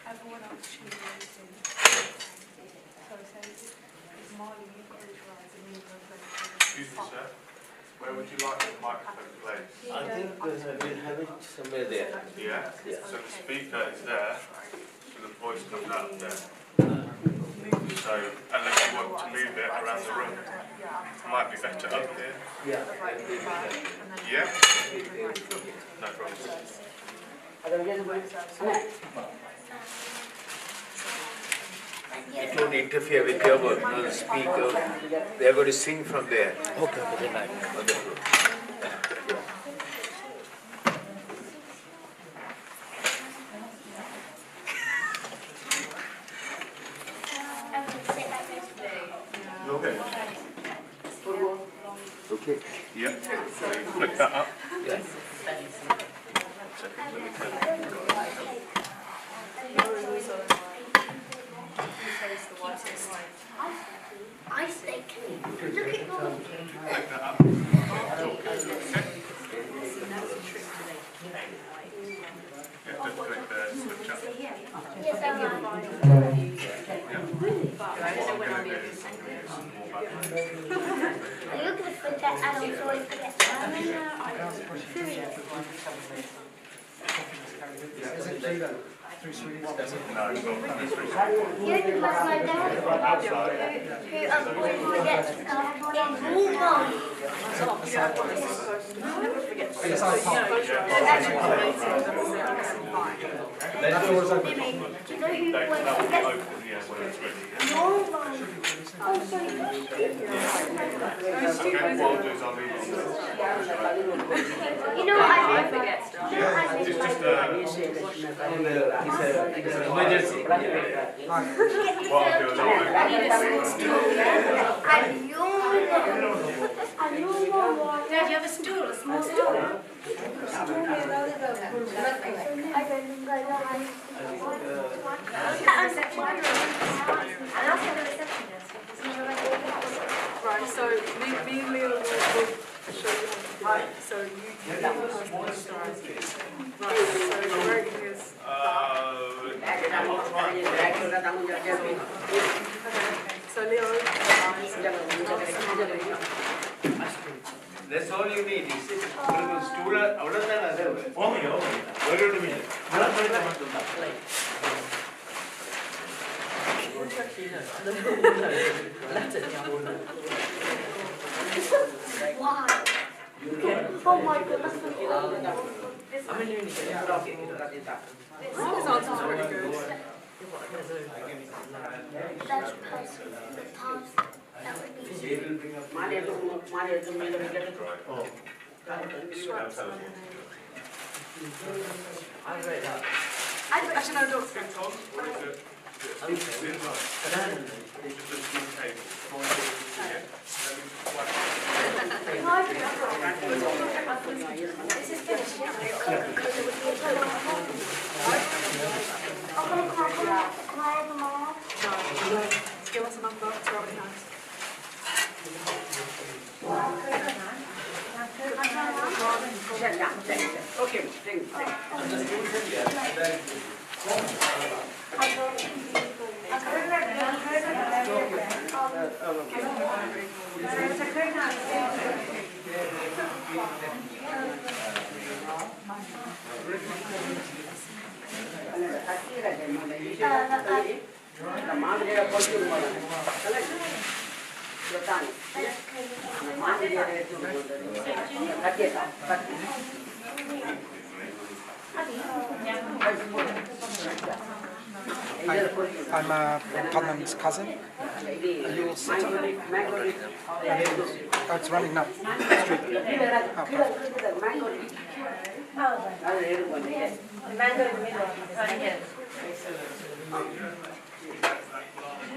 Everyone else chooses in. So Marley, you've got visualise and you've got Excuse me, sir. Where would you like the microphone placed? I think we'll have it somewhere there. Yeah? So the speaker is there, so the voice comes out of there. So, unless you want to move it around the room, it might be better up here. Yeah. Yeah? No problem. It won't interfere with your work, no, the speaker. They are going to sing from there. Okay, okay, nice. Wonderful. Okay. Okay. Yep. So you flick that up. Yeah. I think. Look at Mom. Flick that up. Yeah, just click the switch up. Yes, I will. Are you going to forget adults always forget No, it's not. You only like my dad who always forgets stuff in Mom. never forget to do You know who always forgets? Your mom. Oh, sorry. Okay, what I'll do is I'll leave it. You know what I mean? You know what I mean? It's just It's an emergency. what I'll do is I'll open Dad, you have a stool, a small stool? Right, so me and Leah will show you how to do it. So you can start. Right, so the wording is so Leo, That's all you need. Is it stool out of that other way? Wait a minute. Why? Oh my goodness. this answer's really good. That's possible. That would be Actually, no, don't. Give us a number, throw it in hands. I'm Tottenham's cousin. You'll sit on it. Oh, it's running now. Street. Oh, perfect.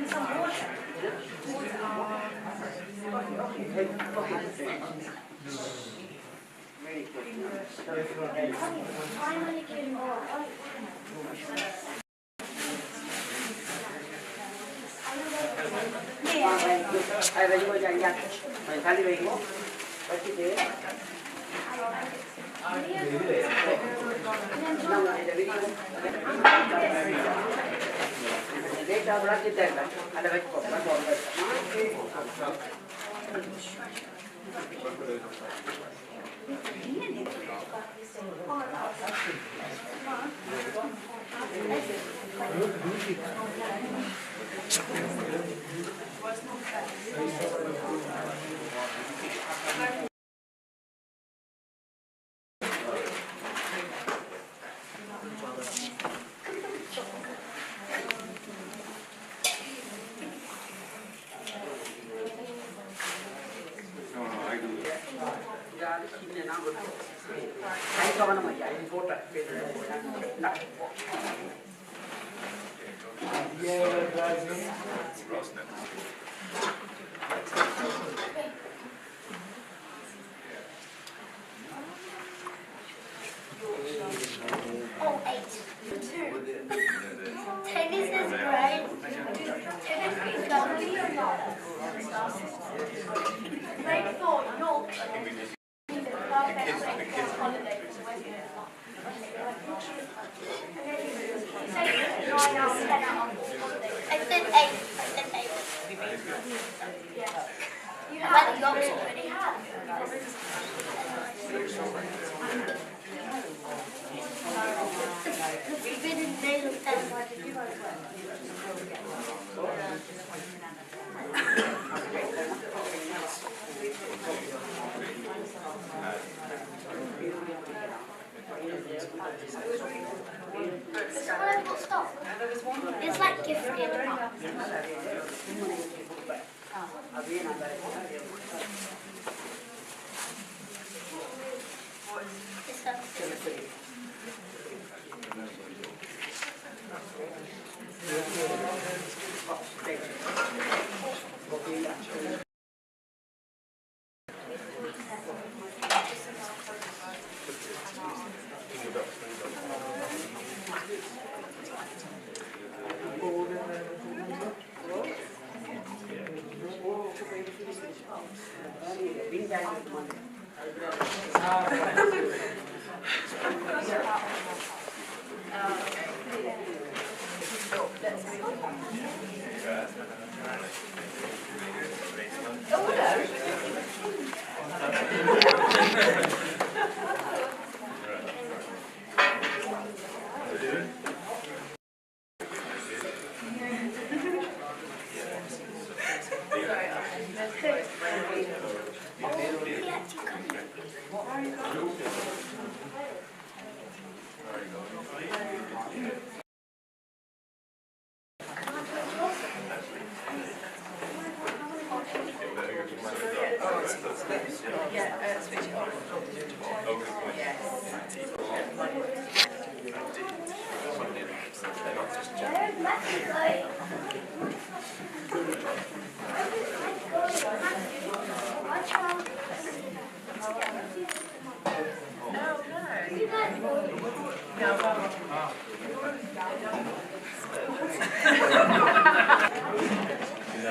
Oh, 8. 2. Tennis is great. Tennis is lovely or not? Grade 4, Yorkshire. I said 8. I said 8. You had Yorkshire already. We've been in nail and it's like gifted.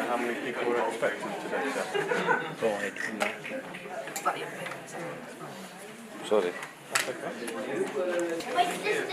How many people were expected today, sir? Go ahead. Sorry. Wait, this is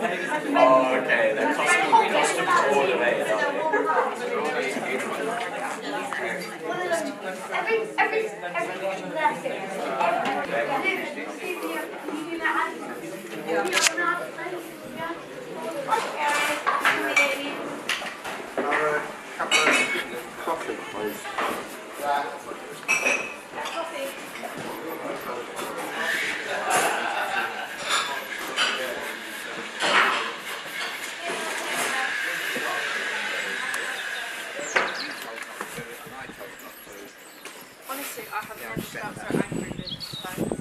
Okay, they're custom coordinated, Coffee, please. Honestly, I have never felt so angry with this phone.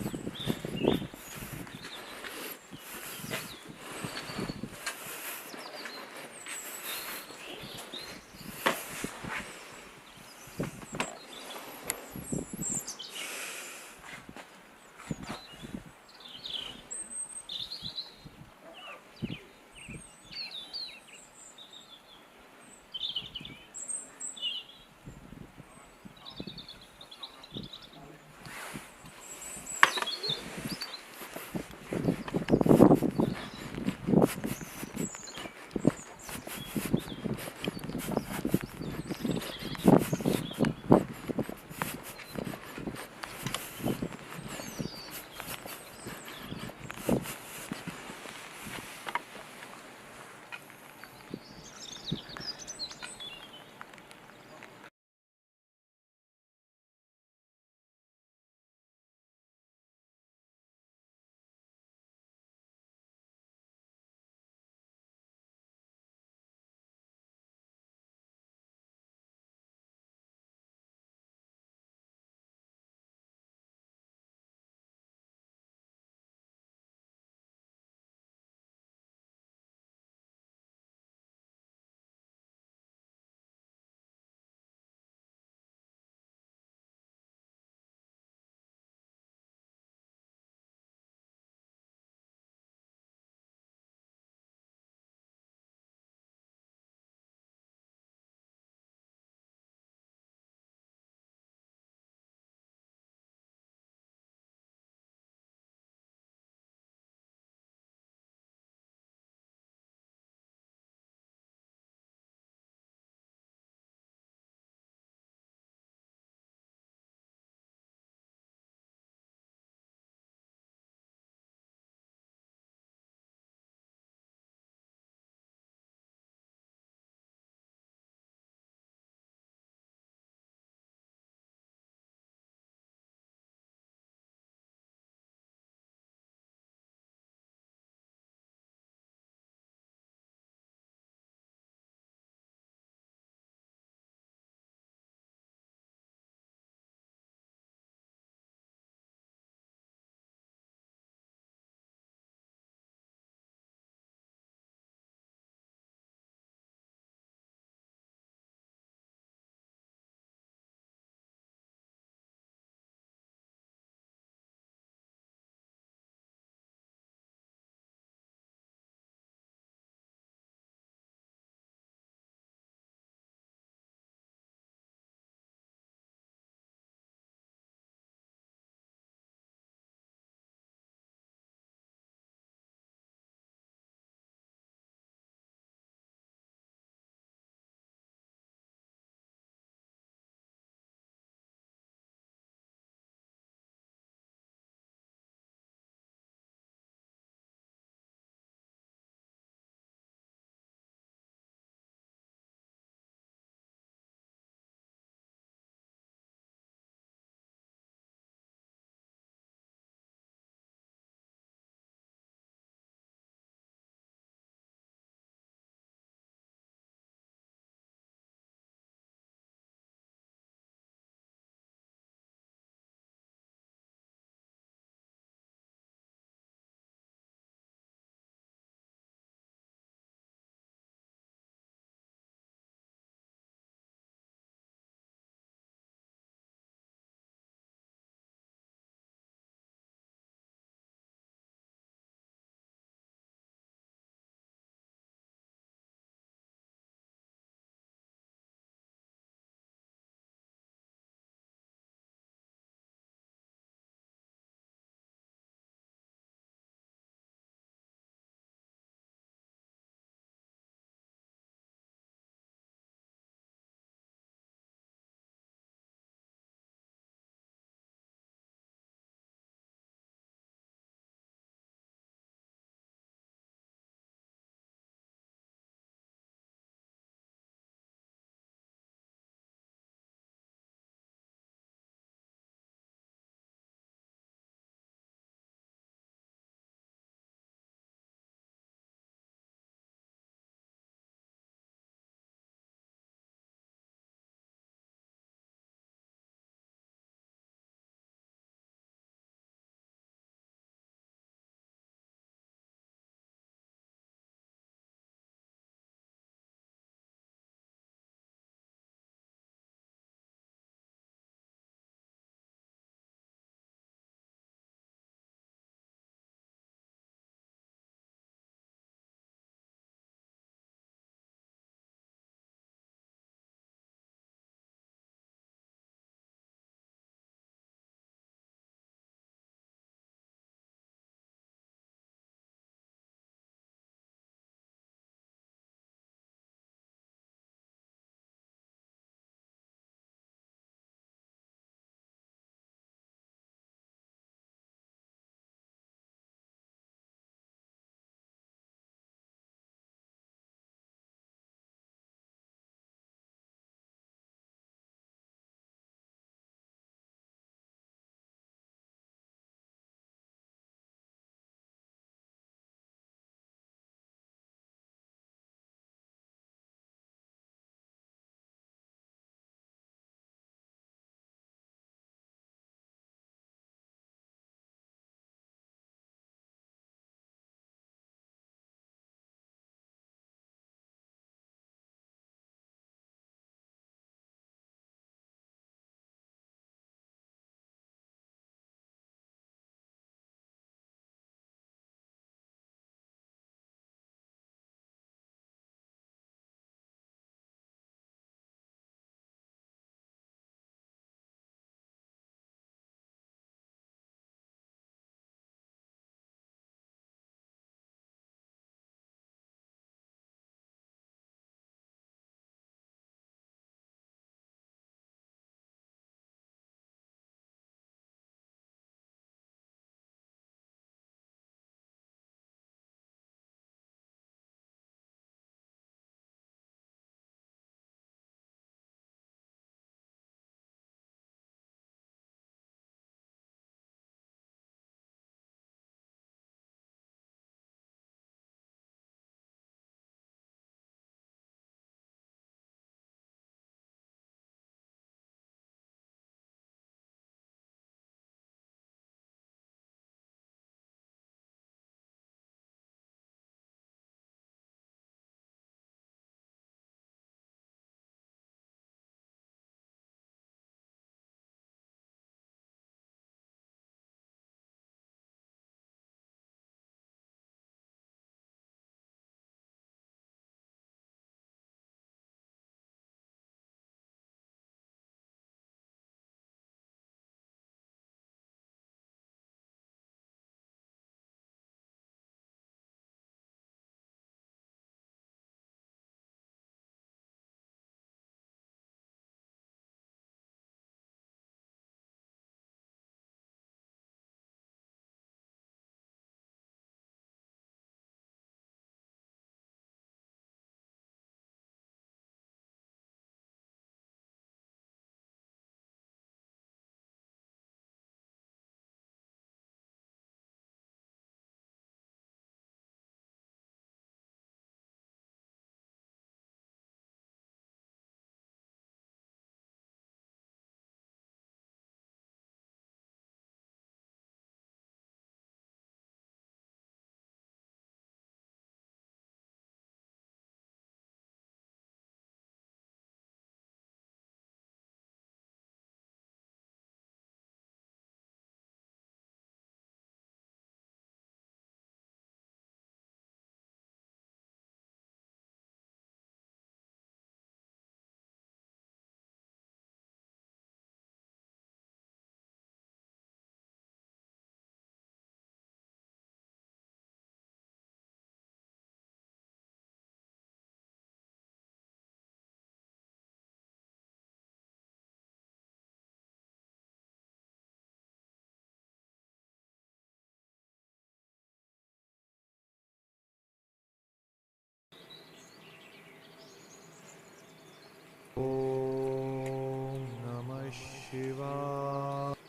Om Namah Shivaya.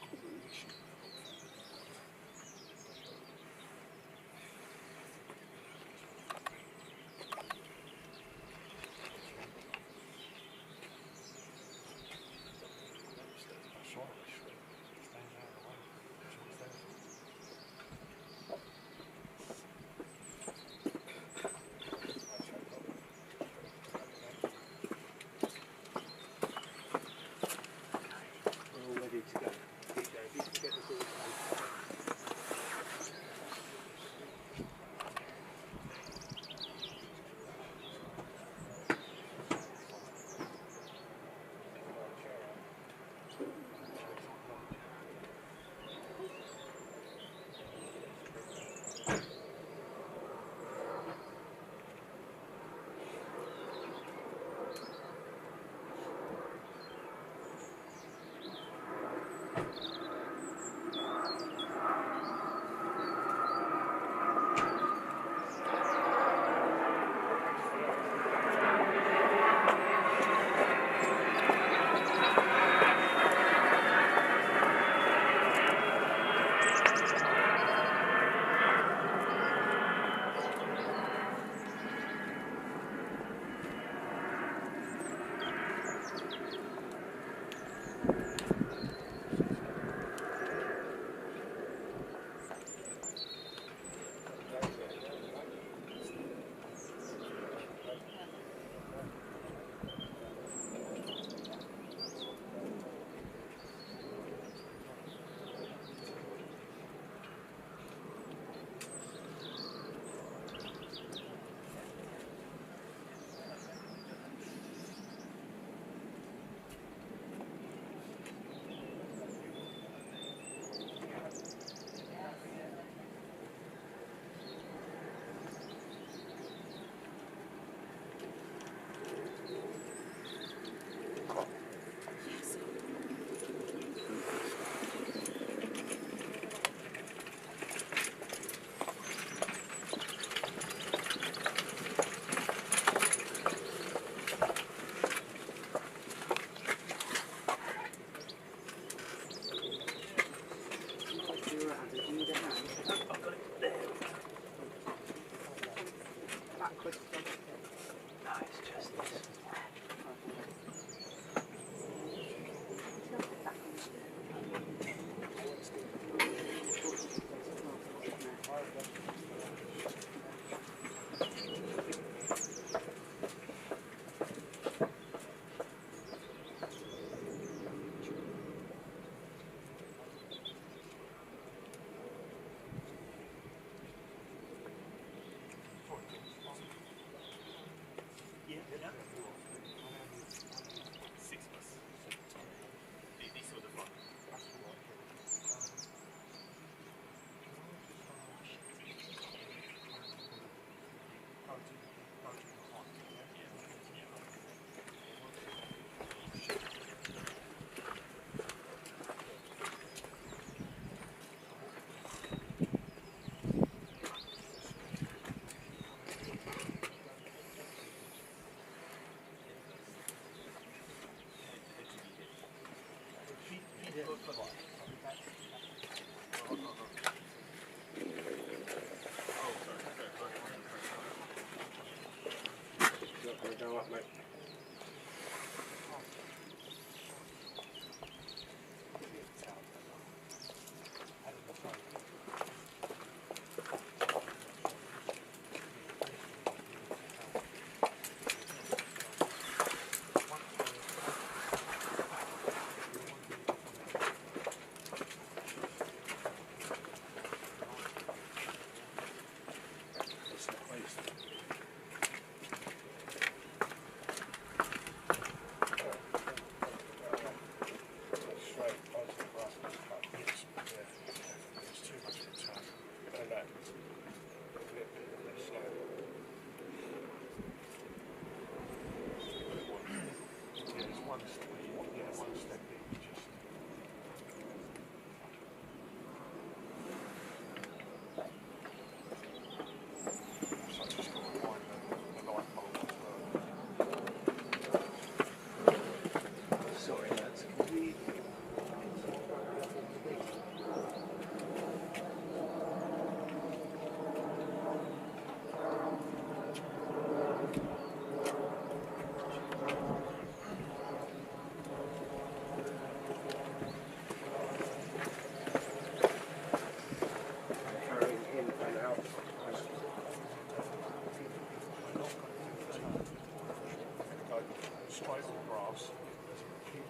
helps keep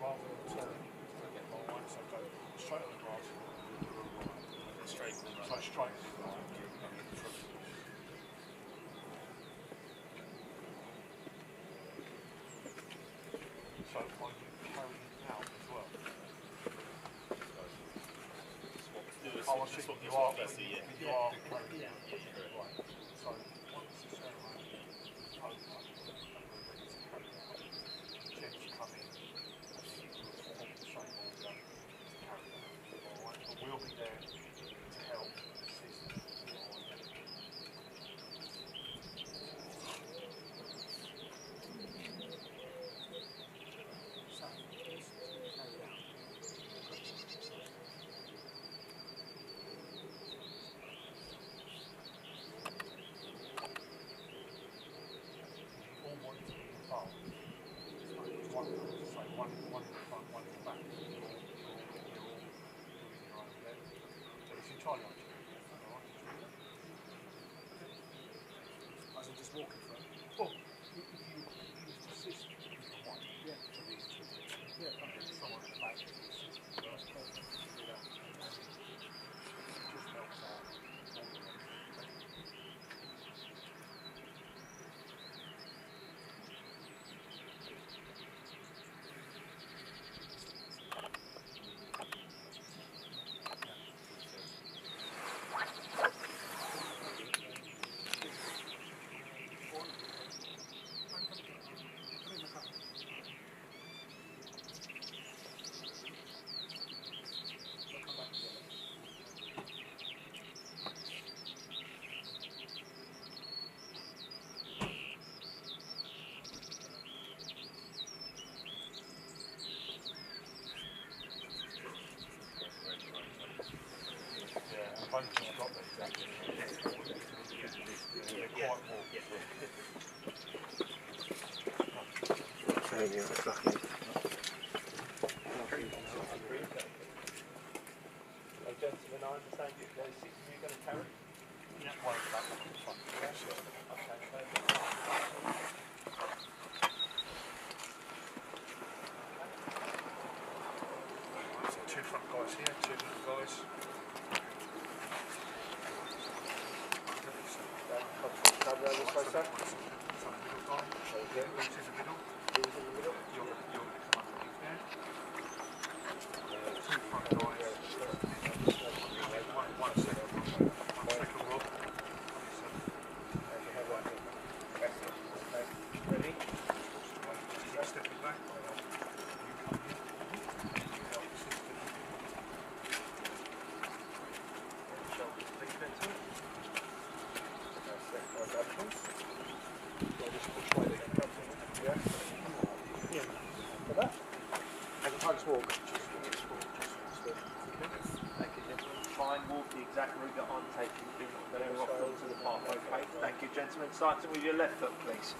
rather than turn to get long line, so go straight on the grass, straight in the line. So are you carrying out as well? Oh, I see. You are carrying out. Right. So once the ceremony is over, chicks come in and perform the same order to carry out. Alright, but we'll be there to help assist. All want to be involved. It's one in the front, one in the back. You're all doing your own bit. So it's entirely up to you. Alright? As in just walking through? Well, if you assist with one, yeah, to these two things. Yeah, okay. Someone in the back to assist with the first person. Do that. It just helps out all the way. I've only just got that exactly. They're quite warm. Gentlemen, I understand those 6 you're going to carry? Just worry about that in front. Yeah, sure. Okay, perfect. So 2 front guys here, 2 little guys. Cover over this way, sir. Some middle guy. Okay. Who's in the middle? Who's in the middle? You're going to come underneath there. 2 front guys. One second. One second, Rob. Ready? Just step it back. You come in. You help assist them. Shoulders, please, gentlemen. Walk. Thank you, gentlemen. Try and walk the exact route that I'm taking. Better off onto the path, okay? Thank you, gentlemen. Starting with your left foot, please.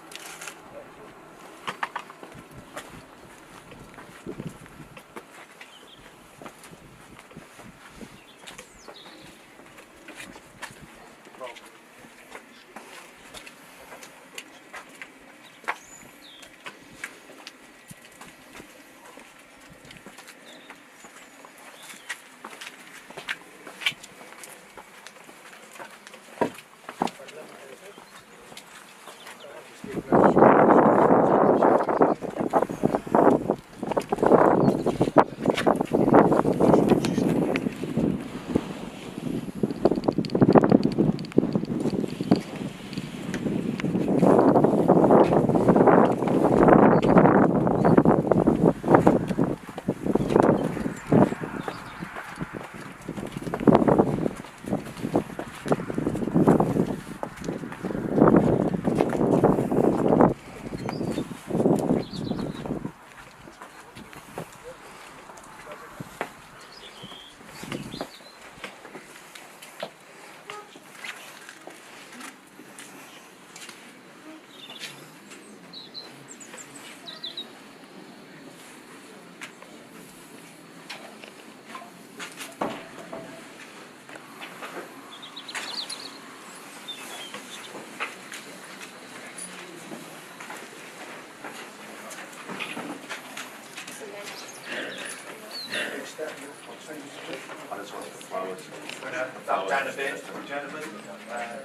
down a bit, gentlemen.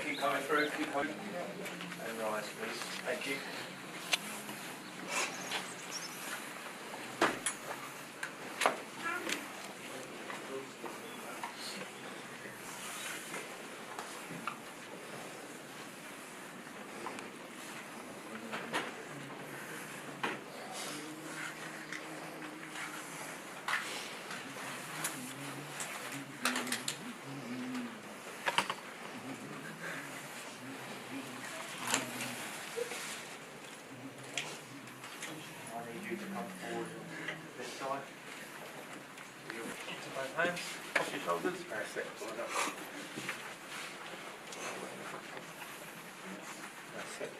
Keep coming through, keep coming. And rise, please. Thank you. Hands off your shoulders. That's it. That's it.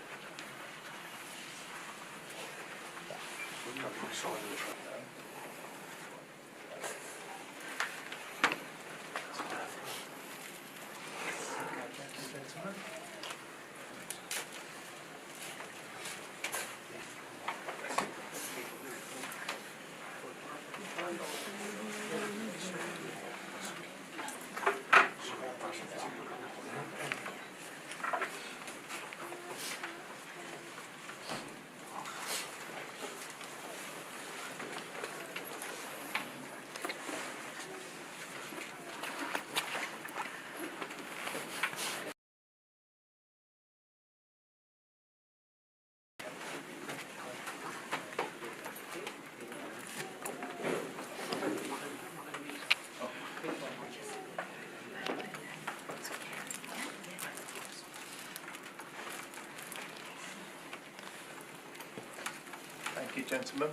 Thank you, gentlemen.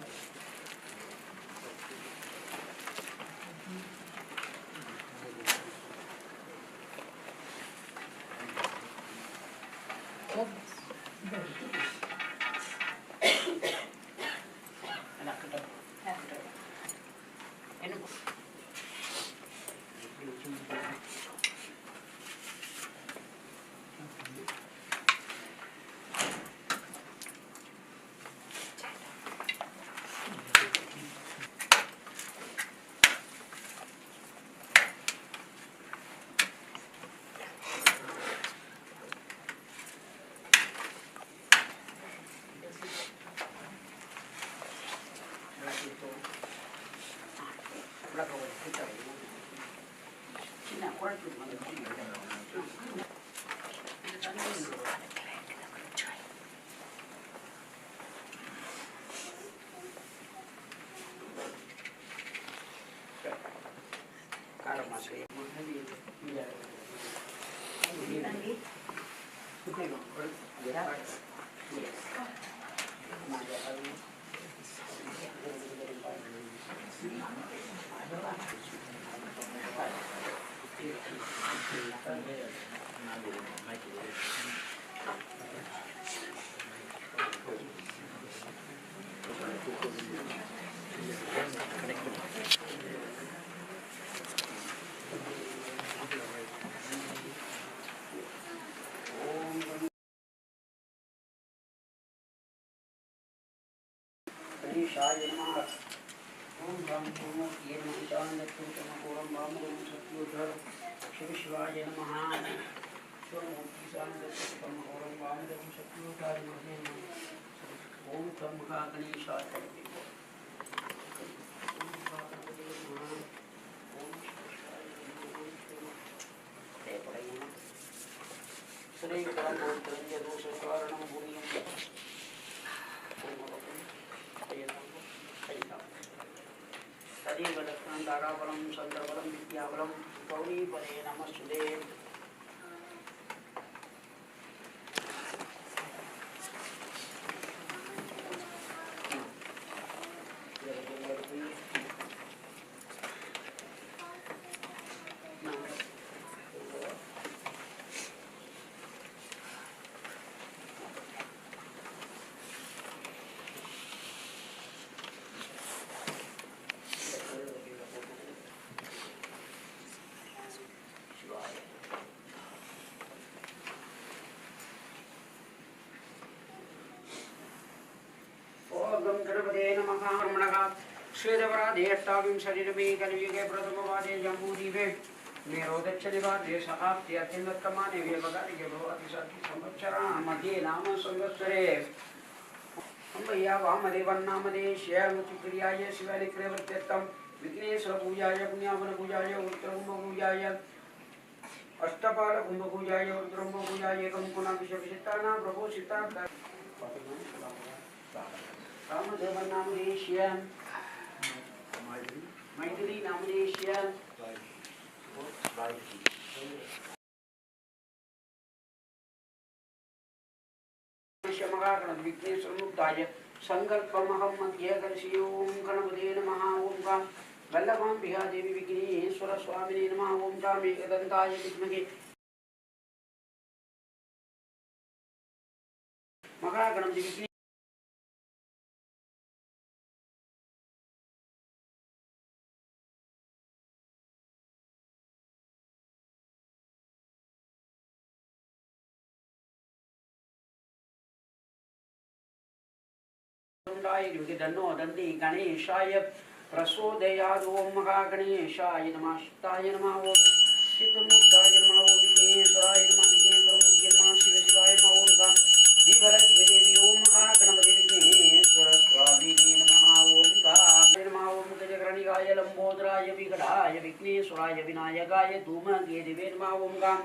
श्वेतवराधेष्टाविं शरीरमे कलियुगे प्रथमवादे जम्बूदीपे निरोधच्छनिवार्ये सहाप्ति अतिन्वत्कमाने व्यवगारिके भवति सति संवत्सरा मध्ये नाम संवत्सरे तंपय्या वामदेवन नामदेश्य मुचिक्रियाय शिवाय क्रियवत्यर्थम विघ्नेश्वर पूजाय पुण्यावन पूजाय उत्तरकुंभ पूजाय अष्टपाल कुंभ पूजाय उत्तरकुंभ पूजाय कंकुणाभिषेकसिताना प्रभो सितार्थ वामदेवन नामदेश्य मैथिली नामदेश्य विघ्नेश्वरमुक्ताय संकल्पमहं मध्ये कर्षि ओं गणपते नमः ओं गां वल्लभाम्बिका देवी विघ्नेश्वर स्वामिने नमः ओं गां एकदन्ताय विद्महे महागणपति विघ्ने दन्नो दन्ति गणेशाय प्रचोदयात् ओं महागणेशाय नमः शिवाय नमः ओं सिद्धमुक्ताय नमः ओं विघ्नेश्वराय नमः विघ्नेश्वरमूर्तये नमः शिव शिवाय नमः ओं गां दीपलक्ष्मी देवी ओं महागणपति विघ्नेश्वर स्वामिने नमः ओं गां नमः ओं गजकर्णिकाय लंबोदराय विकटाय विघ्नेश्वराय विनायकाय धूमकेतवे नमः ओं गां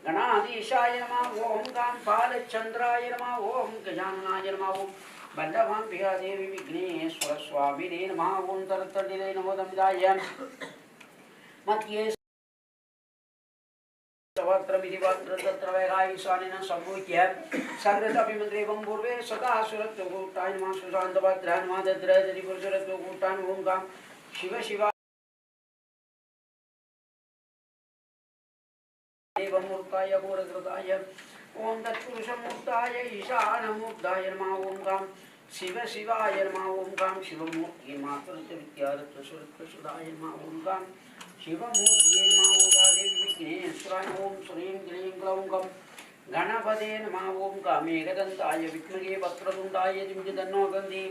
गणाधीशाय नमः ओं गां बालचंद्राय नमः ओं गजाननाय नमः ओं वल्लभाम्बिका देवी विघ्नेश्वर स्वामिने नमः ओं तरतडिले नमो दमिदाय मध्ये सवत्रमिदिवत्रतत्र वैगायिसानेन सम्मुख्य सर्वतपिमन्त्रेवं पूर्वे सदा सुरत्वकूटाय नमः सुशान्तभद्राय नमः दद्रजरिपुरुषरत्वकूटाय ओं गां शिव शिवा देवमूर्ताय घोरकृताय ओं तत्पुरुषमूर्ताय ईशानमूर्ताय नमः ओं गां शिव शिवाय नमः ओं गां शिवमूर्तिये मातृत्वविद्यारत्वसुरत्वसुधाय नमः ओं गां शिवमूर्तिये नमः ओं देवी विघ्नेश्वराय ओं श्रीं क्लीं ग्लौं गं गणपते नमः ओं गां एकदन्ताय विद्महे वक्रतुण्डाय धीमहि तन्नो दन्ति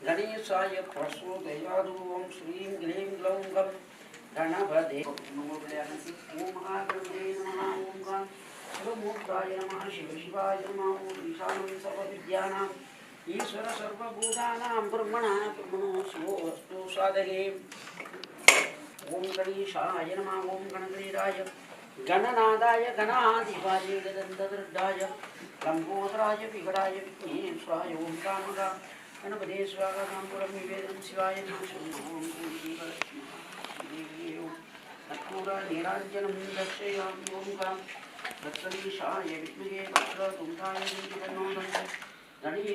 गणेशाय प्रचोदयात् ओं श्रीं क्लीं ग्लौं गं गणपते नमो ओं महागणपते नमः ओं गां शिवमूर्ताय नमः शिव शिवाय नमः ओं ईशानं सर्वविद्यानां ईश्वर सर्वभूतानां ब्रह्मणः ब्रह्मणो शिवोऽस्तु साधके ओं गणेशाय नमः ओं गणगणेशाय गणनादाय गणाधिपाय गदन्तदृढाय लम्बोदराय विकटाय विघ्नेश्वराय ओं कामगा गणपते स्वागताम्बुरं निवेदनं शिवाय नमः ओं देवी ओं कर्पूरनीराञ्जनं दर्शयामि ओं गां दक्षिणेशाय विद्महे वक्रतुण्डाय धीमहि तन्नो दन्ति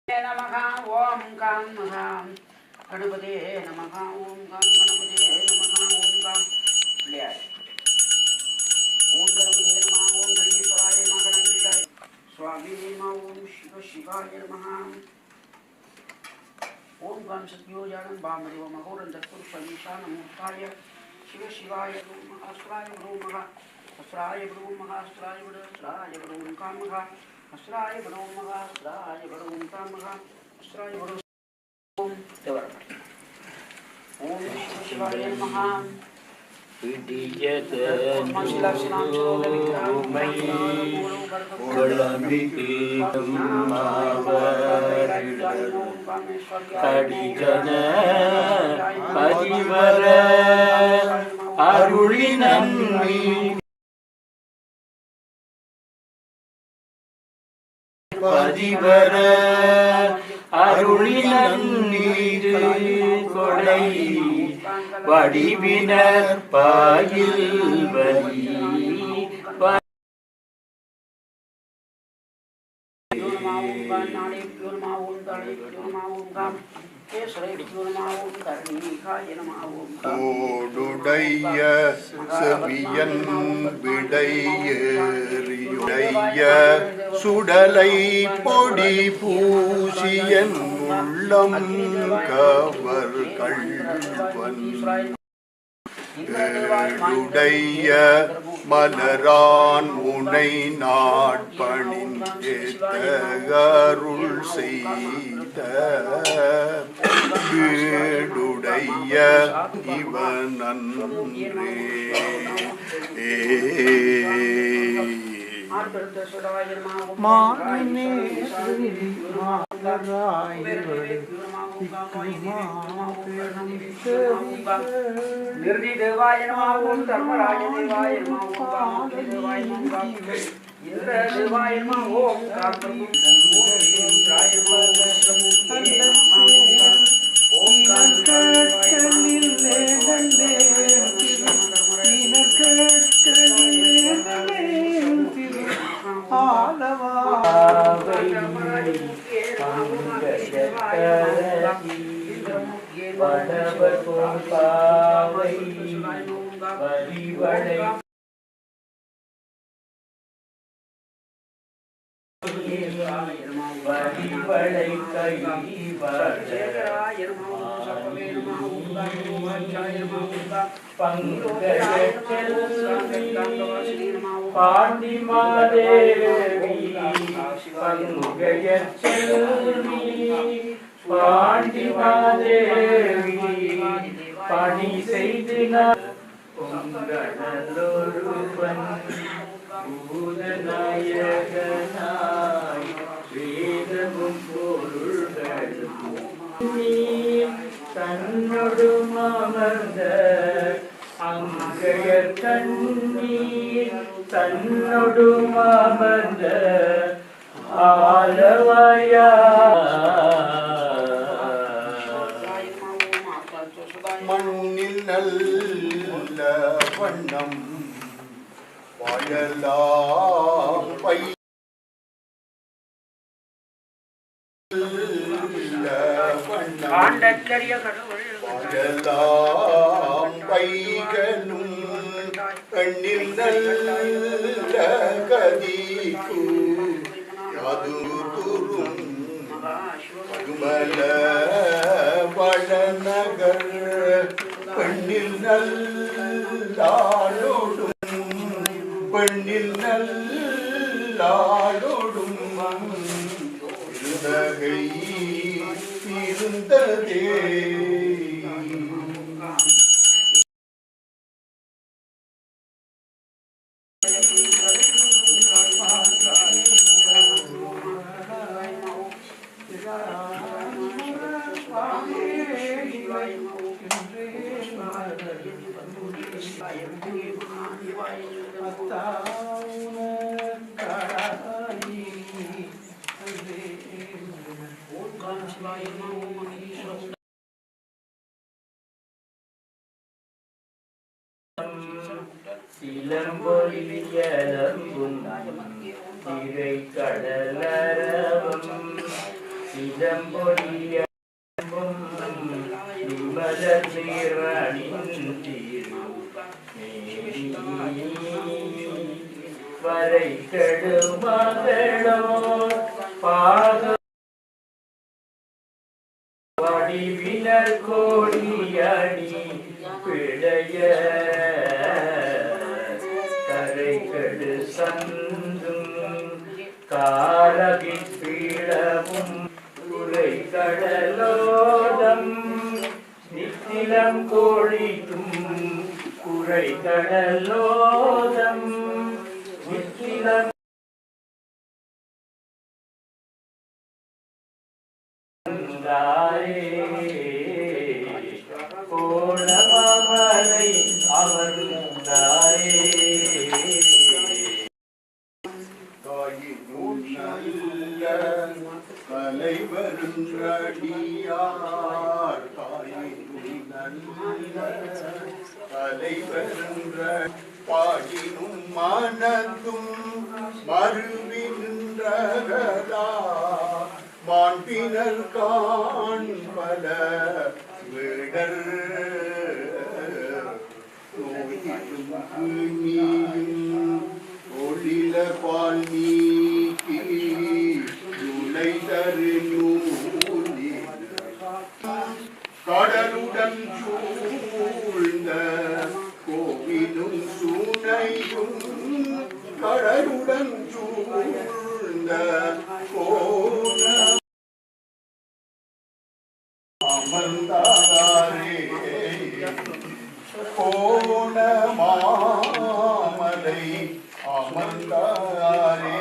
नमः ओं गां गणपते नमः ओं गां गणपते नमः ओं गां ओं गणपते नमः ओं गणेश्वराय नमः गणगणेशाय स्वामिने नमः ओं शिव शिवाय नमः ओं गां सत्योजानं वामदेवं अघोरं तत्पुरुषं ईशानमूर्ताय शिव शिवाय नमः अस्त्राय नमः अस्त्राय नमः अस्त्राय नमः कामः अस्त्राय नमः अस्त्राय नमः कामः अस्त्राय नमः ओम देवर ओम शिव शिवाय नमः विदियत मयि ओलंबिके कडिजन परिवर अरुलिनन्नि परिवर அருளினீரு கொடை வடிவினர் பாயில் வலி ஓடுடைய செவியன் விடையேறியுடைய சுடலை பொடி பூசியன் உள்ளம் கவர் கள்வன் ஏழுடைய மலரான் உனை நாட்பணிந்தேத்த அருள் செய்த வீடுடைய இவன் அன்றே. निर्दिदेवाय नमः ओम धर्मराज देवाय नमः ओम देवाय नमः इंद्र देवाय नमः ओम इंद्राय नमः ओम பணி செய்தினார் பூதநாயகனாய் வேதமும் பொருள்களும் தன்னொடு அமர்ந்த அங்கையர் கண்ணீர் தன்னொடு அமர்ந்த ஆலவயா மண்ணில் நல்ல வண்ணம் வாழலாம் வாழலாம் பைகனும் கண்ணில் நல்ல கதிக்கு யாது துரும் பகுமல வளநகர் பெண்ணில் நல்லாளோடும் பெண்ணில் நல்லாளோடும் இருந்தகை இருந்ததே. சிலம்பொலியலம்பும் திரை கடலரவம் சிலம்பொலியலம்பும் நிமலர் நீரணின் தீரு வரை கெடுமகளோ பாக வடிவினர் கோடியணி பிழைய கரைகடு சந்தும் காலகின் பீடமும் உரை கடலோதம் நித்திலம் கோழிக்கும் குறை கடலோதம் நித்திலம் கோணமலை அமர்ந்தாயே தலைவருன்றடியார் தாயினும் நல்ல தலைவருன்ற பாடினும் மனதும் மறுவின்றகதா மாண்பினர் காண்பல விடர் நீயும் ஒளில பால் நீக்கி நுழை தரு நூலில் கடலுடன் சூழ்ந்த கடலுடன் சூழ்ந்த கோண அமர்ந்தாரே கோண மாமலை அமர்ந்தாரே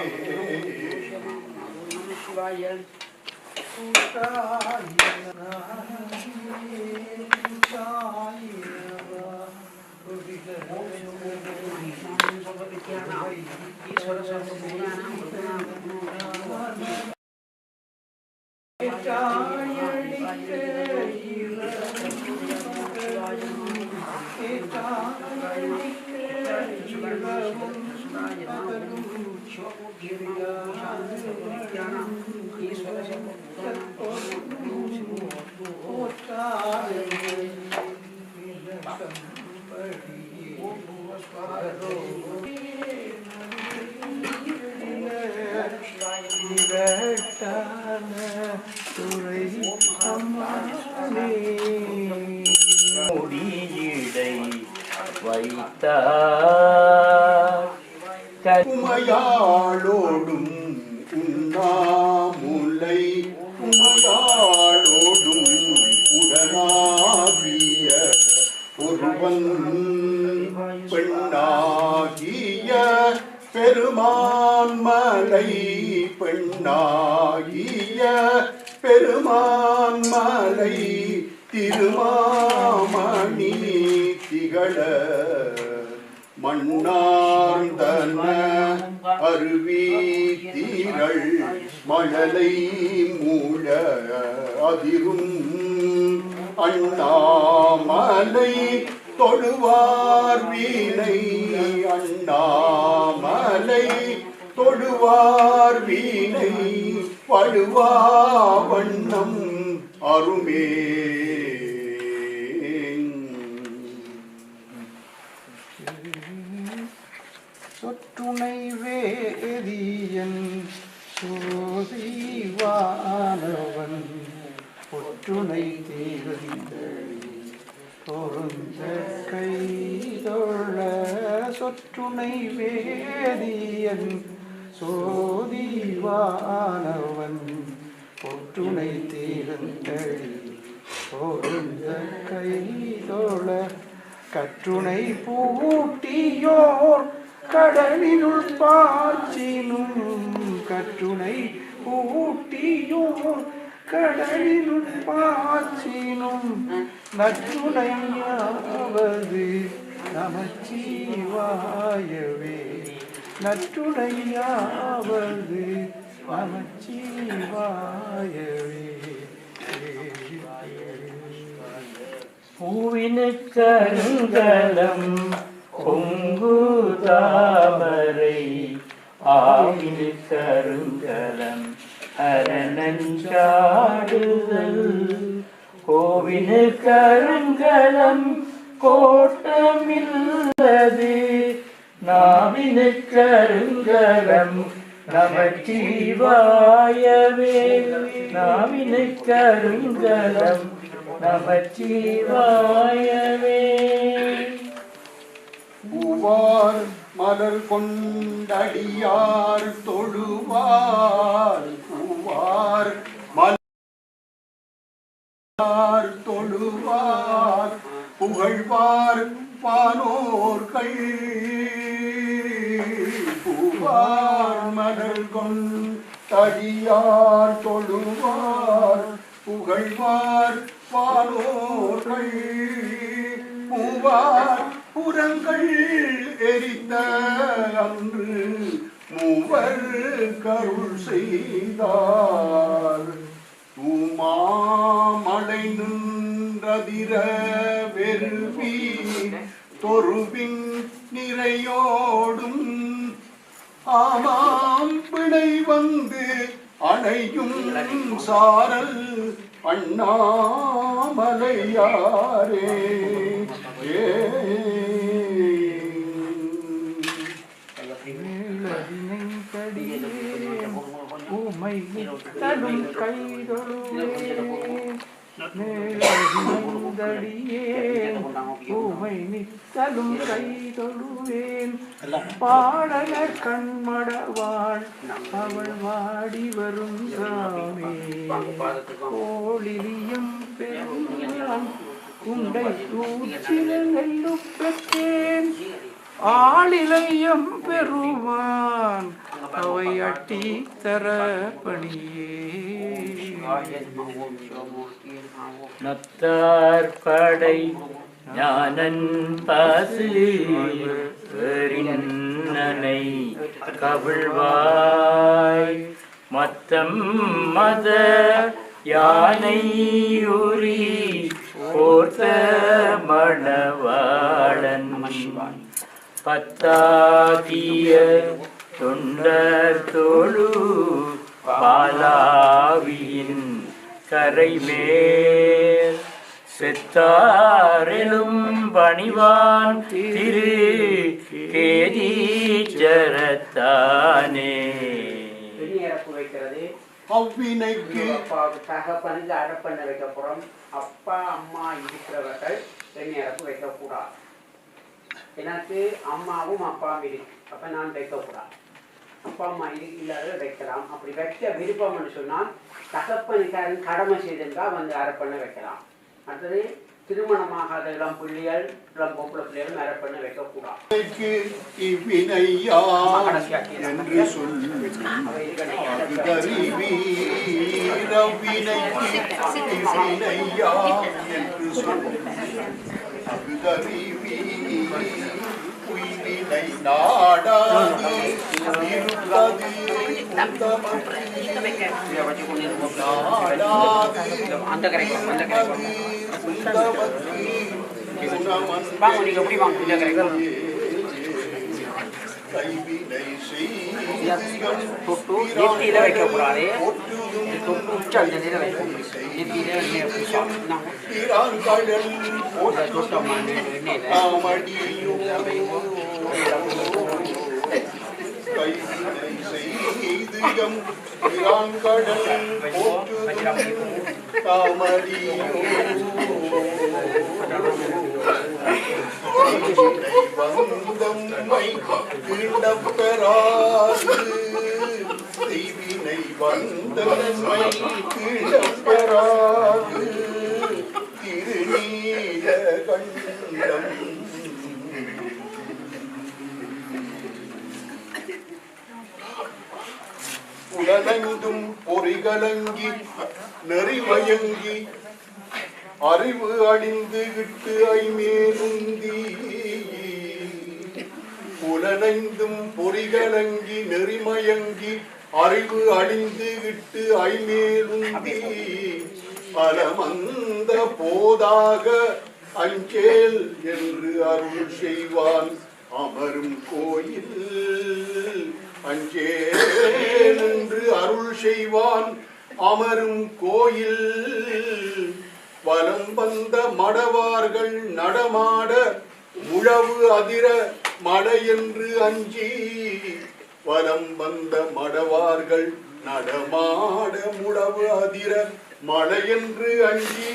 உமையாளோடும் உண்ணாமுலை உமையாளோடும் உடனாகிய ஒருவன் பெண்ணாகிய பெருமான்மலை பெண்ணாகிய பெருமான்மலை திருமாமணி திகழ மண்ணார்ந்தன அருவி தீரள் மழலை மூழ அதிரும் அண்ணாமலை தொழுவார் வீணை அண்ணாமலை தொழுவார் வீணை பழுவா வண்ணம் அருமே சொற்றுணை வேதியன் சோதிவானவன் ஒற்றுணை தேர்ந்த பொருந்த கைதொழ சொற்றுணை வேதியன் சோதிவானவன் ஒற்றுணை தேர்ந்த பொருந்த கைதொழ கற்றுணை பூட்டியோர் கடலினுள் பாய்ச்சினும் கற்றுணை பூட்டியோர் கடலினுள் பாய்ச்சினும் நற்றுணையாவது நமச்சிவாயவே நற்றுணையாவது நமச்சிவாயவே பூவினுக்கருங்கலம் பொங்கு தாமரை ஆவினுக்கருங்கலம் அரணஞ்சாடுதல் கோவினுக்கருங்கலம் கோட்டமில்லது நாவினுக்கருங்கலம் நமச்சிவாயவே நாவினுக்கருங்கலம் நமச்சிவாயவே பூவார் மலர் கொண்டடியார் தொழுவார் பூவார் மலர் தொழுவார் புகழ்வார் பானோர்கள் பூவார் மலர் கொண்டடியார் தொழுவார் புகழ்வார் பானோர்கள் பூவார் புறங்கள் எரித்த அன்று மூவர் கருள் செய்தார் தூமாமடை நின்றதிர வெறுவி தொருவின் நிறையோடும் ஆமாம் பிணை வந்து அணையும் சாரல் அண்ணாமலையாரே உமை தடும் கைதொழுவே நேரடியேன் பூமை நித்தலும் கை தொழுவேன் பாடலர் கண்மடவாள் அவள் வாடி வரும் சாமி கோழிலியம் பெருமான் குண்டை ஊற்றினெல்லு பெற்றேன் ஆளிலையம் பெருமான் அவை அட்டி தர பணியே நத்தார் படை ஞானன் பாசு நனை கவிழ்வாய் மத்தம் மத யானை உரி போர்த்த மணவாளன் பத்தாகிய தொண்டர் தோழு பாலாவியின் கரைமேல் செத்தாரெலும் பணிவான் திரு கேதீச்சரத்தானே அவ்வினைக்கு தகப்பனுக்கு அடப்பண்ண வைக்கப்புறம் அப்பா அம்மா இருக்கிறவர்கள் வெண்ணியரப்பு வைக்கக்கூடாது. எனக்கு அம்மாவும் அப்பாவும் இருக்கு, அப்ப நான் வைக்கக்கூடாது. அப்பா அம்மா இல்லாத வைக்கலாம். அப்படி வைக்க விருப்பம்னு சொன்னால் தகப்பனுக்காரன் கடமை செய்திருந்தால் வந்து அரப்பண்ண வைக்கலாம். அடுத்தது திருமணமாகாத இளம் பிள்ளைகள் இளம் பொம்பளை பிள்ளைகளும் அரப்பண்ண வைக்கக்கூடாது. நாடாது அந்த கரைக்கும் அந்த தொட்டு நெத்தியில வைக்கக்கூடாது. தொட்டு உச்ச நிலையில வைக்கணும். நெத்தியில தெய்வினை வந்தமை கிழப்பெறாது திருநீல கண்டம் உடலெங்கும் பொறிகலங்கி நெறிமயங்கி அறிவு அழிந்து விட்டு ஐமேலுந்தி புலனைந்தும் பொறிகலங்கி நெறிமயங்கி அறிவு அழிந்து விட்டு ஐமேலுந்தி அலமந்த போதாக அஞ்சேல் என்று அருள் செய்வான் அமரும் கோயில் அஞ்சேல் என்று அருள் செய்வான் அமரும் கோயில் வலம் வந்த மடவார்கள் நடமாட முழவு அதிர மழை என்று அஞ்சி வலம் வந்த மடவார்கள் நடமாட முழவு அதிர மழை என்று அஞ்சி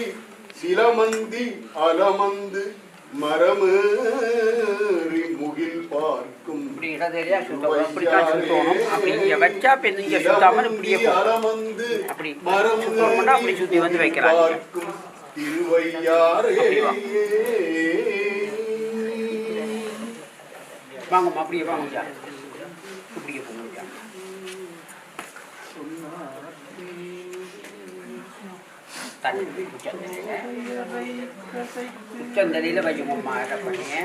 சிலமந்தி அலமந்து மரமேறி முகில் பார்க்கும் அலமந்து மரமேறி பார்க்கும் திருவையாரே. வாங்கம்மா அப்படியே வாங்க இப்படியே போங்க. உச்சந்தலையில் வைக்கணும்மா இதை பண்ணிங்க.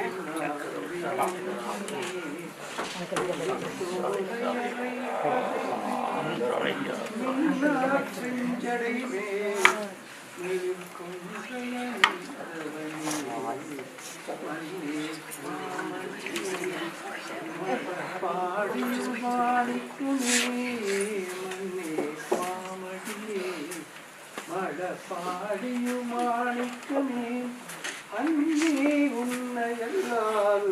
பாடியுமாணிக்குமே அன்னே உன்னையல்லால்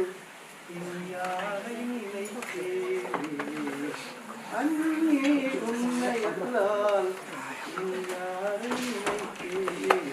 யாரை நினைத்தேன் அன்னே உன்னையல்லால் யாரை நினைத்தேன்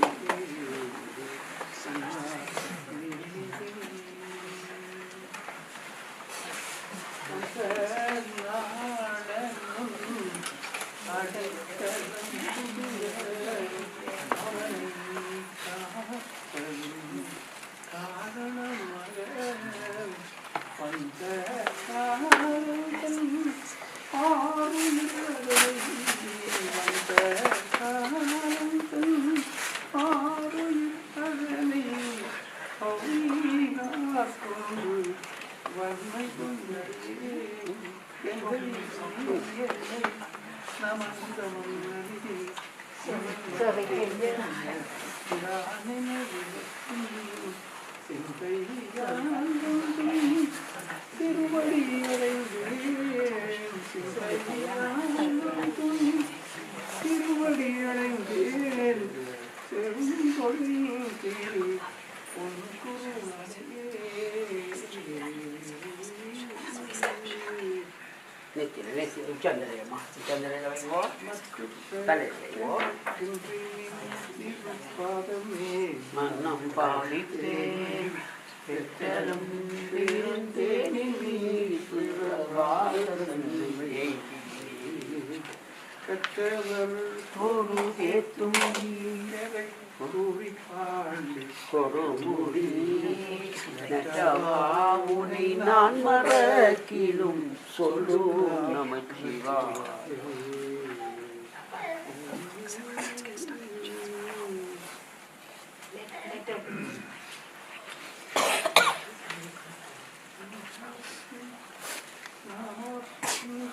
நான் மறக்கிலும் சொல்லும் நமச்சிவா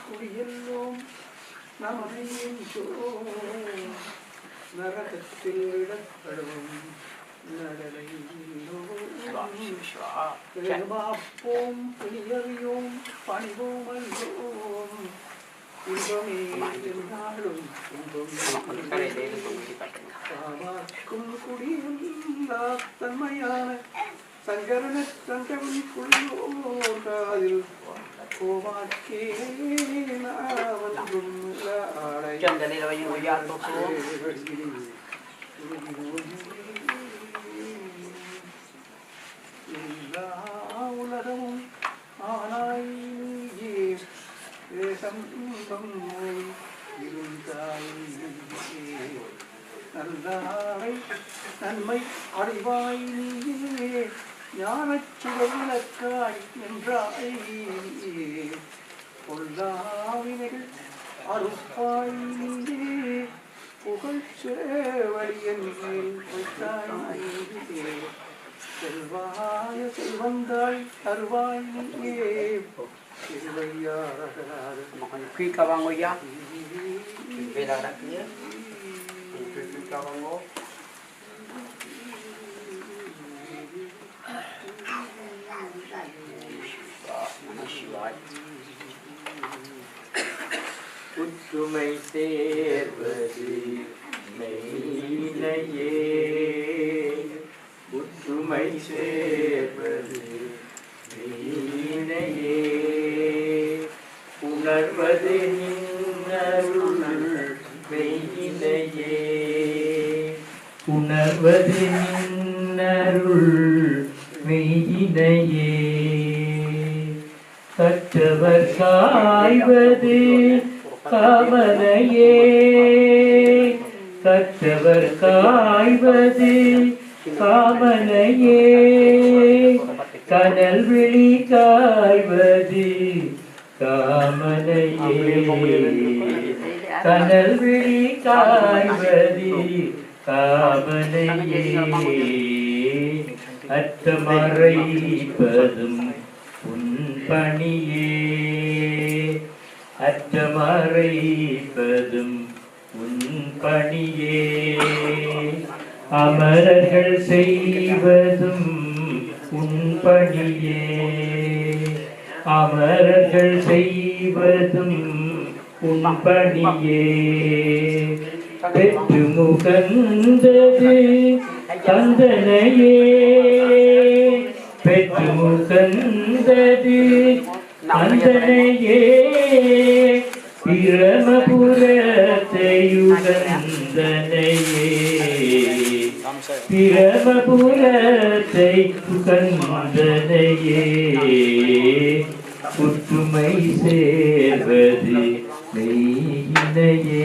குடியெல்லோம் நரகத்தில் இடப்படும் நடலைப்போம் புலியறியோம் பணிவோம் அல்லோம் இன்பமே நாளும் இன்பம் குடியில்லா தன்மையான சங்கரன சங்கரனுக்குள்ளோராதில் உலகமும் ஆனாய் நல்லாரை நன்மை அறிவாய் நீயே ஞானச்சுடவிளக்காய் நின்றாய் பொல்லாவினைகள் அறுப்பாய் நீயே புகழ்ச்சேவழியன் மேல் வைத்தாய் செல்வாய செல்வந்தாய் அருவாய் நீயே Khi cao bằng ngôi giá về là đặc nghĩa khi cao bằng ngôi புற்றுமை சேர்வது மெய்யினையே புற்றுமை சேர்வது மெய்யினையே உணர்வது நின்னருள் மெய்யினையே உணர்வது நின்னருள் மெய்யினையே கற்றவர் காய்வது காமனையே கற்றவர் காய்வது காமனையே கனல் விழி காய்வது காமனையே கனல் விழி காய்வது காமனையே அற்றமறைப்பதும் உன் பணியே அற்றமறைப்பதும் உன் பணியே அமரர்கள் செய்வதும் உன் பணியே அமரர்கள் செய்வதும் உன் பணியே பெற்று முகந்தது கந்தனையே பெற்று முகந்தது கந்தனையே பிரமபுரத்தையுகந்தனையே பிரமபுரத்தை உகந்தனையே புற்றுமை சேர்வது மெய்யினையே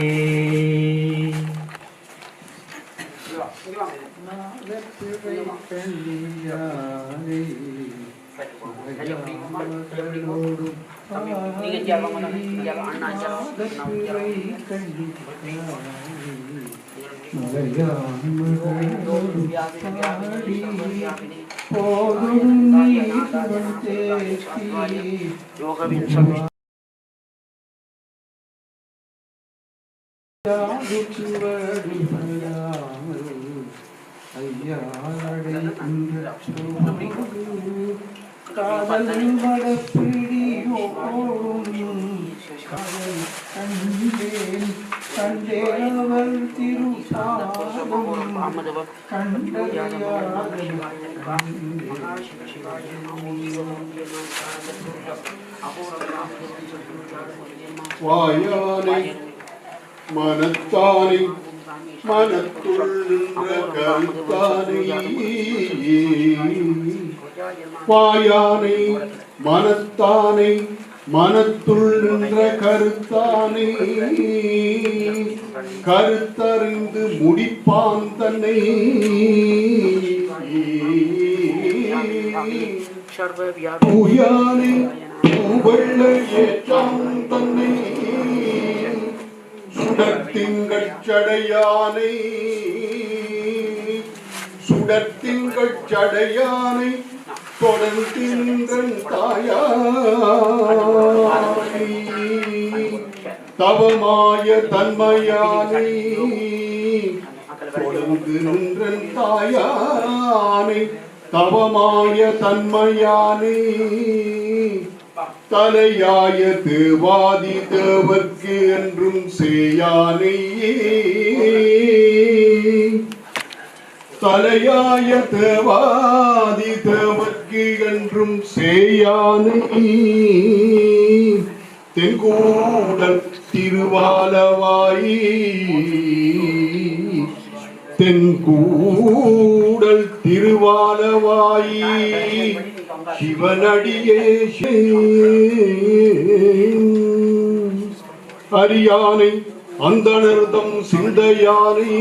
Ni jalan mana? Jalan anak jalan. போதும் காதல் மடப்பிடியோடும் காதல் கண்டேன் கண்டேனவள் திருப்பாதம் வாயானை மனத்தானை மனத்துள் நின்ற கருத்தானை வாயானை மனத்தானை மனத்துள் நின்ற கருத்தானை கருத்தறிந்து முடிப்பான் தன்னை பூயானை பூவெள்ள ஏற்றான் தன்னை சுடத்திங்கட்சடையானை சுடத்திங்கட்சடையானை தொடர்ந்து நின்றன் தாயானை தவமாய தன்மையானை தொடர்ந்து நின்றன் தாயானை தவமாய தன்மையானை தலையாய தேவாதி தேவர்க்கு என்றும் சேயானை தலையாய தேவாதி தேவர்க்கு என்றும் சேயானை தென்கூடல் திருவாலவாயி தென்கூடல் திருவாலவாயி சிவனடியே அரியானை அந்தணர்தம் சிந்தையானை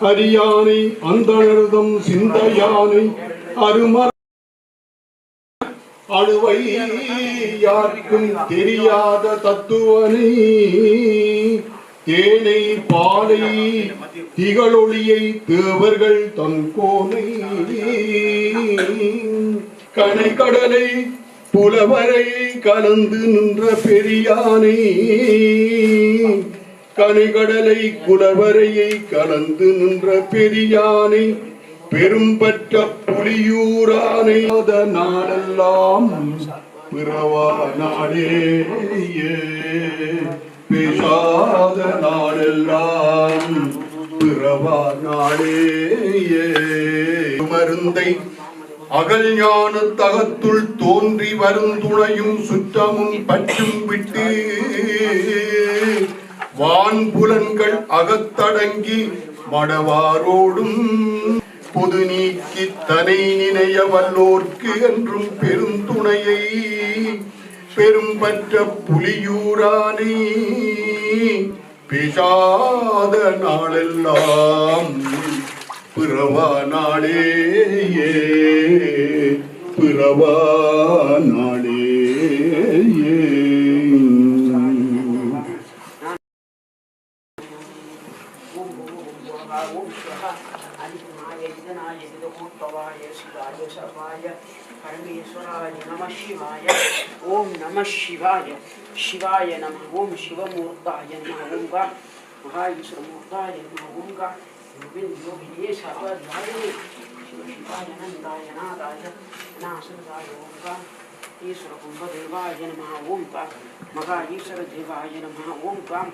அரியானை அந்தணர்தம் சிந்தையானை அருமர் அணுவை யாருக்கும் தெரியாத தத்துவனை தேனை பாலை திகழொளியை தேவர்கள் தன்கோனை கனை கடலை புலவரை கலந்து நின்ற பெரியானை கனைகடலை குலவரையை கலந்து நின்ற பெரியானை பெரும்பற்ற புலியூரானை நாடெல்லாம் பிறவா நாடே பேசாத நாடெல்லாம் பிறவா நாடே மருந்தை அகல் ஞான தகத்துள் தோன்றி வருந்துணையும் சுற்றமும் பற்றும் விட்டு வான்புலன்கள் அகத்தடங்கி மடவாரோடும் பொது நீக்கி தனை நினைய வல்லோர்க்கு என்றும் பெருந்துணையை பெரும்பற்ற புலியூரானே பேசாத நாளெல்லாம் பிறவா நாளே பிறவா நாளே परमेश्वराय नमः शिवाय ओम नमः शिवाय शिवाय नमः ओम शिवमूर्ताय नमः ओम का महाईश्वरमूर्ताय नमः ओम का योगिने सर्वधाय शिव शिवाय नंदाय नादाय नासुराय ओम का ईश्वर कुंभदेवाय नमः ओम का महाईश्वर देवाय नमः ओम का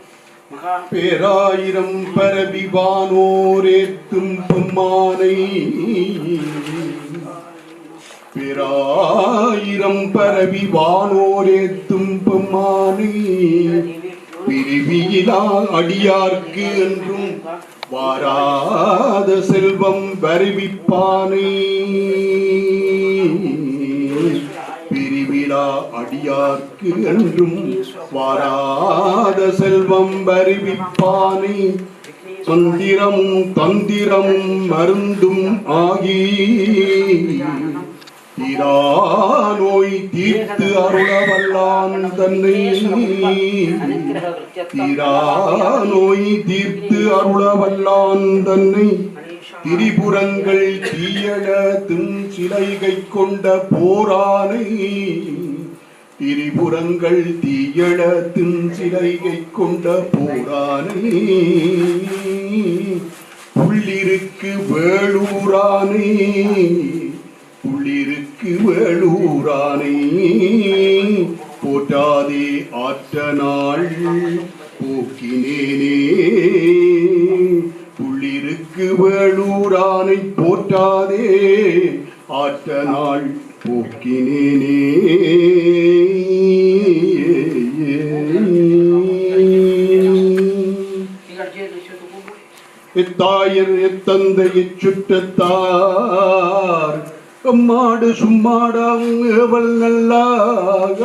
பேராயிரம் பரபிவானோரேத்தும் பெம்மானை பேராயிரம் பரபிவானோரேத்தும் பெம்மானை பிரிவியிலா அடியார்க்கு என்றும் வாராத செல்வம் வருவிப்பானை பிரிவிலா அடியார்க்கு என்றும் வாராத செல்வம் வருவிப்பானை தந்திரமும் தந்திரமும் மருந்தும் ஆகி தீரா நோய் தீர்த்து அருளவல்லான் தன்னை தீரா நோய் தீர்த்து அருளவல்லான் தன்னை திரிபுரங்கள் தீயழ சிலைகை கொண்ட போரானை திரிபுரங்கள் தீயளத்தின் சிலைகை கொண்ட போரானே உள்ளிருக்கு வேளூரானே உள்ளிருக்கு வேளூரானே போற்றாதே ஆற்ற நாள் போக்கினேனே உள்ளிருக்கு வேளூரானை போற்றாதே ஆற்ற நாள் போக்கினேனே எத்தாயர் எத்தந்தை சுற்றத்தார் மாடு சும்மாடம் ஏவல் நல்லாகார்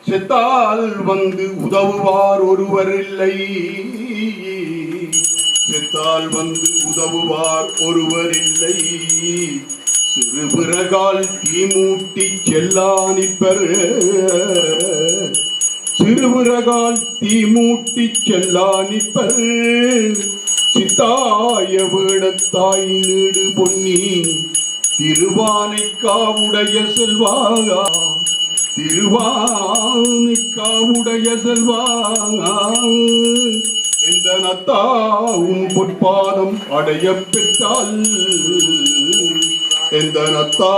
செத்தால் வந்து உதவுவார் ஒருவர் இல்லை செத்தால் வந்து உதவுவார் ஒருவர் இல்லை சிறுபிறகால் தீமூட்டி செல்லானிப்பர் சிறுபிறகால் தீமூட்டி செல்லானிப்பர் சித்தாய வேடத்தாய் நீடு பொன்னி திருவானைக்காவுடைய செல்வாகா திருவானைக்காவுடைய செல்வாகா எந்த நத்தா உன் பொற்பாதம் அடைய பெற்றால் எந்த நத்தா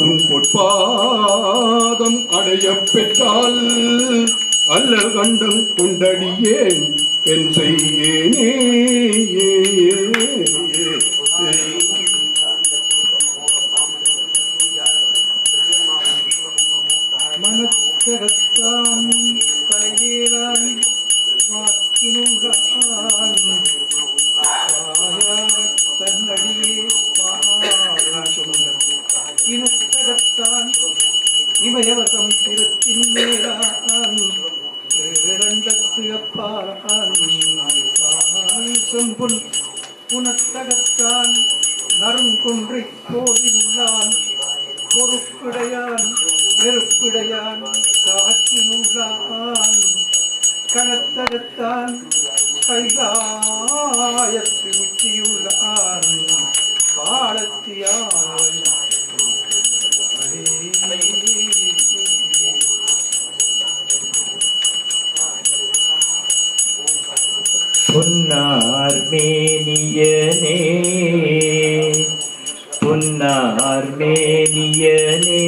உன் பொற்பாதம் அடைய பெற்றால் அல்லல் கண்டம் கொண்டடியேன் என் செய்யேனே மனக்கரத்தான் தலைவேலான் வாக்கினுடான் தன்னடியே இனக்கடத்தான் இமயவசம் சிரத்தின் மேலான் இரண்டத்து அப்பாலான் செம்புன் புனத்தகத்தான் நறுங்குன்றை கோவிலுள்ளான் பொறுப்பிடையான் நெருப்பிடையான் காற்றினுள்ளான் கனத்தகத்தான் கைலாயத்து உச்சியுள்ளான் காலத்தியான் பொன்னார் மேனியனே பொன்னார் மேனியனே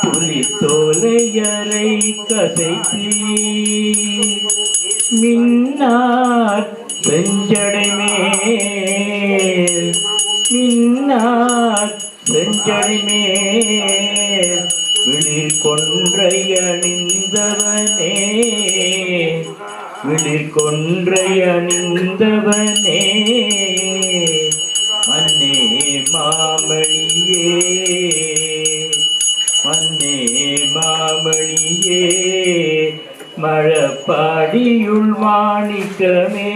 புலித்தோலையரை கசைத்தி மின்னார் செஞ்சடைமேல் மின்னார் செஞ்சடைமேல் விழில் கொன்றை அணிந்தவனே விழில் கொன்றை அணிந்தவனே மன்னே மாமணியே மன்னே மாமணியே மழப்பாடியுள் மாணிக்கமே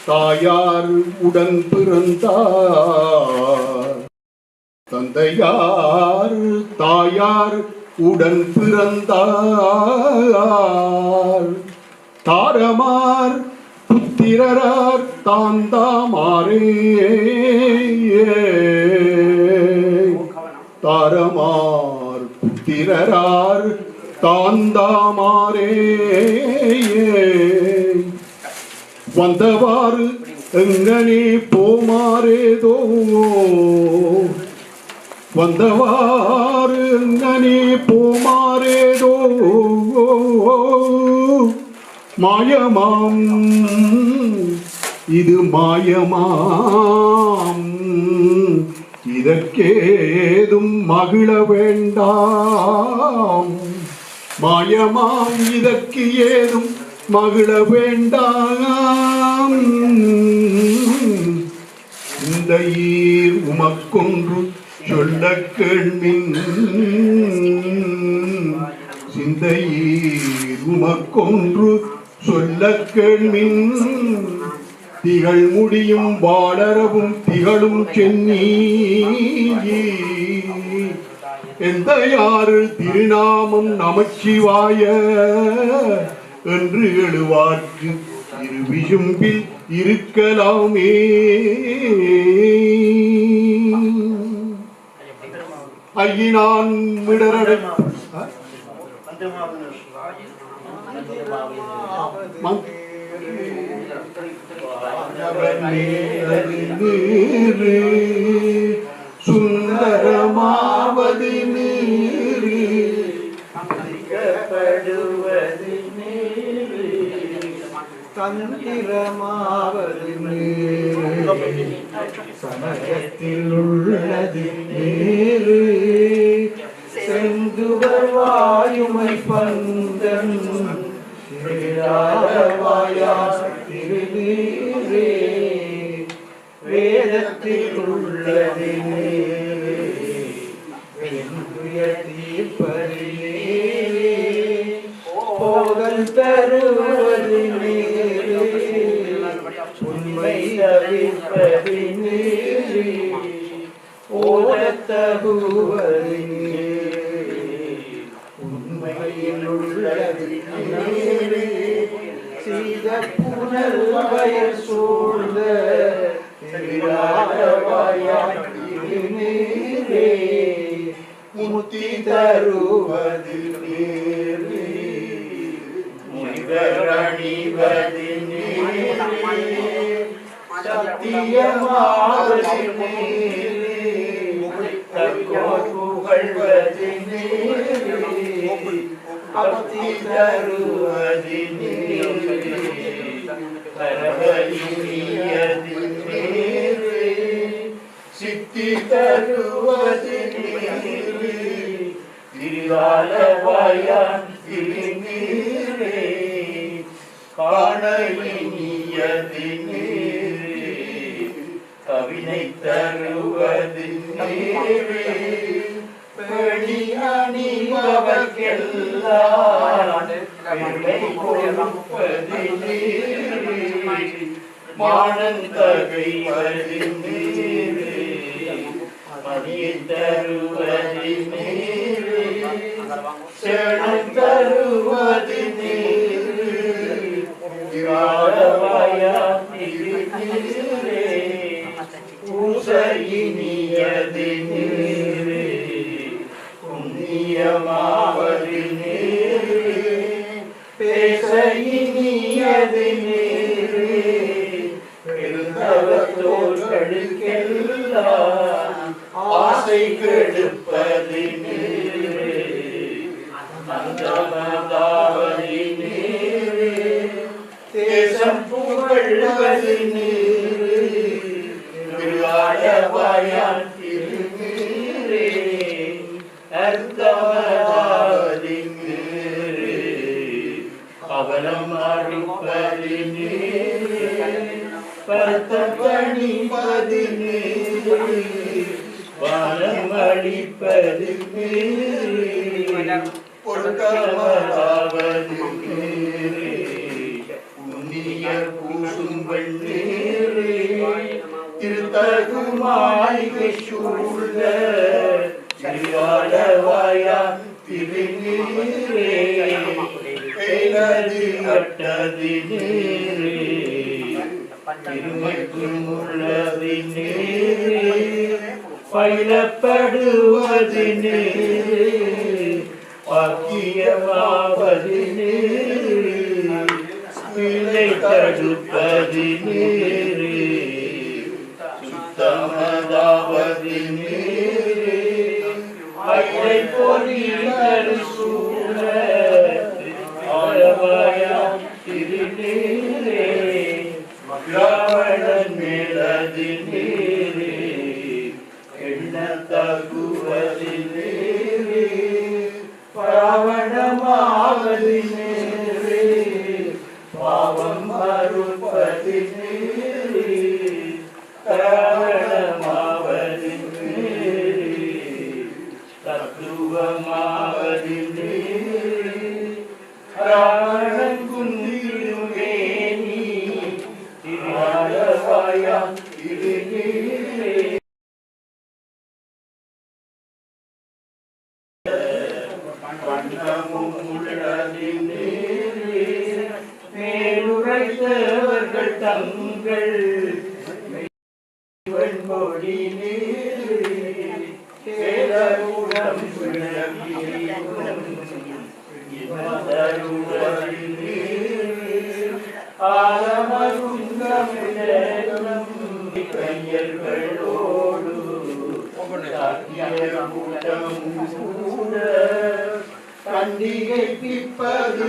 தாயார் உடன் பிறந்தார் தந்தையார் தாயார் உடன் பிறந்தார் தாரமார் புத்திரரார் தாந்தாமாரே தாரமார் புத்திரரார் தாந்தாமாரே வந்தவாறு எங்கனே போமாறேதோ வந்தவாறு எங்கனே போமாறேதோ மாயமாம் இது மாயமாம் இதற்கேதும் மகிழ வேண்டாம் மாயமாம் இதற்கு ஏதும் மகிழ வேண்டாம் இந்த ஈர் உமக்கொன்று சொல்ல கேள்மின் சிந்தையீர் உமக்கொன்று சொல்ல கேள்மின் திகழ் முடியும் வாளரவும் திகழும் சென்னி எந்த யாரு திருநாமம் நமச்சிவாய என்று எழுவார்க்கு இருவிசும்பில் இருக்கலாமே. ஐயினான் மிடரடை சுந்தரமாவது நீரு படுவது நீரு தந்திரமாவது நீரு சமயத்தில் உள்ளது நீரு செந்துவர் வாயுமை பந்தன் திருநீரே வேதத்தில் உள்ளது நீரு தீர்ப்பது நீரு போதல் தருவது நீரு உண்மை தவிர்ப்பது நீரு ஓதத்தகுவது நீரு உண்மையில் உள்ளது நீரு சீத புனல் வயல் சூழ்ந்த நீரே முத்தி தருவது நீரு முனிவரணிவது நீரு சத்தியமாவது நீரு புகழ்வது நீரு பக்தி தருவது நீரு பரவலியது நீரு சித்தி தருவது நீரு திரிகாலவாயான் திருநீரே காணலியது நீரு கவினை தருவது நீரு பணி அணிபவர்க்கெல்லாம் பெருமை கொடுப்பது நீரு மானந்தகைவது நீரு மதியை தருவது நீரு சேணம் தருவது நீரு திருநீரே பூசையினியது நீரு புண்ணியமாவது நீரு பேசையினியது நீரு பெருந்தவத்தோர்களுக்கெல்லாம் ஆசை கெடுப்பது நீரு அந்தமதாவது நீரு தேசம் புகழ்வது நீரு திருவாயவாயான் திருநீரே அர்த்தமதாவது நீரு அவலம் அறுப்பது நீரு பரத்தம் பணிப்பது நீரு வனம் அளிப்பது நீரு பொருட்கமலாவது நீரு புண்ணிய பூசும்பல் நீரு திருத்தகுமாய்கை சூழ்ந்த திருவாலவாயா திருநீரே அட்டது நீரு திருமைக்கும் உள்ளது நீரு பயிலப்படுவது நீரு பாக்கியமாவது நீரு பிள்ளை தடுப்பது நீரு சுத்தமதாவது நீரு அட்டை பொறிகள் சூழ ஆழவாயா திருநீரே ராவணன் மேலது நீரு எண்ண தகுவது நீரு பாவனமாவது நீரு பாவம் மறுப்பது நீரு காரணமாவது நீரு தத்துவமாவது நீரு வணங்கும் திருமேனி திருவாலவாயான் திருநீரே வண்ணமும் உள்ளதினே மேலுரைத்தவர்கள் தங்கள் வெண்பொடி சேதருடம் கையர்களோடு கண்டிகை பிப்பது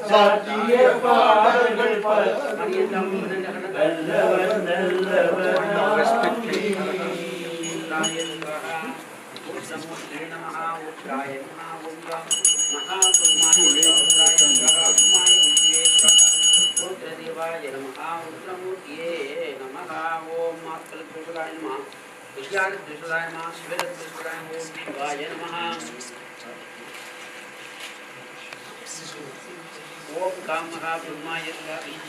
சாத்திய பாடல்கள் நல்லவன் நல்லவன் ओम काम महाब्रह्माय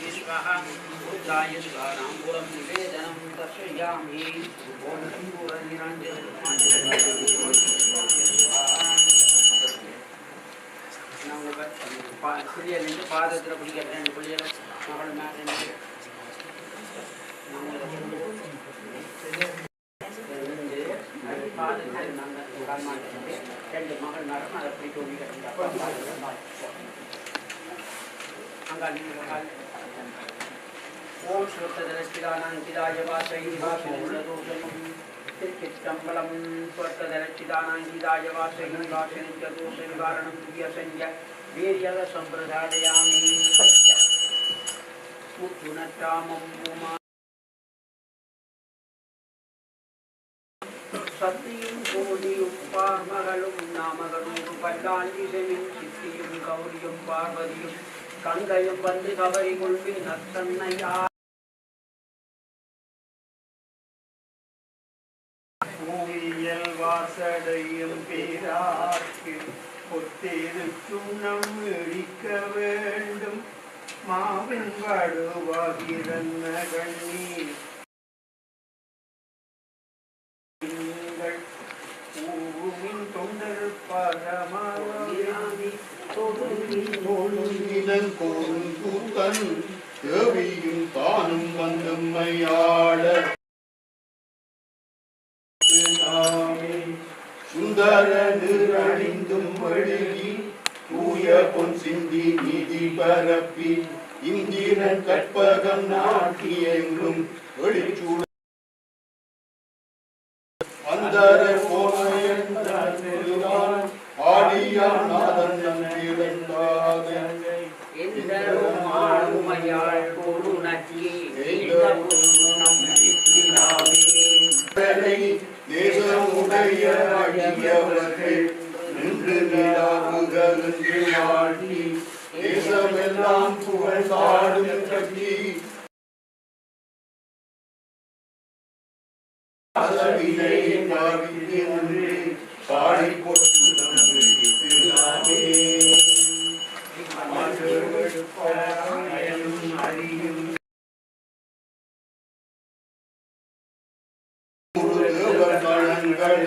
स्वाहा रुद्राय स्वाहा नामपुरं निवेदनं दर्शयामि ओम शंभुरनिरञ्जन சிறியலிருந்து பாதத்தில் பிடிக்க ரெண்டு பிள்ளைகளை மகள் மேலே பாதத்தில் நாங்கள் ரெண்டு மகள் மேடம் அதை பிடிக்க ओम श्रुतदलचिदानांकिदाय वासैः वासुरदोषं चित्तम्बलं स्वर्थदलचिदानांकिदाय वासैः वासुरदोषनिवारणं तुभ्यसंज्ञ वीर्यसम्प्रदायामि मुक्तुनत्रामं भूमा सत्यं कोटियुं पार्मगलुं नामगलुं पल्लाञ्जिसेमिं चित्तियुं गौरियुं पार्वतियुं கங்கையும் வந்து கவரி கொள்வின் நத்தன்னையா பூவியல் வாசடையும் பேராக்கு ஒத்தேருக்கும் நம் இழிக்க வேண்டும் மாவின் வடுவாகிறன்ன கண்ணீர் பூவின் தொண்டர் பரமாமி கூத்தன் தேவியும் தானும் வந்தும்மையாட சுந்தர நிறணிந்தும் வழுகி தூய பொன் சிந்தி நீதி பரப்பி இந்திரன் கற்பகம் நாட்டி எங்கும் வெளிச்சூட அந்தர போனயன் ஆடியான் நாதன் இழந்தாத மாளுமையாள் பொருணக்கி தேசமுடைய அடியவர்கள் நின்று நிலாவுகன்று வாழ்த்தி தேசமெல்லாம் புகழ்ந்தாடும் கட்டி பாடி போட்டு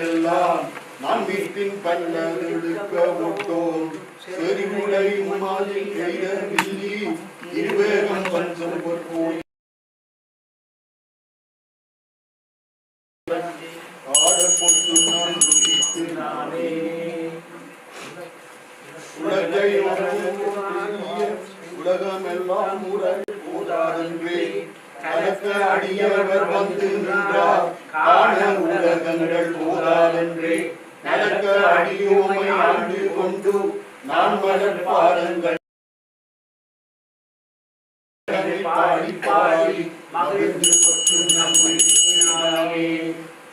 எல்லாம் நாம் வீட்டின் பல்லெடுக்க விட்டோம் செறிமுறை மாதிரி கைதவில்லி இருவேகம் பஞ்சம் பொற்போய் ஆடப்பொட்டு நான் குடித்து நானே உலகை உலகமெல்லாம் உறவு கூடாதென்றே கலக்க அடியவர் வந்து நின்றார் காண உலகங்கள் போதாதென்றே நடக்க அடியோமை ஆண்டு கொண்டு நான் மலர் பாதங்கள் பாடி பாடி மகிழ்ந்து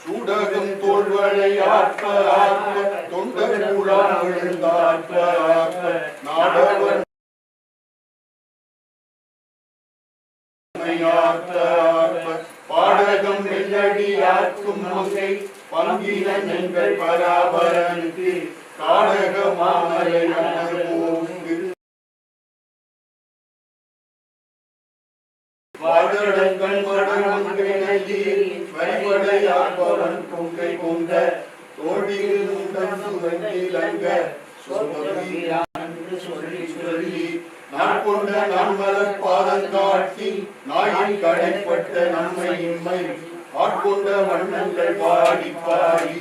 சூடகம் தோல்வளை ஆற்ப ஆற்ப தொண்டர் விழுந்தாற்ப ஆற்ப நாடவர் பாடகம் வெள்ளடி ஆர்க்கும் மங்கை பங்கினன் எங்கள் பராபரனுக்கு காடக மாமலை போங்கு வாடடங்கள் மடமங்கை நதியில் வழிபடையாற்பவன் பொங்கை பொங்க தோடியில் உண்டம் சுவங்கிலங்க சொல்லி சொல்லி நான் கொண்ட நான் மலர் பாதம் காட்டி நாயின் கடைப்பட்ட நன்மை இன்மை ஆட்கொண்ட வண்ணங்கள் பாடி பாடி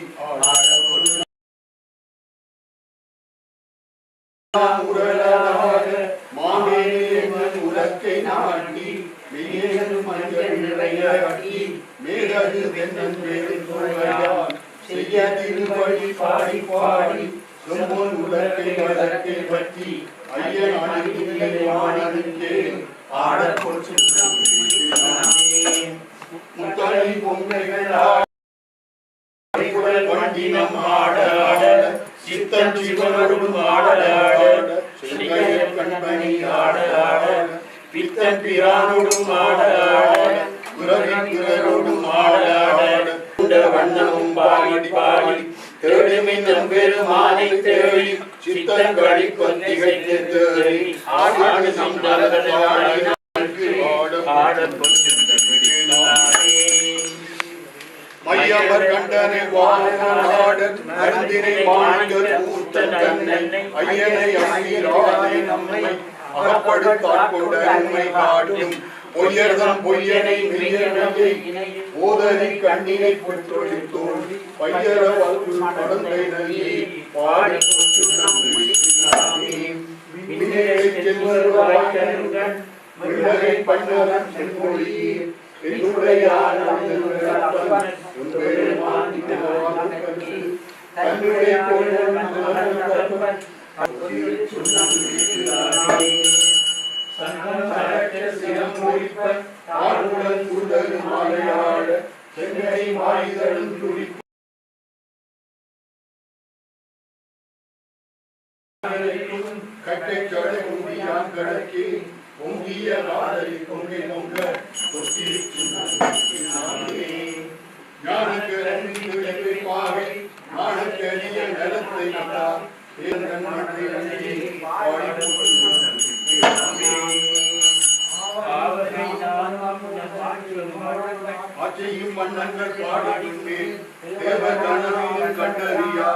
மாமேனே எங்கள் உலக்கை நாட்டி மஞ்சள் நிறைய கட்டி மேலது தென்னன் பேரின் சொல்வையால் செய்ய திருவழி பாடி பாடி செம்பொன் உலக்கை வழக்கை பற்றி ஐயன் அணிந்தில்லை வானனுக்கே ஆடப்பொல் சுற்றம் முத்தனை பொம்மைகள் வண்டினம் ஆட ஆட சித்தன் சிவனோடும் ஆட ஆட செய்ய கண்பணி ஆட ஆட பித்தன் பிரானோடும் ஆட ஆட பிறரோடும் ஆட ஆட வண்ணமும் பாடி பாடி தேடுமை நம்பெருமானை தேடி சித்தன் கழிப்பந்திகை தேடி ஆடு சந்தர்கள் மையவர் கண்டனை வாழாட மருந்தினை வாழ்ந்தர் ஊர்த்தன் தன்னை ஐயனை அசீரானை நம்மை அகப்படுத்தாற் கொண்ட உண்மை காட்டும் பொய்யர்தம் பொய்யனை மெய்யனை போதனை கண்ணினை பொற்றொழித்தோள் பையர வல்குள் கடந்தை நல்கி பாடி விண்ணகை பண்ணலம் செங்கொழி என்னுடையான் தன்னுடைய கட்டை கடை உண்டியான் கடக்கி பொங்கிய நாடரி பொங்கை பொங்க ஞானக்கு பாவை ஞானக்கரிய நிலத்தை ஆட்சியும் மன்னங்கள் பாடியுமே தேவகணமையும் கண்டறியா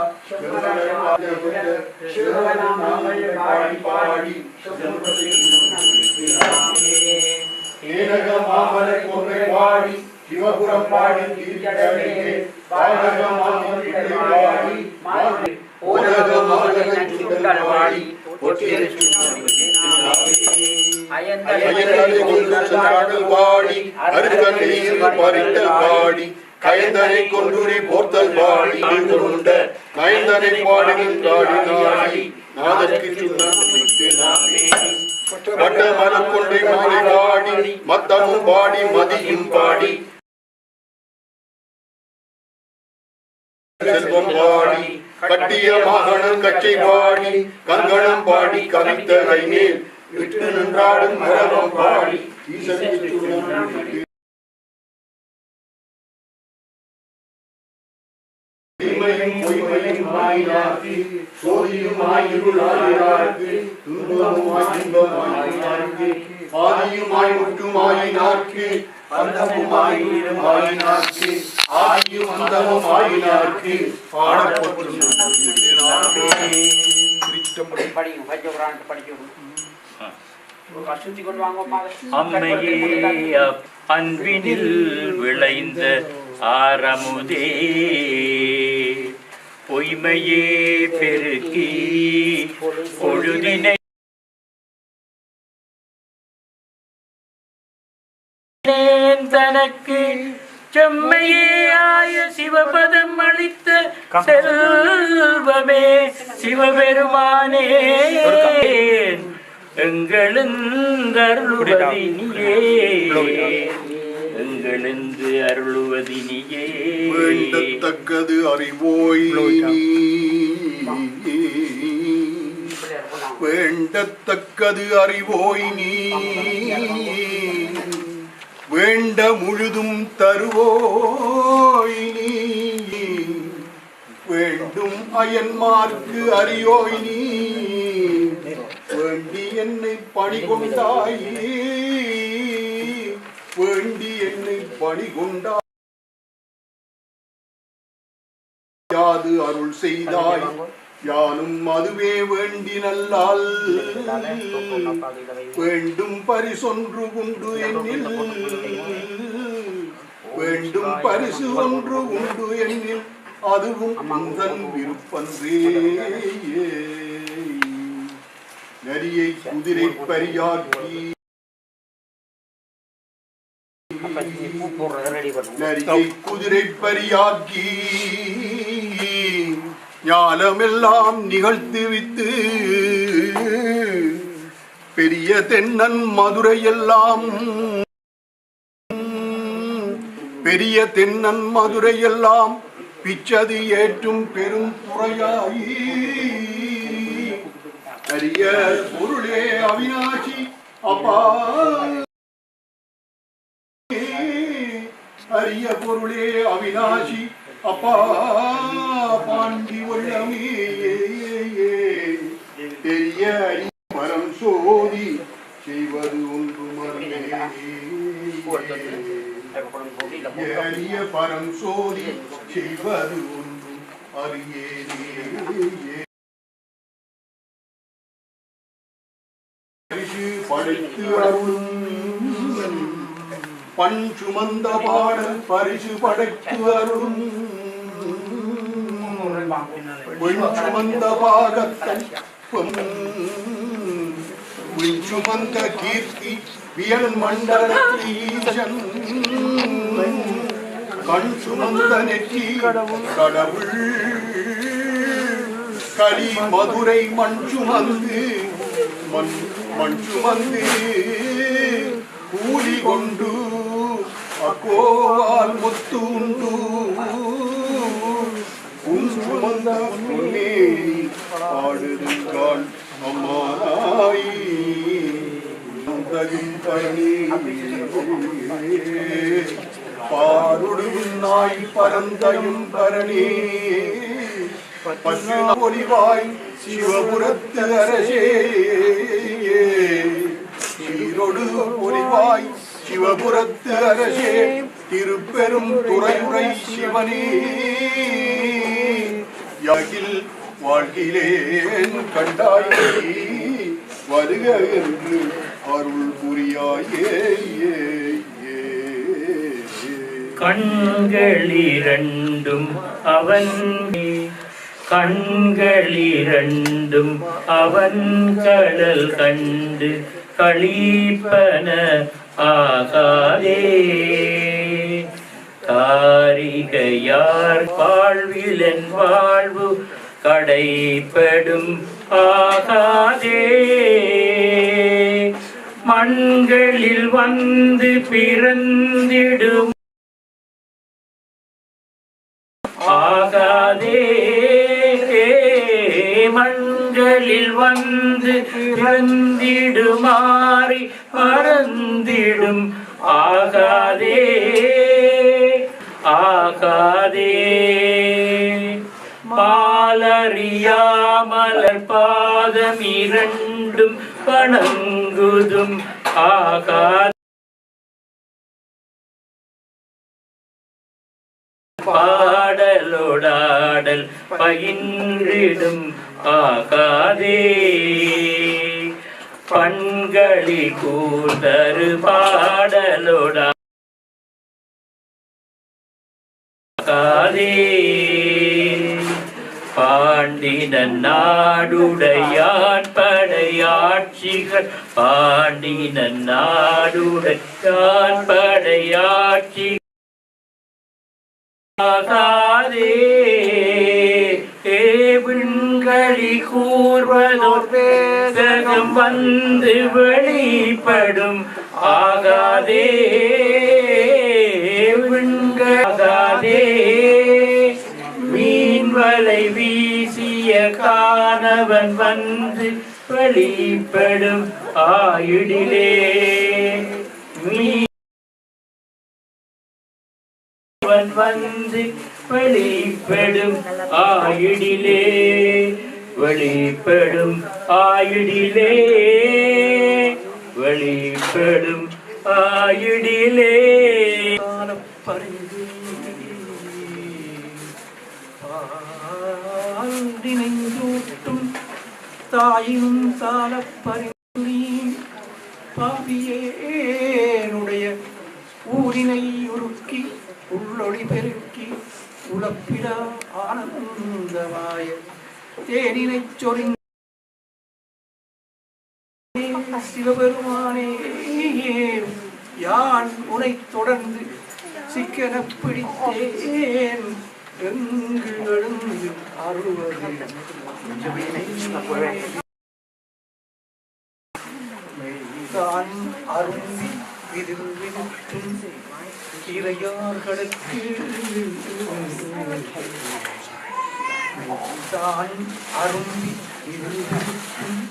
பாடி பாடி ஏனக மாமலை கொன்றை பாடி சிவபுரம் பாடி தீர்க்கடலே பாடக மாமலை பாடி ஓரக மாமலை சுண்டல் பாடி கயந்தனை கொண்டுரி போர்த்தல் பாடி கொண்ட கயந்தனை பாடினின் காடி நாதற்கு வட்ட மனம் கொண்டை மாலை பாடி மத்தமும் பாடி மதியும் பாடி செல்வம் பாடி கட்டிய மாகணம் கச்சை பாடி கங்கணம் பாடி கவித்தகை மேல் விட்டு நின்றாடும் மரபம் பாடி பொய்மையும் மாயினார்க்கு சோதியுமாய் இருளாயினார்க்கு துன்பமுமாய் இன்பமாயினார்க்கு ஆதியுமாய் முற்றுமாயினார்க்கு அந்தமுமாய் இருமாயினார்க்கு ஆதியும் அந்தமும் ஆயினார்க்கு பாடப்பட்டு அம்மையே அன்பினில் விளைந்த ஆரமுதே பொய்மையே பெருக்கி பொழுதினை தனக்கு செம்மையாய சிவபதம் அளித்த செல்வமே சிவபெருமானே எங்களருளுவதினியே எங்களென்று அருளுவதினியே வேண்டத்தக்கது அறிவோய் வேண்டத்தக்கது அறிவோய் நீ வேண்ட முழுதும் தருவோய் நீ வேண்டும் அயன்மார்க்கு அறியோய் நீ வேண்டி என்னை பணிகொண்டாய் வேண்டி என்னை பணிகொண்டாய் யாது அருள் செய்தாய் யானும் அதுவே வேண்டி நல்லால் வேண்டும் பரிசொன்று உண்டு என்னில் வேண்டும் பரிசு ஒன்று உண்டு என்னில் அதுவும் உந்தன் விருப்பன்றே நரியை குதிரை பரியாக்கி நரியை குதிரை பரியாக்கி ஞானமெல்லாம் நிகழ்த்து வித்து பெரிய தென்னன் மதுரையெல்லாம் பெரிய தென்னன் மதுரையெல்லாம் பிச்சது ஏற்றும் பெரும் துறையாயி அரிய பொருளே அவிநாசி அப்பா அரிய பொருளே அவிநாசி அப்பா பாண்டி உள்ளமே பெரிய பரம் சோதி செய்வது ஒன்று அரிய பரம் சோதி செய்வது ஒன்று அறியேனே பரிசு படைத்து அருளும் பண் சுமந்த பாடல் பரிசு படைத்து அருளும் பெண் சுமந்த பாகத்தன் சுமந்த கீர்த்தி வியல் மண்டலீசன் கண் சுமந்த நெற்றி கடவுள் கலி மதுரை மண் சுமந்து மண் சுமந்து கூலி கொண்டு அக்கோவால் முத்து உண்டு சுமந்த முன்னே ஆடுதுங்கான் அம்மாய் பரணி பாருடும் நாய் பரந்தையும் பரணி பசு ஒளிவாய் சிவபுரத்து அரசே சீரொடு ஒளிவாய் சிவபுரத்து அரசே திருப்பெரும் துறையுரை சிவனே யாகில் வாழ்கிலேன் கண்டாய் வருக என்று அருள் புரியாயே கண்களிரண்டும் அவன் கண்களிரண்டும் அவன் கடல் கண்டு களிப்பன ஆகாதே காரிகையார் வாழ்விலன் வாழ்வு கடைப்படும் ஆகாதே மண்களில் வந்து பிறந்திடும் ஆகாதே மண்களில் வந்து பிறந்திடுமாறி மறந்திடும் ஆகாதே ஆகாதே மாலறியாமலர் பாதம் இரண்டும் வணங்குதும் ஆகாதே பாடலோடாடல் பயின்றிடும் ஆகாதே பண்களி கூதரு பாடலோடா ஆகாதே பாண்டி பாண்டின நாடுடையான் படையாட்சிகள் பாண்டின நாடுடையான் படையாட்சி ஆகாதே விண்களி கூர்வதோர் வேதகம் வந்து வெளிப்படும் ஆகாதே விண்காதே மீன்வலை வீசிய காணவன் வந்து வெளிப்படும் ஆயுடிலே வந்து வெளிப்படும் ஆயுடிலே வெளிப்படும் ஆயுடிலே வெளிப்படும் ஆயுடிலே நினைந்தூட்டும் தாயும் சால பரிந்துணி பாவியேனுடைய ஊரினை உருக்கி உள்ளொளி பெருக்கி உழப்பிடா ஆனந்தமாய தேனினை சொரிந்த சிவபெருமானே யான் உனை தொடர்ந்து சிக்கன பிடித்தேன் எங்கு எழுந்து அருள்வது மெய்தான் அருந்தி விதில் விதித்தும் இறையார்களுக்கு தான் அருந்தி விதில் விதித்தும்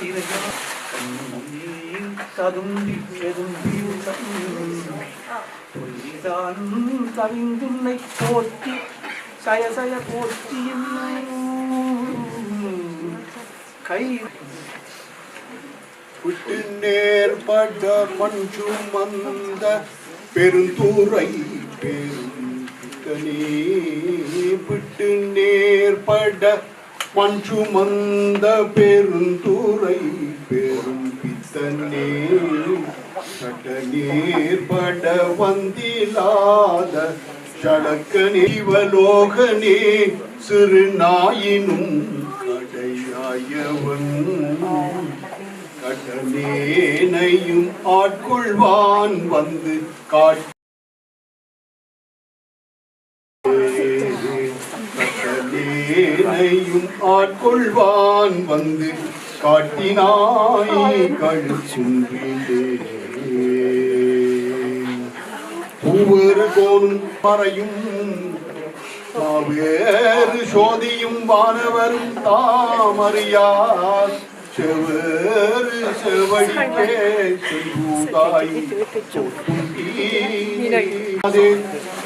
இறையார் ததும்பி எதும்பி பொய்தான் கவிந்துன்னை போற்றி சயசய போற்றியும் கை விட்டு நேர்பட மஞ்சு மந்த பெருந்துரை பெருந்தனே விட்டு நேர்பட மஞ்சு மந்த பெருந்துரை பெரும் பித்தனே சட்ட நேர்பட வந்திலாத சடக்கனே சிவலோகனே சிறு நாயினும் கடையாயவன் கடலேனையும் ஆட்கொள்வான் வந்து கடலேனையும் ஆட்கொள்வான் வந்து காட்டினாய் கழுச்சுன்றீண்டே பூவேறு கோணும் பறையும் வேறு சோதியும் வானவரும் தாமறியார் செவேறு செவடிக்கே செல்வூதாய்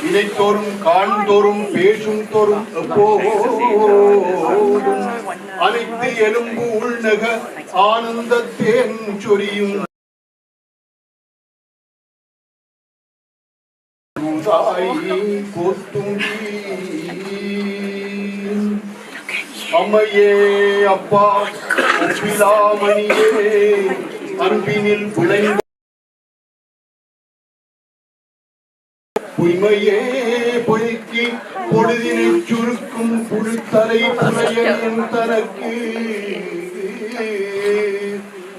இணைத்தோறும் காண்தோறும் பேசும் தோறும் எப்போதும் அனைத்து எலும்பு உள்நக ஆனந்தத்தேன் சொரியும் கொத்துங்கி அம்மையே அப்பா ஒப்பிலாமணியே அன்பினில் விளைந்த பொய்மையே பொய்க்கி பொழுதினை சுருக்கும் புழுத்தலை புனையன் தனக்கு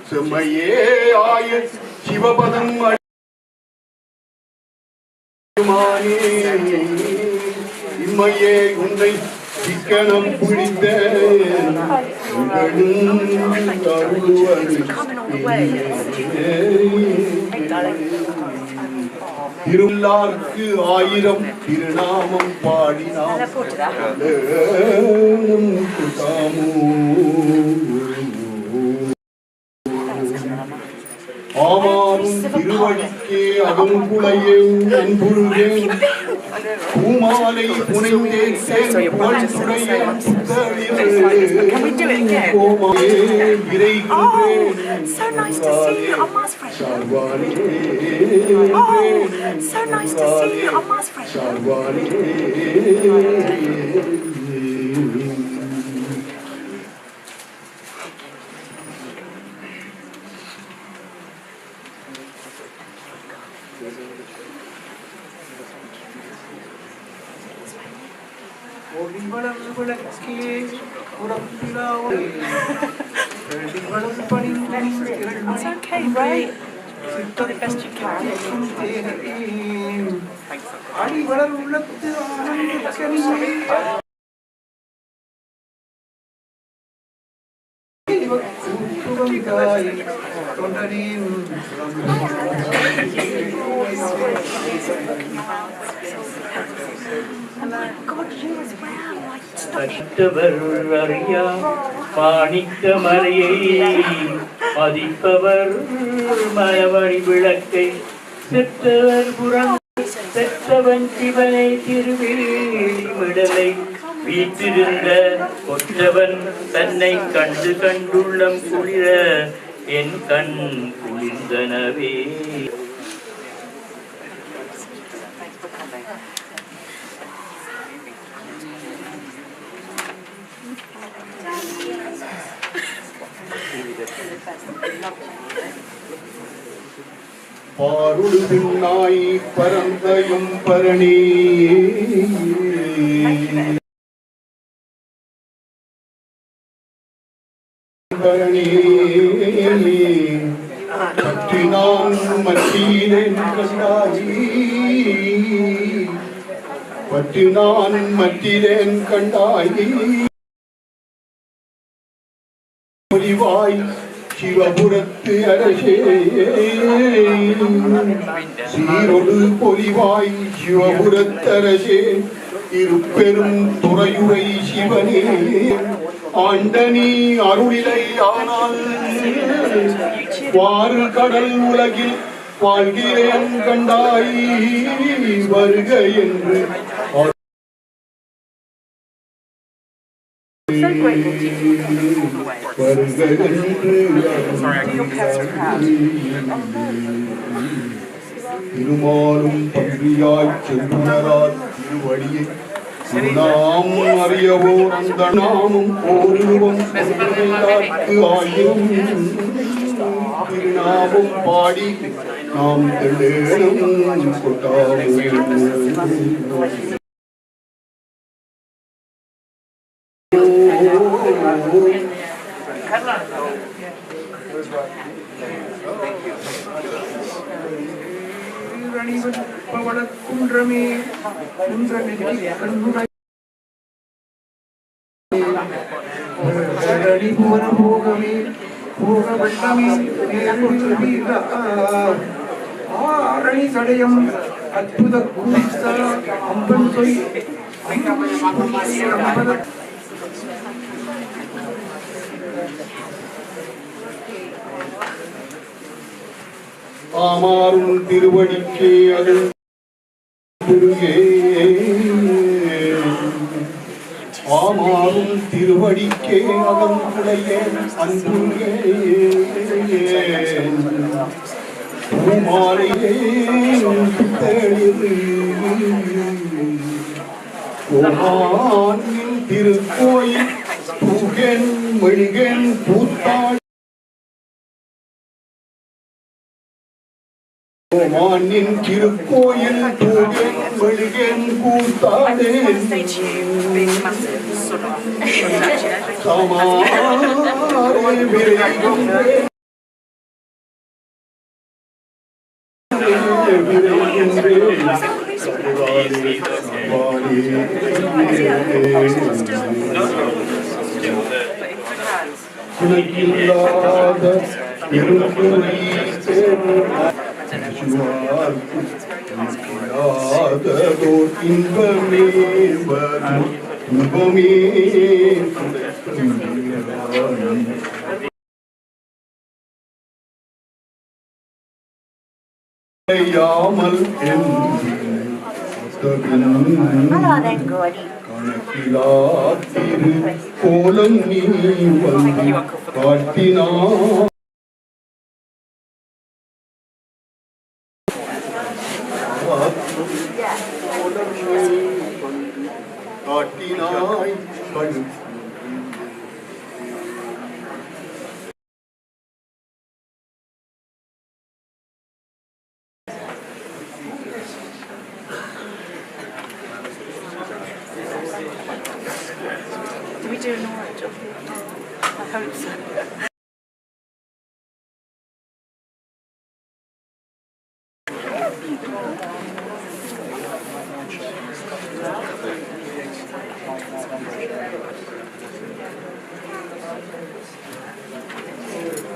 செம்மையே ஆய சிவபதம் இம்மையே உன்னை சிக்கனம் பிடித்த திருவிழாக்கு 1000 திருநாமம் பாடினாம் ஆமாவும் திருவடிக்கே அகம் குளையே அன்புருகேன் பூமாலை புனைந்தேன் புகழ்ந்துடைய கோமாலே விரைகின்றேன் சார்வானே சார்வானே ஒளி வளர் விளக்கே புறம்பிலா ஒளி வளர் பணிந்தீர்கள் அடி வளர் உள்ளத்து ஆனந்த கற்றவர் அறியா மாணிக்க மலையை மதிப்பவர் மரவழி விளக்கை செற்றவர் புறம் செற்றவன் சிவனை திருவேலி விடலை வீற்றிருந்த ஒற்றவன் தன்னை கண்டு கண்டுள்ளம் குளிர என் கண் குளிர்ந்தனவே. பாருடு பின்னாய் பரந்தையும் பரணி பரணி பற்றி நான் மற்றீரன் கண்டாயி பற்றி நான் மற்றீரன் கண்டாயி பொலிவாய் சிவபுரத்து அரசே சீரொடு பொலிவாய் சிவபுரத்தரசே இருப்பெரும் துறையுரை சிவனே ஆண்டனி அருளிலை ஆனால் வாறு கடல் உலகில் வாழ்கிறேன் கண்டாய் வருக என்று திருமாலும் பன்றியாய் செல்லுனரால் திருவடியை நாம் அறியவோ அந்த நாமும் ஓருவம் ஆயும் திருநாமும் பாடி நாம் தெள்ளேனும் கொட்டாவும் குன்றமே குன்றமே போகமே போக வெள்ளமே ஆரணி சடையம் அற்புத கூசா அம்பன் சொய் ஆமாறும் திருவடிக்கே அது ஆமாறும் திருவடிக்கே அகம்புடைய அன்புங்கே பூமாலையே ஓமானின் திருக்கோயில் பூகன் மெழுகன் பூத்தாள் ஓமானின் திருக்கோயில் பூகன் மெழுகன் கூத்தாடே சமாரே விரைகும் குணக்கில்லாத பெருங்குறை இல்லாததோர் இன்பமே வரும் இன்பமே யாமல் கணக்கிலாத்திரு கோலம் நீ வந்து காட்டினார் காட்டினாய் கண் hope so.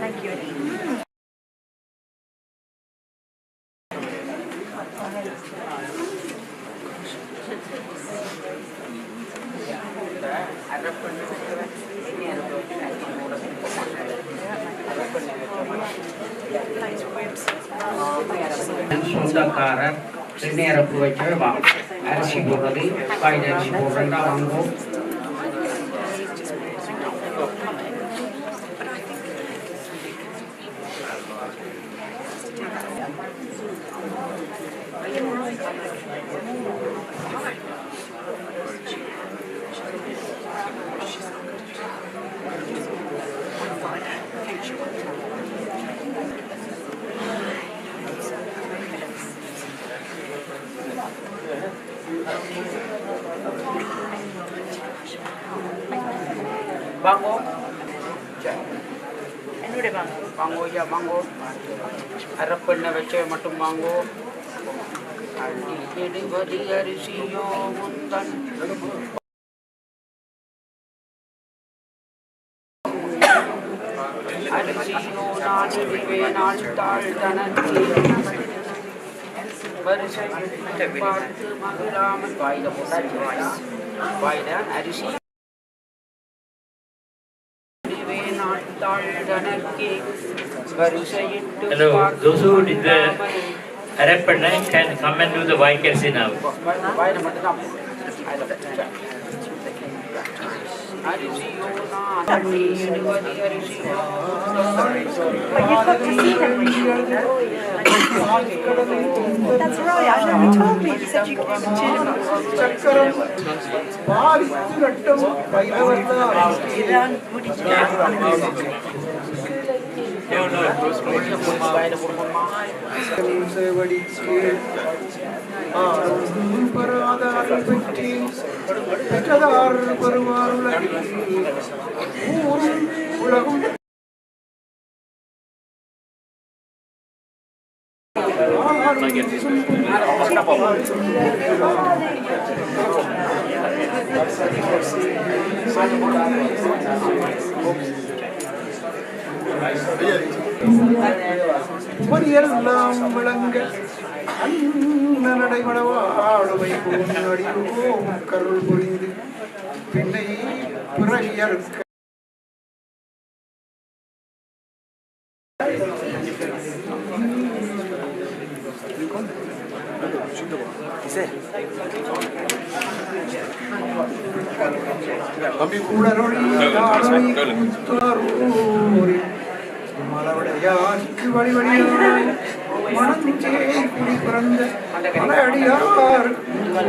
Thank you. சொந்தக்காரர் நேரப்பு வச்சு அரிசி போடுறது காய் அரிசி போடுறதா வாங்குவோம். Bango. என்னுடைய வாங்க. Bango ya bango. Harap பண்ண வச்ச மட்டும் வாங்கோ. அடி வடி அரிசியோ முந்தன். அரிசியோ நாடிவே நாள் தாழ் தனத்தி. வரிசை பார்த்து மகிழாமல் வாயில போட்டாச்சு வாயில அரிசி Hello, those who did the Arapanna can come and do the Vaikasi now. But you've got to see them. That's right, I know you told me. You said you came to மரியெல்லாம் விளங்க அண்ணனடை மடவாடுவை போனடியோம் கருள் புரிந்து பின்னை பிறவியறுக்க மலவடையாருக்கு வழிவழியாய் மனஞ்சே குடி பிறந்த மலையடியாருக்கே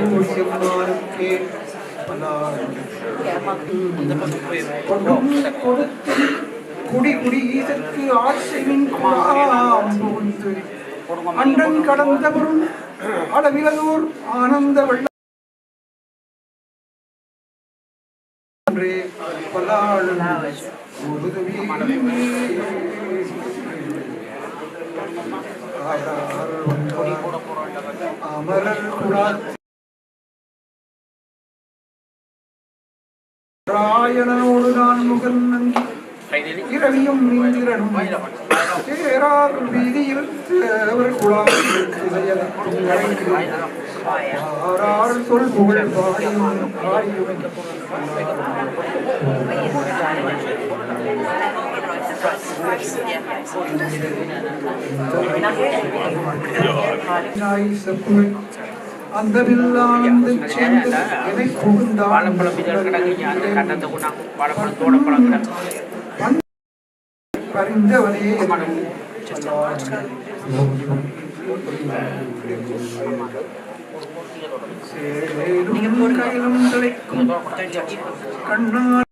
கொடுத்து குடி குடி இதற்கு ஆசையின் புகுந்து அன்றன் கடந்த பொருள் அளவிலதோர் ஆனந்த வெள்ள அமரர் ராயனோடு நான் முகன் நங்கி இரவியும் நீந்திரனும் சேரார் வீதியில் அவர் குழார் சொல் புகழ் அந்த வில்லாந்து சேர்ந்து எதை புகுந்தான் பறிந்தவனே கையிலும் தலைக்கும் கண்ணால்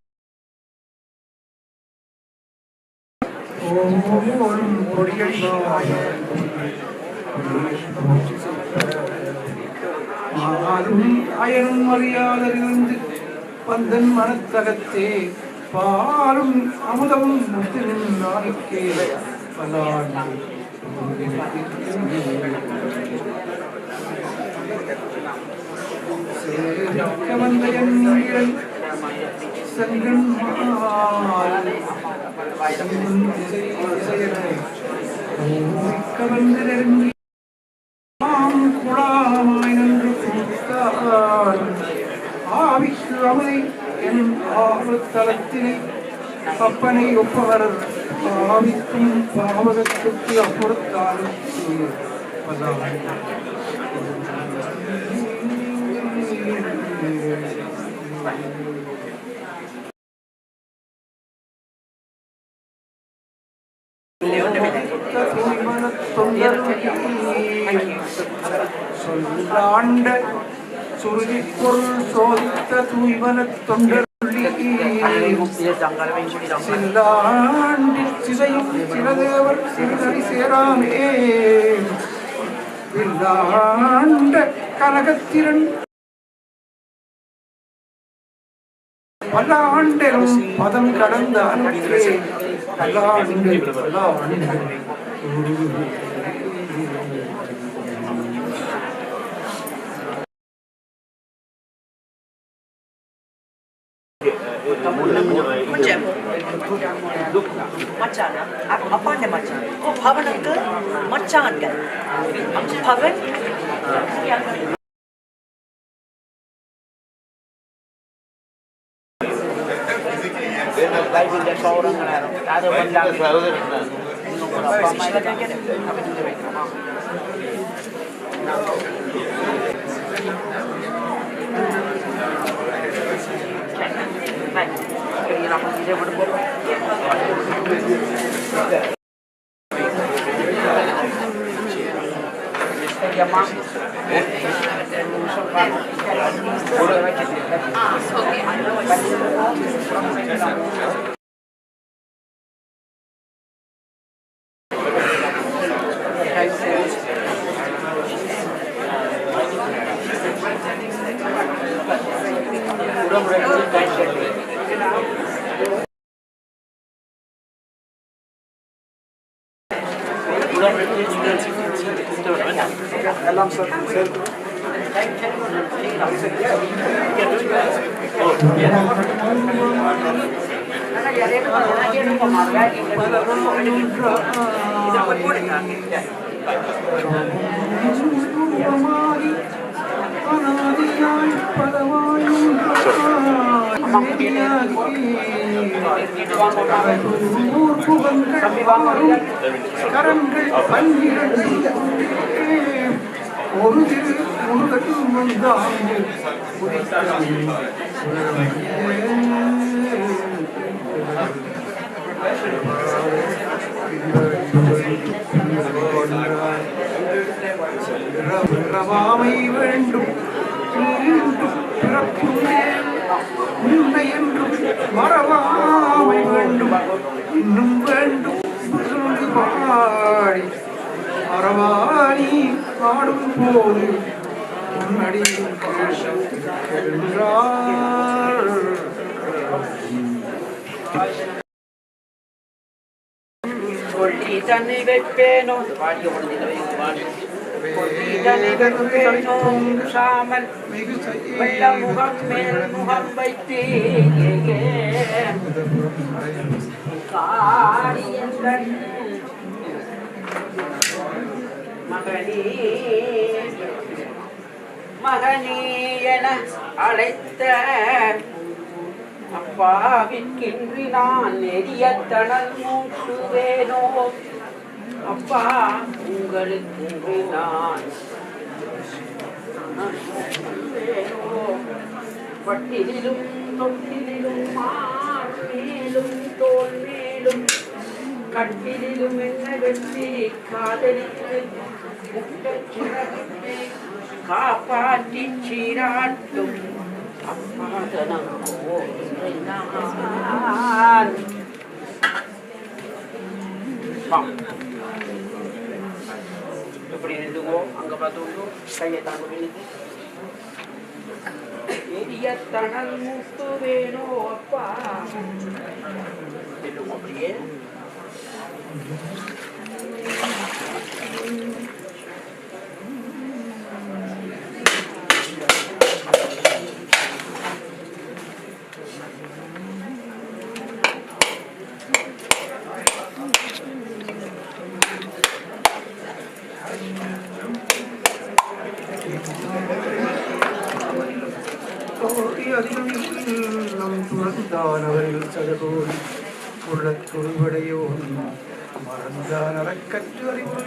அயனும் அறியாதிருந்து பந்தன் மனத்தகத்தே பாலும் அமுதமும் முத்தினாருக்கே பல்லாண்டு வந்த எண்ணிலை செங்கன் கவர்ந்து நெருங்கி குழாமாய் நின்று கொடுத்தார் ஆவிக்கு அமுதை என் ஆறுத்தலத்தினை அப்பனை ஒப்பவர் ஆவிக்கும் பாவகத்துக்கு அப்புறத்தாலும் சொல்லாண்ட சுருதி பொருள் சோதித்த தூய்மன தொண்டர் சில்லாண்டில் சிதையும் சிவதேவர் சிறுகரி சேராமே வில்லாண்ட கனகத்திரன் பல ஆண்டெரும் பதம் கடந்த அன்றே பல ஆண்டு பல ஆண்டு Macan, apa anda macan? Oh, Bhavan ke macan kan? Bhavan? கரங்கள் பன்னிரண்டு ஒரு திரு முருகன் வந்தாங்க ரவாமை வேண்டும் உன்னை என்றும் மறவாமை வேண்டும் இன்னும் வேண்டும் பாடி மறவாணி பாடும் போது முன்னாடி தன்னை வைப்பேனோ சாமல் வெள்ள முகம் மேல் முகம் வைத்தே மகனே மகனே என அழைத்த அப்பாவிற்கின்றி நான் நெறிய தணல் மூட்டுவேனோ அப்பா உங்களுக்கு நான் பட்டிலும் தொட்டிலும் மேலும் தோல் மேலும் கட்டிலும் என்ன வெற்றி காதலித்து முட்டச்சிறகு காப்பாற்றி சீராட்டும் அப்பாதனம் எப்படி நின்றுவோ அங்க பார்த்து கையை தாங்க நின்று ஈயத்தணல் முத்துவேனோ அப்பா அப்படியே நம் துறந்தானவர்கள் சதகோடி உள்ளத்துள்வடையோ மறந்தான் அறக்கற்று அறிவுரை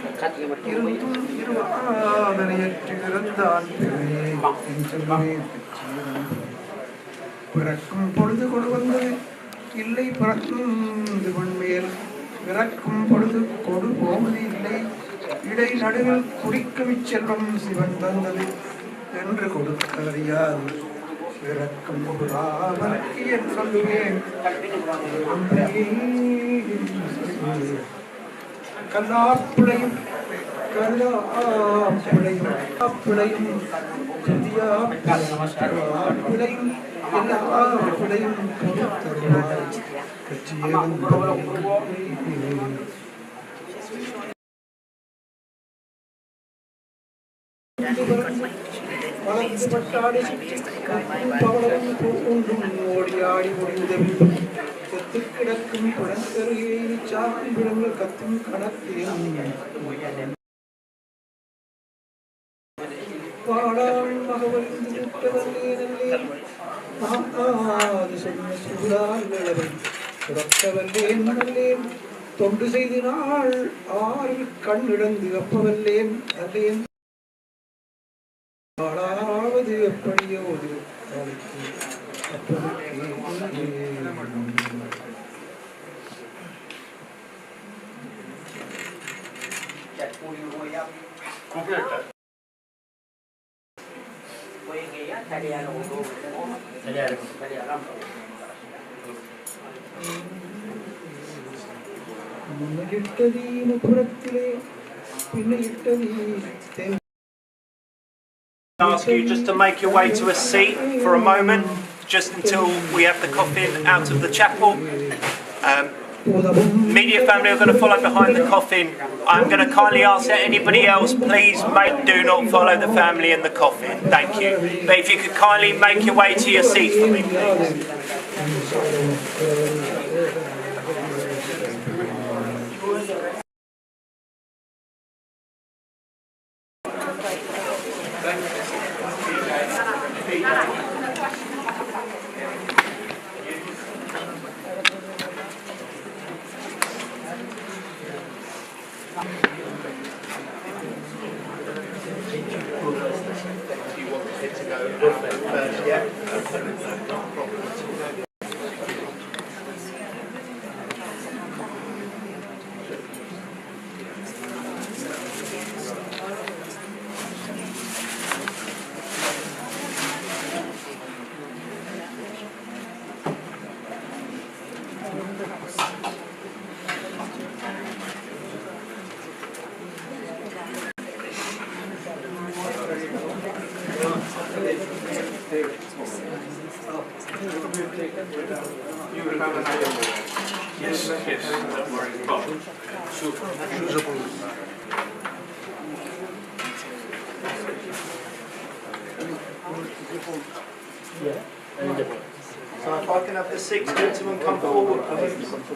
இருந்தும் இருவாதனையற்று இறந்தான் பிறக்கும் பொழுது கொடு வந்தது இல்லை பிறந்து கொண்மேல் பிறக்கும் பொழுது கொடு போவது இல்லை இடை நடுவில் குடிக்கும் செல்வம் சிவன் தந்தது என்று கொடுக்க அறியாது பிறக்கும் புறாமற்கு என் சொல்லுவேன் கல்லாப்பிளையும் கருதாப்பிளையும் அப்பிளையும் பிள்ளையும் எல்லா பிள்ளையும் கட்சியே வளர்ந்து பட்டாடி பவளம் பூண்டும் ஓடியாடி முடிந்தது செத்து கிடக்கும் குழந்தருகே சாக்கும் விலங்குகள் கத்தும் கணக்கில் பாடாள் மகவழிந்து விட்டவர்களே நல்லேன் அது சொன்ன சூழால் விளவை சுரக்கவல்லேன் நல்லேன் தொண்டு செய்து நாள் ஆறு கண் இழந்து அப்பவல்லேன் அல்லேன் பாடாவது எப்படியோது முன்னிட்டதீ முப்புறத்திலே பின்னிட்டதீ Ask you just to make your way to a seat for a moment, just until we have the coffin out of the chapel. Media family are going to follow behind the coffin. I'm going to kindly ask that anybody else, please do not follow the family in the coffin. Thank you. But if you could kindly make your way to your seats for me, please. Yes, don't worry. So if I can have the 6 gentlemen come forward, please. So if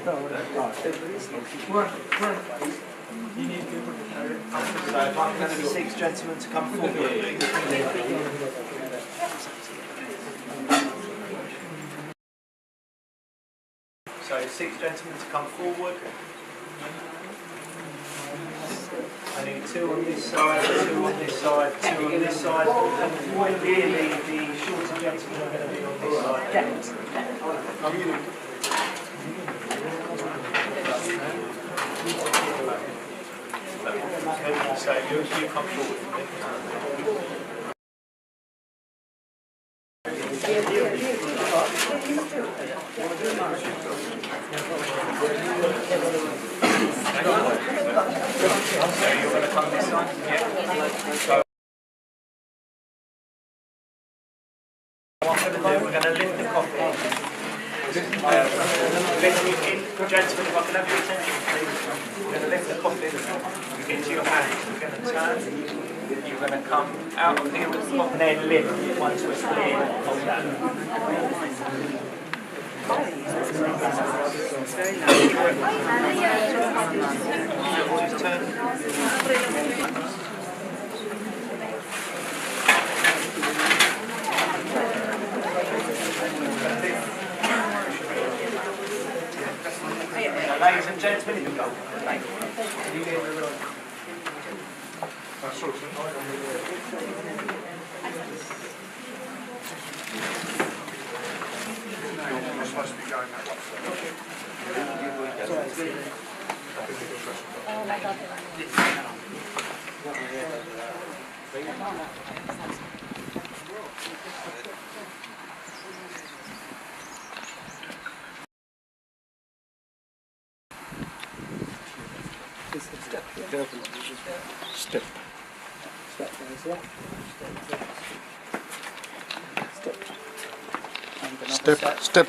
I can have the 6 gentlemen to come forward, please. So 6 gentlemen to come forward. I need 2 on this side, 2 on this side, 2 on this side. Ideally, the shorter gentlemen are going to be on this side. So you come forward for me. So you're going to come this side? Yeah. So I'm going to do, we're going to lift the coffin. Gentlemen, if I can have your attention, please. We're going to lift the coffin into your hands. We're going to turn. You're going to come out of here with the coffin and then lift once we're clear of that. Very nice. Just turn. Ladies and gentlemen, you go. Thank you. You're supposed to be going that way. Step. Step.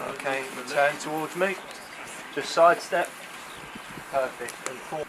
Okay, turn towards me. Just sidestep. Perfect. And forward.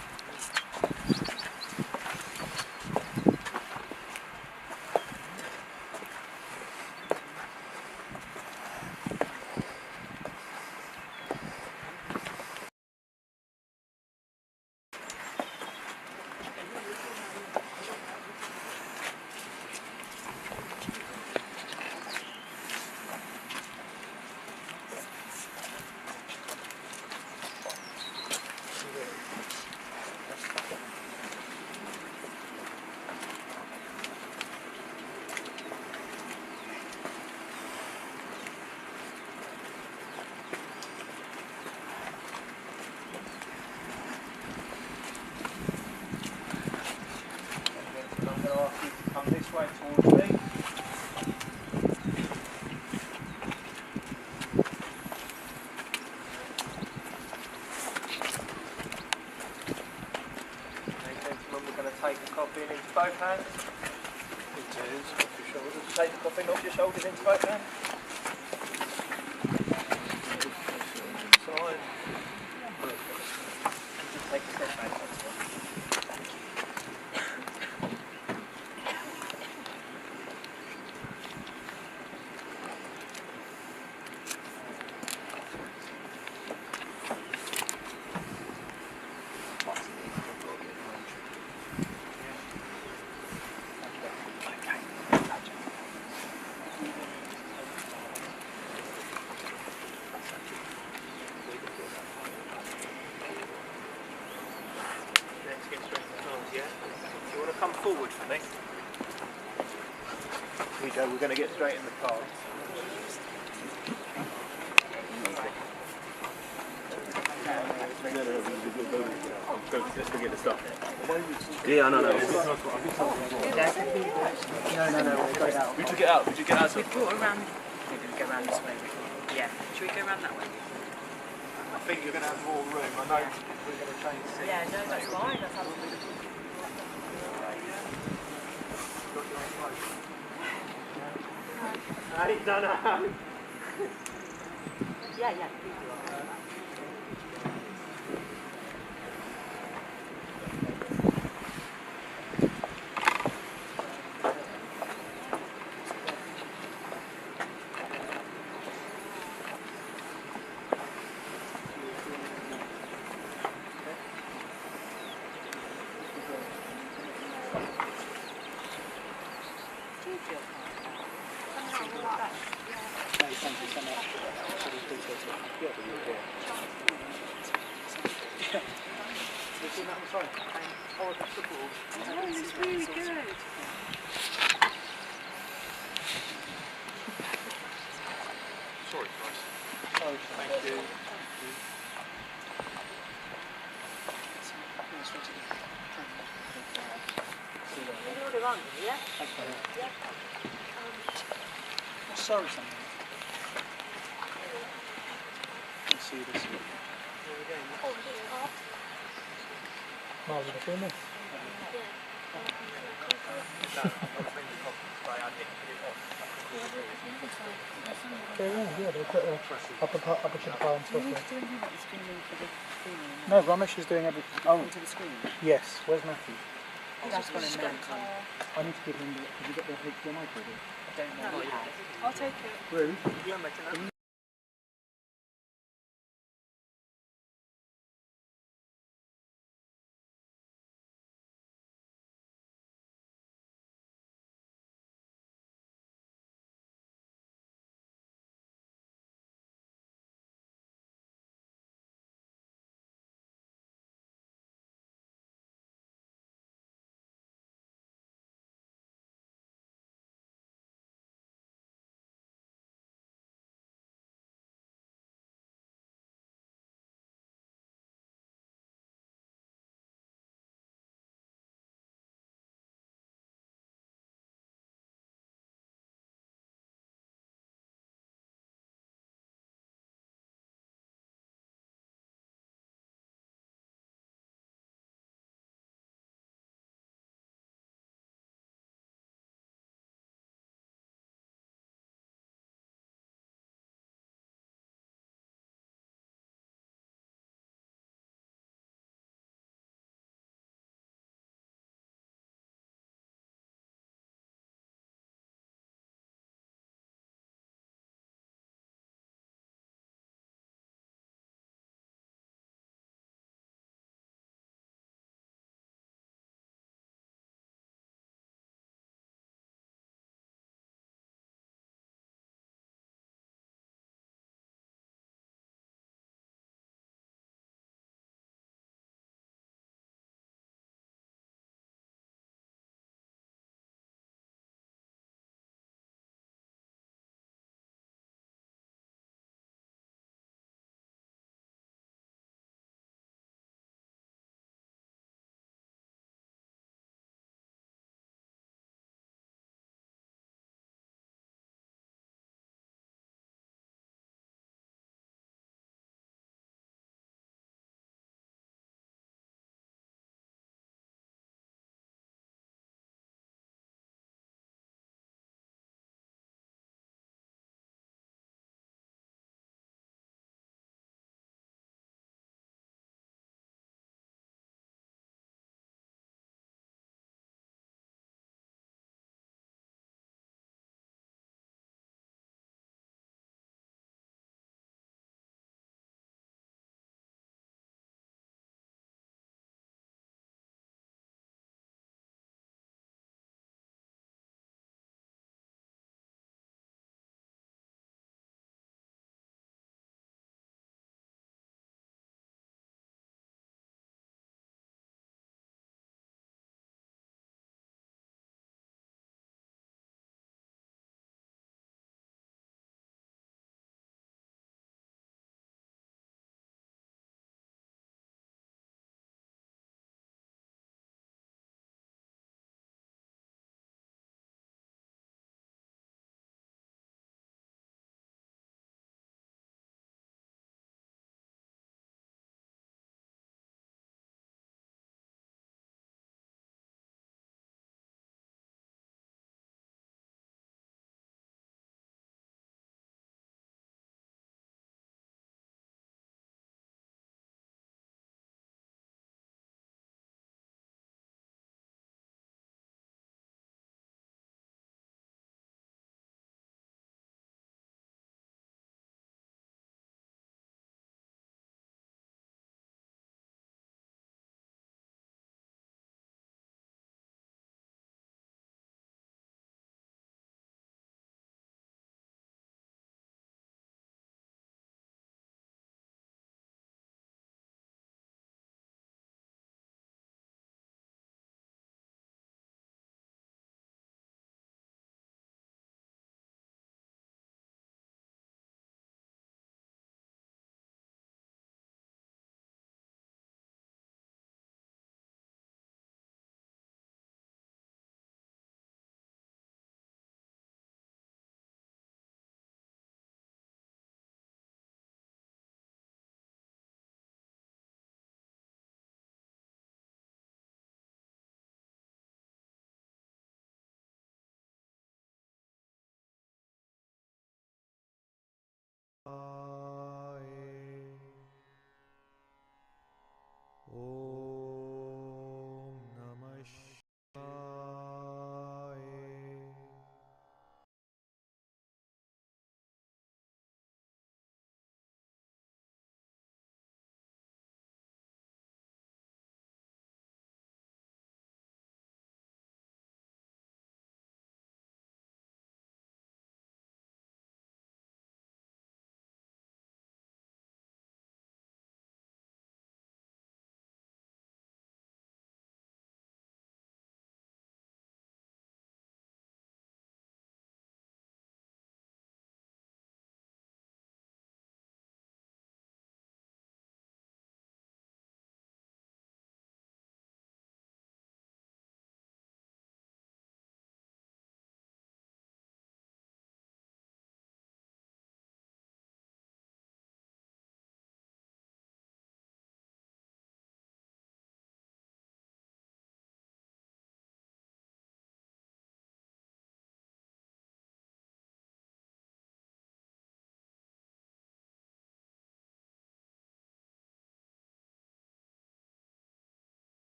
I'm going to ask you to come this way towards me. Okay, gentlemen, we're going to take the coffin into both hands. It is off your shoulders. Take the coffin off your shoulders into both hands. Side. And just take a step back. That's one. Come forward for me. Here we go, we're going to get straight in the car. Let's forget the stuff. Yeah, no. No. We took it out. We took it out. We brought around. We're going to go around this way. Yeah. Should we go around that way? I think you're going to have more room. I know we're going to change seats. Yeah, no, that's fine. That's absolutely fine. I don't know. Yeah. It's really good. Sorry, guys. Oh, thank you. Sorry, something. Let's see this. Miles of the filming. Yeah, they put upper chip bar and stuff there. No, Ramesh is doing everything. Oh, Onto the screen. yes. Where's Matthew? That's gone in there. I need to give him. Have you got the HDMI cable? I don't know. I'll take it. Ruth?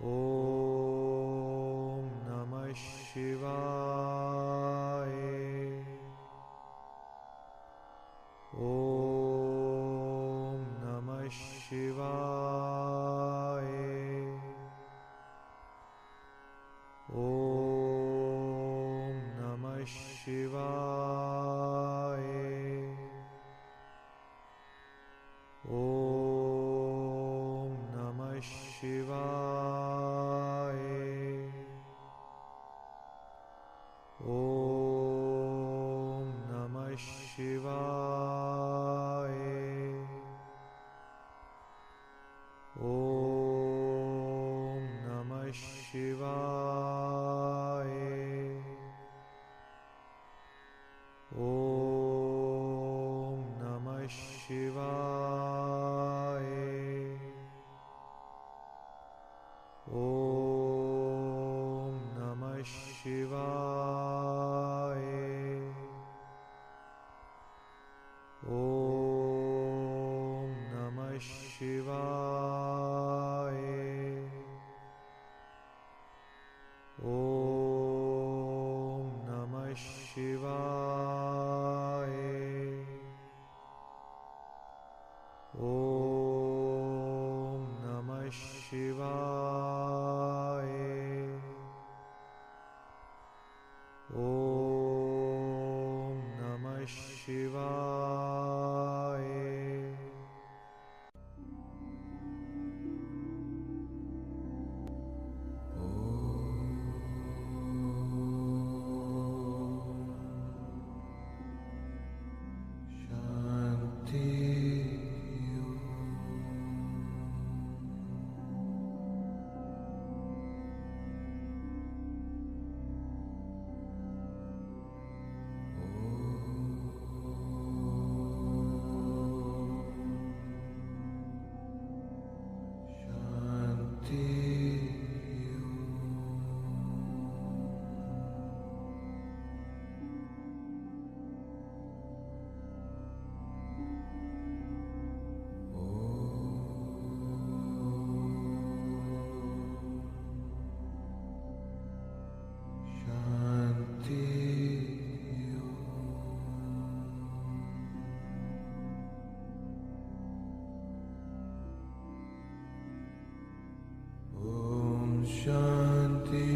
Om Namah Shivaya. Om Namah Shivaya. Om Namah Shivaya. Om Namah Shivaya. Om Namah Shivaya. Om Namah Shivaya. Om Namah Shivaya. Om Namah Shivaya. Om Namah Shivaya. Om Namah Shivaya. Om Namah Shivaya. Om Namah Shivaya. Shanti.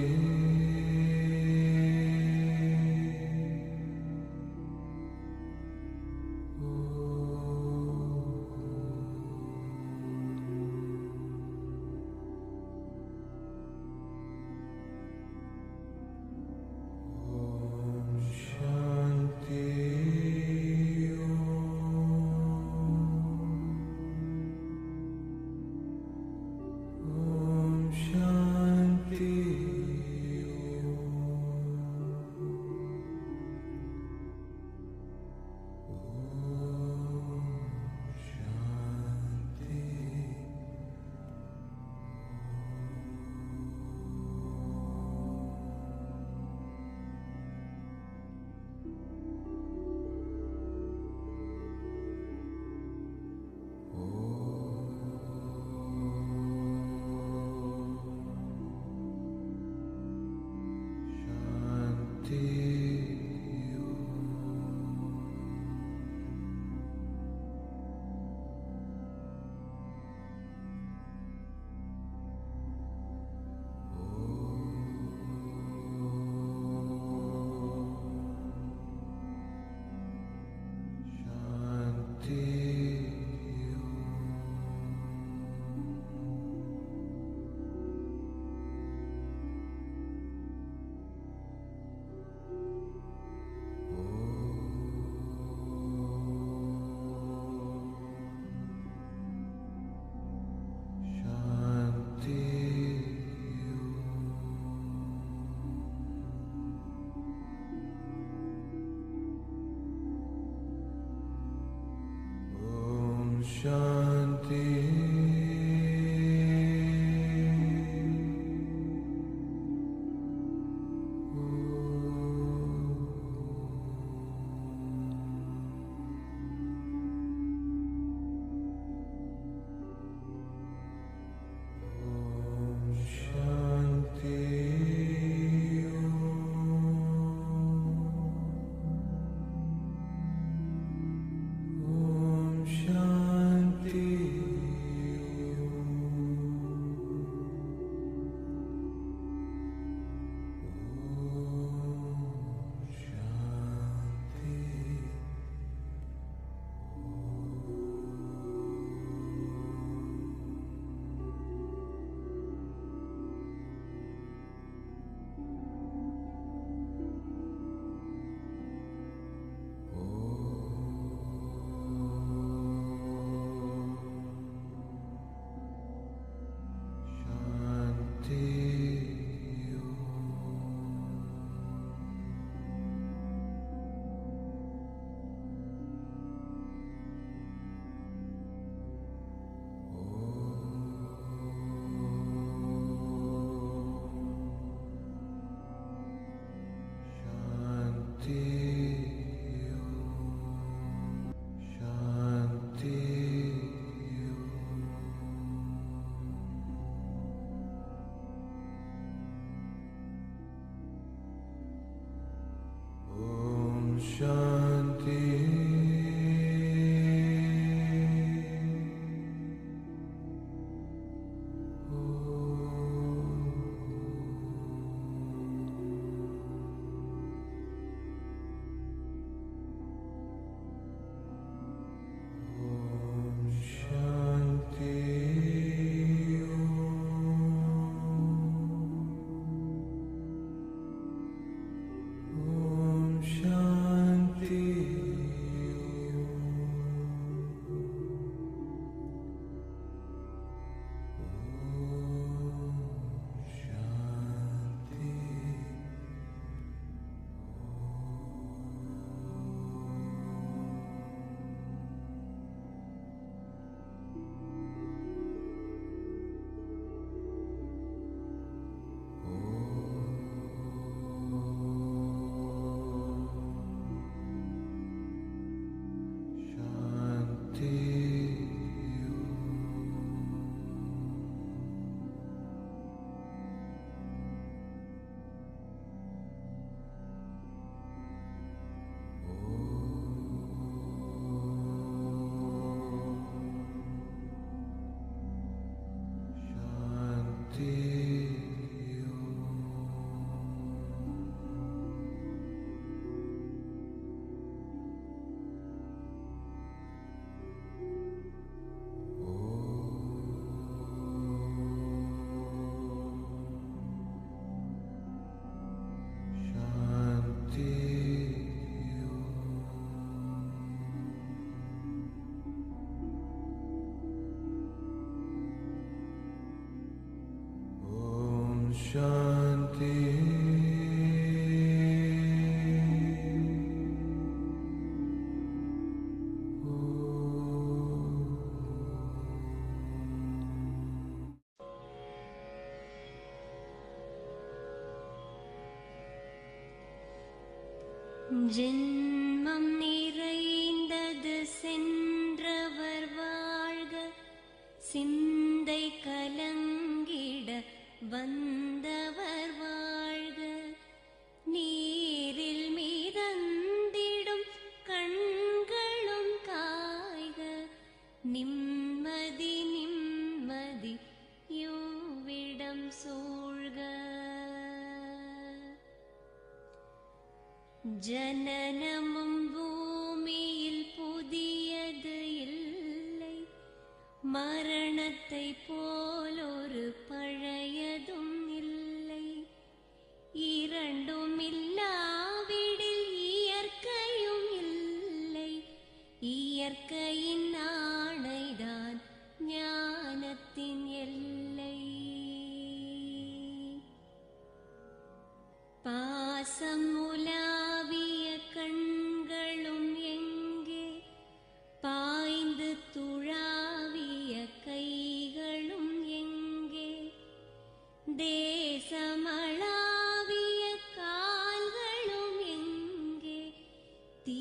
Shanti. ஜென்மம் நிறைந்தது சென்றவர் வாழ்க, சிந்தை கலங்கிட வந்தவர் வாழ்க, நீரில் மிதந்திடும் கண்களும் காய்க, நிம்மதி நிம்மதி யோவிடம் சூழ்க. ஜனனமும் பூமியில் புதியது இல்லை, மரணத்தை போலொரு பழையதும் இல்லை, இரண்டும் இல்லாவிடில் இயற்கையும் இல்லை, இயற்கையின் ஆணைதான் ஞானத்தின் எல்லை. பாசம் உலாவிய கண்களும் எங்கே, பாய்ந்து துழாவிய கைகளும் எங்கே, தேசமளாவிய கால்களும் எங்கே, தீ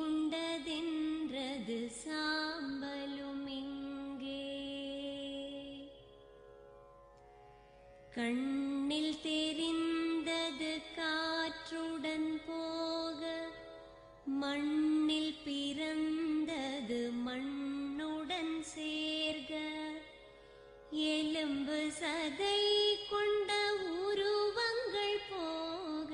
உண்டதென்றது சாம்பலும் எங்கே. கண்ணில் தெரிந்தது காற்றுடன் போக, மண்ணில் பிறந்தது மண்ணுடன் சேர்க, எலும்பு சதை கொண்ட உருவங்கள் போக,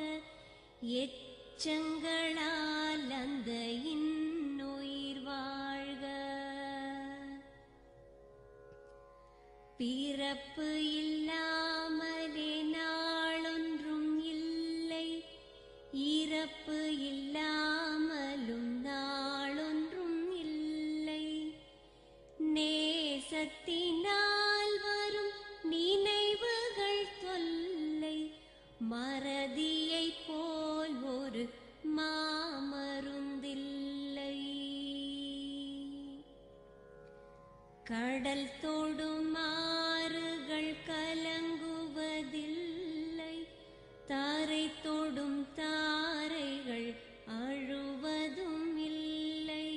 எச்சங்களால் அந்த இன்னுயிர் வாழ்க. பிறப்பு இல்லாமலே நாளொன்றும் இல்லை, இறப்பு இல்லாமலும் நாளொன்றும் இல்லை, நேசத்தினால் வரும் நினைவுகள் தொல்லை, மறதியை போல் ஒரு மாமருந்தில்லை. கடல் தொடும் ஆறுகள் கலங்குவதில்லை, தாரை தொடும் தாரைகள் அழுவதும் இல்லை,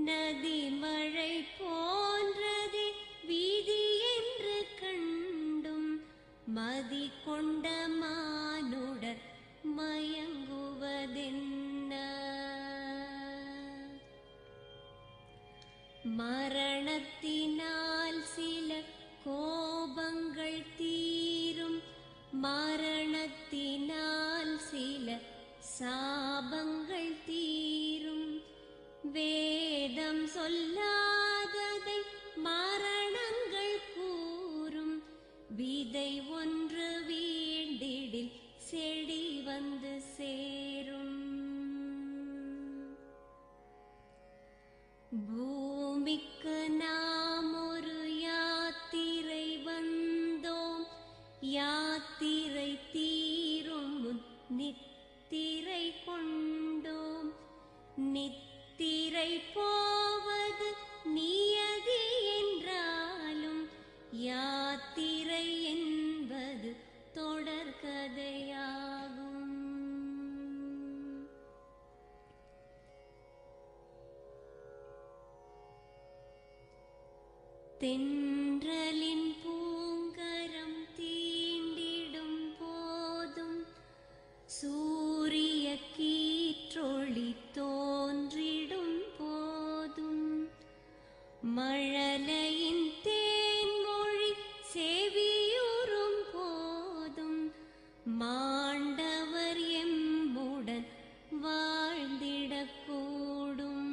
நதி மழை போன்றதே வீதி என்று கண்டும் மதி கொண்ட மானுடர் மயங்குவதென்ன. மரணத்தினால் சில கோபங்கள் தீரும், மரணத்தினால் சில சாபங்கள் தீரும், வேதம் சொல்லாததை மரணங்கள் கூறும், விதை ஒன்று வீண்டிடில் செடி வந்து சேரும். பூமிக்கு நாம் ஒரு யாத்திரை வந்தோம், யாத்திரை தீரும் முன் நித்திரை கொண்டோம், நித்திரை போவது நியதி என்றாலும் யாத்திரை என்பது தொடர்கதையாகும். தென்றலின் பூங்கரம் தீண்டிடும் போதும், சூரிய கீற்றொளி தோன்றிடும் போதும், மழலையின் தேன்மொழி செவியுறும் போதும், மாண்டவர் எம்முடன் வாழ்ந்திடக்கூடும்.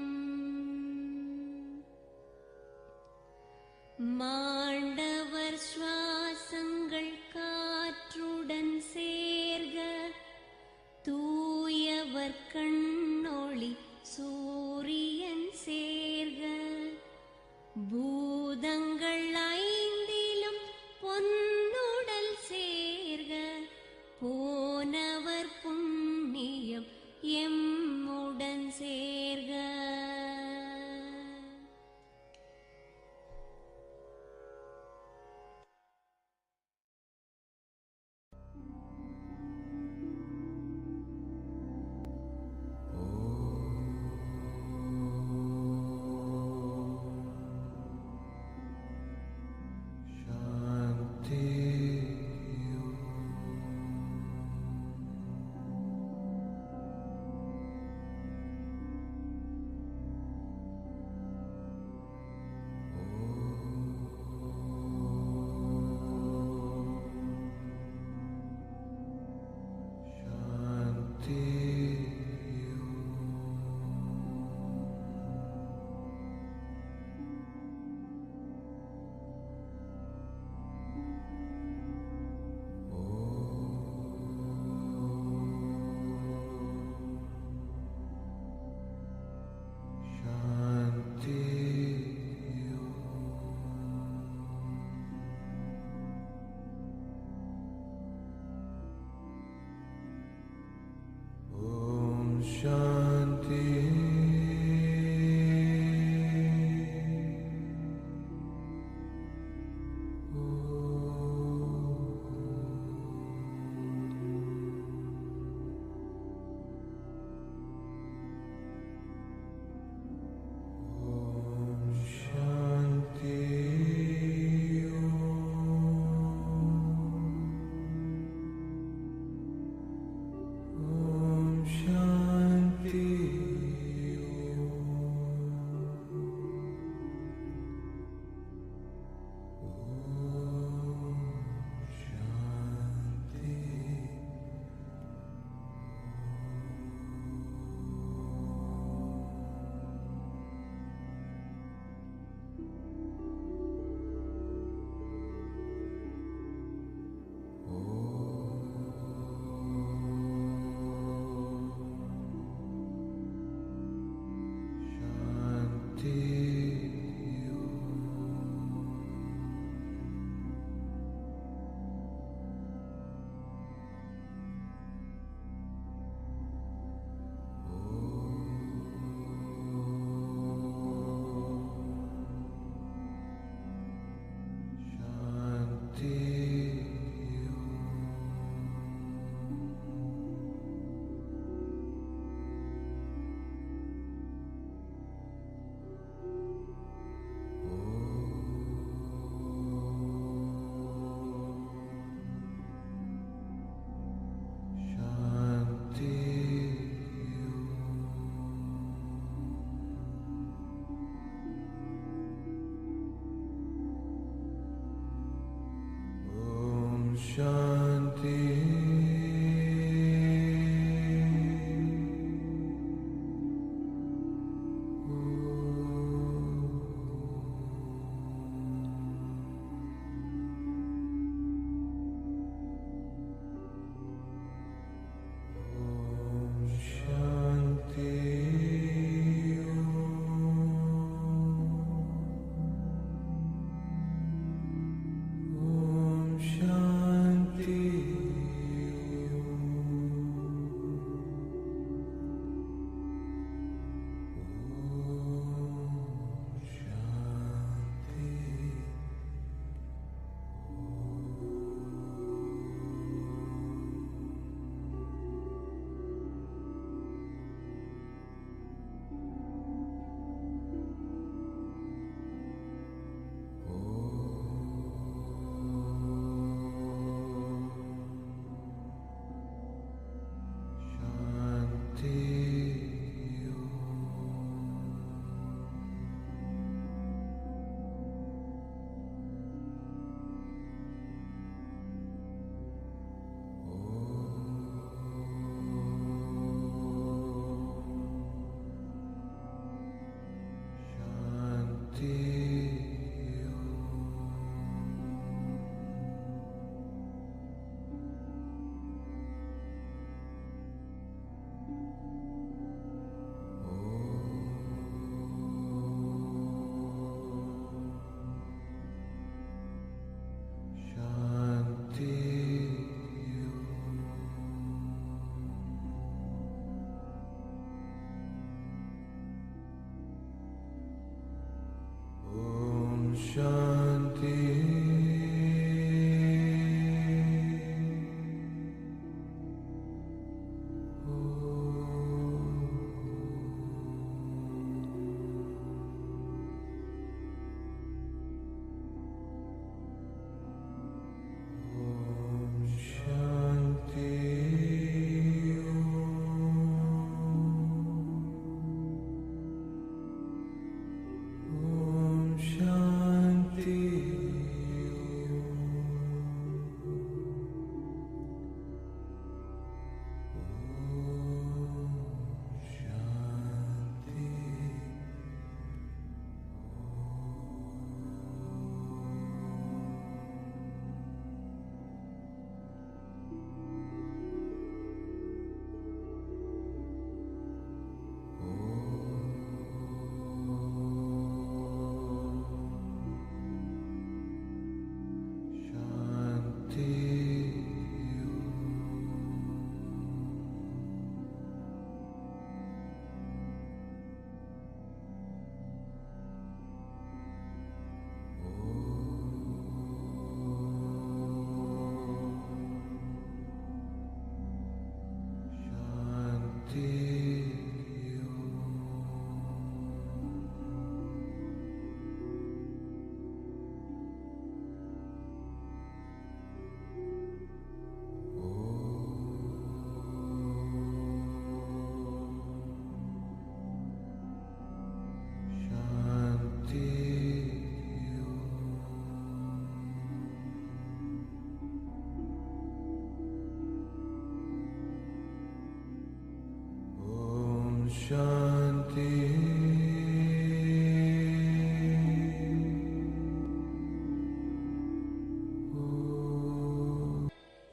Shanti.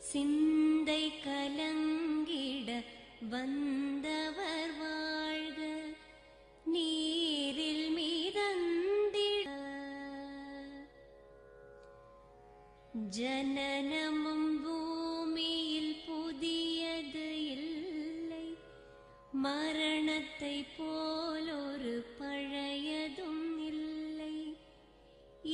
சிந்தை கலங்கிட வந்தவர் வாழ்க, நீரில் மிதந்திட ஜனனமும் பூமியில் புதியது இல்லை, மரணத்தை போலொரு பழையதும் இல்லை,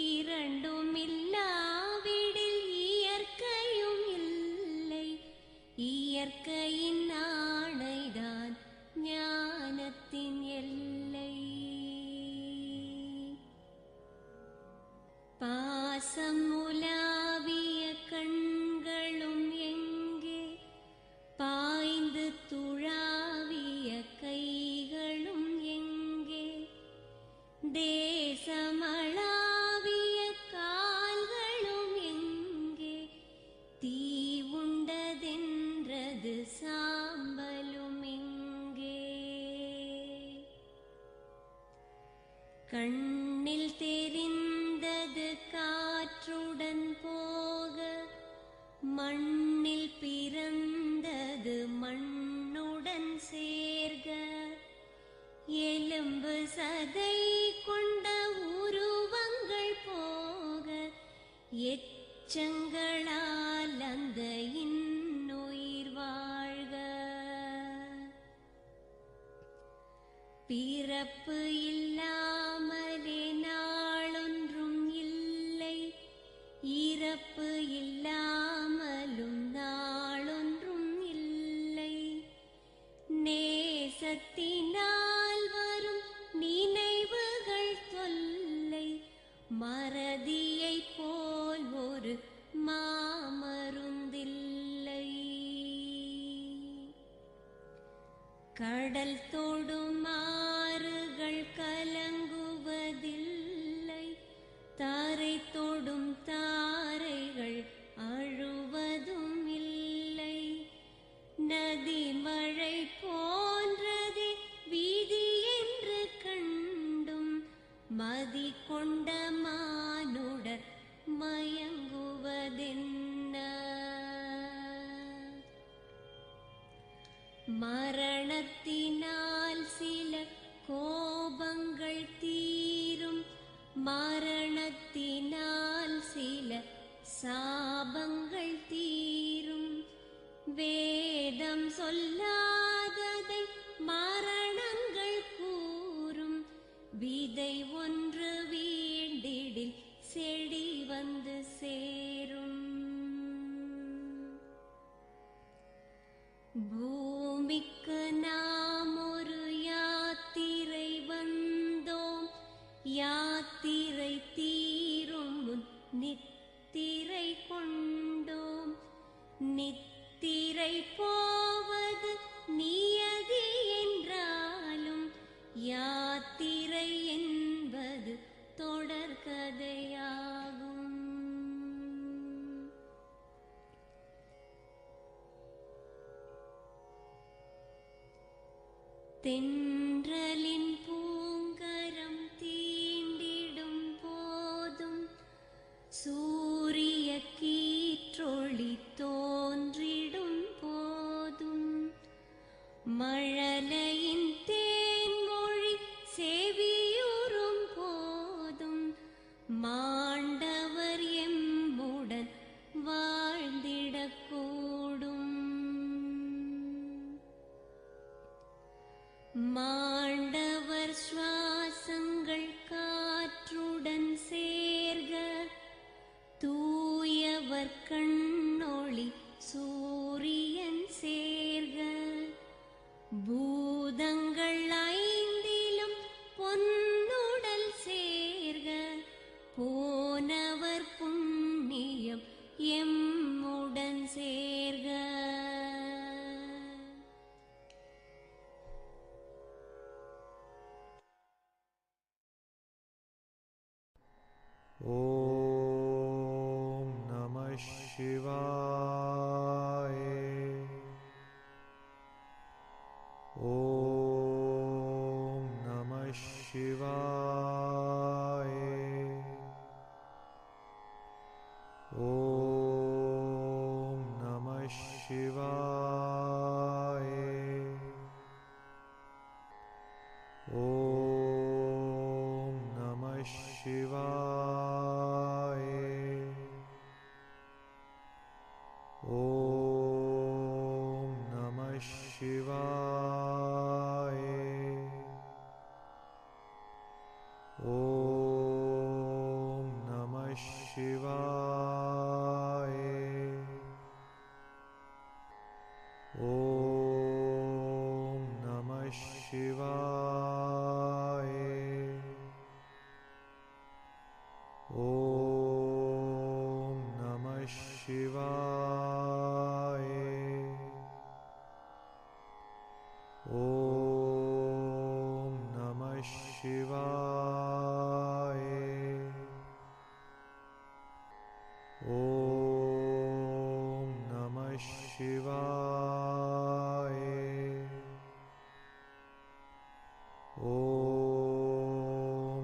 இரண்டும் இல்லாவிடில் இயற்கையும் இல்லை, இயற்கையின் ஆணைதான் ஞானத்தின் எல்லை. பாசம் உலாவிய கண்களும் எங்கே, பாய்ந்து துழாவிய கைகளும் எங்கே, கண்ணில் தெரிந்தது காற்றுடன் போக, மண்ணில் பிறந்தது மண்ணுடன் சேர்க. எலும்பு சதை கொண்ட உருவங்கள் போக, எச்சங்களால் அந்த இன்னுயிர் வாழ்க. பிறப்பு இல்லாமலே நாளொன்றும் இல்லை, இறப்பு இல்லாமலும் நாளொன்றும் இல்லை. நேசத்தினால் வரும் நினைவுகள் தொல்லை, மறதியைப் போல் ஒரு மாமருந்தில்லை. கடல் தொடும் ஆறுகள் கலங்குவதில்லை, தாரை தொடும் தாரைகள் அழுவதும் இல்லை. நதி மழை போன்றதே வீதி என்று கண்டும், மதி கொண்ட மானுடர் மயங்குவதென்ன? மரணத்தினால் சில கோபங்கள் தீரும், மரணத்தினால் சில சாபங்கள் தீரும். வேதம் சொல்லாததை மரணங்கள் கூறும், விதை ஒன்று வீண்டிடில் செடி வந்து சேரும். பூமிக்கு நாம் ஒரு யாத்திரை வந்தோம், யாத்திரை தீரும் முன் நித்திரை கொண்டோம். நித்திரை போவது நியதி என்றாலும், யாத்திரை என்பது தொடர்கதையாகும். தென்றலின் பூங்கரம் தீண்டிடும் போதும், சூரிய கீற்றொளி தோன்றிடும் போதும், மழலையின் தேன்மொழி செவியுறும் போதும், மாண்டவர் எம்முடன் வாழ்ந்திடக்கூடும். மாண்டவர் சுவாசங்கள் காற்றுடன் சேர்க, தூயவர் கண்ணொளி சூரியன் சேர்க. பூதங்கள் ஐந்திலும் பொன்னுடல் சேர்க, போனவர் புண்ணியம் எம்முடன் சேர்க. Om Namah Shivaya. Om Namah Shivaya. Om Namah Shivaya. Om Namah Shivaya. Om Namah Shivaya. Om Namah Shivaya. Om Namah Shivaya. Om Namah Shivaya. Om Namah Shivaya. Om Namah Shivaya. Om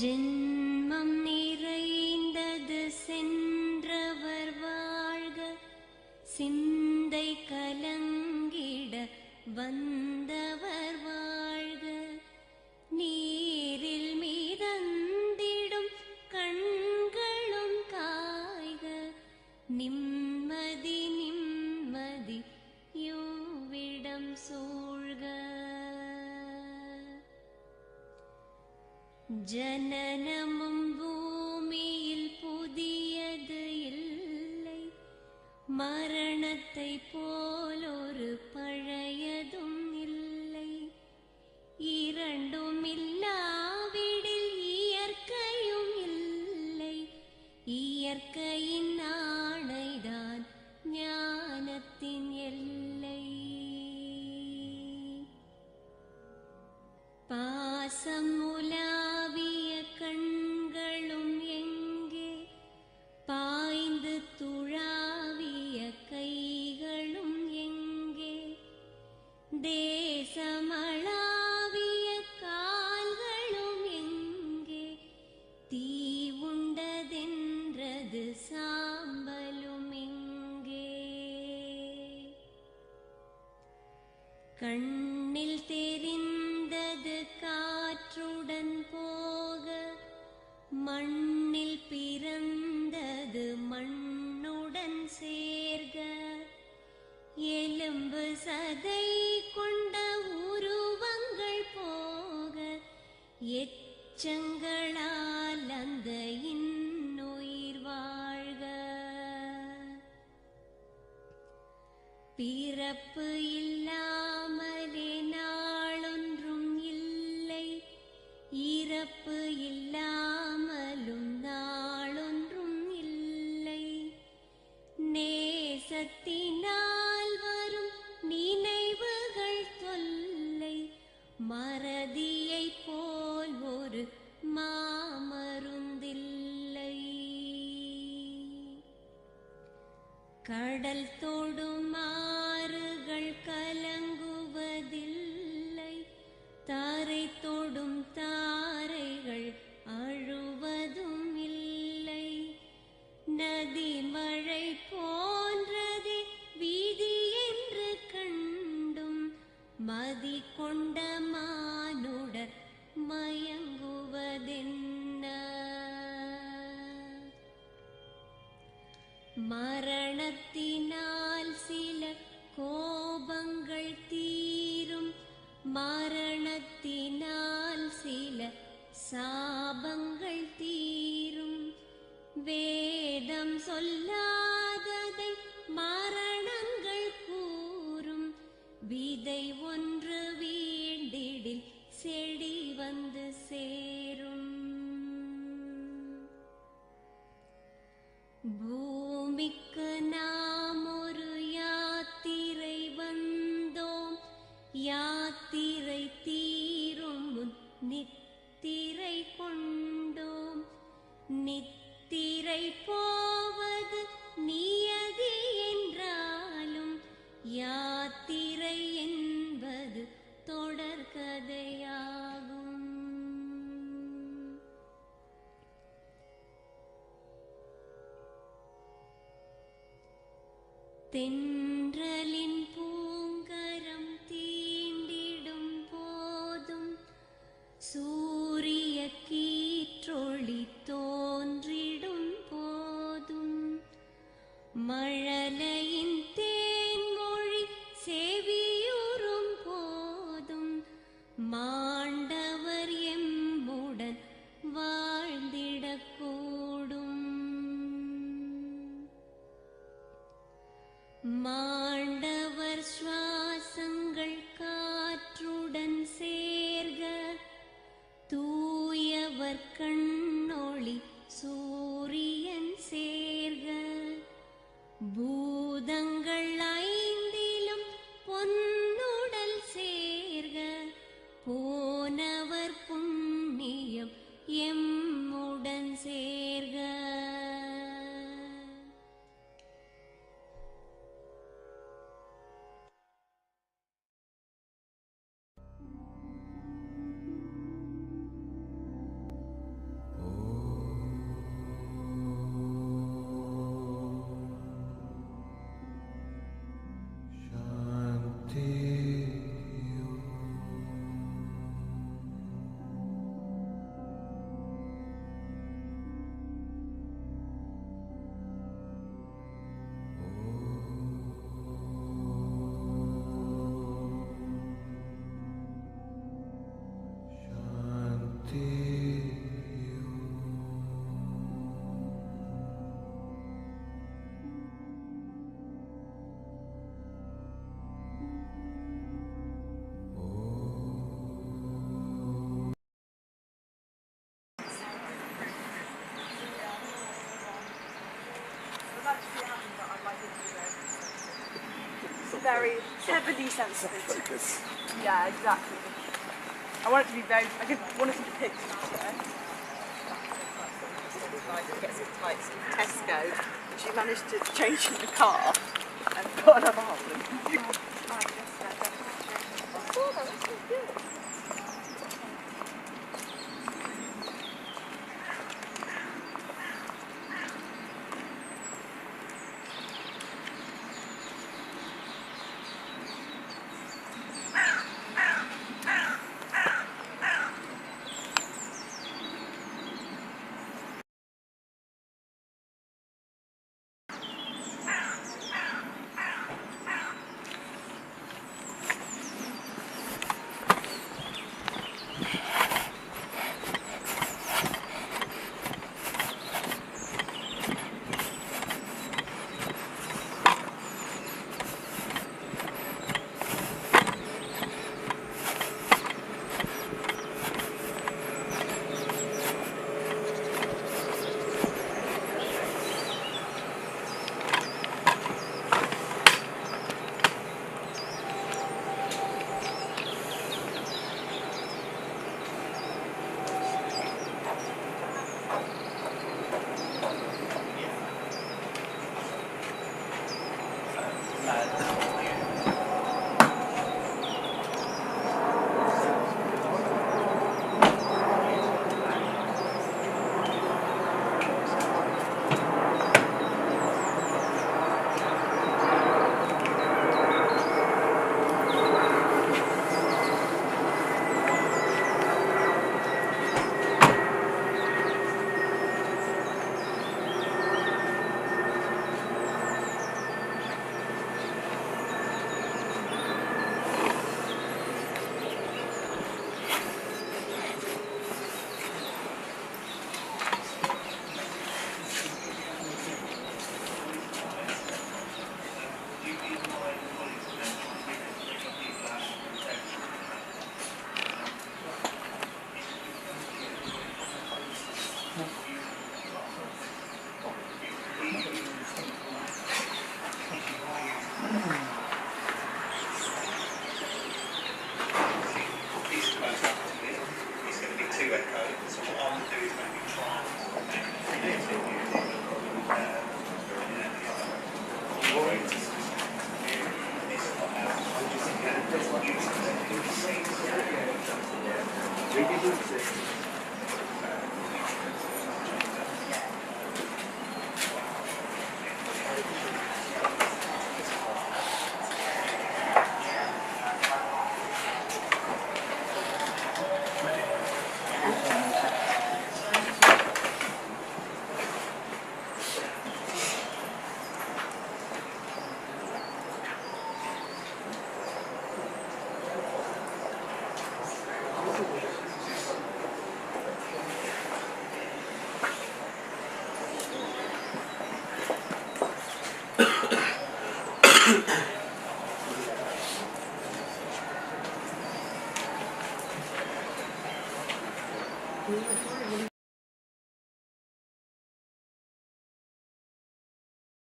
ஜென்மம் நிறைந்தது சென்றவர் வாழ்க, சிந்தை கலங்கிட வந்தவர் வாழ்க, நீரில் மிதந்திடும் கண்களும் காய்க, நிம்மதி நிம்மதி யோவிடம் சூழ்க. ஜனனமும் பூமியில் புதியது இல்லை, மரணத்தை போலொரு பழையதும் இல்லை, இரண்டும் இல்லாவிடில் இயற்கையும் இல்லை, இயற்கையின் ஆணைதான் ஞானத்தின் எல்லை. பாசம் உலாவிய கண்களும் எங்கே, பாய்ந்து துழாவிய கைகளும் எங்கே, தேசமளாவிய கால்களும் எங்கே, தீ உண்டதென்றது சாம்பலும் எங்கே. கண்ணில் தெரிந்தது காற்றுடன் போக, மண்ணில் பிறந்தது மண்ணுடன் சேர்க, எலும்பு சதை கொண்ட உருவங்கள் போக, எச்சங்களால் அந்த இன்னுயிர் வாழ்க. பிறப்பு இல்லாமலே நாளொன்றும் இல்லை, இறப்பு இல்லாமலும் நாளொன்றும் இல்லை, நேசத்தினால் வரும் நினைவுகள் தொல்லை, மறதியை போல் ஒரு மாமருந்தில்லை. கடல் தொடும் ஆறுகள் கலங்குவதில்லை, தாரை தொடும் தாரைகள் அழுவதும் இல்லை, நதி மழை போன்றதே வீதி என்று கண்டும், மதி கொண்ட மானுடர் மயங்குவதென்ன. சொல்லாததை மரணங்கள் கூறும். விதை ஒன்று வீண்டிடில் செடி வந்து சேரும். பூமிக்கு நாம் ஒரு யாத்திரை வந்தோம். யாத்திரை தீரும் முன் நித்திரை கொண்டோம். நித்திரை போவது நியதி என்றாலும் யாத்திரை என்பது தொடர்கதையாகும். தென்றலின் பூங்கரம் தீண்டிடும் போதும் சூரிய கீற்றொளி தோன்றிடும் போதும் மழலையின் தேன்மொழி செவியுறும் போதும் மாண்டவர் எம்முடன் வாழ்ந்திடக்கூடும். மாண்டவர் சுவாசங்கள் காற்றுடன் சேர்க. தூயவர் கண்ணொளி சூரியன் சேர்க. பூதங்கள் ஐந்திலும் பொன்னுடல் சேர்க. போனவர் புண்ணியம் எம்முடன் சேர்க. Very heavily sensitive. Yeah, exactly. I want it to be very. I want it to depict that. Like to get some tights from Tesco, and she managed to change in the car and got another husband. Oh, that was so good.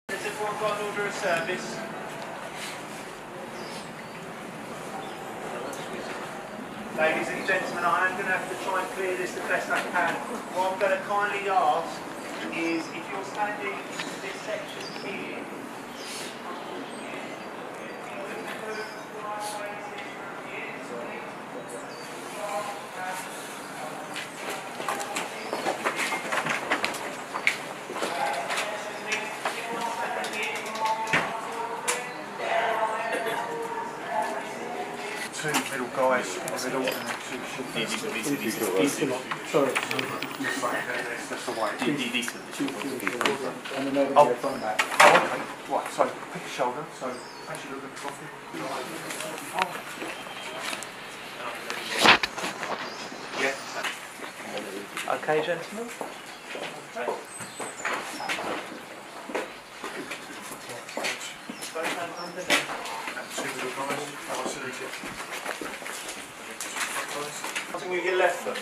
Has everyone got an order of service? Ladies and gentlemen, I am going to have to try and clear this the best I can. What I'm going to kindly ask is if you're standing in this section here, two middle guys in the middle and then two should. Sorry. That's the way. Oh, okay. Right, so pick a shoulder. So as you look at the coffee. yeah. Okay, gentlemen. Okay. Both hands underneath. Two little guys, I'll salute it. Something with your left foot.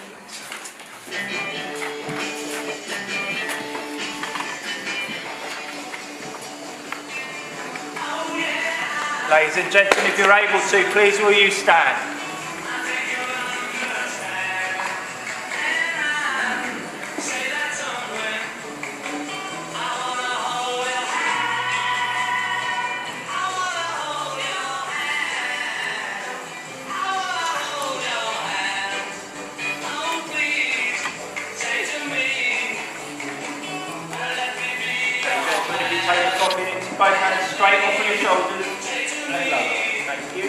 Ladies and gentlemen, if you're able to, please will you stand? Take the coffee into both hands straight off of your shoulders and lower. Thank you.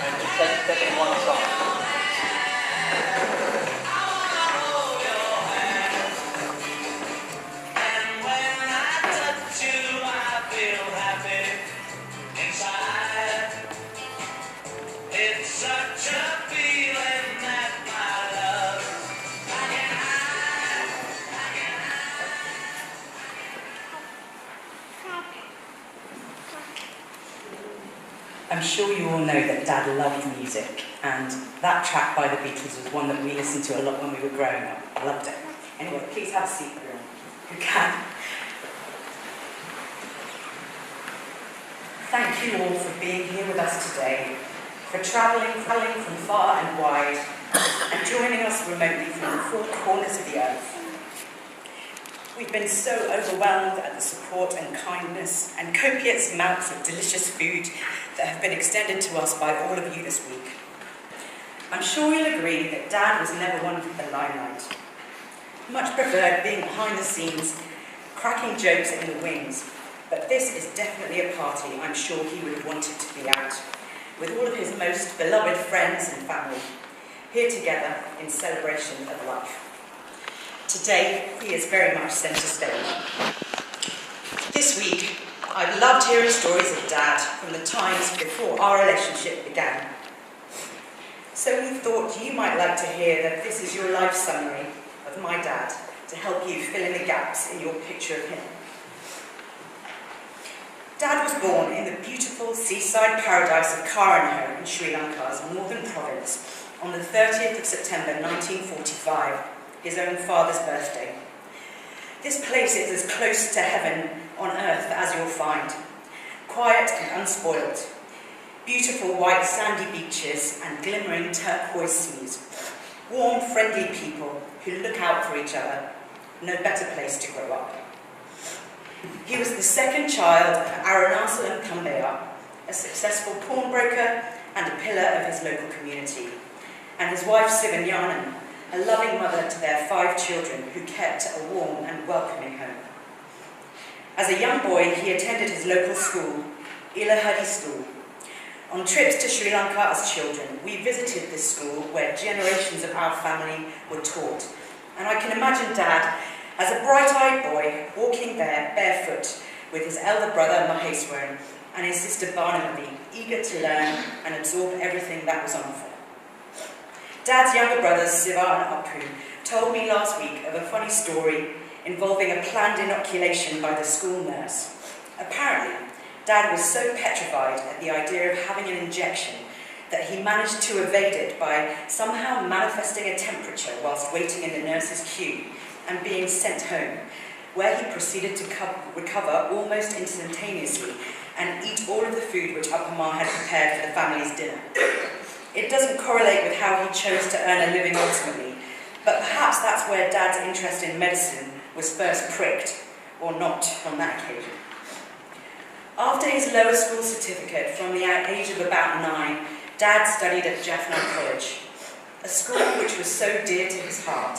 And just take a step to one side. And when I touch you, I feel happy inside. It's such a feeling that my love I can hide. I'm sure you all know that Dad loved music, and that track by the Beatles was one that we listened to a lot when we were growing up. I loved it. Anyway, please have a seat, everyone, who can. Thank you all for being here with us today, for travelling from far and wide, and joining us remotely from the four corners of the earth. We've been so overwhelmed at the support and kindness and copious amounts of delicious food that have been extended to us by all of you this week. I'm sure you'll agree that Dad was never one for the limelight. Much preferred being behind the scenes, cracking jokes in the wings, but this is definitely a party I'm sure he would have wanted to be at, with all of his most beloved friends and family, here together in celebration of life. Today, he is very much centre stage. This week, I've loved hearing stories of Dad from the times before our relationship began. So we thought you might like to hear that this is your life summary of my dad to help you fill in the gaps in your picture of him. Dad was born in the beautiful seaside paradise of Karanho in Sri Lanka's northern province on the 30th of September 1945, his own father's birthday. This place is as close to heaven on earth as you'll find, quiet and unspoilt, beautiful white sandy beaches and glimmering turquoise seas. Warm, friendly people who look out for each other. No better place to grow up. He was the second child of Arunachal Thampiah, a successful pawnbroker and a pillar of his local community, and his wife Sivanyanan, a loving mother to their 5 children who kept a warm and welcoming home. As a young boy, he attended his local school, Ilahadi School. On trips to Sri Lanka as children, we visited this school where generations of our family were taught, and I can imagine Dad as a bright-eyed boy walking there barefoot with his elder brother Maheswaran and his sister Bhanumati, eager to learn and absorb everything that was on offer. Dad's younger brothers Siva and Apu told me last week of a funny story involving a planned inoculation by the school nurse. Apparently, Dad was so petrified at the idea of having an injection that he managed to evade it by somehow manifesting a temperature whilst waiting in the nurse's queue and being sent home, where he proceeded to recover almost instantaneously and eat all of the food which Appamma had prepared for the family's dinner. It doesn't correlate with how he chose to earn a living ultimately, but perhaps that's where Dad's interest in medicine was first pricked, or not on that occasion. After his lower school certificate from the age of about 9, Dad studied at Jaffna College, a school which was so dear to his heart,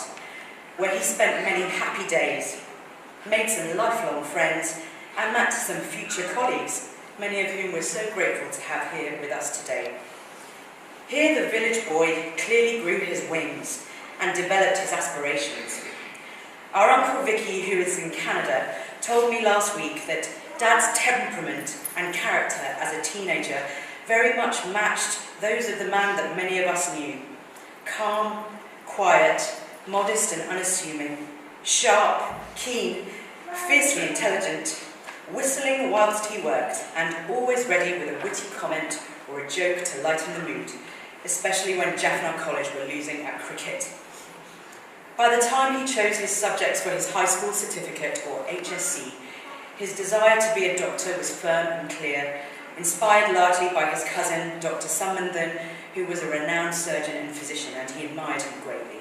where he spent many happy days, made some lifelong friends, and met some future colleagues, many of whom we're so grateful to have here with us today. Here the village boy clearly grew his wings and developed his aspirations. Our Uncle Vicky, who is in Canada, told me last week that Dad's temperament and character as a teenager very much matched those of the man that many of us knew. Calm, quiet, modest and unassuming, sharp, keen, fiercely intelligent, whistling whilst he worked, and always ready with a witty comment or a joke to lighten the mood, especially when Jaffna College were losing at cricket. By the time he chose his subjects for his high school certificate, or HSC, his desire to be a doctor was firm and clear, inspired largely by his cousin, Dr. Sambandhan, who was a renowned surgeon and physician, and he admired him greatly.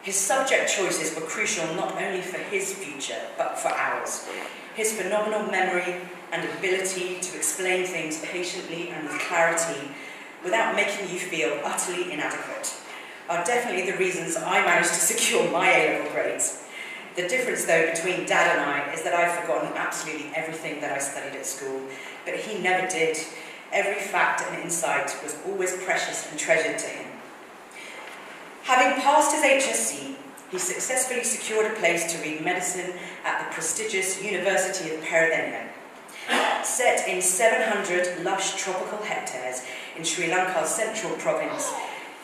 His subject choices were crucial not only for his future, but for ours. His phenomenal memory and ability to explain things patiently and with clarity without making you feel utterly inadequate are definitely the reasons I managed to secure my A-level grades. The difference, though, between Dad and I is that I've forgotten absolutely everything that I studied at school, but he never did. Every fact and insight was always precious and treasured to him. Having passed his HSC, he successfully secured a place to read medicine at the prestigious University of Peradeniya. Set in 700 lush tropical hectares in Sri Lanka's central province,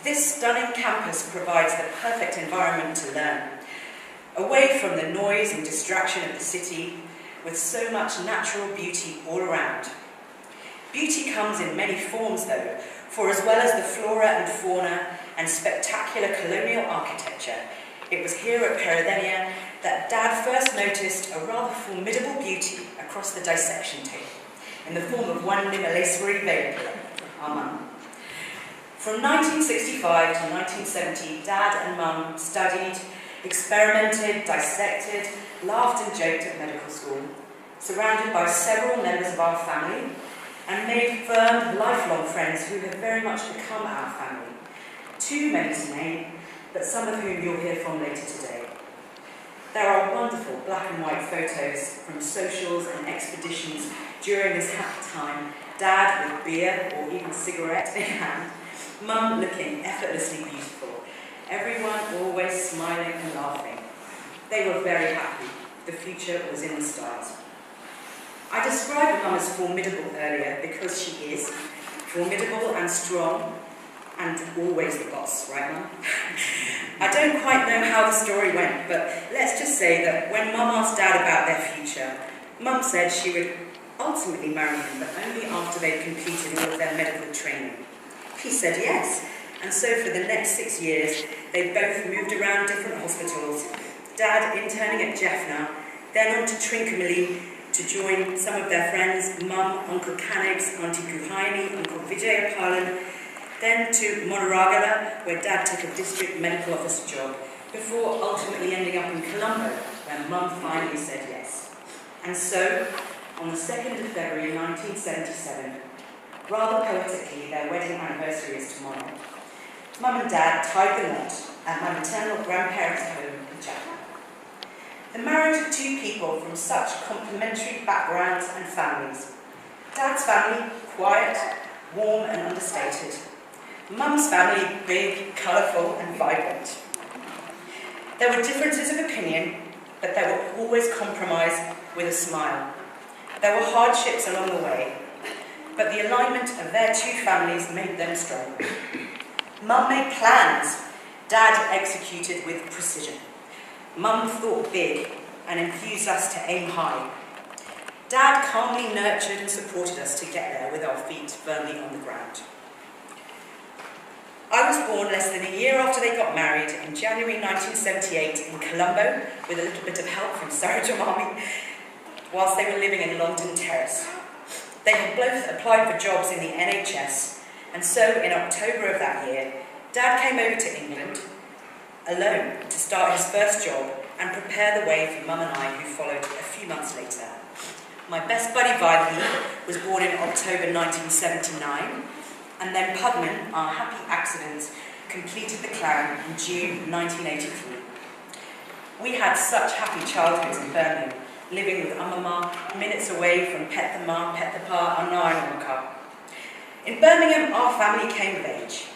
this stunning campus provides the perfect environment to learn. Away from the noise and distraction of the city, with so much natural beauty all around. Beauty comes in many forms though, for as well as the flora and fauna and spectacular colonial architecture, it was here at Peradeniya that Dad first noticed a rather formidable beauty across the dissection table, in the form of one Nimaleswari Vedapilla, our mum. From 1965 to 1970, Dad and Mum studied, experimented, dissected, laughed and joked at medical school, surrounded by several members of our family, and made firm, lifelong friends who have very much become our family. Too many to name, but some of whom you'll hear from later today. There are wonderful black and white photos from socials and expeditions during this happy time, Dad with beer or even cigarette in hand, Mum looking effortlessly beautiful, everyone always smiling and laughing. They were very happy. The future was in the stars. I described Mum as formidable earlier because she is formidable and strong and always the boss, right Mum? I don't quite know how the story went, but let's just say that when Mum asked Dad about their future, Mum said she would ultimately marry him, but only after they'd completed all of their medical training. He said yes, and so for the next 6 years, they both moved around different hospitals, Dad interning at Jaffna, then on to Trincomalee, to to join some of their friends, Mum, Uncle Canex, Auntie Guhaini, Uncle Vijayapalan, then to Monoragala, where Dad took a district medical officer job, before ultimately ending up in Colombo, where Mum finally said yes. And so, on the 2nd of February 1977, rather poetically, their wedding anniversary is tomorrow, Mum and Dad tied the knot at my maternal grandparents' home in Japan. The marriage of two people from such complementary backgrounds and families. Dad's family, quiet, warm and understated. Mum's family, big, colourful and vibrant. There were differences of opinion, but they were always compromised with a smile. There were hardships along the way, but the alignment of their two families made them strong. Mum made plans, Dad executed with precision. Mum thought big and enthused us to aim high. Dad calmly nurtured and supported us to get there with our feet firmly on the ground. I was born less than a year after they got married in January 1978 in Colombo with a little bit of help from Sarah Jamami whilst they were living in London Terrace. They had both applied for jobs in the NHS, and so in October of that year, Dad came over to England alone to start his first job and prepare the way for Mum and I, who followed a few months later. My best buddy Vaidehi was born in October 1979, and then Pudman, our happy accident, completed the clan in June 1983. We had such happy childhoods in Birmingham, living with Amama, minutes away from Pethama, Pethapa, and Naranaka. In Birmingham, our family came of age.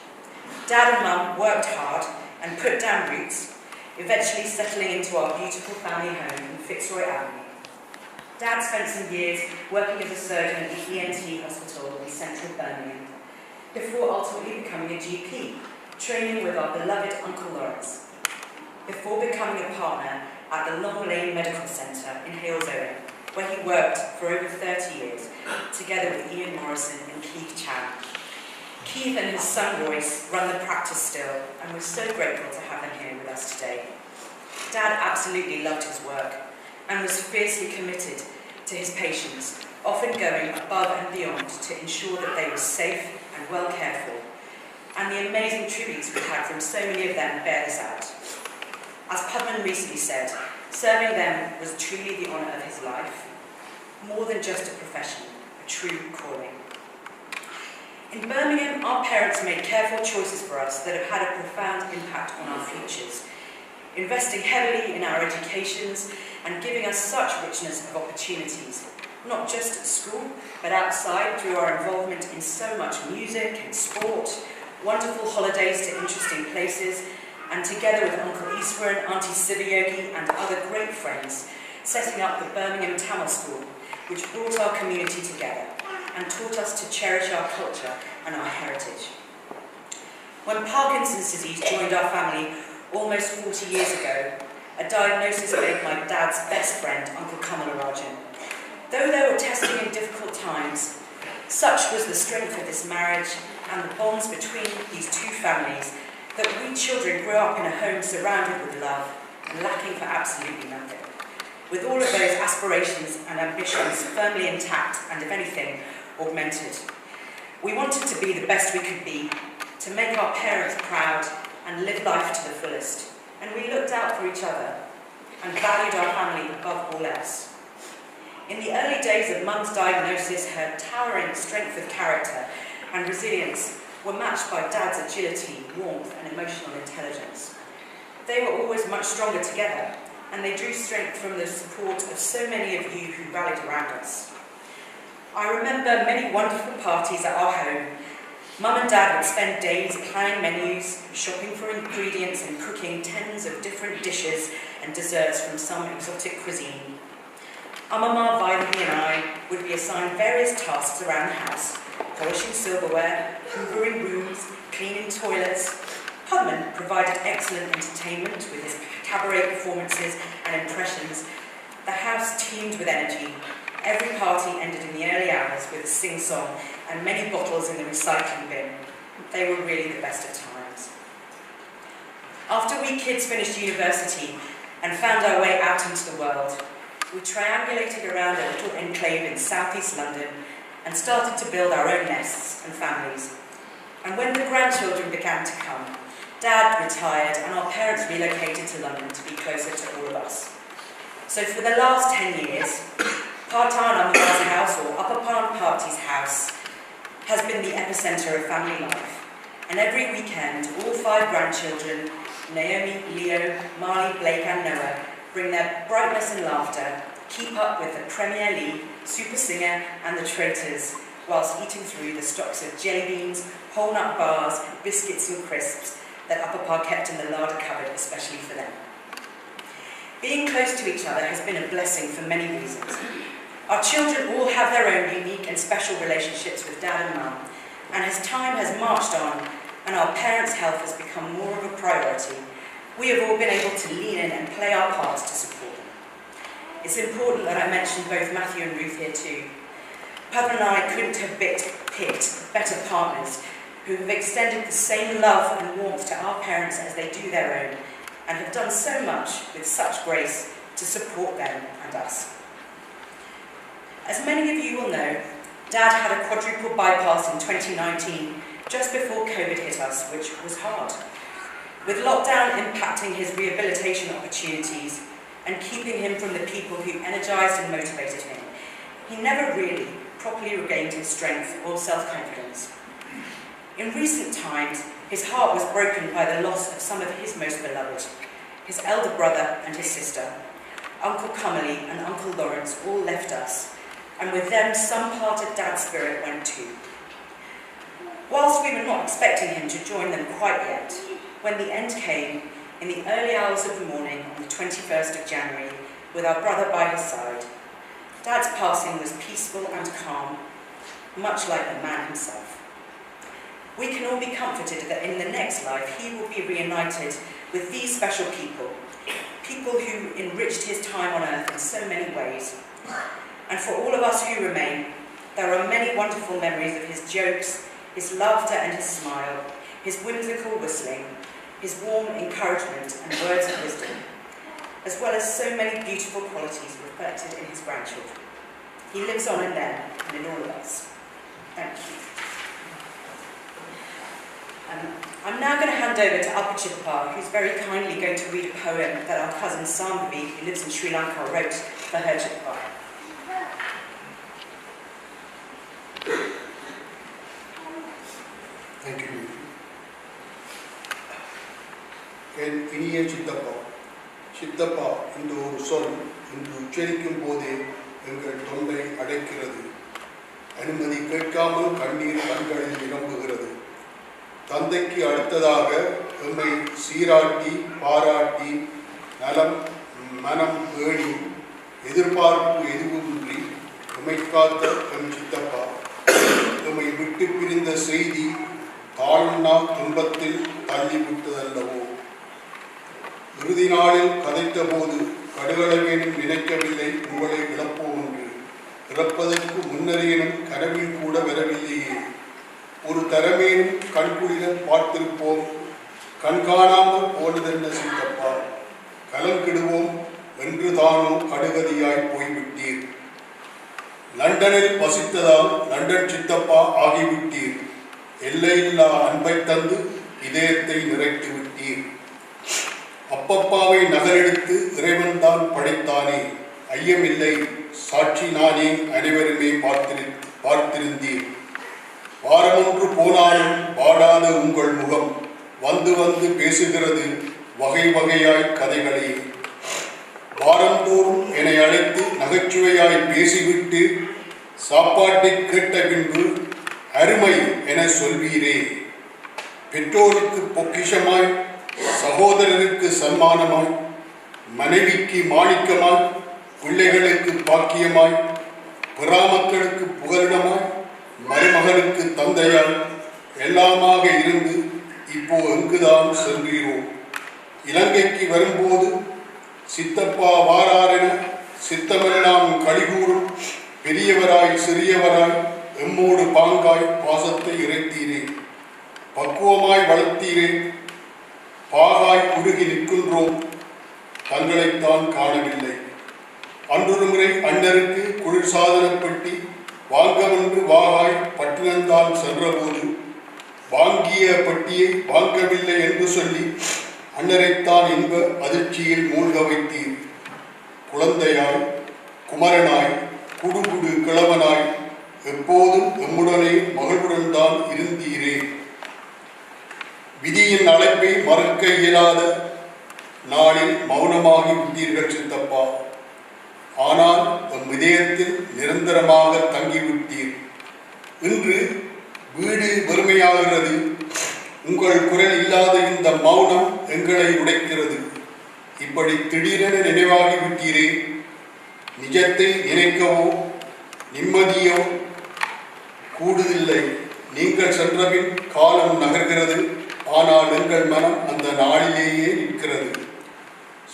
Dad and Mum worked hard and put down roots, eventually settling into our beautiful family home in Fitzroy Avenue. Dad spent some years working as a surgeon at the ENT hospital in central Birmingham, before ultimately becoming a GP, training with our beloved Uncle Lawrence, before becoming a partner at the Long Lane Medical Centre in Halesowen, where he worked for over 30 years, together with Ian Morrison and Keith Chan. Keith and his son Royce run the practice still, and we're so grateful to have them here with us today. Dad absolutely loved his work, and was fiercely committed to his patients, often going above and beyond to ensure that they were safe and well cared for. And the amazing tributes we've had from so many of them bear this out. As Pudman recently said, serving them was truly the honour of his life, more than just a profession, a true calling. In Birmingham, our parents made careful choices for us that have had a profound impact on our futures, investing heavily in our educations and giving us such richness of opportunities, not just at school, but outside through our involvement in so much music and sport, wonderful holidays to interesting places, and together with Uncle Iswaran, Auntie Sivayogi and other great friends, setting up the Birmingham Tamil School, which brought our community together and taught us to cherish our culture and our heritage. When Parkinson's disease joined our family almost 40 years ago, a diagnosis made my dad's best friend, Uncle Kamalarajan. Though they were testing in difficult times, such was the strength of this marriage and the bonds between these two families that we children grew up in a home surrounded with love and lacking for absolutely nothing, with all of those aspirations and ambitions firmly intact and, if anything, augmented. We wanted to be the best we could be, to make our parents proud and live life to the fullest, and we looked out for each other and valued our family above all else. In the early days of Mum's diagnosis, her towering strength of character and resilience were matched by Dad's agility, warmth and emotional intelligence. They were always much stronger together, and they drew strength from the support of so many of you who rallied around us. I remember many wonderful parties at our home. Mum and Dad would spend days planning menus, shopping for ingredients and cooking tens of different dishes and desserts from some exotic cuisine. Amama, Vaidehi and I would be assigned various tasks around the house, polishing silverware, hoovering rooms, cleaning toilets. Pudman provided excellent entertainment with his cabaret performances and impressions. The house teemed with energy. Every party ended in the early hours with a sing-song and many bottles in the recycling bin. They were really the best of times. After we kids finished university and found our way out into the world, we triangulated around a little enclave in southeast London and started to build our own nests and families. And when the grandchildren began to come, Dad retired and our parents relocated to London to be closer to all of us. So for the last 10 years, Partan Amma's house, or Upper Palm Party's house, has been the epicentre of family life. And every weekend, all 5 grandchildren, Naomi, Leo, Marley, Blake and Noah, bring their brightness and laughter, keep up with the Premier League, Super Singer and the Traitors, whilst eating through the stocks of jelly beans, whole nut bars, biscuits and crisps that Upper Par kept in the larder cupboard especially for them. Being close to each other has been a blessing for many reasons. Our children all have their own unique and special relationships with Dad and Mum, and as time has marched on and our parents' health has become more of a priority, we have all been able to lean in and play our parts to support them. It's important that I mention both Matthew and Ruth here too. Papa and I couldn't have picked better partners who have extended the same love and warmth to our parents as they do their own, and have done so much with such grace to support them and us. As many of you will know, Dad had a quadruple bypass in 2019, just before COVID hit us, which was hard. With lockdown impacting his rehabilitation opportunities and keeping him from the people who energised and motivated him, he never really properly regained his strength or self-confidence. In recent times, his heart was broken by the loss of some of his most beloved, his elder brother and his sister. Uncle Cummerly and Uncle Lawrence all left us, and with them some part of Dad's spirit went too. Whilst we were not expecting him to join them quite yet, when the end came, in the early hours of the morning on the 21st of January, with our brother by his side, Dad's passing was peaceful and calm, much like the man himself. We can all be comforted that in the next life he will be reunited with these special people, people who enriched his time on earth in so many ways. And for all of us who remain, there are many wonderful memories of his jokes, his laughter and his smile, his whimsical whistling, his warm encouragement and words of wisdom, as well as so many beautiful qualities reflected in his grandchildren. He lives on in them and in all of us. Thank you. I'm now going to hand over to Upper Chippa, who's very kindly going to read a poem that our cousin Sambhavi, who lives in Sri Lanka, wrote for her Chippa. Thank you. என் இனிய சித்தப்பா இந்த ஒரு சொல் இன்று உச்சரிக்கும் போதே எங்கள் தொண்டை அடைக்கிறது. அனுமதி கேட்காமல் கண்ணீர் கண்களில் நிரம்புகிறது. தந்தைக்கு அடுத்ததாக எம்மை சீராட்டி பாராட்டி நலம் மனம் பேணி எதிர்பார்ப்பு எதுவுமின்றி எம்மை காத்த எம் சித்தப்பா எம்மை விட்டு பிரிந்த செய்தி தாழ்நா துன்பத்தில் தள்ளிவிட்டதல்லவோ. இறுதி நாளில் கதைத்த போது கடுகளவேனும் நினைக்கவில்லை உங்களை இழப்போம் என்று. இறப்பதற்கு முன்னரேனும் கனவில் கூட வரவில்லையே. ஒரு தரமேனும் கண்குளிர பார்த்திருப்போம். கண்காணாமல் போனதென்ன சித்தப்பா. கலங்கிடுவோம் என்று தானோ கடுகதியாய் போய்விட்டீர். லண்டனில் வசித்ததால் லண்டன் சித்தப்பா ஆகிவிட்டீர். எல்லையில்லா அன்பை தந்து இதயத்தை நிறைத்து விட்டீர். அப்பப்பாவை நகரெடுத்து இறைவன் தான் படைத்தானே. ஐயமில்லை, சாட்சி நானே, அனைவருமே பார்த்திருந்தீர். வாரமொன்று போனாலும் வாடாத உங்கள் முகம் வந்து வந்து பேசுகிறது வகை வகையாய் கதைகளை. வாரந்தோறும் என்னை அழைத்து நகைச்சுவையாய் பேசிவிட்டு சாப்பாட்டை கேட்ட பின்பு அருமை என சொல்வீரே. பெற்றோருக்கு பொக்கிஷமாய், சகோதரருக்கு சன்மானமாய், மனைவிக்கு மாணிக்கமாய், பிள்ளைகளுக்கு பாக்கியமாய், பிறாமக்களுக்கு புகலிடமாய், மருமகனுக்கு தந்தையாய் எல்லாமாக இருந்து இப்போ எங்குதான் சென்றீரோ. இலங்கைக்கு வரும்போது சித்தப்பா வாராரென சித்தமெல்லாம் கழிகூறும் பெரியவராய் சிறியவராய் எம்மோடு பாங்காய் பாசத்தை இறைத்தீரே. பக்குவமாய் வளர்த்தீரே. பாகாய் உருகி நிற்கின்றோம். தங்களைத்தான் காணவில்லை. அன்றொரு முறை அண்ணருக்கு குளிர்சாதன பெட்டி வாங்கவென்று வாகாய் பட்டினந்தான் சென்றபோது வாங்கிய பெட்டியை வாங்கவில்லை என்று சொல்லி அண்ணரைத்தான் இன்ப அதிர்ச்சியில் மூழ்க வைத்தீர். குழந்தையாய் குமரனாய் குடுகுடு கிழவனாய் எப்போதும் எம்முடனே மகளுடன் தான் இருந்தீரே. விதியின் அழைப்பை மறுக்க இயலாத நாளில் மௌனமாகி விட்டீர்கள் சித்தப்பா. ஆனால் எம் இதயத்தில் நிரந்தரமாக தங்கிவிட்டீர். இன்று வீடு வெறுமையாகிறது. உங்கள் குரல் இல்லாத இந்த மௌனம் எங்களை உடைக்கிறது. இப்படி திடீரென நினைவாகி விட்டீரே. நிஜத்தை நினைக்கவோ நிம்மதியோ கூடுதில்லை. நீங்கள் சென்றபின் காலம் நகர்கிறது. ஆனால் எங்கள் மனம் அந்த நாளிலேயே நிற்கிறது.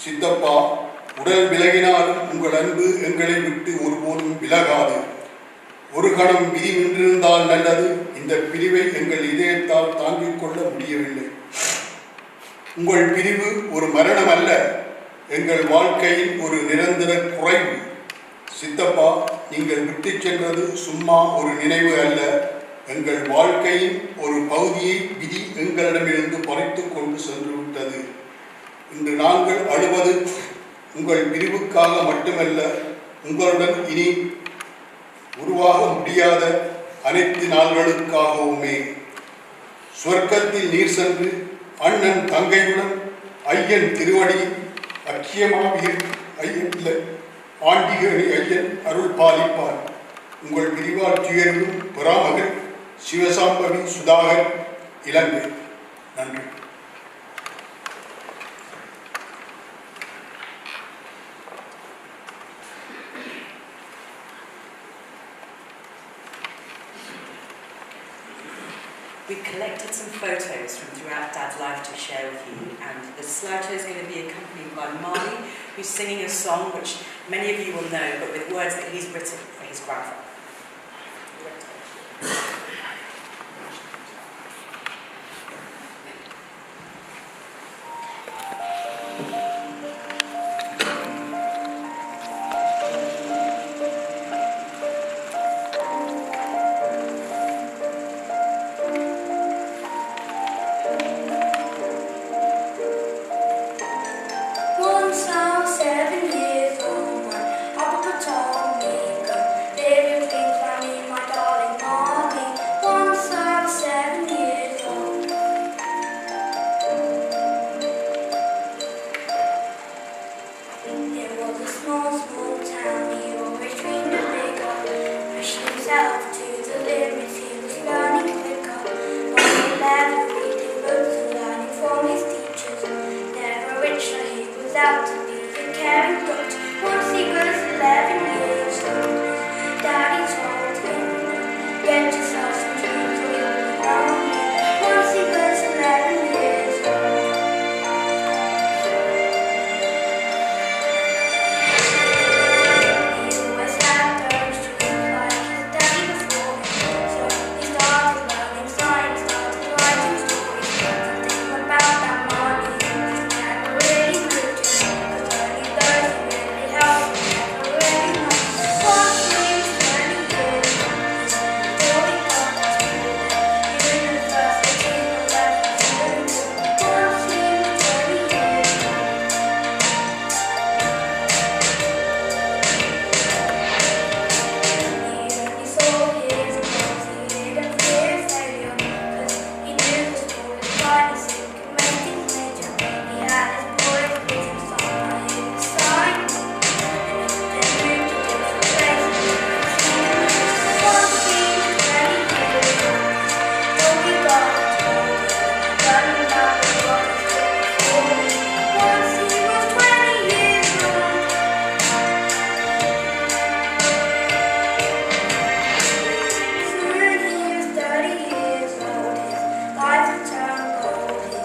சித்தப்பா, உடல் விலகினாலும் உங்கள் அன்பு எங்களை விட்டு ஒருபோதும் விலகாது. ஒரு கணம் விதி நின்றிருந்தால் நல்லது. இந்த பிரிவை எங்கள் இதயத்தால் தாங்கிக் கொள்ள முடியவில்லை. உங்கள் பிரிவு ஒரு மரணம் அல்ல, எங்கள் வாழ்க்கையின் ஒரு நிரந்தர குறைவு. சித்தப்பா, நீங்கள் விட்டு சென்றது சும்மா ஒரு நினைவு அல்ல, எங்கள் வாழ்க்கையின் ஒரு பகுதியை விதி எங்களிடமிருந்து பறித்து கொண்டு சென்று விட்டது. இன்று நாங்கள் அழுவது உங்கள் பிரிவுக்காக மட்டுமல்ல, உங்களுடன் இனி உருவாக முடியாத அனைத்து நாள்களுக்காகவுமே. சொர்க்கத்தில் நீர் சென்று அண்ணன் தங்கையுடன் ஐயன் திருவடியில் அக்கியமாக ஐயன் இல்லை ஆண்டிகணி ஐயன் அருள் பாலிப்பார். உங்கள் பிரிவால் துயரும் பெறாமகள் சிவசாம்பவி சுதாகர், இலங்கை. நன்றி. We've collected some photos from throughout Dad's life to share with you, and the slideshow is going to be accompanied by Marley, who's singing a song which many of you will know, but with words that he's written for his grandfather. Once I was 7 years old, my papa told me, "Go live in things by me, my darling Molly." Once I was 7 years old. It was a small, small town. He always dreamed of bigger, pushed himself to the limits. He was learning quicker. By 11, reading books and learning from his teachers. Never richer, he was out to be a caring doctor. Once he was 11 years old, Daddy told him, "Get yourself some dreams or you'll be lonely." Once he was 11 years old. He always had those dreams like his daddy before him. So he started learning science, started writing stories, started thinking about that money. Never really grew to him, 'cause only those who really helped him never really know. Once he was 20 years old, still he got to university, no left to do. Once he was 20 years old. He only saw his goals, he didn't fear failure, 'cause he knew the school was finest, it could make things major. He had his boys busy somewhere in the side, and they moved to different places. Once he was 20 years old, all he got told him, learning about the world was good for him. Once he was 20 years old. Soon he was 30 years old, his life had turned cold. He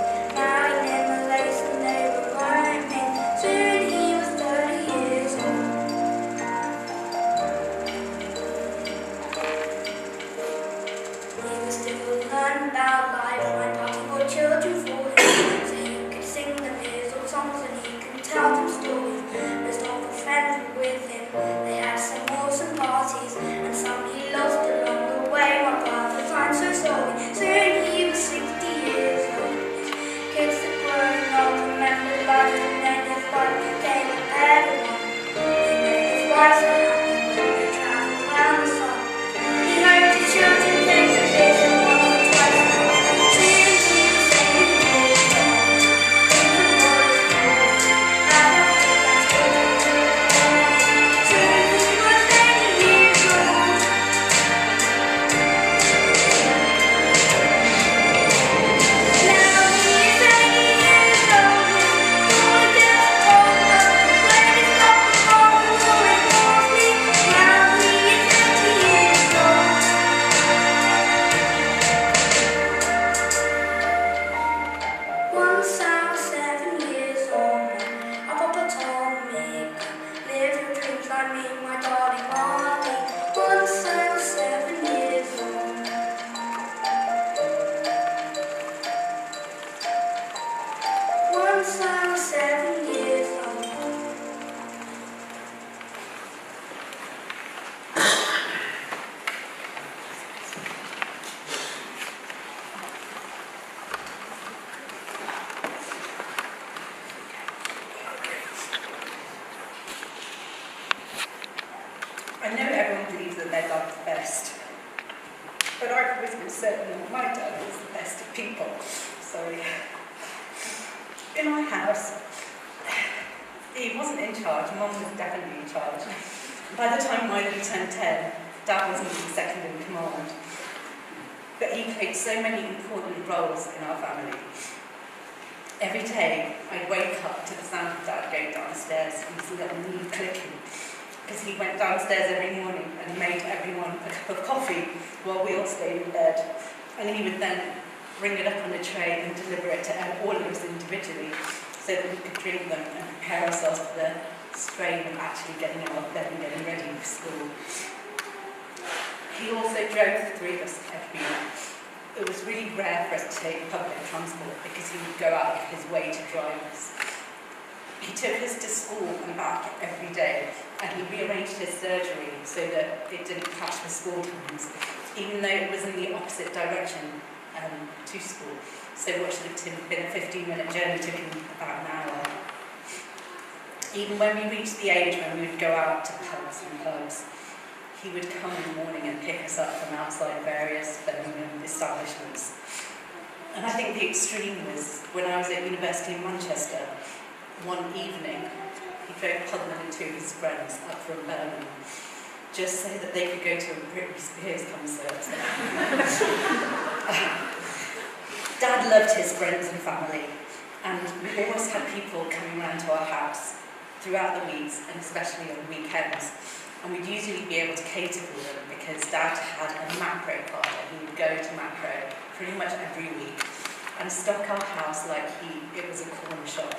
people. Sorry. In our house, he wasn't in charge, Mum was definitely in charge. By the time Milo turned 10, Dad wasn't even second in command. But he played so many important roles in our family. Every day, I'd wake up to the sound of Dad going downstairs and his little knee clicking, because he went downstairs every morning and made everyone a cup of coffee while we all stayed in bed. And he would then bring it up on a tray and deliver it to all of us individually so that we could drink them and prepare ourselves for the strain of actually getting out of bed and getting ready for school. He also drove the three of us everywhere. It was really rare for us to take public transport because he would go out of his way to drive us. He took us to school and back every day, and he rearranged his surgery so that it didn't clash with school times, even though it was in the opposite direction to school. So what should have been a 15-minute journey took him about an hour. Even when we reached the age when we would go out to pubs and clubs, he would come in the morning and pick us up from outside various Birmingham establishments. And I think the extreme was when I was at university in Manchester. One evening, he drove Pudman and two of his friends up from Birmingham, just so that they could go to a Britney Spears concert. Dad loved his friends and family, and we always had people coming round to our house throughout the weeks, and especially on weekends. And we'd usually be able to cater for them because Dad had a macro card and he would go to macro pretty much every week and stock our house like it was a corner shop.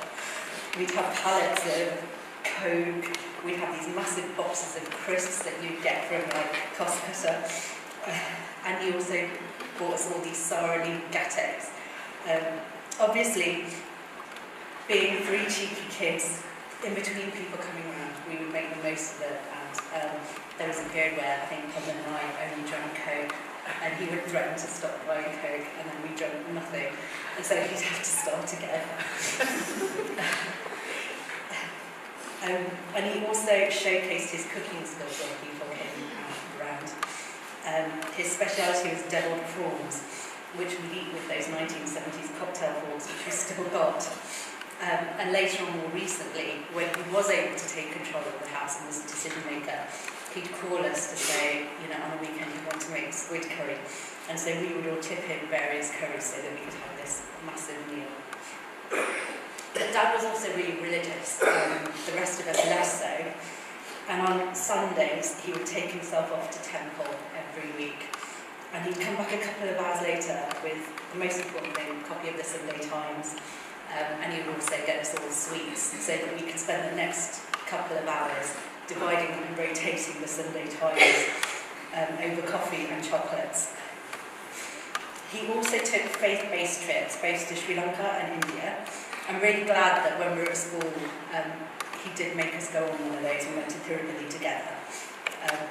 We'd have pallets of Coke, we'd have these massive boxes of crisps that you'd get from like Costco. And he also bought us all these Sara Lee gateaux. Obviously, being three cheeky kids, in between people coming around, we would make the most of it. And there was a period where I think Pudman and I only drank Coke, and he would threaten to stop buying Coke, and then we drank nothing, and so he'd have to start again. And he also showcased his cooking skills when people came around. His speciality was deviled prawns, which we'd eat with those 1970s cocktail forks, which we still got. And later on, more recently, when he was able to take control of the house and was a decision maker, he'd call us to say, you know, on a weekend he'd want to make squid curry. And so we would all tip him various curries so that we could have this massive meal. But Dad was also really religious, the rest of us less so. And on Sundays, he would take himself off to temple every week. And he'd come back a couple of hours later with the most important thing, a copy of the Sunday Times. And he would also get us all sweets so that we could spend the next couple of hours dividing and rotating the Sunday Times over coffee and chocolates. He also took faith-based trips both to Sri Lanka and India. I'm really glad that when we were at school, he did make us go on one of those and went to Tirupati together.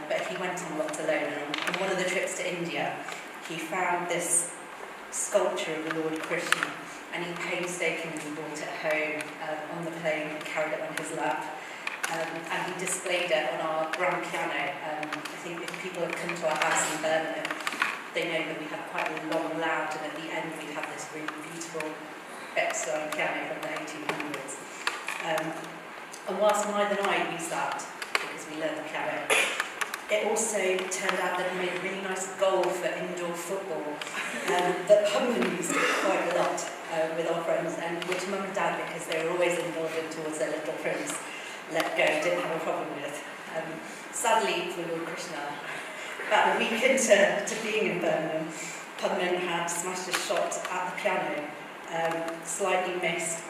But he went on lots alone. And on one of the trips to India, he found this sculpture of the Lord Krishna, and he painstakingly brought it home on the plane and carried it on his lap. And he displayed it on our grand piano. I think if people have come to our house in Birmingham, they know that we have quite a long loud, and at the end we have this really beautiful Beck-style piano from the 1800s. And whilst neither and I used that, because we learned the piano, it also turned out that he made a really nice goal for indoor football that Pudman used quite a lot with our friends, and which Mum and Dad, because they were always indulgent towards their little prince, let go, didn't have a problem with. Sadly for Lord Krishna, about a week into being in Birmingham, Pudman had smashed a shot at the piano, slightly missed,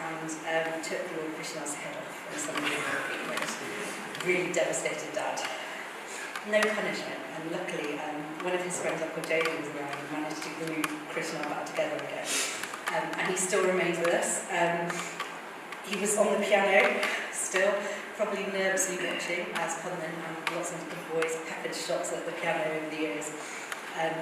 and took Lord Krishna's head off, and somebody really devastated Dad. No punishment, and luckily one of his friends, Uncle Jody, was around and managed to glue Krishna back together again. And he still remains with us. He was on the piano still, probably nervously watching as Pudman and lots of good boys peppered shots at the piano over the years.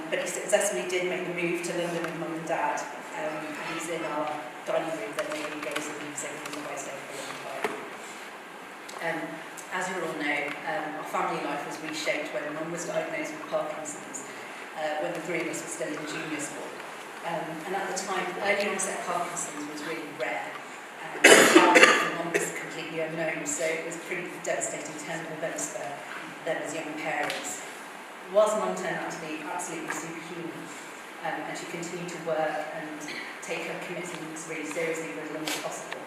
But he successfully did make the move to London with Mum and Dad. And he's in our dining room that nobody goes and leaves everything quite safe for a long time. As you all know, our family life was reshaped when Mum was diagnosed with Parkinson's, when the three of us were still in junior school. And at the time, early onset Parkinson's was really rare. Mum was completely unknown, so it was pretty devastating turn of events for them as young parents. Whilst Mum turned out to be absolutely superhuman, and she continued to work and take her commitments really seriously for as long as possible.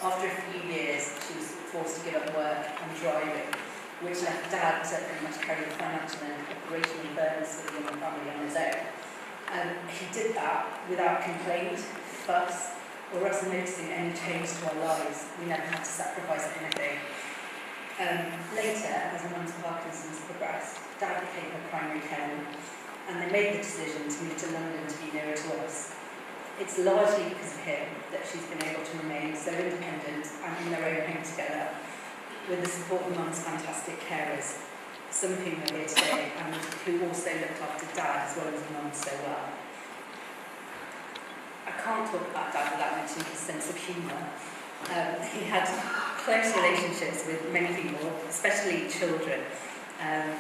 After a few years, she was forced to give up work and driving, which left Dad to pretty much carry the financial and operational burdens for the young family on his own. He did that without complaint, fuss, or us noticing any change to our lives. We never had to sacrifice anything. Later, as Mum's Parkinson's progressed, Dad became her primary carer, and they made the decision to move to London to be nearer to us. It's largely because of him that she's been able to remain so independent and in their own home together, with the support of Mum's fantastic carers, some of whom are here today, and who also looked after Dad as well as Mum so well. I can't talk about Dad without mentioning his sense of humour. He had close relationships with many people, especially children, and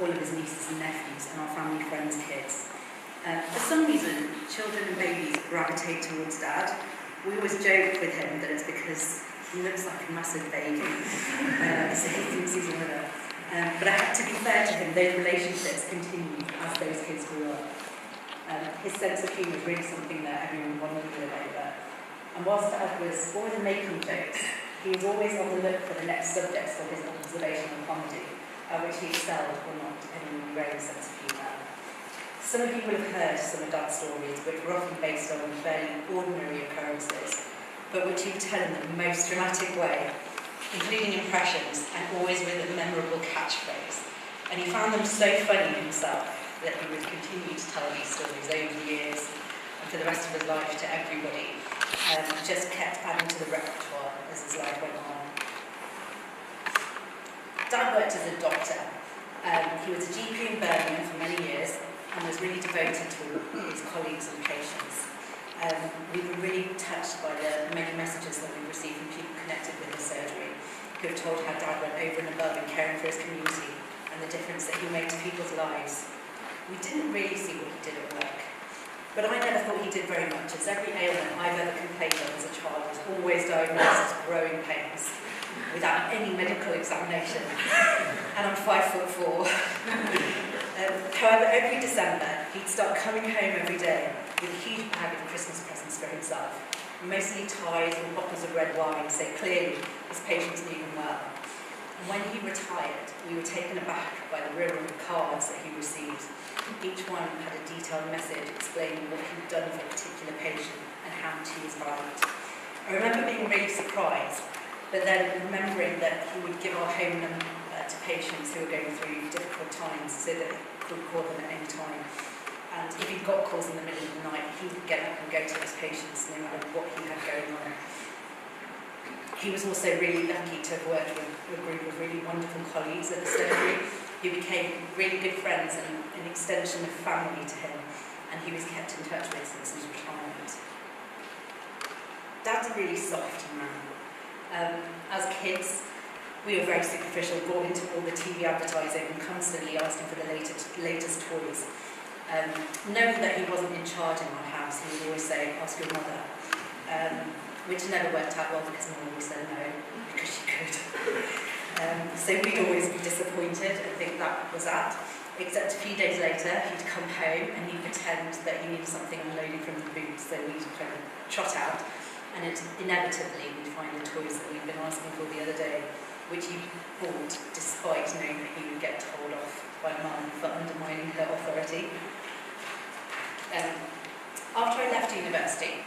all of his nieces and nephews, and our family friends' kids. For some reason, children and babies gravitate towards Dad. We always joke with him that it's because he looks like a massive baby, so he thinks he's one of them. But I have to be fair to him, those relationships continued as those kids grew up. His sense of humour is really something that everyone wanted to live over. And whilst Dad was always making jokes, he was always on the look for the next subjects for his observational comedy, which he excelled, or not, depending on your own sense of humour. Some of you will have heard some of Dad's stories, which were often based on fairly ordinary occurrences, but which he would tell in the most dramatic way, including impressions, and always with a memorable catchphrase. And he found them so funny himself that he would continue to tell these stories over the years and for the rest of his life to everybody, and just kept adding to the repertoire as his life went on. Dad worked as a doctor. He was a GP in Birmingham for many years and was really devoted to his colleagues and patients. We were really touched by the many messages that we received from people connected with his surgery, who have told how Dad went over and above in caring for his community and the difference that he made to people's lives. We didn't really see what he did at work, but I never thought he did very much, as every ailment I've ever complained of as a child was always diagnosed as growing pains, without any medical examination, and I'm 5'4". However, every December, he'd start coming home every day with a huge bag of Christmas presents for himself, mostly ties and bottles of red wine, so clearly his patients knew him well. And when he retired, we were taken aback by the river of cards that he received. Each one had a detailed message explaining what he'd done for a particular patient and how much he was valued. I remember being really surprised, but then remembering that he would give our home number to patients who were going through difficult times so that he could call them at any time. And if he got calls in the middle of the night, he would get up and go to his patients no matter what he had going on. He was also really lucky to have worked with a group of really wonderful colleagues at the surgery who became really good friends and an extension of family to him, and he was kept in touch with since his retirement. Dad's a really soft man. As kids, we were very superficial, brought into all the TV advertising and constantly asking for the latest toys. Knowing that he wasn't in charge in our house, he would always say, ask your mother, which never worked out well because Mum always said no, because she could. So we'd always be disappointed and think that was that, except a few days later he'd come home and he'd pretend that he needed something unloaded from the boot, so we'd kind of trot out, and inevitably we'd find the toys that we'd been asking for the other day, which he bought despite knowing that he would get told off by Mum for undermining her authority. After I left university,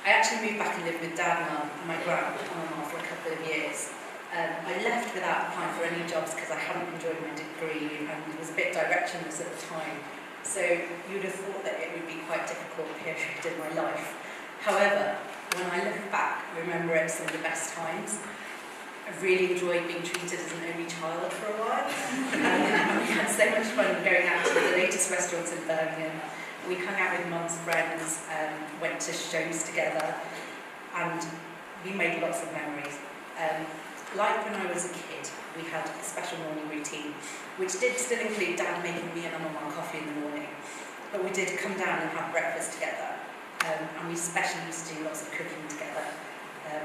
I actually moved back and lived with Dad, Mum and my grandma for a couple of years. I left without applying for any jobs because I hadn't enjoyed my degree and was a bit directionless at the time. So you'd have thought that it would be quite a difficult period in my life. However, when I look back, I remember it some of the best times. I really enjoyed being treated as an only child for a while. We had so much fun going out to the latest restaurants in Birmingham. We hung out with Mum's friends, went to shows together, and we made lots of memories. Like when I was a kid, we had a special morning routine, which did still include Dad making me an Amamar coffee in the morning. but we did come down and have breakfast together. And we especially used to do lots of cooking together.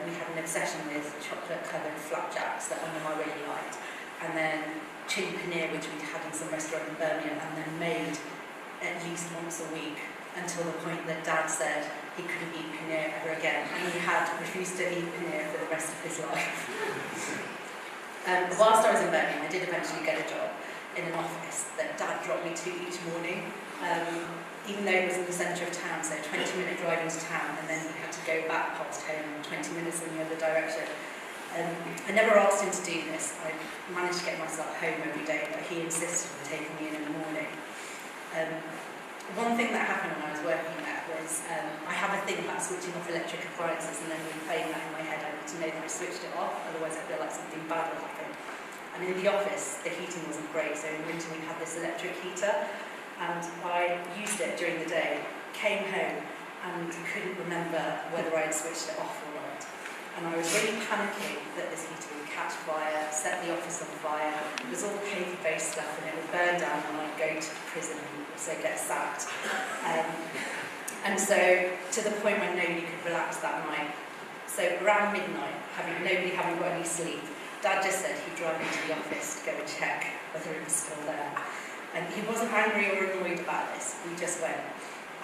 We had an obsession with chocolate-covered flapjacks that my mum really liked, and then chili paneer, which we'd had in some restaurant in Birmingham, and then made at least once a week, until the point that Dad said he couldn't eat paneer ever again, and he had refused to eat paneer for the rest of his life. Whilst I was in Birmingham, I did eventually get a job in an office that Dad dropped me to each morning, even though it was in the centre of town, so 20-minute drive into town, and then we had to go back past home 20 minutes in the other direction. I never asked him to do this. I managed to get myself home every day, but he insisted on taking me in the morning. One thing that happened when I was working there was I have a thing about switching off electric appliances, and then replaying that in my head. I need to know that I switched it off, otherwise I feel like something bad will happen. And in the office, the heating wasn't great, so in winter we had this electric heater, and I used it during the day, came home and couldn't remember whether I had switched it off or not. And I was really panicking that this heater would catch fire, set the office on fire. It was all paper-based stuff, and it would burn down and I'd go to prison and also get sacked. And so, to the point when nobody could relax that night. So around midnight, nobody having got any sleep, Dad just said he'd drive me to the office to go and check whether it was still there. And he wasn't angry or annoyed about this, we just went.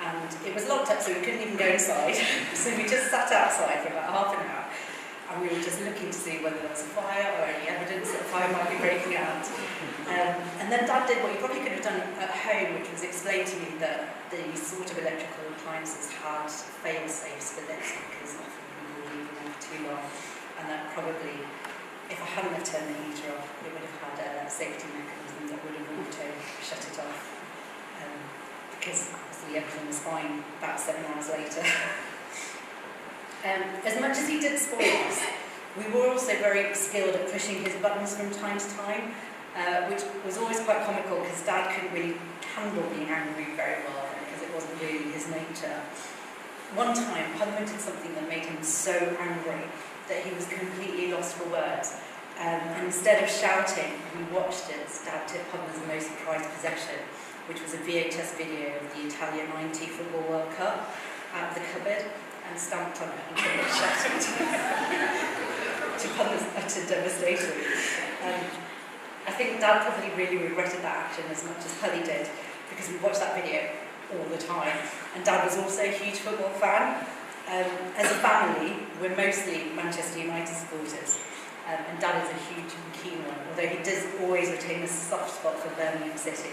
And it was locked up, so we couldn't even go inside. So we just sat outside for about half an hour, and we were just looking to see whether there was a fire or any evidence that a fire might be breaking out. And then Dad did what he probably could have done at home, which was explain to me that the sort of electrical appliances had fail-safes for this, because often people would leave them for too long, and that probably, if I hadn't have turned the heater off, it would have had a safety mechanism that would have auto shut it off. Because obviously everything was fine about 7 hours later. As much as he did spoil us, we were also very skilled at pushing his buttons from time to time, which was always quite comical because Dad couldn't really handle being angry very well because it wasn't really his nature. One time, Pudman did something that made him so angry that he was completely lost for words. And instead of shouting, we watched it as Dad took Pudman's most prized possession, which was a VHS video of the Italian 90 Football World Cup out of the cupboard, and stamped on it and put it shouting to Pudman's utter devastation. I think Dad probably really regretted that action as much as Puddy did, because we watched that video all the time, and Dad was also a huge football fan. As a family, we're mostly Manchester United supporters, and Dad is a huge and keen one, although he does always retain a soft spot for Birmingham City.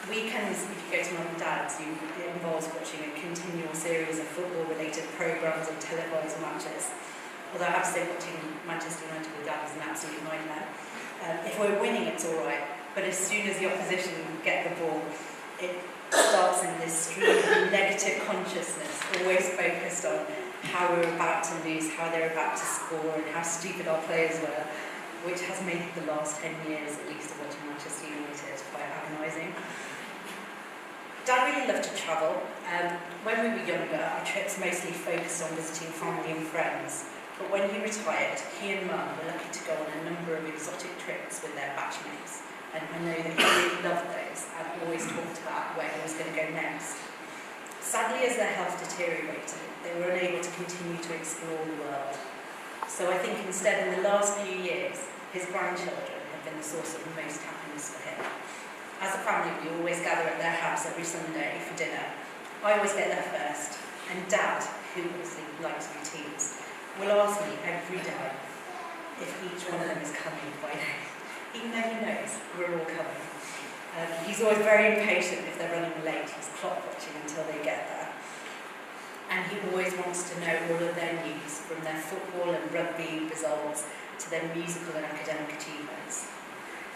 Weekends, if you go to Mum and Dad's, it involves watching a continual series of football-related programmes and televised matches. Although I have to say, watching Manchester United with Dad is an absolute nightmare. If we're winning, it's all right, but as soon as the opposition get the ball, it starts in this stream of negative consciousness, always focused on how we're about to lose, how they're about to score, and how stupid our players were, which has made the last 10 years, at least, of watching Manchester United quite agonising. Dad really loved to travel. When we were younger, our trips mostly focused on visiting family and friends. But when he retired, he and Mum were lucky to go on a number of exotic trips with their batchmates. And I know that he really loved those and always talked about where he was going to go next. Sadly, as their health deteriorated, they were unable to continue to explore the world. So I think instead, in the last few years, his grandchildren have been the source of most happiness for him. As a family, we always gather at their house every Sunday for dinner. I always get there first, and Dad, who obviously likes routines, will ask me every day if each one of them is coming by name, even though he knows we're all coming. He's always very impatient if they're running late. He's clock watching until they get there. And he always wants to know all of their news, from their football and rugby results to their musical and academic achievements.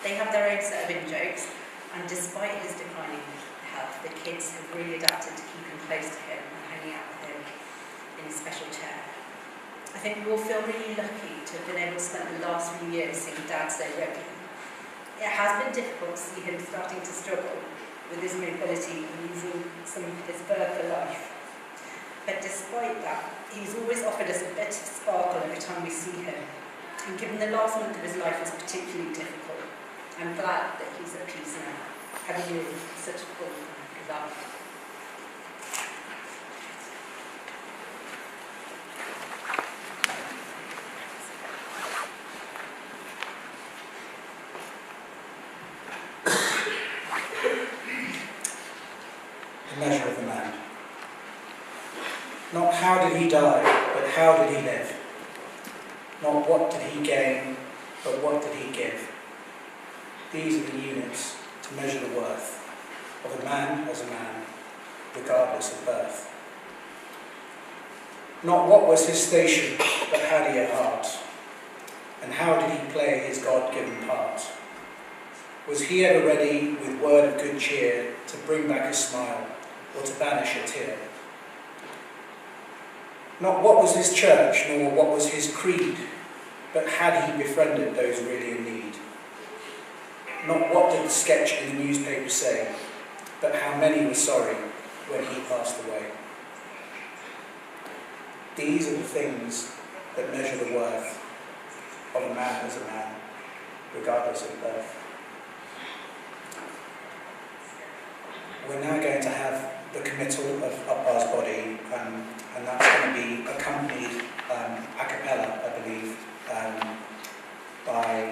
They have their own set of in-jokes, and despite his declining health, the kids have really adapted to keeping close to him and hanging out with him in his special chair. I think we all feel really lucky to have been able to spend the last few years seeing Dad so regularly. It has been difficult to see him starting to struggle with his mobility and losing some of his verb for life. But despite that, he's always offered us a bit of sparkle every time we see him. And given the last month of his life was particularly difficult, I'm glad that he's at peace now, having lived such a full life. is up. The measure of the man. Not how did he die, but how did he live. Not what did he gain, but what did he give. These are the units to measure the worth of a man as a man, regardless of birth. Not what was his station, but had he a heart, and how did he play his God-given part. Was he ever ready, with word of good cheer, to bring back a smile, or to banish a tear? Not what was his church, nor what was his creed, but had he befriended those really in need. Not what did the sketch in the newspaper say, but how many were sorry when he passed away. These are the things that measure the worth of a man as a man, regardless of birth. We're now going to have the committal of Uppar's body, and that's going to be accompanied a cappella, I believe, by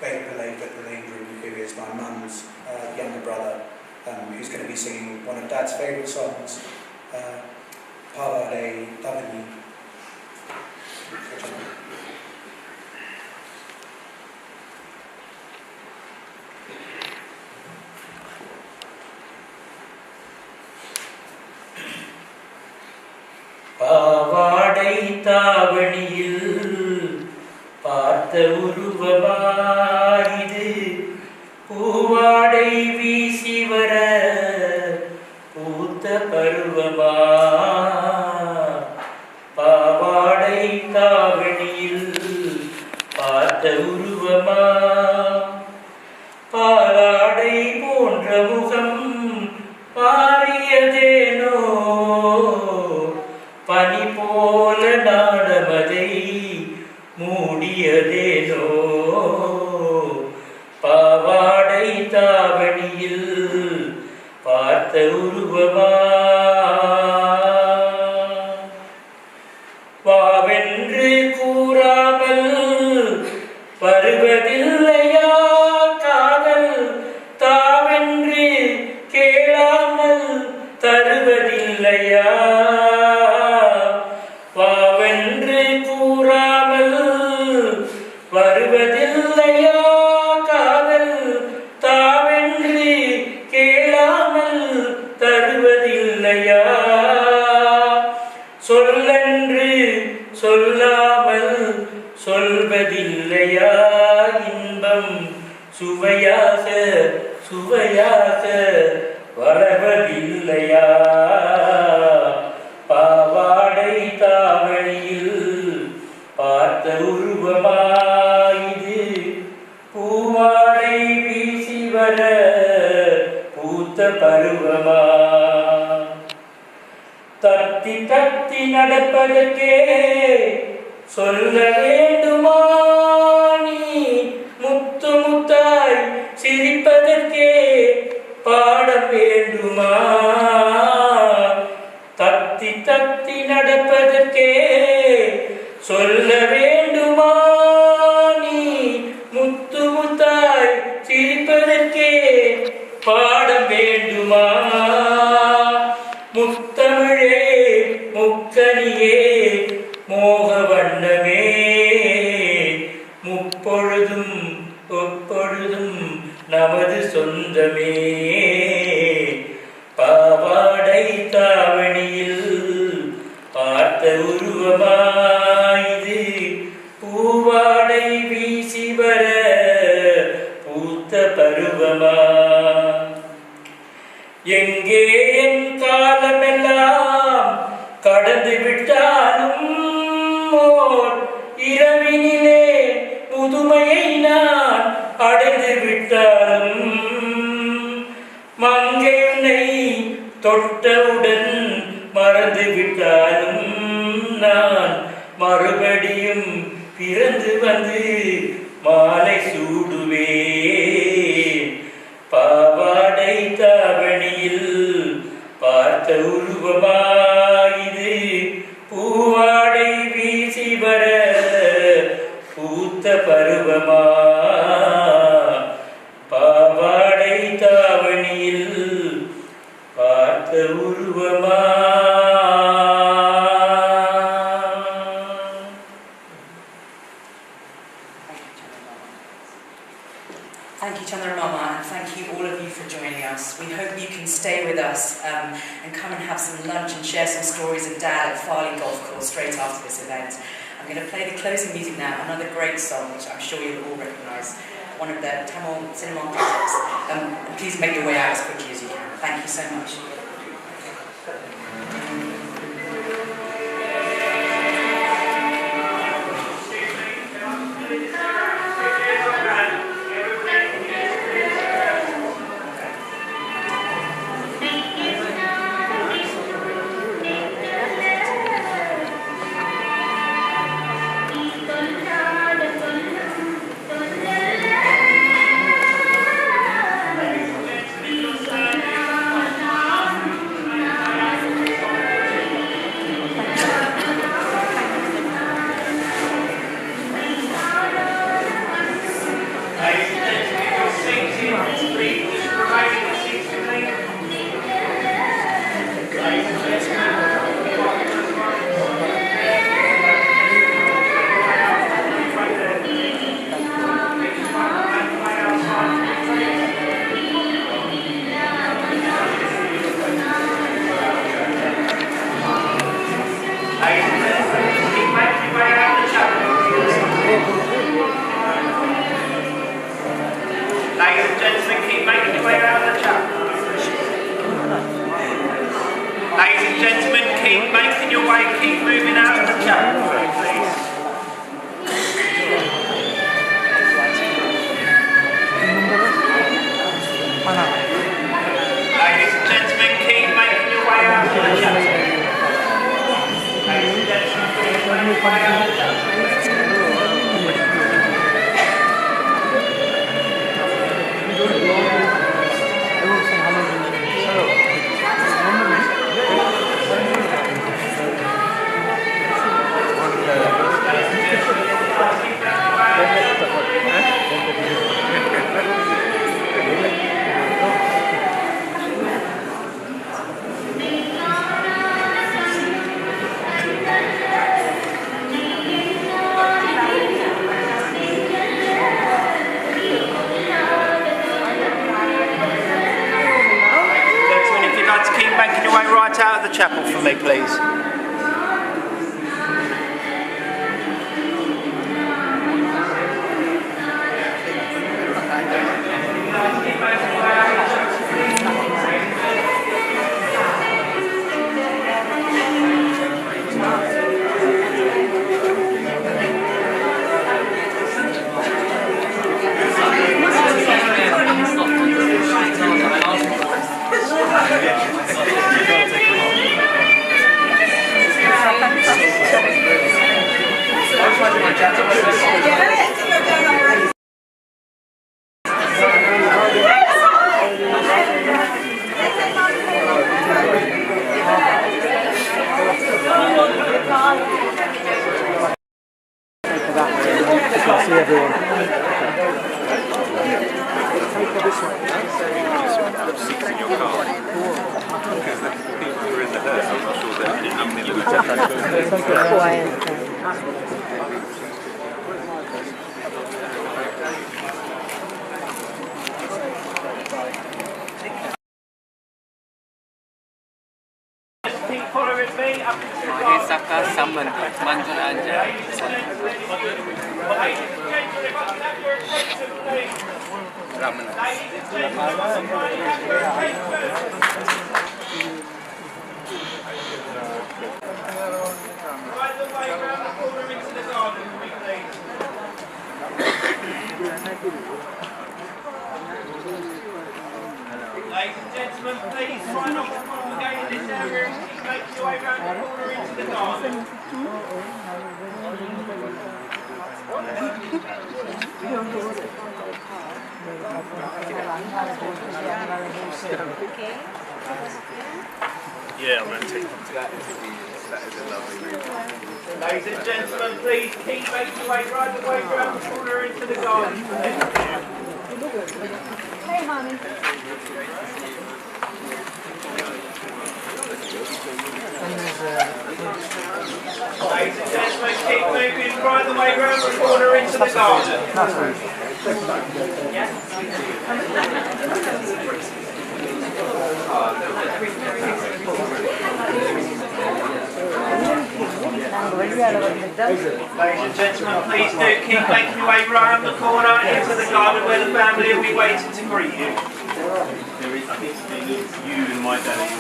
Vamadevan, who is my mum's younger brother, who's going to be singing one of Dad's favourite songs, Vamadevan. பாவாடை தாவணியில் பார்த்த உருவமாயிது பூவாடை வீசி வர பூத்த பருவமா பாவாடை தாவணியில் பார்த்த உருவமா பாலாடை போன்ற முகம் மாறியதேனோ பனி போல நாடமதை மூடியதேனோ பாவாடை தாவணியில் பார்த்த உருவமா வாவென்று கூறாமல் வருவதில்லையா காதல் தாவென்று கேளாமல் தருவதில்லையா வாவென்று கூறாமல் வருவதில்லையா காதல் தாவென்று கேளாமல் தருவதில்லையா சொல்லென்று சொல்லாமல் சொல்வதில்லையா இன்பம் சுவையாக சுவையாக வளர்வதில்லையா பாவாடை தாவணியில் பார்த்த உருவமாயிது பூவாடை வீசி வர பூத்த பருவமா தத்தி தத்தி நடப்பதற்கே சொல்ல வேண்டுமா நீ முத்து முத்தாய் சிரிப்பதற்கே பாட வேண்டுமா தத்தி தத்தி நடப்பதற்கே சொல்ல வேண்டுமா நீ முத்து முத்தாய் சிரிப்பதற்கே பாட வேண்டுமா முத்தமிழே முக்கனியே மோக வண்ணமே முப்பொழுதும் ஒப்பொழுதும் நமது சொந்தமே பாவாடை தாவணியில் பார்த்த உருவமாயிது பூவாடை வீசி வர பூத்த பருவமா எங்கே என் காலமெல்லாம் கடந்து விட்டாலும் ஓர் இரவினிலே முதுமையை நான் அடைந்து விட்டாலும் மங்கையுன்னை தொட்டவுடன் மறந்து விட்டாலும் நான் மறுபடியும் பிறந்து வந்து மாலை சூடுவேன் பாவாடை தாவணியில் we hope you can stay with us and come and have some lunch and share some stories of Dad at Farley Golf Course straight after this event. I'm going to play the closing music now, another great song which I'm sure you'll all recognise, one of the Tamil cinema classics. And please make your way out as quickly as you can. Thank you so much. Out of the chapel for me, please. See everyone. Seats in your car because the people who are in the hearse, I'm not sure following me up into the garden. Saka Saman Manjuranja. Ladies and gentlemen, please try not to congregate in this area and make your way round the corner into the garden. Yeah, I'm going to take that. That is a lovely room. Ladies and gentlemen, please keep making your way right the way round the corner into the garden. Hey, honey. Ladies and gentlemen, keep moving right the way round the corner into the garden. and gentlemen, please do keep making your way round the corner into the garden where the family will be waiting to greet you. You and my daddy.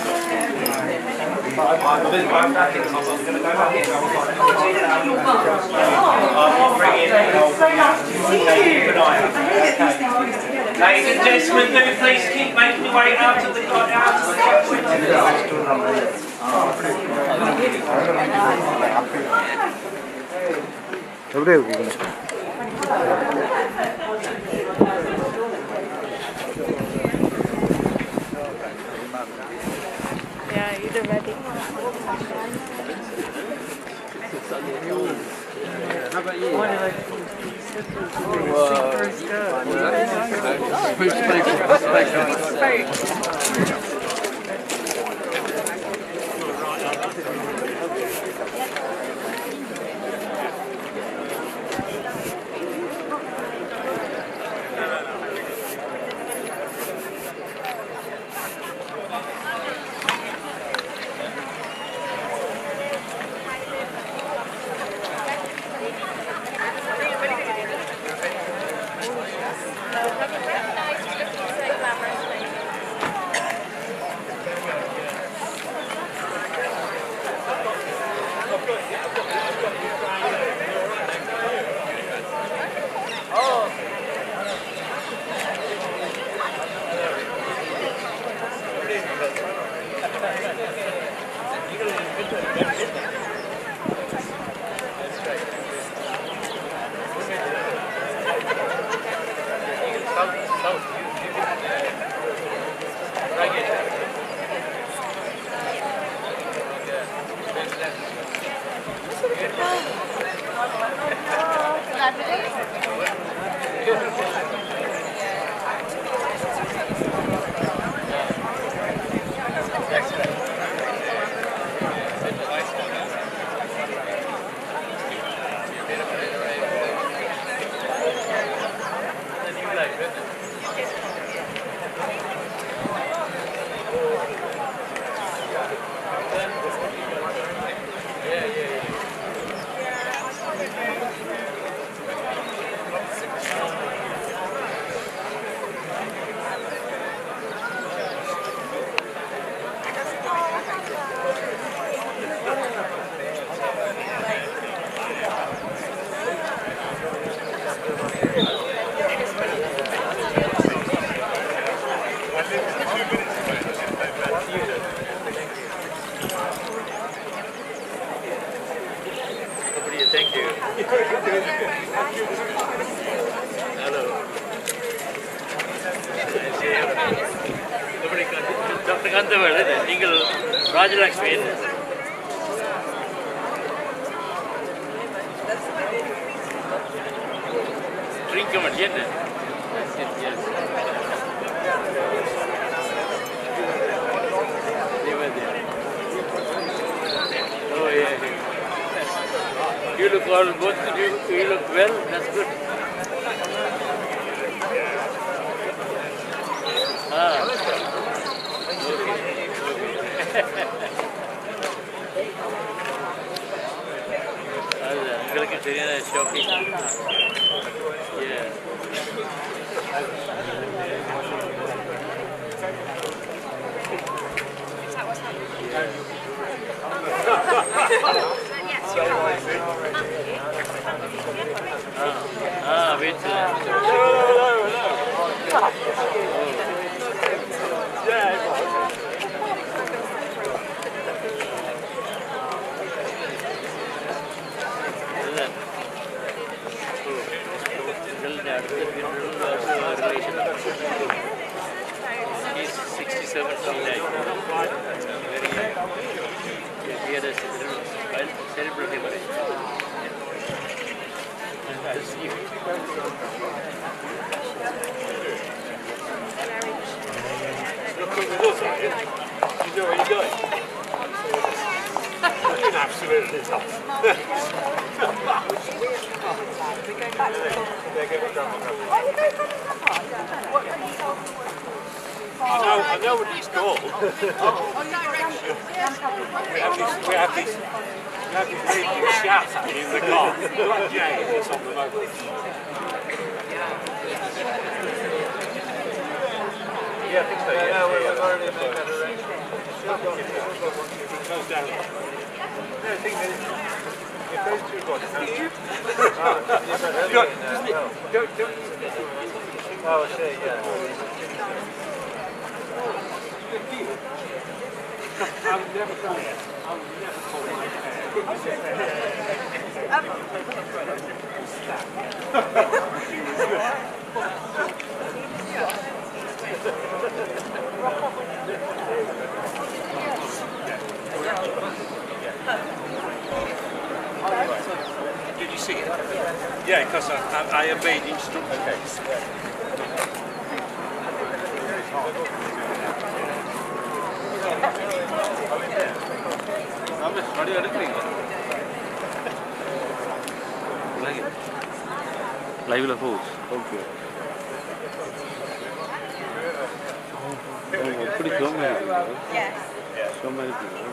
Ladies and gentlemen, do please keep making your way out of the garden. Yeah, either ready. How about you? Thank you. Hello. Dr. Kanthavar, நீங்கள் Rajalakshmi drink comment என்ன? Yes. Oh yeah. You look all both. You look well. That's good. Ah. உங்களுக்கு சரியான shopping. Yeah. Wait. He's 67 from there. Very young. He had a cerebral hemorrhage. I'll see you. You know where you're going? Absolutely not. We're going back to the I know what he's called. we have this lady who shouts at me in the car. Like Jane, it's on the mobile. Yeah, I think so. Yeah, we've already made that arrangement. Goes down. No, I think if those two got Oh, I see, yeah. I've never done it. I've never pulled my Did you see it? Yeah, because I obeyed instructions. Live la pose. Okay. Pretty slow. Yes. So many people.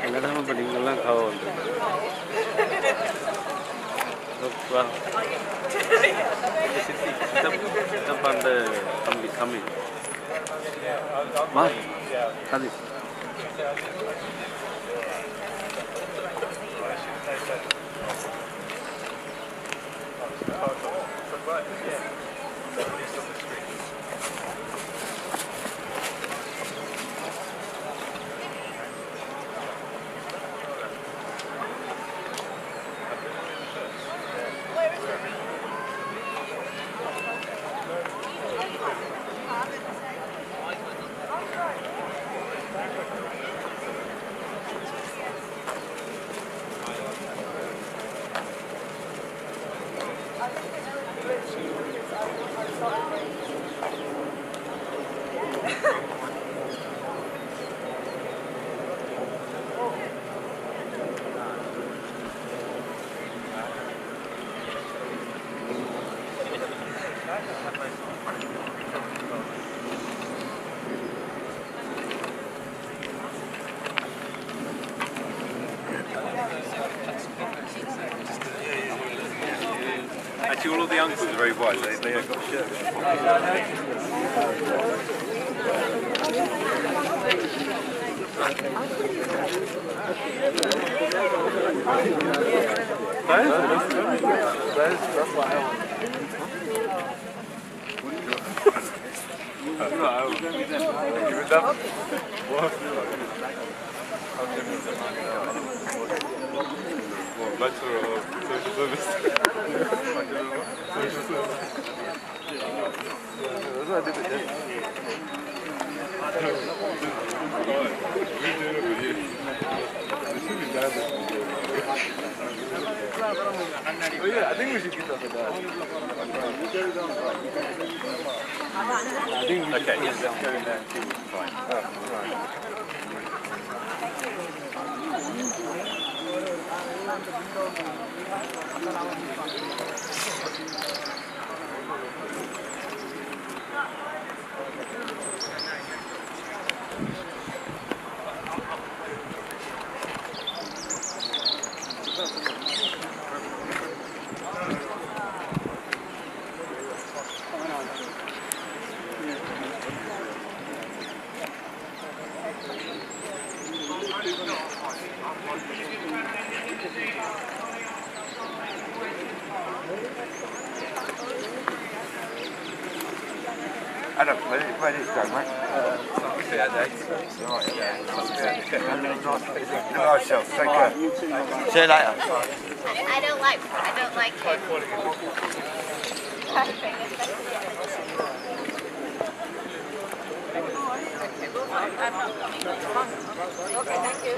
எல்லாரும் நம்ம நீங்கெல்லாம் காவல் சித்தப்பா அந்த தம்பி தம்பி மா அது Actually, all of the uncles are very wise. They have got shirts. That's what I want. Give it up. Bachelor of Social Service. That's what I did it then. Oh yeah, I think we should get up with that. I think we should yes, go in there and see what's fine. Oh, right. I don't know, where did it go, mate? Thampiah, Dave. Right, yeah. Look after yourself, take care. See you later. I don't like him. Okay, thank you.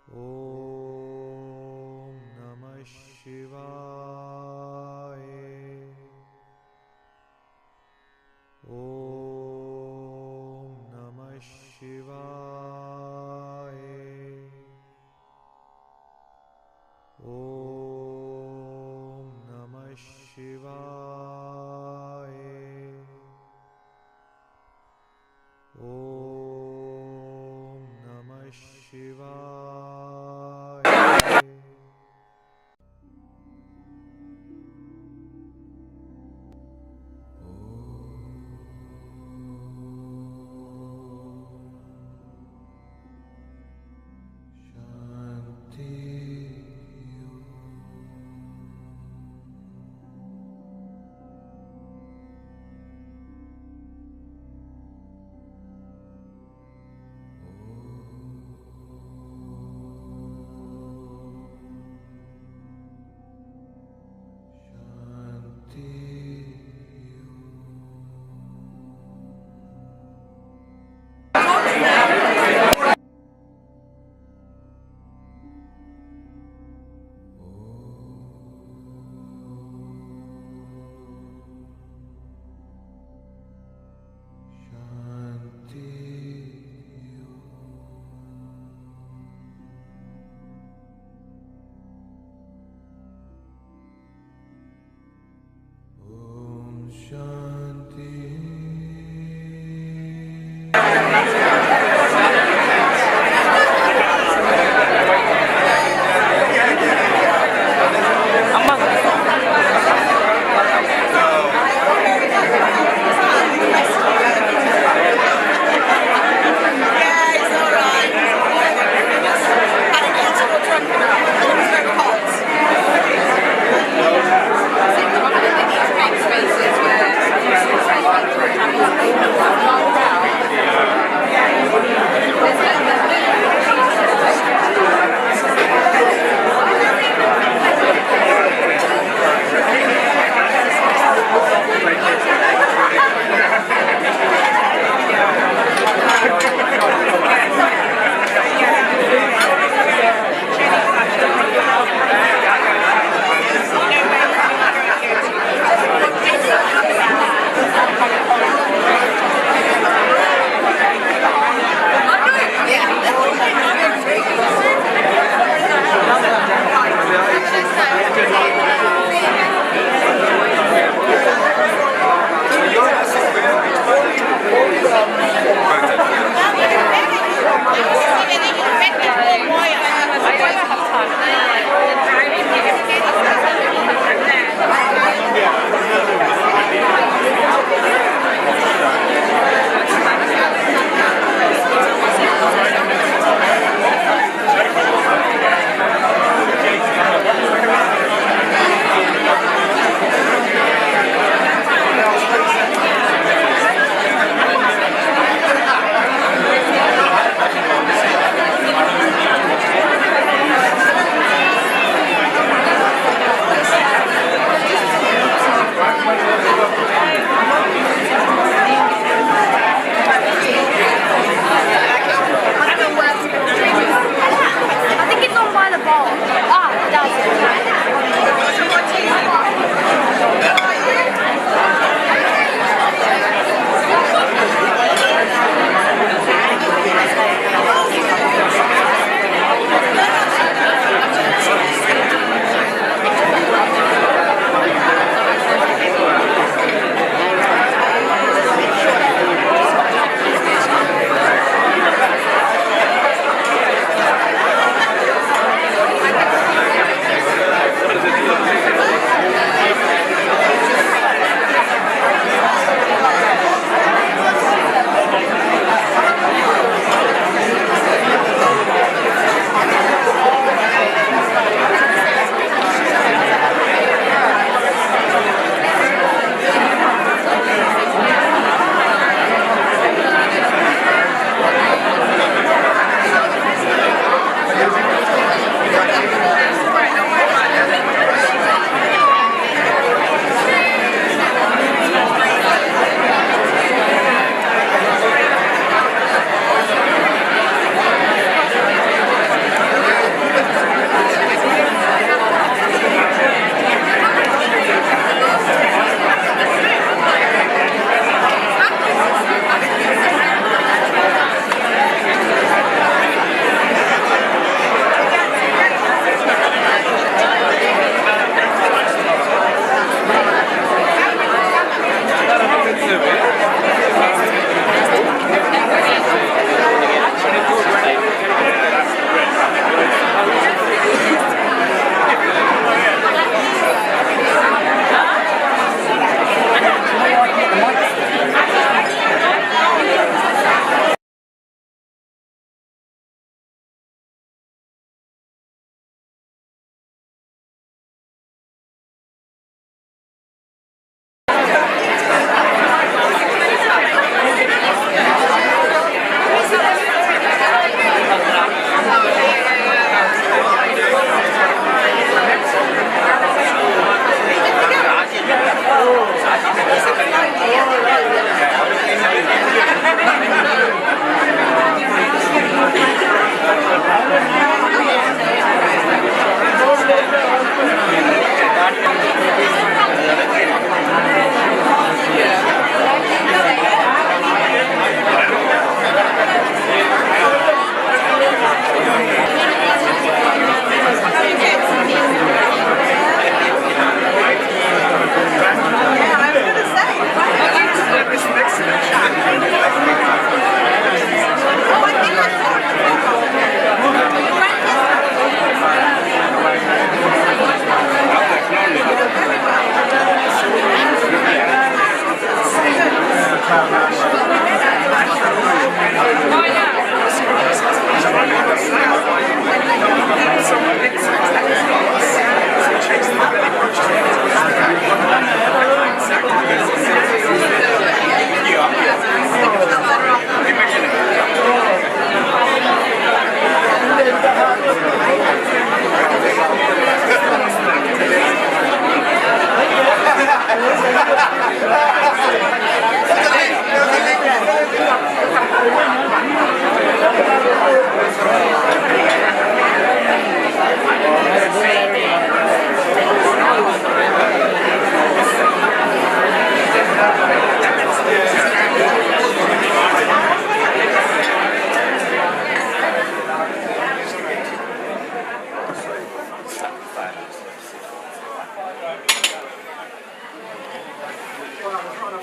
Om Namah Shivaya.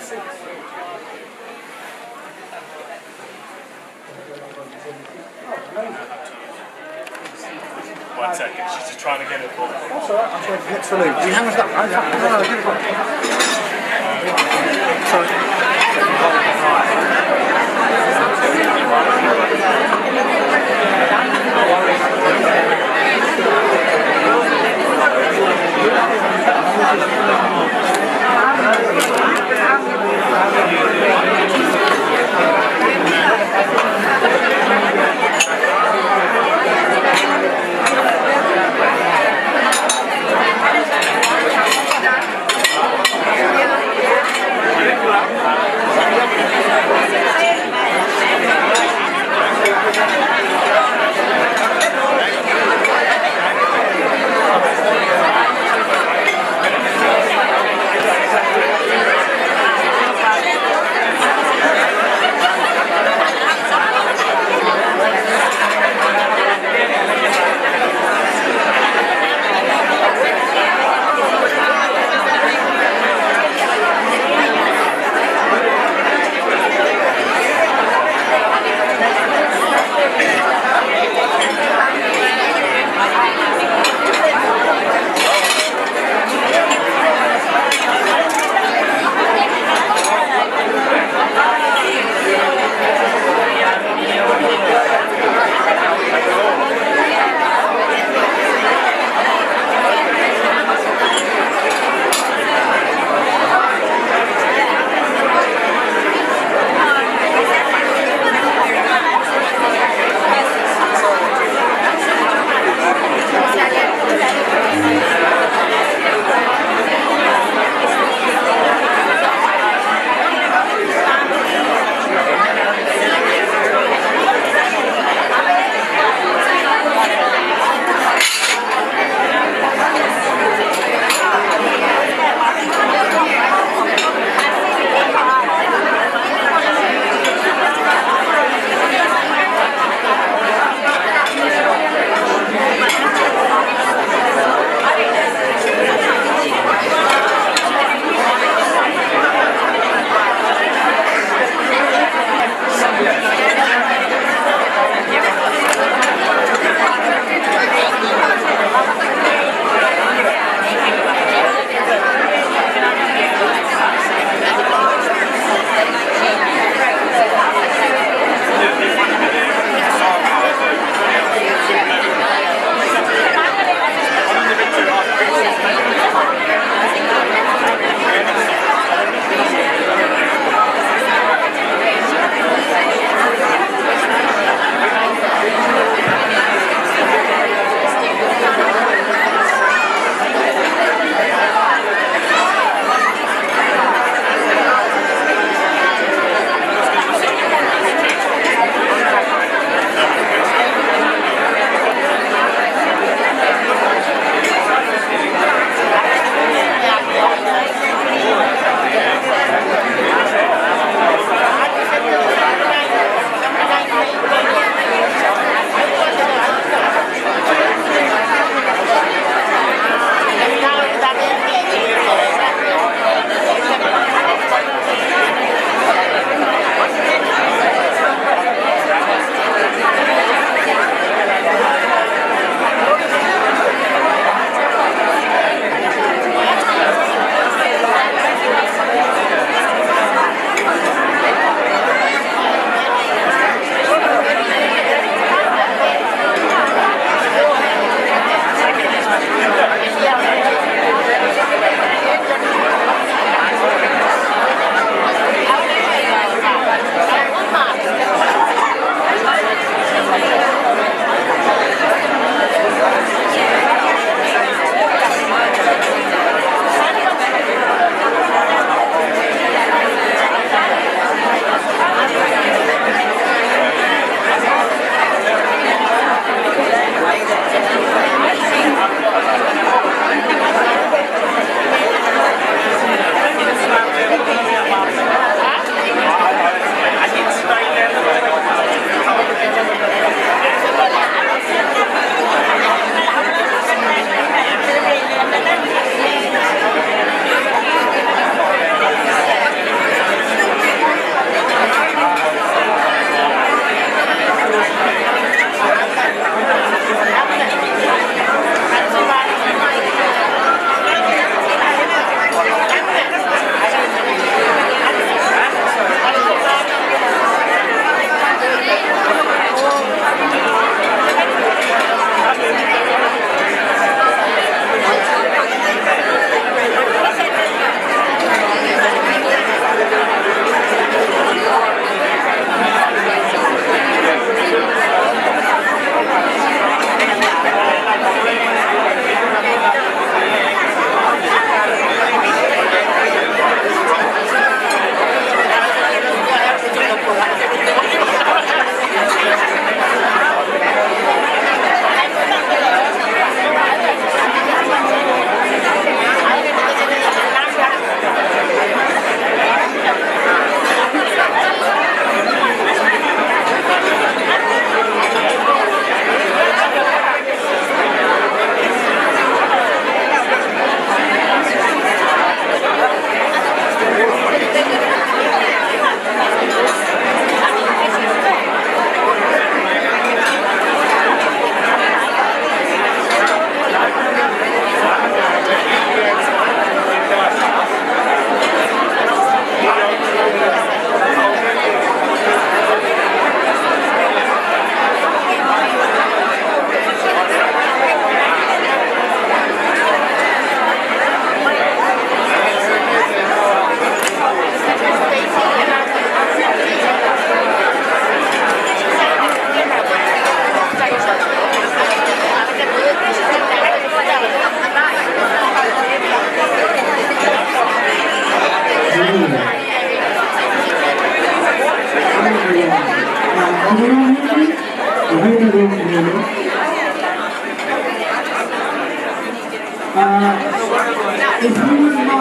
1 second, she's just trying to get it for me. That's all right. I'm sorry. Next to Lou. You hang us up. No, give it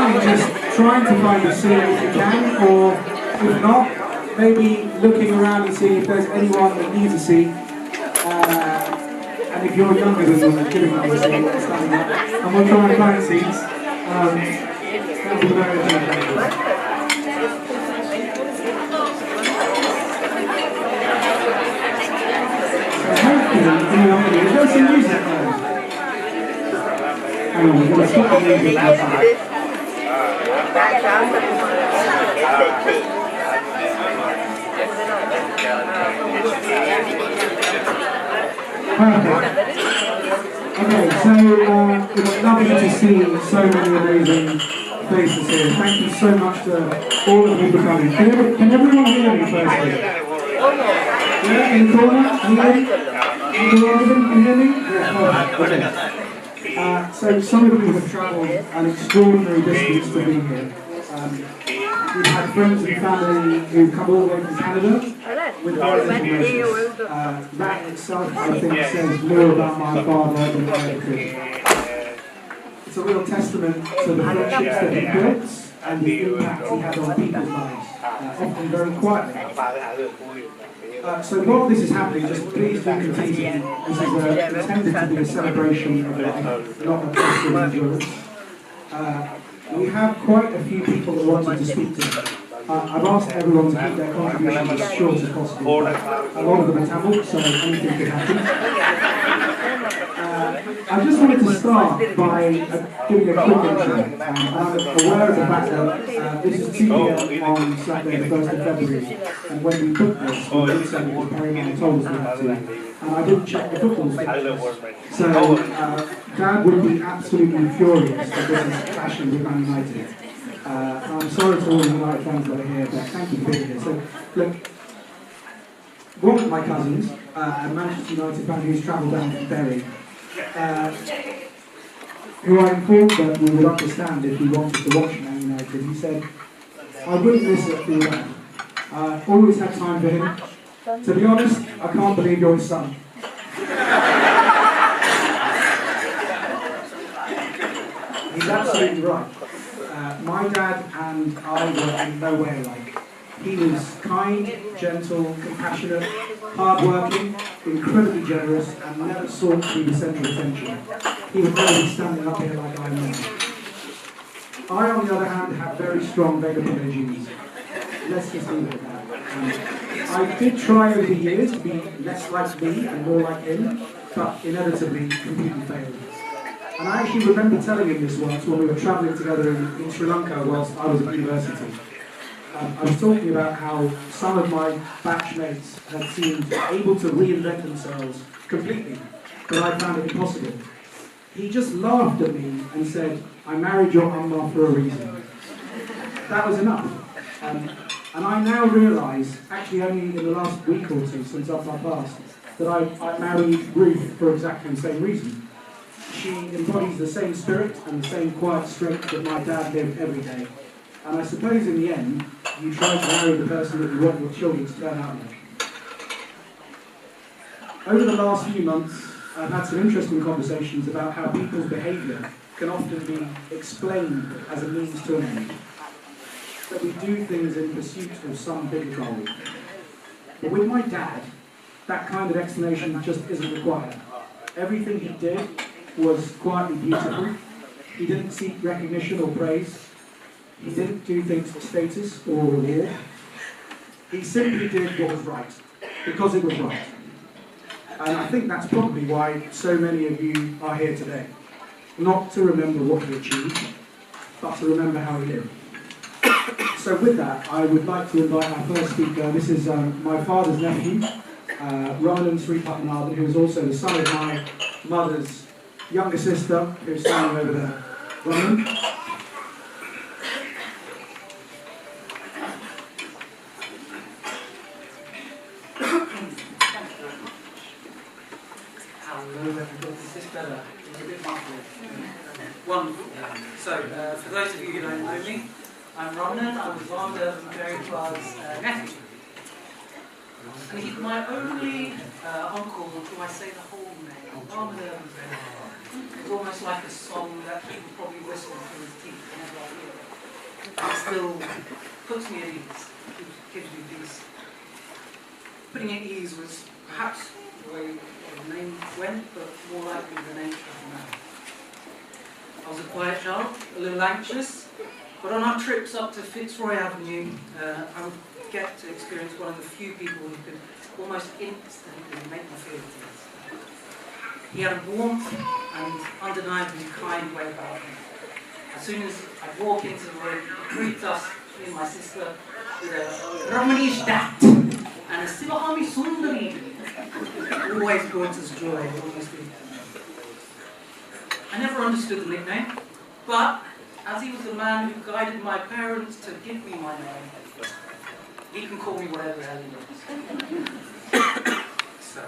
mind just trying to find a seat if you can, or if not, maybe looking around and seeing if there's anyone that needs a seat. And if you're younger than them, giving them a seat, standing up. And we'll try and find seats. Thank you very much. Is there some music there? Hang on, we're going to stop the music outside. Perfect. Okay, so it was lovely to see so many amazing faces here. Thank you so much to all of you for coming. Can everyone hear me firstly? Yeah, in the corner? Hear me? Can you hear me? Yeah, okay. So some of you have travelled an extraordinary distance to be here. We've had friends and family who've come all the way from Canada with various information. That itself, I think, says more about my father than I ever could. It's a real testament to the friendships that he built and the impact he had on people's lives, often very quietly. So while this is happening, just please do continue. This is intended to be a celebration of life, not a test of endurance. We have quite a few people that wanted to speak to me. I've asked everyone to keep their contributions as short as possible. A lot of them are Tamil, so anything could happen. I just wanted to start by giving a quick intro. I'm aware of the fact that this is 2 p.m. on Saturday the 1st of February, and when we booked this, we did say that Perryman told us we had to, and I didn't check the football status. So Dad would be absolutely furious that this is clashing with Man United. I'm sorry to all the United fans that are here, but thank you for being here. So, look, one of my cousins, a Manchester United fan who's travelled down from Bury, who I informed that we would understand if he wanted to watch Man United, he said, I wouldn't miss it for you. I've always had time for him. To be honest, I can't believe you're his son. He's absolutely right. My dad and I were in no way alike. He was kind, gentle, compassionate, hard-working, incredibly generous, and never sought to be the centre of attention. He would never be standing up here like I am now. I, on the other hand, have very strong Vamadevan genes. Let's just leave it at that. I did try over the years to be less like me and more like him, but inevitably completely failed. And I actually remember telling him this once when we were travelling together in Sri Lanka whilst I was at university. I was talking about how some of my batchmates had seemed able to reinvent themselves completely, but I found it impossible. He just laughed at me and said, I married your Amma for a reason. That was enough. And I now realise, actually only in the last week or two since our passed, that I married Ruth for exactly the same reason. She embodies the same spirit and the same quiet strength that my dad lived every day. And I suppose in the end, you try to marry the person that you want your children to turn out like. Over the last few months, I've had some interesting conversations about how people's behaviour can often be explained as a means to an end. That we do things in pursuit of some bigger goal. But with my dad, that kind of explanation just isn't required. Everything he did was quietly beautiful. He didn't seek recognition or praise. He didn't do things for status or reward. He simply did what was right, because it was right. And I think that's probably why so many of you are here today. Not to remember what he achieved, but to remember how he lived. So with that, I would like to invite our first speaker. This is my father's nephew, Ramadevan Sripattanath, who is also the son of my mother's younger sister, who's standing over there. Ramadevan. Wonderful. So, for those of you who don't know me, I'm Ramadevan. I'm Vamadevan Berryclard's nephew. And he's my only uncle who I say the whole name. Vamadevan Berryclard. It's almost like a song that he would probably whistle through his teeth whenever I hear it. still puts me at ease, gives me peace. Putting at ease was perhaps the way the name went, but more likely the nature of the man. I was a quiet child, a little anxious, but on our trips up to Fitzroy Avenue, I would get to experience one of the few people who could almost instantly make me feel at ease. He had a warmth and undeniably kind way about him. As soon as I'd walk into the room, he'd greet us, me and my sister, with a Ramanish dat and a Sivahami Sundari. Always brought us joy, honestly. I never understood the nickname, but as he was the man who guided my parents to give me my name, he can call me whatever the hell he wants. So,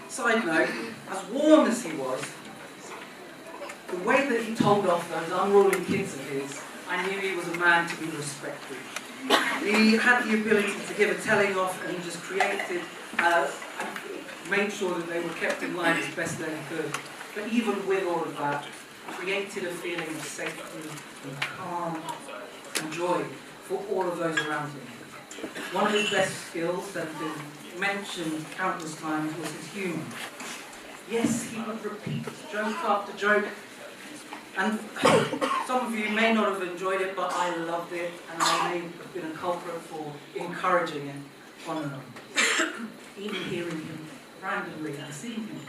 side note, as warm as he was, the way that he told off those unruly kids of his, I knew he was a man to be respected. He had the ability to give a telling off, and he just created, made sure that they were kept in line as best they could. But even with all of that, created a feeling of safety and calm and joy for all of those around him. One of his best skills that had been mentioned countless times was his humour. Yes, he would repeat joke after joke, and some of you may not have enjoyed it, but I loved it, and I may have been a culprit for encouraging it on and on. Even hearing him randomly and seeing him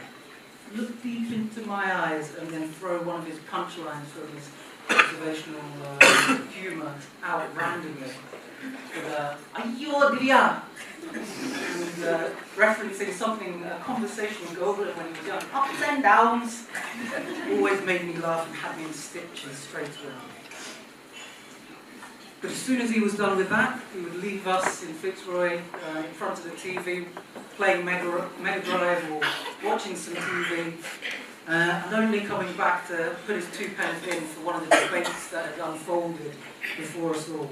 look deep into my eyes and then throw one of his punchlines from his observational humour out randomly with Ayodhya, and referencing something, a conversation with Govind when he was young, ups and downs, always made me laugh and had me in stitches straight away. But as soon as he was done with that, he would leave us in Fitzroy in front of the TV, playing Mega Drive or watching some TV, and only coming back to put his 2 pence in for one of the debates that had unfolded before us all.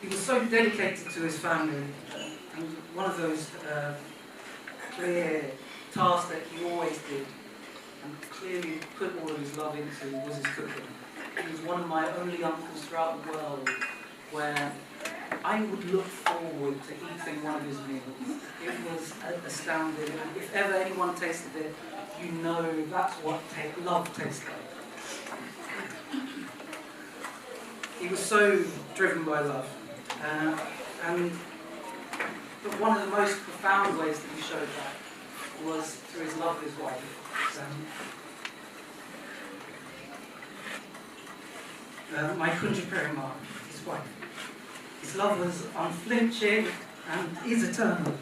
He was so dedicated to his family, and one of those clear tasks that he always did, and clearly put all of his love into, was his cooking. He was one of my only uncles throughout the world where I would look forward to eating one of his meals. It was astounding, and if ever anyone tasted it, you know that's what love tastes like. He was so driven by love. But one of the most profound ways that he showed that was through his love of his wife, Sam. My Kunji Perumal, his wife. His love was unflinching and is eternal.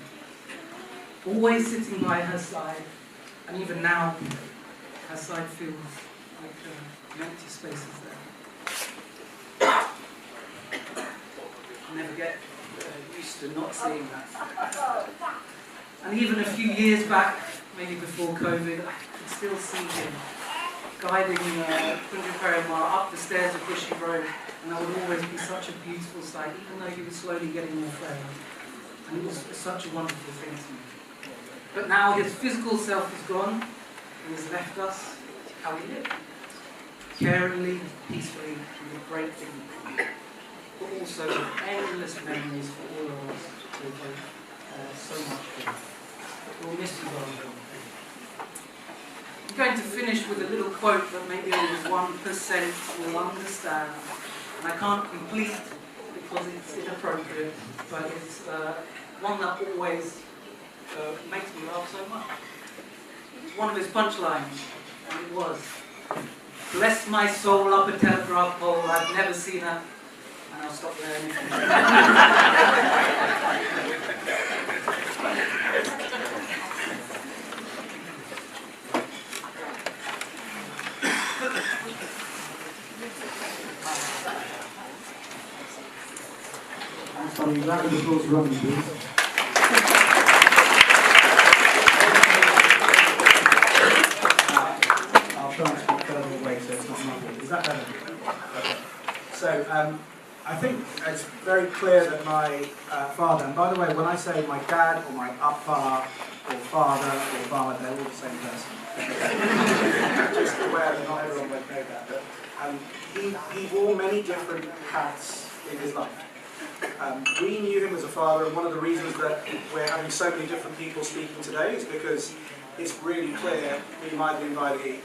Always sitting by her side, and even now, her side feels like an empty spaces there. I never get used to not seeing that. And even a few years back, maybe before COVID, I could still see him guiding Kunji Perumal up the stairs of Bushy Road, and that would always be such a beautiful sight, even though he was slowly getting more frail. And it was such a wonderful thing to me. But now his physical self is gone, and has left us how he lived. Caringly, peacefully, and with great dignity. But also with endless memories for all of us who gave so much for. We'll miss you, Vamadevan. I'm going to finish with a little quote that maybe only 1% will understand. And I can't complete because it's inappropriate, but it's one that always makes me laugh so much. It's one of his punchlines, and it was, "Bless my soul up a telegraph pole, I've never seen her." And I'll stop there and Sorry, round of applause for Robin, please. I'll try and speak further away so it's not muffled. Is that better? Okay. So, I think it's very clear that my father, and by the way, when I say my dad or my appa or father or mama, they're all the same person. Just aware that not everyone would know that. But He wore many different hats in his life. We knew him as a father, and one of the reasons that we're having so many different people speaking today is because it's really clear, me, Michael and Vaidehi,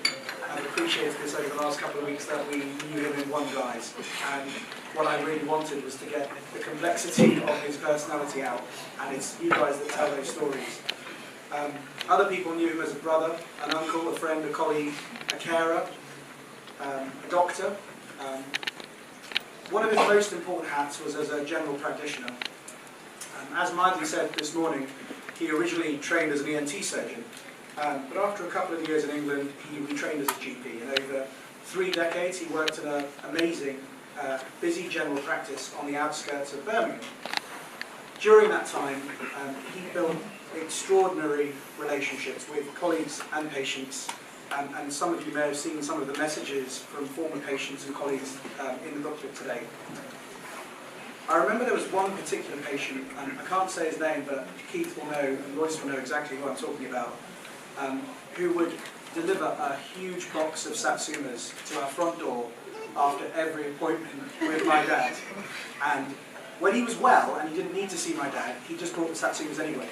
have appreciated this over the last couple of weeks, that we knew him in one guise. And what I really wanted was to get the complexity of his personality out, and it's you guys that tell those stories. Other people knew him as a brother, an uncle, a friend, a colleague, a carer, a doctor. One of his most important hats was as a general practitioner. As Madhuri said this morning, he originally trained as an ENT surgeon, but after a couple of years in England, he retrained as a GP. And over 3 decades, he worked in an amazing, busy general practice on the outskirts of Birmingham. During that time, he built extraordinary relationships with colleagues and patients, and some of you may have seen some of the messages from former patients and colleagues in the booklet today. I remember there was one particular patient, and I can't say his name, but Keith will know, and Royce will know exactly who I'm talking about, who would deliver a huge box of satsumas to our front door after every appointment with my dad. And when he was well and he didn't need to see my dad, he just brought the satsumas anyway.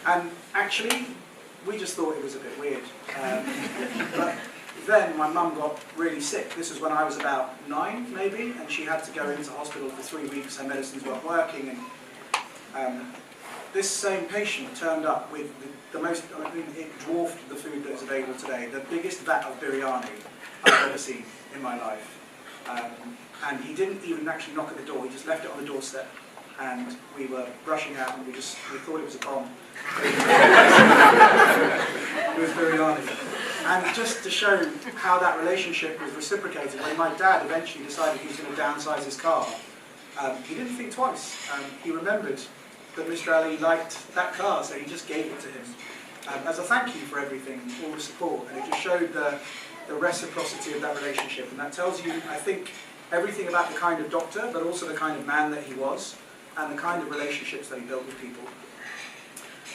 And actually, we just thought it was a bit weird. But then my mum got really sick. This was when I was about 9, maybe, and she had to go into hospital for 3 weeks. Her medicines weren't working, and this same patient turned up with the most, I mean, it dwarfed the food that is available today, the biggest vat of biryani I've ever seen in my life. And he didn't even actually knock at the door, he just left it on the doorstep. And we were rushing out, and we thought it was a bomb. It was biryani. And just to show how that relationship was reciprocated, when my dad eventually decided he was going to downsize his car, he didn't think twice. He remembered that Mr. Ali liked that car, so he just gave it to him as a thank you for everything, all the support. And it just showed the reciprocity of that relationship. And that tells you, I think, everything about the kind of doctor, but also the kind of man that he was, and the kind of relationships that he built with people.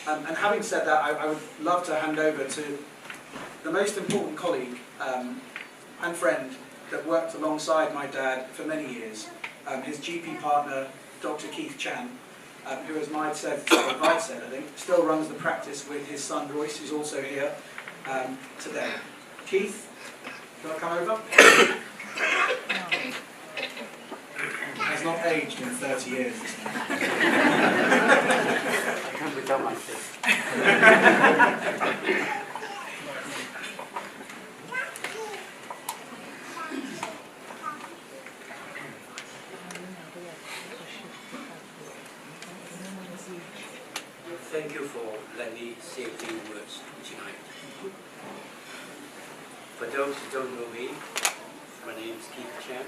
And having said that, I would love to hand over to the most important colleague and friend that worked alongside my dad for many years, his GP partner, Dr. Keith Chan, who, as Mike said, I think, still runs the practice with his son Royce, who's also here today. Keith, do you want to come over? Has not aged in 30 years. I can't without myself. Thank you for letting me say a few words tonight. For those who don't know me, my name is Keith Chan.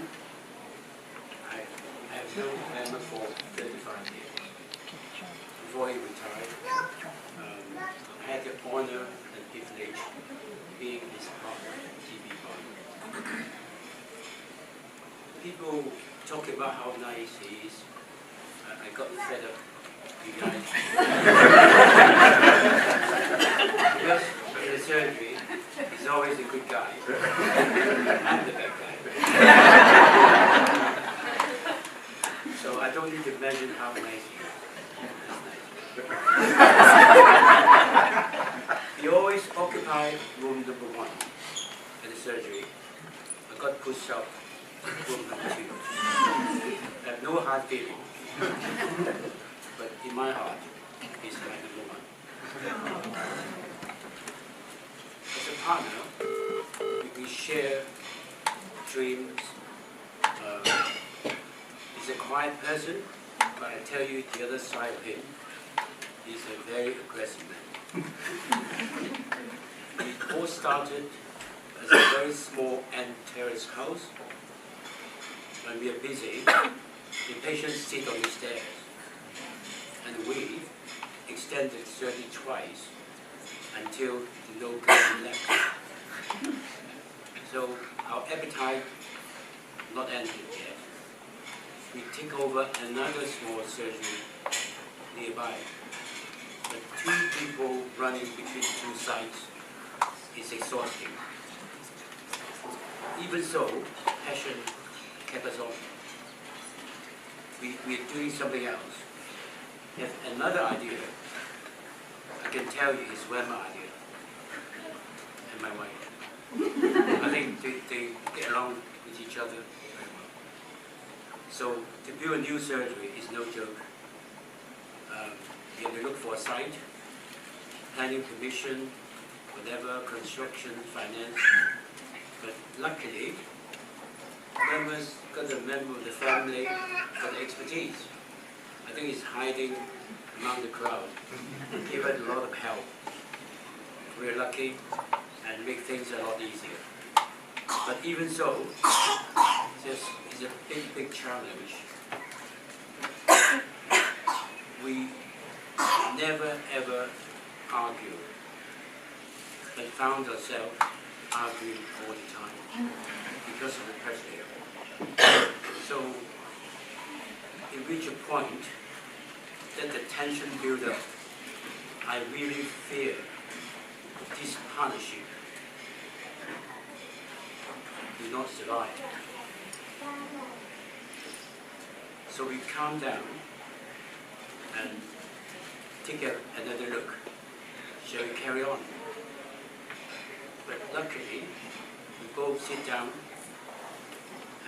I have known Emma for 35 years. Before he retired, I had the honor and privilege being his partner, GP partner. People talk about how nice he is. I got fed up. You guys. Because in the surgery, he's always a good guy. I'm the bad guy. So I don't need to mention how nice he is. He always occupied room number 1 at the surgery. I got pushed up room number 2. I have no hard feeling. But in my heart, he's my number 1. As a partner, we share dreams. He's a quiet person, but I tell you the other side of him, he's a very aggressive man. It all started as a very small end terrace house. When we are busy, the patients sit on the stairs. And we extended surgery twice until the no curtain left. So our appetite not ended yet. We take over another small surgery nearby. But 2 people running between 2 sites is exhausting. even so, passion kept us on. We're doing something else. If another idea, I can tell you it's my idea and my wife. I think they get along with each other very well. So to build a new surgery is no joke. You have to look for a site, planning permission, whatever, construction, finance. But luckily, members got a member of the family got the expertise. I think he's hiding among the crowd. Give it a lot of help. We're lucky and make things a lot easier. But even so, it's a big challenge. We never ever argue, but found ourselves arguing all the time because of the pressure. So it reached a point that the tension built up. I really fear this partnership will not survive. So we calm down and take another look. Shall we carry on? But luckily, we both sit down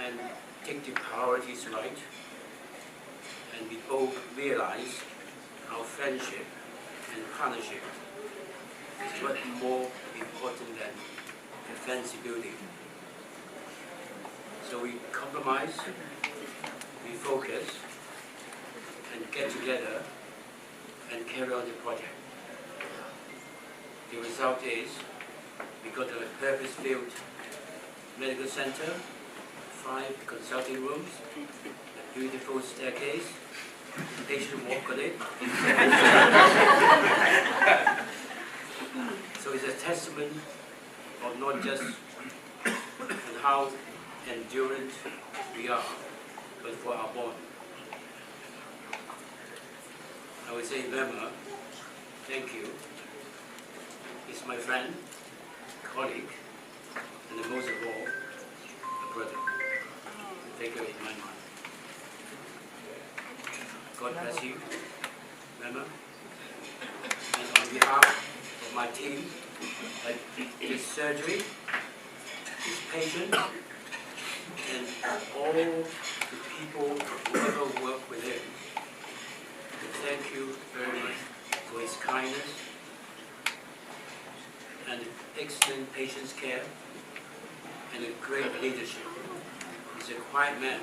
and take the priorities right, and we both realize our friendship and partnership is much more important than the fancy building. So we compromise, we focus, and get together and carry on the project. The result is we got a purpose-built medical center, 5 consulting rooms, a beautiful staircase, patient walk on it. So it's a testament of not just on how endurant we are, but for our bond. I would say, Vama, thank you. He's my friend, colleague, and most of all, a brother. Thank you in my mind. God bless you, Vama. And on behalf of my team, this surgery, this patient, and all the people who ever work with him, thank you very much for his kindness and excellent patient's care and a great leadership. He's a quiet man.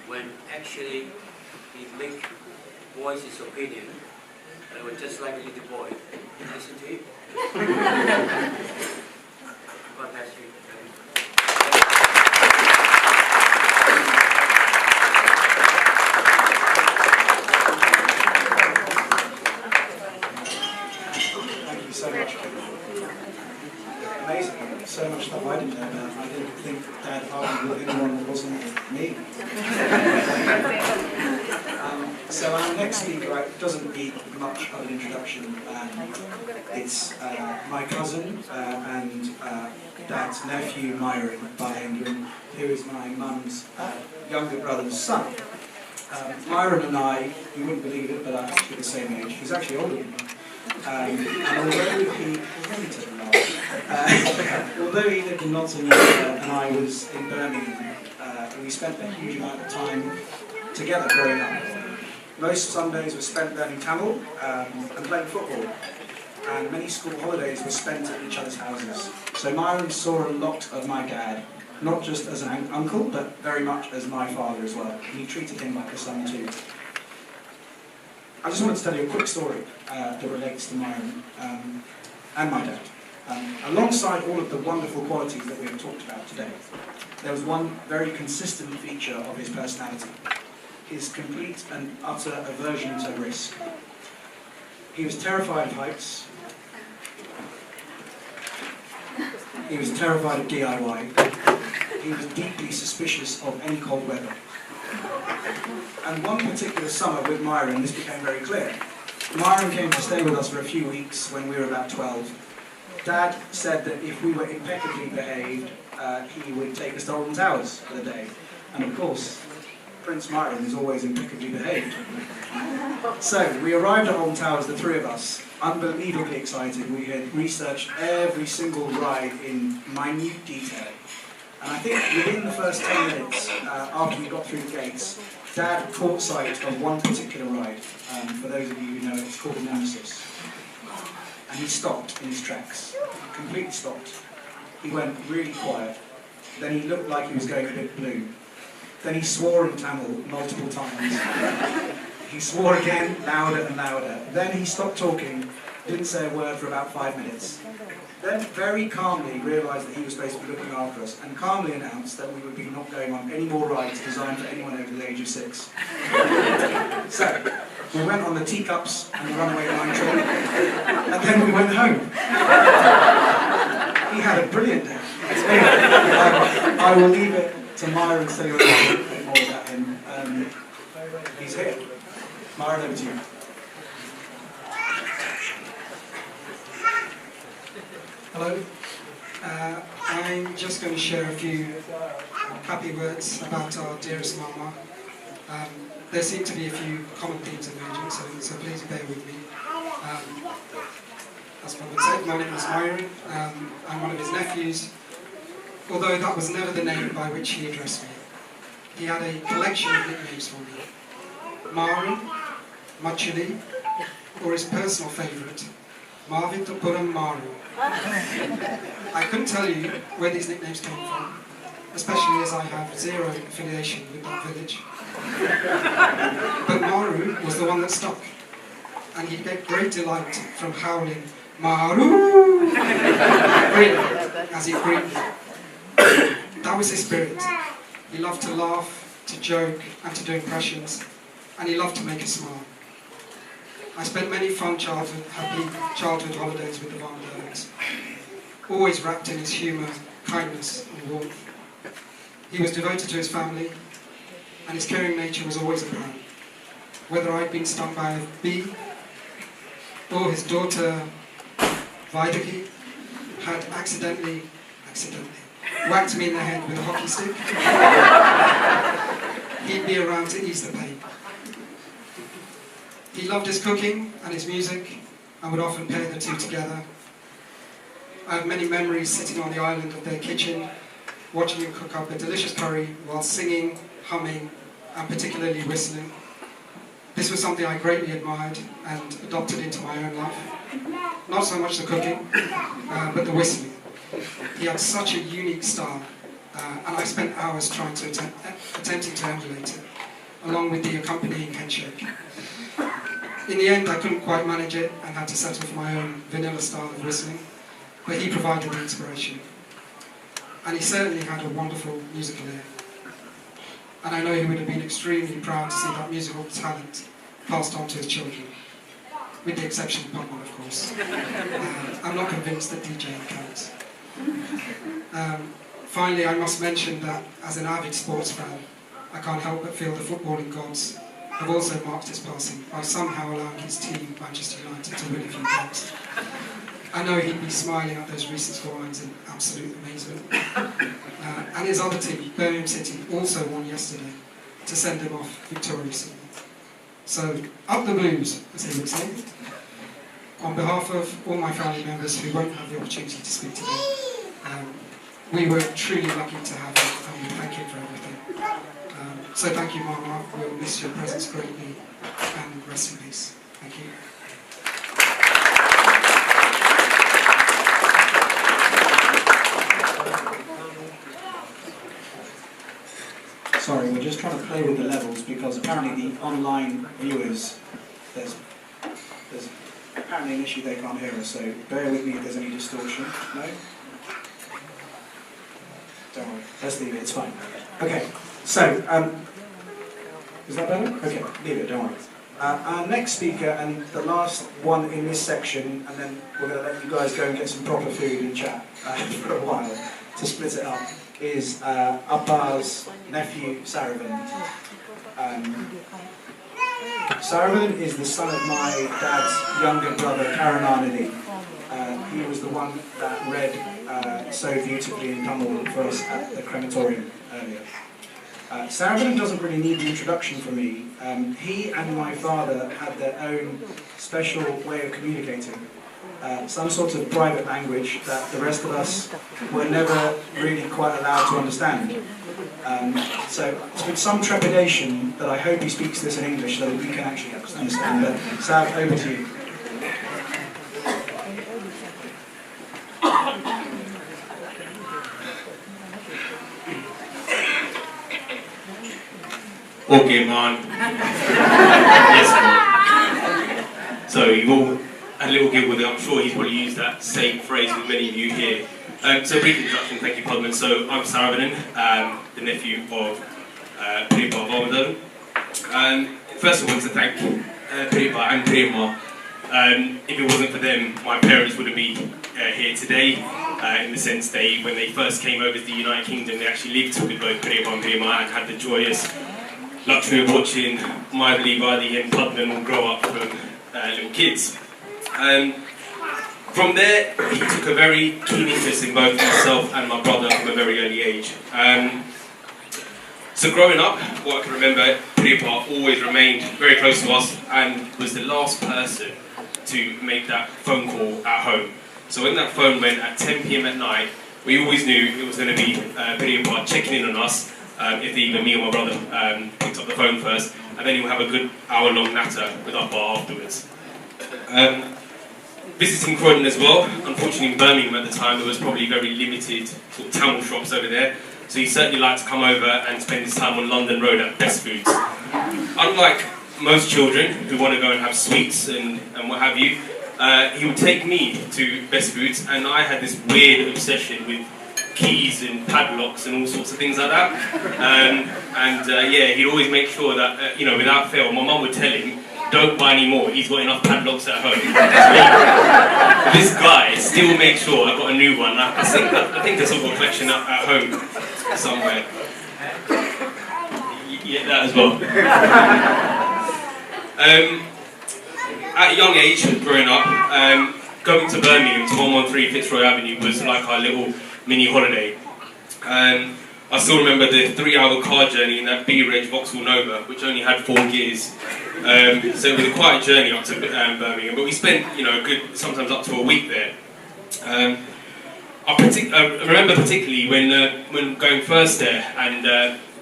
When actually he make voice his opinion, I was just like a little boy. Listen to him. God bless you. So much. Amazing. So much stuff I didn't know about. I didn't think Dad argued with anyone that wasn't me. So our next speaker doesn't need much of an introduction. It's my cousin and Dad's nephew, Myron, by England, who is my mum's younger brother's son. Myron and I, you wouldn't believe it, but I'm actually the same age. He's actually older than me. And although he lived in Nottingham and I was in Birmingham, we spent a huge amount of time together growing up. Most Sundays were spent learning Tamil and playing football, and many school holidays were spent at each other's houses. So Myron saw a lot of my dad, not just as an uncle, but very much as my father as well. And he treated him like a son too. I just wanted to tell you a quick story that relates to Myron and my dad. Alongside all of the wonderful qualities that we have talked about today, there was one very consistent feature of his personality: his complete and utter aversion to risk. He was terrified of heights. He was terrified of DIY. He was deeply suspicious of any cold weather. And one particular summer with Myron, this became very clear. Myron came to stay with us for a few weeks when we were about 12. Dad said that if we were impeccably behaved, he would take us to Alton Towers for the day. And of course, Prince Myron is always impeccably behaved. So we arrived at Alton Towers, the three of us, unbelievably excited. We had researched every single ride in minute detail. And I think within the first 10 minutes, after we got through the gates, Dad caught sight of one particular ride. For those of you who know it, it's called Nemesis. And he stopped in his tracks, completely stopped. He went really quiet. Then he looked like he was going a bit blue. Then he swore in Tamil multiple times. He swore again, louder and louder. Then he stopped talking, didn't say a word for about 5 minutes. Then very calmly realised that he was supposed to be looking after us, and calmly announced that we would be not going on any more rides designed for anyone over the age of 6. So, we went on the teacups and the runaway line train, and then we went home. He had a brilliant day. I will leave it to Myron to tell you a little bit more about him. He's here. Myron, over to you. Hello. I'm just going to share a few happy words about our dearest Mama. There seem to be a few common themes emerging, so please bear with me. As Robert said, my name is Myron. I'm one of his nephews, although that was never the name by which he addressed me. He had a collection of nicknames for me. Maru, Machili, or his personal favourite, Mavitapuram Maru. I couldn't tell you where these nicknames came from, especially as I have zero affiliation with that village. But Maru was the one that stuck, and he'd get great delight from howling Maru as he breathed. That was his spirit. He loved to laugh, to joke, and to do impressions, and he loved to make us smile. I spent many fun happy childhood holidays with the Vamedevans, always wrapped in his humour, kindness and warmth. He was devoted to his family, and his caring nature was always apparent. Whether I'd been stung by a bee, or his daughter Vaidaki had accidentally whacked me in the head with a hockey stick, he'd be around to ease the pain. He loved his cooking and his music, and would often pair the two together. I have many memories sitting on the island of their kitchen, watching him cook up a delicious curry while singing, humming, and particularly whistling. This was something I greatly admired and adopted into my own life. Not so much the cooking, but the whistling. He had such a unique style, and I spent hours trying to attempting to emulate it, along with the accompanying headshake. In the end, I couldn't quite manage it and had to settle for my own vanilla style of whistling, but he provided the inspiration. And he certainly had a wonderful musical ear. And I know he would have been extremely proud to see that musical talent passed on to his children, with the exception of Putman, of course. I'm not convinced that DJing counts. Finally, I must mention that as an avid sports fan, I can't help but feel the footballing gods have also marked his passing by somehow allowing his team, Manchester United, to win a few games. I know he'd be smiling at those recent scorelines in absolute amazement. And his other team, Birmingham City, also won yesterday to send him off victoriously. So, up the Blues, as he would say. On behalf of all my family members who won't have the opportunity to speak today, we were truly lucky to have him, and we thank him for everything. So thank you, Mama. We'll miss your presence greatly, and rest in peace. Thank you. Sorry, we're just trying to play with the levels because apparently the online viewers, there's apparently an issue they can't hear us, so bear with me if there's any distortion. No? Don't worry, let's leave it, it's fine. Okay, so, is that better? Okay, leave it, don't worry. Our next speaker, and the last one in this section, and then we're going to let you guys go and get some proper food and chat for a while to split it up, is Appa's nephew, Saravan. Saravan is the son of my dad's younger brother, Karunanidhi. He was the one that read so beautifully in Tamil for us at the crematorium earlier. Saravanan doesn't really need the introduction from me. He and my father had their own special way of communicating. Some sort of private language that the rest of us were never really quite allowed to understand. So it's with some trepidation that I hope he speaks this in English so that we can actually understand. But Sav, over to you. Okay, man. Yes, man. So you all had a little giggle with it. I'm sure he's probably used that same phrase with many of you here. So brief introduction, thank you, Padman. So I'm Saravanan, the nephew of Pripa Vamadevan. First of all, I want to thank Pripa and Prema. If it wasn't for them, my parents wouldn't be here today. In the sense when they first came over to the United Kingdom, they actually lived with both Pripa and Prema and had the joyous luxury of watching Maivali, Vadi and Padman all grow up from little kids. From there, he took a very keen interest in both myself and my brother from a very early age. So growing up, what I can remember, Pripa always remained very close to us and was the last person to make that phone call at home. So when that phone went at 10 PM at night, we always knew it was going to be Pripa checking in on us, if either me or my brother picked up the phone first, and then he would have a good hour-long natter with our bar afterwards. Visiting Croydon as well. Unfortunately in Birmingham at the time there was probably very limited sort of Tamil shops over there, so he certainly liked to come over and spend his time on London Road at Best Foods. Unlike most children who want to go and have sweets and what have you, he would take me to Best Foods, and I had this weird obsession with keys and padlocks and all sorts of things like that. Yeah, he'd always make sure that, without fail, my mum would tell him, don't buy any more, he's got enough padlocks at home. This guy still makes sure I've got a new one. I think there's sort of a collection at home somewhere. Yeah, that as well. At a young age, growing up, going to Birmingham to 113 Fitzroy Avenue was like our little mini holiday. I still remember the 3-hour car journey in that B-Reg Vauxhall Nova, which only had 4 gears. So it was a quiet journey up to Birmingham, but we spent, sometimes up to a week there. I remember particularly when going first there, and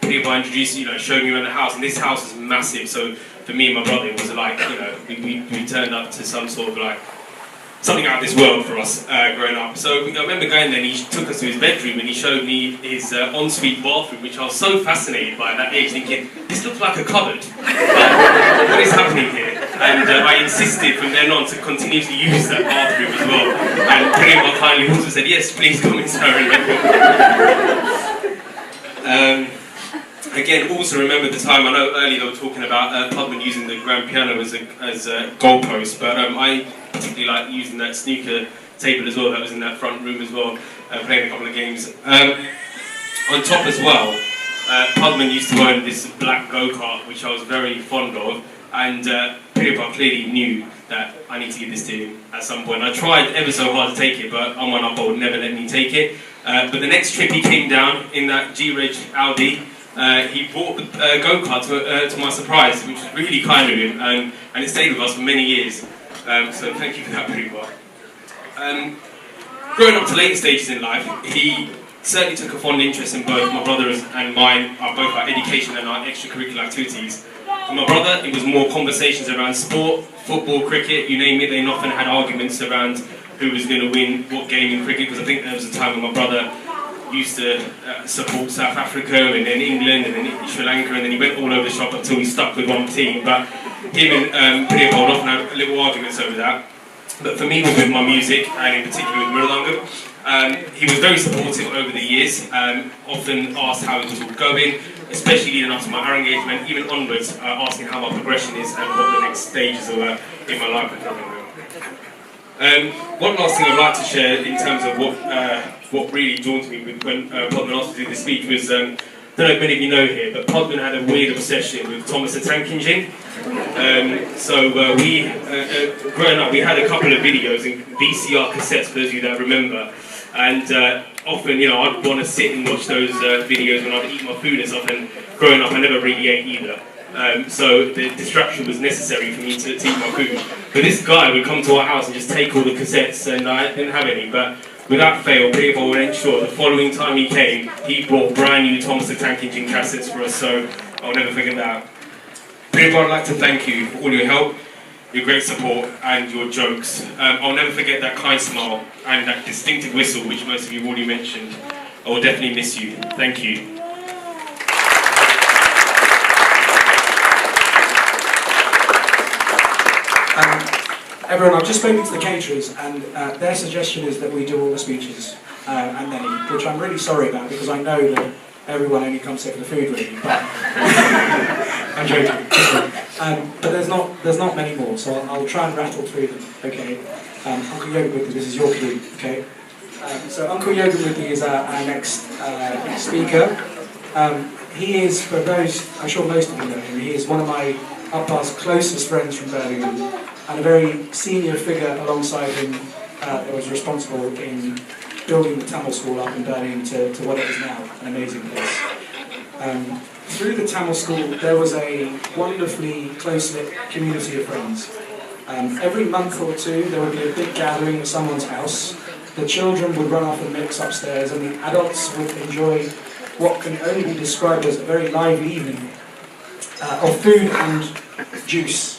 people introduced, showing me around the house, and this house is massive. So for me and my brother, it was like, we turned up to some sort of like something out of this world for us growing up. So I remember going there and he took us to his bedroom and he showed me his ensuite bathroom, which I was so fascinated by at that age, thinking, this looks like a cupboard. What is happening here? And I insisted from then on to continue to use that bathroom as well. And Prema kindly also said, yes, please come in, sir. Again, also remember the time, I know earlier they were talking about Padman using the grand piano as a goalpost, but I particularly like using that snooker table as well, that was in that front room as well, playing a couple of games. On top as well, Padman used to own this black go-kart, which I was very fond of, and Pripa clearly knew that I need to give this to him at some point. I tried ever so hard to take it, but Amanapa would never let me take it. But the next trip he came down in that G-Reg Audi, he bought the go-kart to my surprise, which was really kind of him, and it stayed with us for many years. So thank you for that, Pripa. Growing up to later stages in life, he certainly took a fond interest in both my brother's and mine, both our education and our extracurricular activities. For my brother, it was more conversations around sport, football, cricket, you name it. They often had arguments around who was going to win what game in cricket, because I think there was a time when my brother used to support South Africa and then England and then Sri Lanka, and then he went all over the shop until he stuck with one team. But him and Pripa would often have little arguments over that. But for me, with my music, and in particular with Mridangam, he was very supportive over the years, often asked how it was all going, especially leading up to my Arang engagement, even onwards, asking how my progression is and what the next stages are in my life are coming. One last thing I'd like to share in terms of what really daunted me when Padman asked me to do this speech was, I don't know if many of you know here, but Padman had a weird obsession with Thomas the Tank Engine. Growing up, we had a couple of videos in VCR cassettes, for those of you that remember, And often, you know, I'd want to sit and watch those videos when I'd eat my food and stuff, and growing up I never really ate either. So the distraction was necessary for me to eat my food. But this guy would come to our house and just take all the cassettes, and I didn't have any. But without fail, Peter would ensure the following time he came, he brought brand new Thomas the Tank Engine cassettes for us, so I'll never forget that. Peter, I'd like to thank you for all your help, your great support, and your jokes. I'll never forget that kind smile and that distinctive whistle, which most of you have already mentioned. I will definitely miss you. Thank you. Everyone, I've just spoken to the caterers, and their suggestion is that we do all the speeches and then eat, which I'm really sorry about, because I know that everyone only comes here for the food, really. But I'm joking. But there's not many more, so I'll try and rattle through them. Okay. Uncle Yogamurthy, this is your cue. Okay. So Uncle Yogamurthy is our next speaker. He is, for those, I'm sure most of you know him, he is one of my up-past closest friends from Birmingham, and a very senior figure alongside him that was responsible in building the Tamil School up in Birmingham to what it is now, an amazing place. Through the Tamil School, there was a wonderfully close-knit community of friends. Every month or two, there would be a big gathering at someone's house. The children would run off and mix upstairs, and the adults would enjoy what can only be described as a very lively evening of food and juice.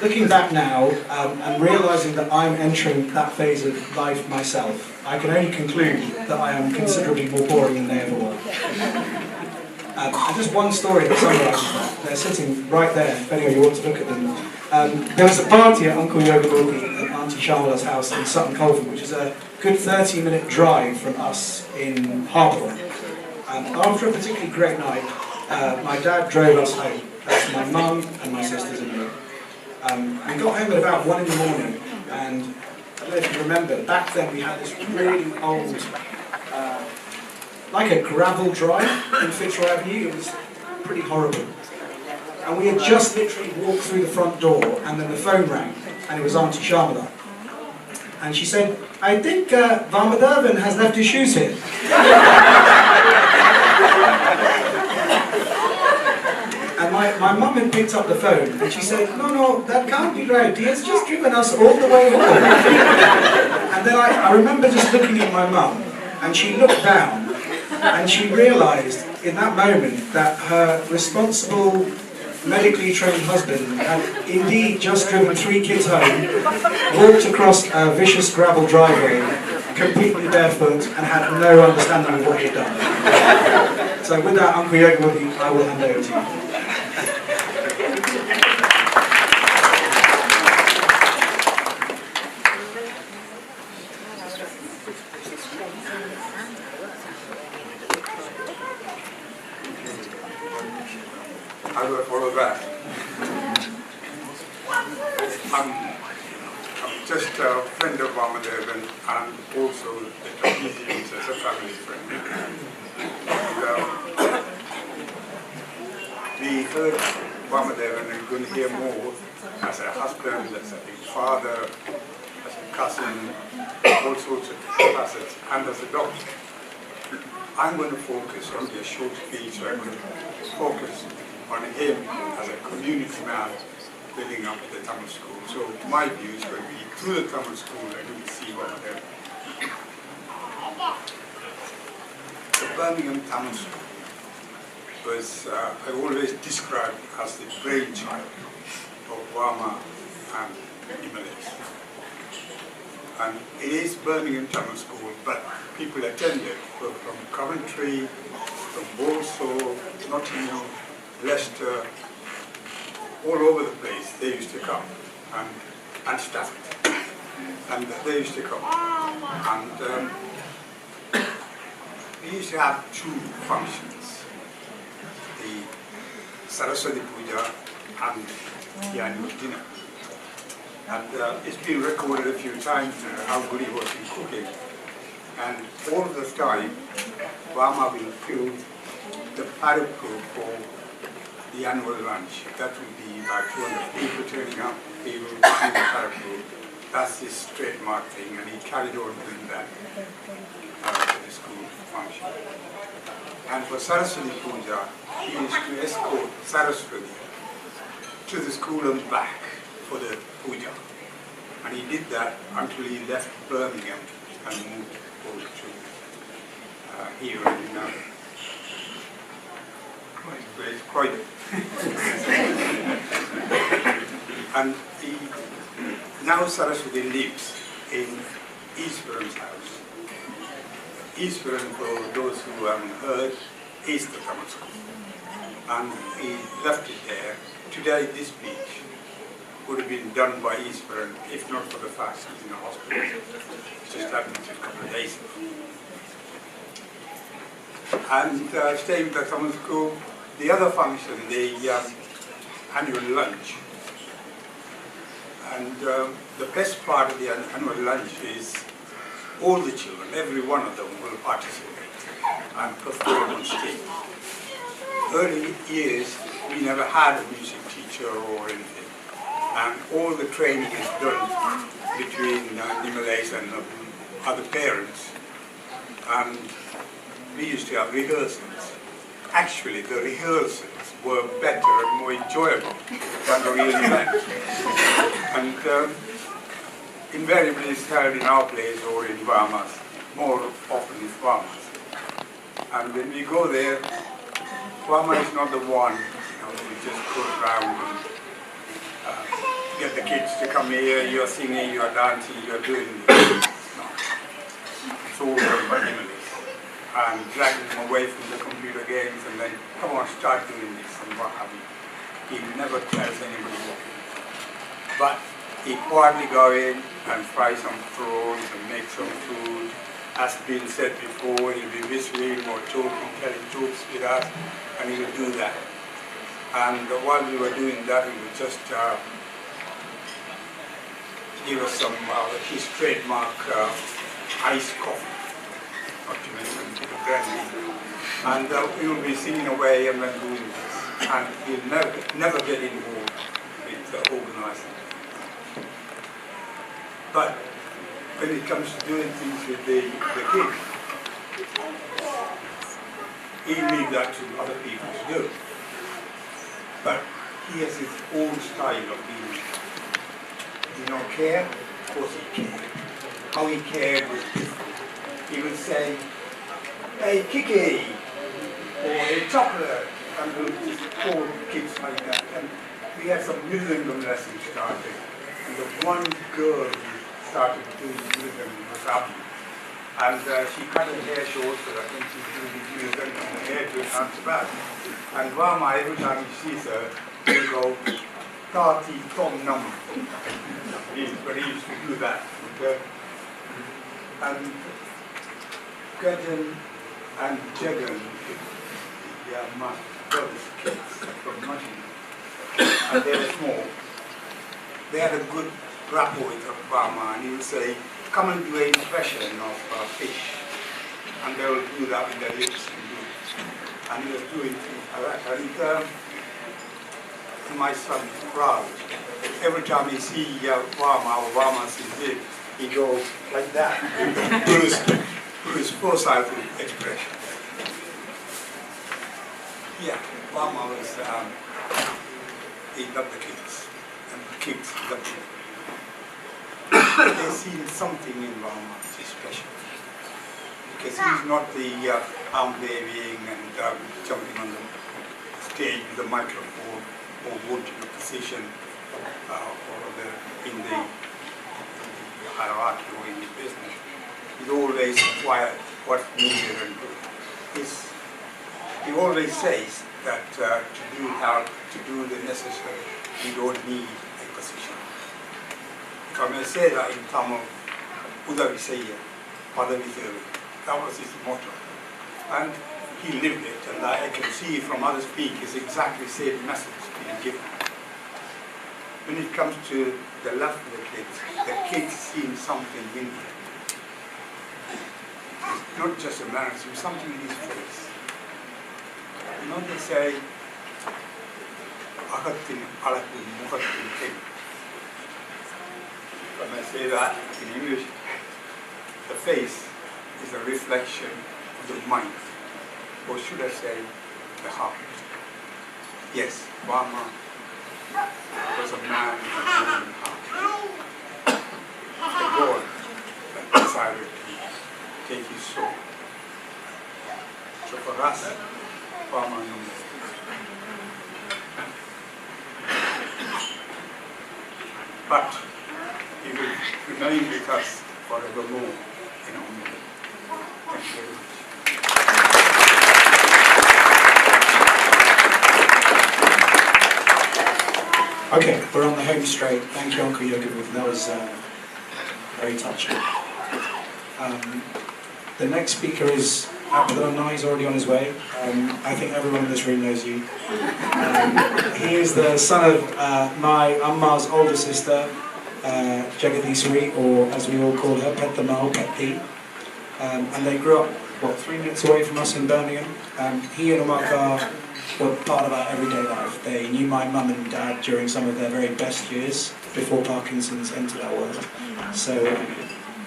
Looking back now and realising that I'm entering that phase of life myself, I can only conclude that I am considerably more boring than they ever were. And just one story that summarises that. They're sitting right there, if any of you want to look at them. There was a party at Uncle Yogamurthy and Auntie Shamala's house in Sutton Coldfield, which is a good 30-minute drive from us in Hartlepool. After a particularly great night, my dad drove us home. That's my mum and my sisters and me. We got home at about 1 in the morning, and I don't know if you remember, back then we had this really old, like a gravel drive in Fitzroy Avenue. It was pretty horrible. And we had just literally walked through the front door, and then the phone rang, and it was Auntie Shamala. And she said, "I think Vamadevan has left his shoes here." And my mum had picked up the phone, and she said, no, that can't be right. He has just driven us all the way home. And then I remember just looking at my mum, and she looked down, and she realised in that moment that her responsible, medically trained husband had indeed just driven 3 kids home, walked across a vicious gravel driveway, completely barefoot, and had no understanding of what he had done. So with that, Uncle Yogamurthy, I will hand over to you. How do I follow that? I'm just a friend of Vamadevan and also the Thampiahs as a family friend. And, we heard Vamadevan and going to hear more as a husband, as a father, as a cousin, all sorts of facets, and as a doctor. I'm going to focus on a short speech, so I'm going to focus on him as a community man building up the Tamil School. So my view is going to be through the Tamil School and we see what happens. The Birmingham Tamil School was, I always described as the brainchild of Vama and Himalayas. And it is Birmingham Tamil School, but people attended were from Coventry, from Walsall, Nottingham, Leicester, all over the place. They used to come, and Stafford, and they used to come. And we used to have 2 functions: the Saraswati Puja and the annual dinner. And it's been recorded a few times how good he was in cooking. And all the time, Vama will fill the paraplu for the annual lunch. That will be about 200 people turning up. He will fill the paraplu That's his trademark thing, and he carried on doing that at the school function. And for Saraswati Puja, he used to escort Saraswati to the school and back for the puja. And he did that until he left Birmingham and moved over to here in Croydon. And now Saraswati lives in Eastbourne's house. Eastbourne, for those who haven't heard, is the Tamil school. And he left it there. Today this speech would have been done by Eastbourne if not for the fact he's in a hospital. It just happened a couple of days ago. And staying with the Tamil school, the other function, the annual lunch. And the best part of the annual lunch is all the children, every one of them will participate and perform on stage. Early years, we never had a music teacher or anything. And all the training is done between Nimalays and other parents. And we used to have rehearsals. Actually, the rehearsals were better and more enjoyable than the real event. And invariably it's held in our place or in Bahamas, more often in Bahamas. And when we go there, Vama is not the one who just goes around and get the kids to come here, you're singing, you're dancing, you're doing this. No. It's all done by Nimalays. And dragging them away from the computer games and then, come on, start doing this and what have you. He never tells anybody what to do. But he quietly go in and fry some prawns and make some food. As been said before, he'll be whistling or talking, telling jokes with us, and he will do that. And while we were doing that, he would just give us some his trademark iced coffee. And we will be singing away and then doing this. And he'll never get involved with organizing. But when it comes to doing things with the kids, he'll leave that to other people to do. But he has his own style of being. You know, care? Of course he cared. How he cared was different. He would say, hey, Kiki, or a chocolate, and we'll just call kids like that. And we had some rhythm lessons started. And the one girl who started doing rhythm was Abby. And she cut her hair short so that when she's doing rhythm, her hair will not so bad. And Vama, every time he sees her, he'll go, Tati Tom Nam. But he used to do that. And Gajan and Jagan, they are my brother's kids from Nottingham. And they were small. They had a good rapport with Obama, and he would say, come and do an impression of fish. And they would do that with their lips. And he was doing things like that. And my son is proud. Every time he sees Obama sees him, he goes like that. To his foresighted expression. Yeah, Obama was, he loved the kids. And the kids loved him. They seen something in Obama which is special. Because he's not the arm waving and jumping on the stage with the microphone or wanting a position in the hierarchy or in the business. He's always quiet, what's needed and good. He always says that to do the necessary, you don't need a position. If I may say that in Tamil, Udavi Sayya, Padavi Thevi, that was his motto. And he lived it, and I can see from other speakers exactly the same message being given. When it comes to the love of the kids see something in him. Not just a mannerism, something in his face. You know, they say, Ahatin Alatin Muhatin Thing. When I say that in English, the face is a reflection of the mind, or should I say, the heart. Yes, Vama was a man with a human heart. The God that decided to take his soul. So for us, Vama means but he will remain with us forevermore in our memory. Thank you very much. Okay, we're on the home straight. Thank you, Uncle Yokovic. That was very touching. The next speaker is Abdullah. He's already on his way. I think everyone in this room knows you. He is the son of my Amma's older sister, Jagadiswari, or as we all call her, Pethamal, Pethi. And they grew up, 3 minutes away from us in Birmingham. He and Umarka were part of our everyday life. They knew my mum and dad during some of their very best years before Parkinson's entered our world. So,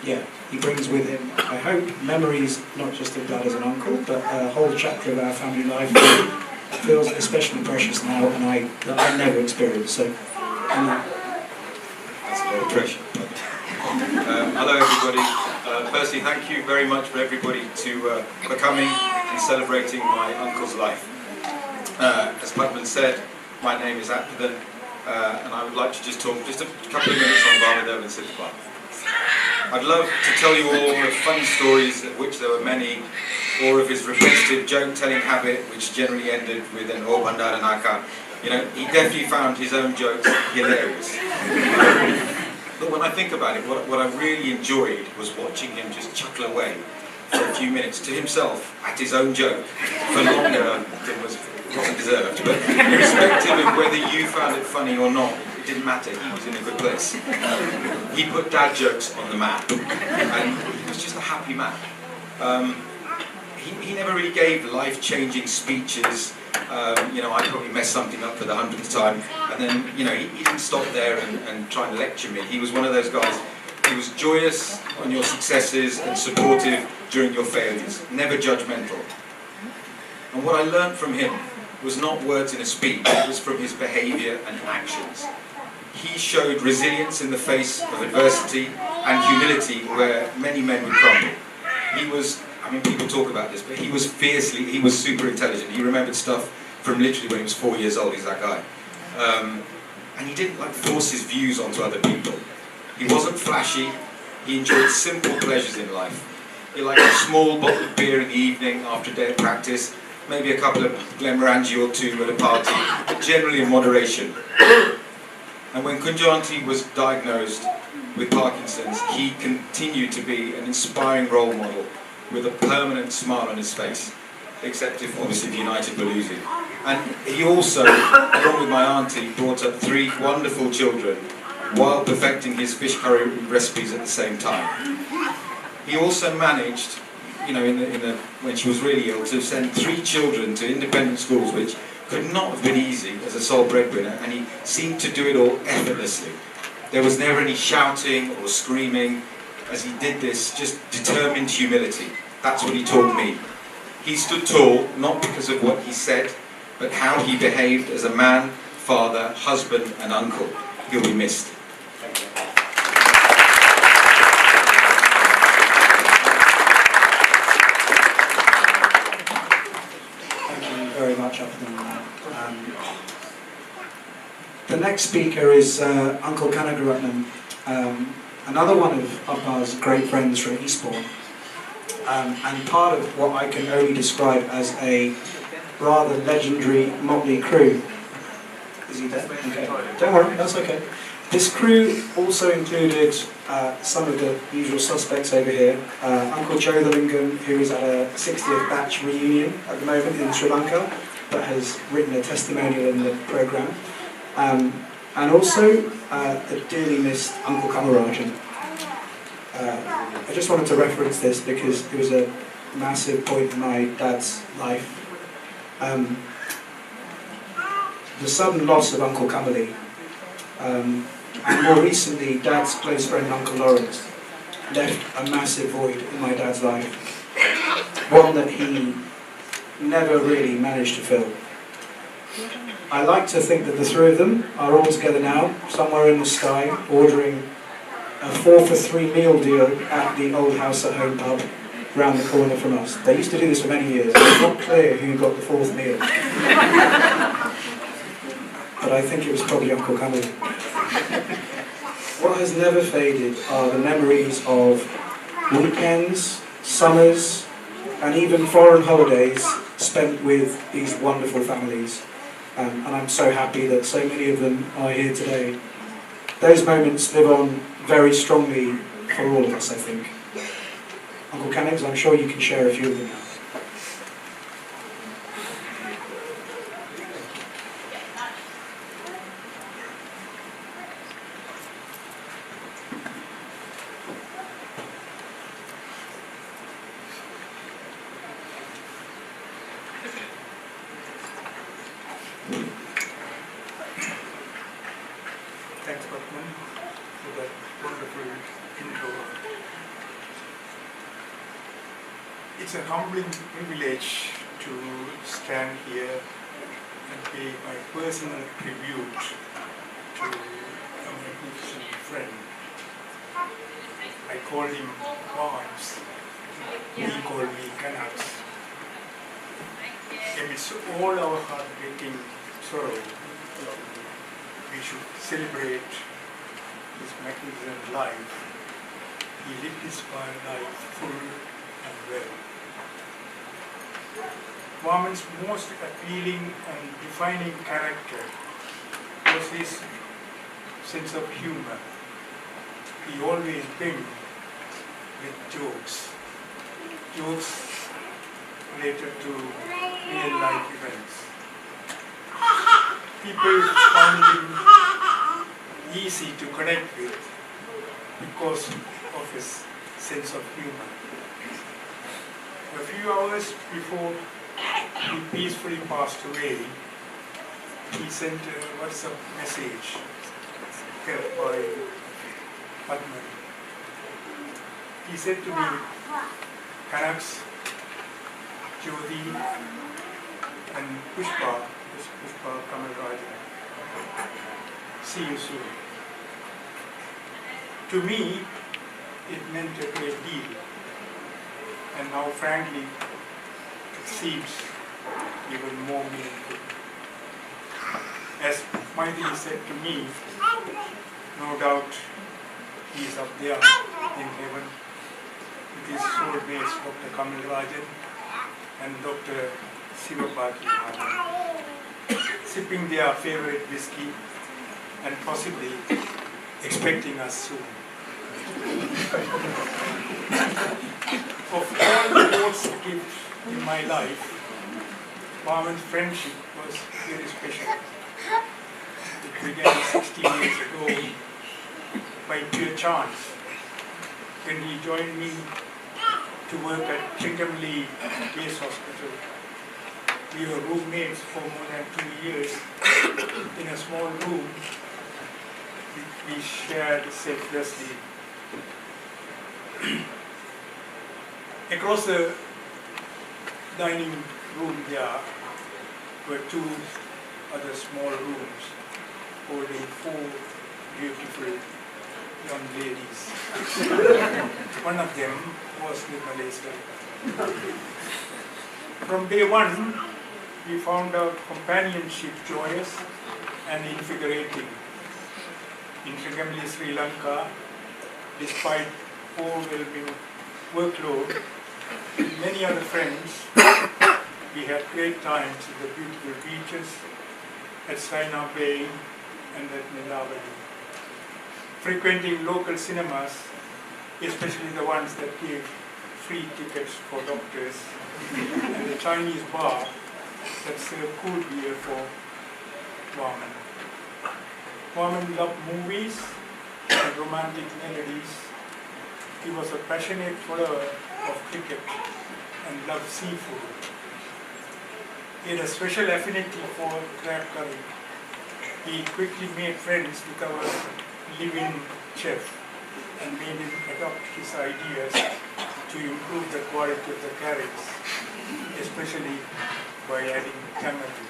yeah, he brings with him, I hope, memories not just of Dad as an uncle, but a whole chapter of our family life that feels especially precious now, and that I never experienced. So, that's a lot of pressure. Hello, everybody. Firstly, thank you very much for everybody for coming and celebrating my uncle's life. As Putman said, my name is Vamadevan, and I would like to just talk just a couple of minutes on Vamadevan Thampiah. I'd love to tell you all the funny stories, of which there were many, or of his repetitive joke-telling habit, which generally ended with an "Oh Bandara Naka." You know, he definitely found his own jokes hilarious. But when I think about it, what I really enjoyed was watching him just chuckle away for a few minutes to himself at his own joke for longer than wasn't deserved. But irrespective of whether you found it funny or not, it didn't matter. He was in a good place. He put dad jokes on the map, and he was just a happy man. He never really gave life-changing speeches. You know, I probably messed something up for the 100th time, and then, you know, he didn't stop there and try and lecture me. He was one of those guys. He was joyous on your successes and supportive during your failures, never judgmental. And what I learned from him was not words in a speech, it was from his behaviour and actions. He showed resilience in the face of adversity and humility where many men would crumble. He was, I mean, people talk about this, but he was super intelligent. He remembered stuff from literally when he was 4 years old. He's that guy. And he didn't force his views onto other people. He wasn't flashy. He enjoyed simple pleasures in life. He liked a small bottle of beer in the evening after a day of practice, maybe a couple of Glenmorangie or two at a party, but generally in moderation. And when Kunjanti was diagnosed with Parkinson's, he continued to be an inspiring role model with a permanent smile on his face, except if obviously United were losing. And he also, along with my auntie, brought up 3 wonderful children while perfecting his fish curry recipes at the same time. He also managed, you know, when she was really ill, to send 3 children to independent schools, which could not have been easy as a sole breadwinner, and he seemed to do it all effortlessly. There was never any shouting or screaming as he did this, just determined humility. That's what he taught me. He stood tall, not because of what he said, but how he behaved as a man, father, husband and uncle. He'll be missed. Thank you. Very much up to them. The next speaker is Uncle Kanagaratnam, another one of Abba's great friends from Eastbourne, and part of what I can only describe as a rather legendary motley crew. Is he there? Okay. Don't worry, that's okay. This crew also included some of the usual suspects over here. Uncle Joe the Lingam, who is at a 60th batch reunion at the moment in Sri Lanka, but has written a testimonial in the programme. And also the dearly missed Uncle Kamarajan. I just wanted to reference this because it was a massive point in my dad's life. The sudden loss of Uncle Kamali and more recently, Dad's close friend, Uncle Lawrence, left a massive void in my dad's life, one that he never really managed to fill. I like to think that the three of them are all together now, somewhere in the sky, ordering a 4-for-3 meal deal at the old house at home pub round the corner from us. They used to do this for many years. It's not clear who got the fourth meal. But I think it was probably Uncle Camel. What has never faded are the memories of weekends, summers, and even foreign holidays spent with these wonderful families. And I'm so happy that so many of them are here today. Those moments live on very strongly for all of us, I think. Uncle Canix, I'm sure you can share a few of them now. Thanks, Batman, for that wonderful intro. It's a humbling privilege to stand here and pay my personal tribute to a magnificent friend. I called him Barnes. He called me Canucks. Amidst all our heartbreaking sorrow, we should celebrate his magnificent life. He lived his life full and well. Warman's most appealing and defining character was his sense of humor. He always beamed with jokes related to real life events. People found him easy to connect with because of his sense of humor. A few hours before he peacefully passed away, he sent a WhatsApp message helped by Padman. He said to me, Canucks, Jyoti and Pushpa Kamalrajan, see you soon. To me, it meant a great deal, and now frankly, it seems even more meaningful. As Maithili said to me, no doubt he is up there in heaven with his soulmates Dr. Kamalrajan and Dr. Sivapati Madan, sipping their favorite whiskey and possibly expecting us soon. Of all the most gifts in my life, Barman's friendship was very special. It began 16 years ago by pure chance when he joined me to work at Trincomalee Base Hospital. We were roommates for more than 2 years in a small room we shared selflessly. Across the dining room there were 2 other small rooms holding 4 beautiful young ladies. One of them was Nirmalesa. From day one, we found our companionship joyous and invigorating. In Trincomalee, Sri Lanka, despite overwhelming workload, with many other friends, we had great times at the beautiful beaches, at Saina Bay and at Nilavani. Frequenting local cinemas, especially the ones that gave free tickets for doctors, and the Chinese bar that served cool beer for Warman. Warman loved movies and romantic melodies. He was a passionate follower of cricket and loved seafood. He had a special affinity for crab curry. He quickly made friends with our live-in chef and made him adopt his ideas to improve the quality of the curries, especially by adding tamarind.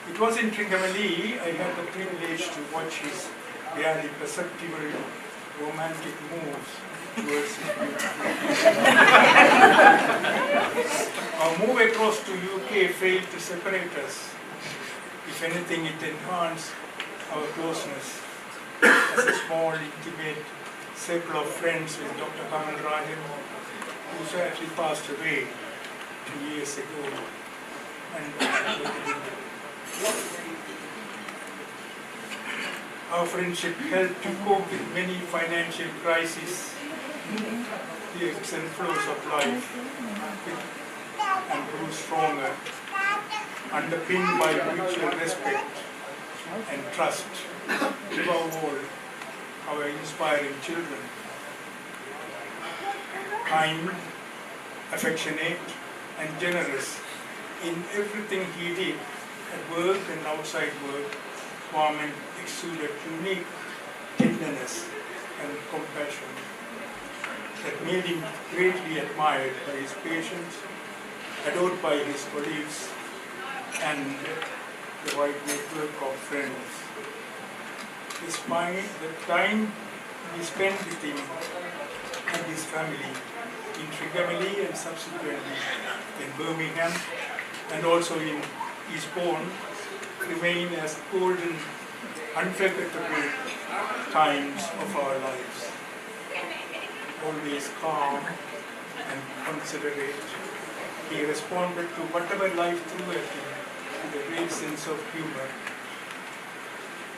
It was in Trincomalee I had the privilege to watch his very perceptible romantic moves towards his beautiful. Our move across to UK failed to separate us. If anything, it enhanced our closeness as a small, intimate circle of friends with Dr. Kamal Rajan, who sadly passed away 2 years ago. And our friendship helped to cope with many financial crises, the ebbs and flows of life, and grew stronger, underpinned by mutual respect and trust, above all, our inspiring children. Kind, affectionate, and generous in everything he did, at work and outside work, Vaman exuded unique tenderness and compassion that made him greatly admired by his patients, adored by his colleagues, and the wide network of friends. Despite the time we spent with him and his family in Trincomalee and subsequently in Birmingham and also in Eastbourne, remain as golden, unforgettable times of our lives. Always calm and considerate, he responded to whatever life threw at him with a great sense of humor.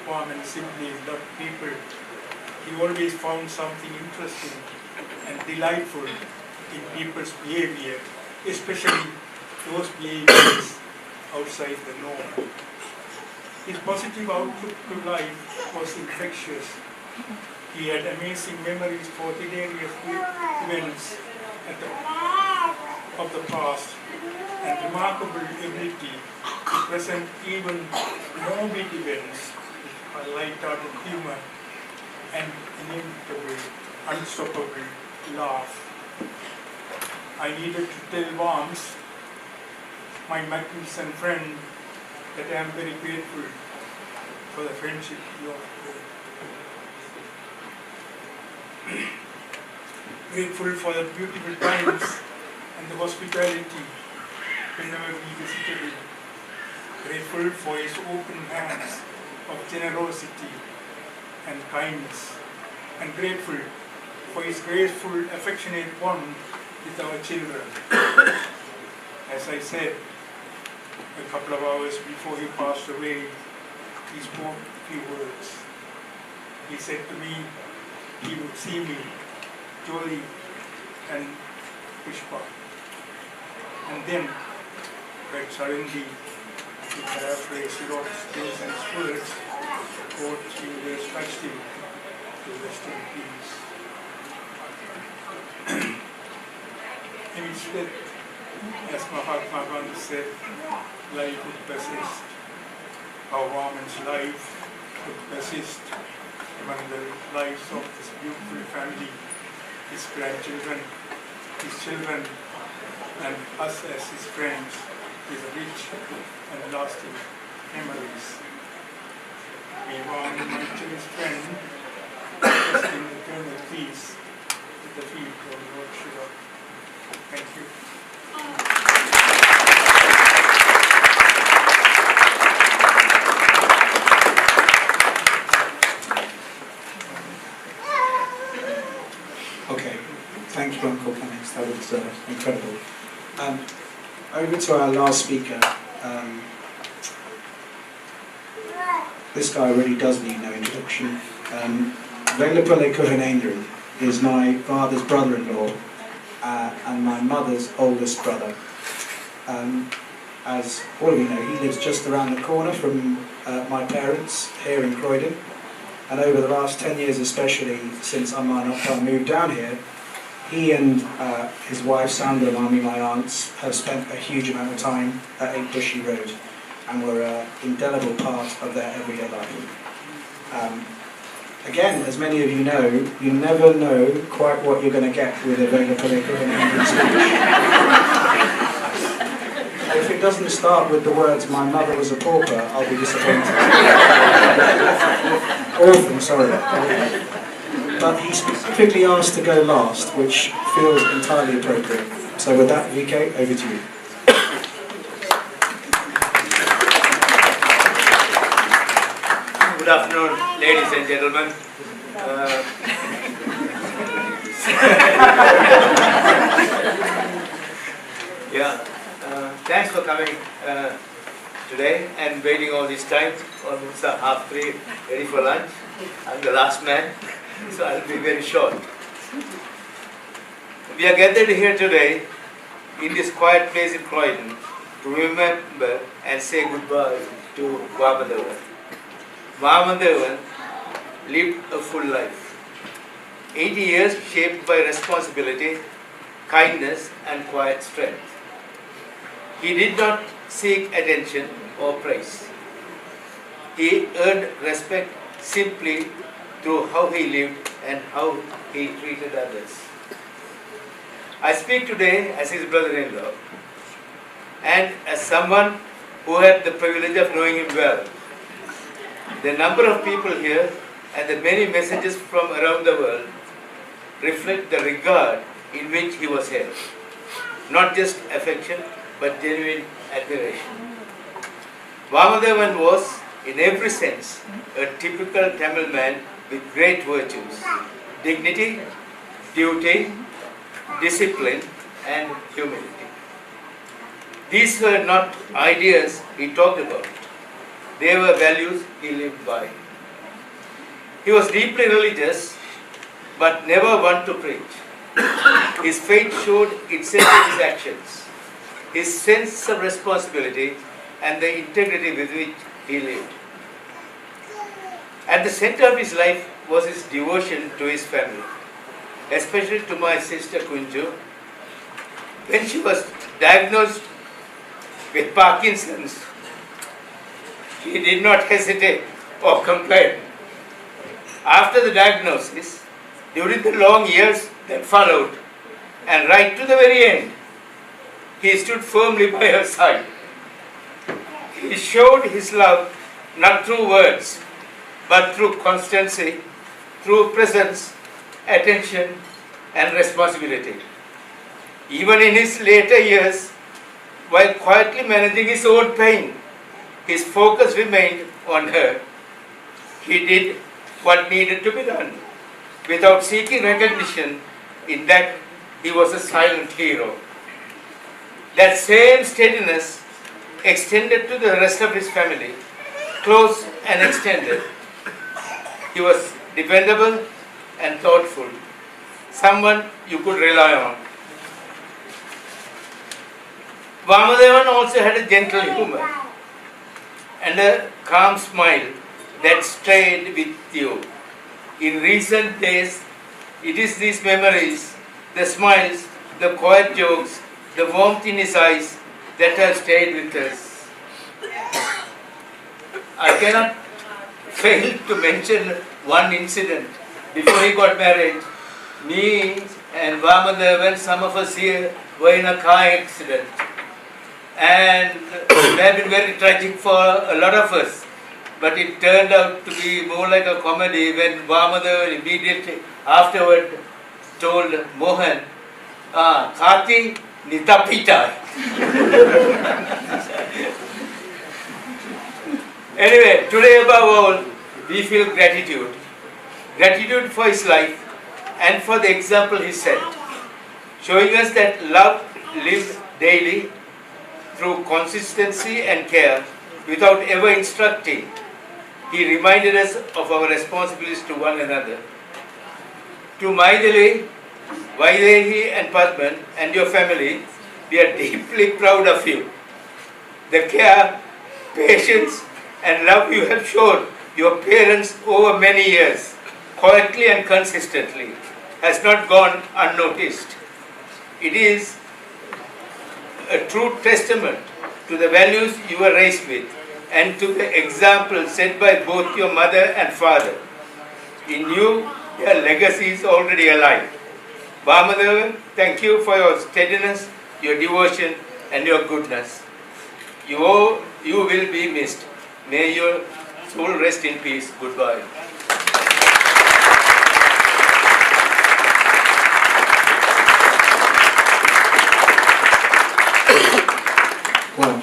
Warm and simply loved people. He always found something interesting and delightful in people's behavior, especially those behaviors outside the norm. His positive outlook to life was infectious. He had amazing memories for hilarious events of the past and remarkable ability to present even morbid events with a light-hearted humor and inimitable, unstoppable laugh. I needed to tell Vance, my magnificent friend, that I am very grateful for the friendship you have made. Grateful for the beautiful times and the hospitality whenever we visited him. Grateful for his open hands of generosity and kindness. And grateful for his graceful, affectionate bond with our children. As I said, a couple of hours before he passed away, he spoke a few words. He said to me, he would see me, Jolie and Pushpa. And then, quite suddenly, he paraphrased Robinson's words, quote, he was touched him to rest in peace. Instead, as Mahatma Gandhi said, life would persist. Our Vaman's life would persist among the lives of this beautiful family, his grandchildren, his children, and us as his friends, with rich and lasting memories. May Vaman, my cherished friend, rest in eternal peace with the feet of Lord Shiva. Thank you. Okay, thank you, Uncle Clemens. That was incredible. Over to our last speaker. This guy really does need no introduction. Velapale Kuhanendran is my father's brother-in-law and my mother's oldest brother. As all of you know, he lives just around the corner from my parents here in Croydon. And over the last 10 years especially, since Amma and Appa moved down here, he and his wife Sandra, my aunts, have spent a huge amount of time at 8 Bushy Road and were an indelible part of their everyday life. Again, as many of you know, you never know quite what you're going to get with a Vega Polika and Indian speech. If it doesn't start with the words, "My mother was a pauper," I'll be disappointed. Orphan, sorry. But he specifically asked to go last, which feels entirely appropriate. So with that, VK, over to you. Good afternoon, ladies and gentlemen. Thanks for coming today and waiting all this time, almost 3:30, ready for lunch. I'm the last man, so I'll be very short. We are gathered here today in this quiet place in Croydon to remember and say goodbye to Vamadevan. Vamadevan lived a full life. 80 years shaped by responsibility, kindness and quiet strength. He did not seek attention or praise. He earned respect simply through how he lived and how he treated others. I speak today as his brother-in-law and as someone who had the privilege of knowing him well. The number of people here and the many messages from around the world reflect the regard in which he was held. Not just affection, but genuine admiration. Vamadevan was, in every sense, a typical Tamil man with great virtues: dignity, duty, discipline, and humility. These were not ideas he talked about. They were values he lived by. He was deeply religious, but never one to preach. His faith showed itself in his actions, his sense of responsibility, and the integrity with which he lived. At the center of his life was his devotion to his family, especially to my sister Kunju. When she was diagnosed with Parkinson's, he did not hesitate or complain. After the diagnosis, during the long years that followed, and right to the very end, he stood firmly by her side. He showed his love not through words, but through constancy, through presence, attention, and responsibility. Even in his later years, while quietly managing his own pain, his focus remained on her. He did what needed to be done, without seeking recognition. In that, he was a silent hero. That same steadiness extended to the rest of his family, close and extended. He was dependable and thoughtful, someone you could rely on. Vamadevan also had a gentle humor and a calm smile that stayed with you. In recent days, it is these memories, the smiles, the quiet jokes, the warmth in his eyes that have stayed with us. I cannot fail to mention one incident. Before he got married, me and Vamadevan, some of us here, were in a car accident. And it had been very tragic for a lot of us. But it turned out to be more like a comedy when Vamadevan immediately afterward told Mohan, Kati Nitapita. Anyway, today above all, we feel gratitude. Gratitude for his life and for the example he set, showing us that love lived daily through consistency and care without ever instructing. He reminded us of our responsibilities to one another. To Maithili, Vaidehi and Padman and your family, we are deeply proud of you. The care, patience and love you have shown your parents over many years, quietly and consistently, has not gone unnoticed. It is a true testament to the values you were raised with and to the example set by both your mother and father. In you, your legacy is already alive. Vamadevan, thank you for your steadiness, your devotion, and your goodness. You will be missed. May your soul rest in peace. Goodbye. Well,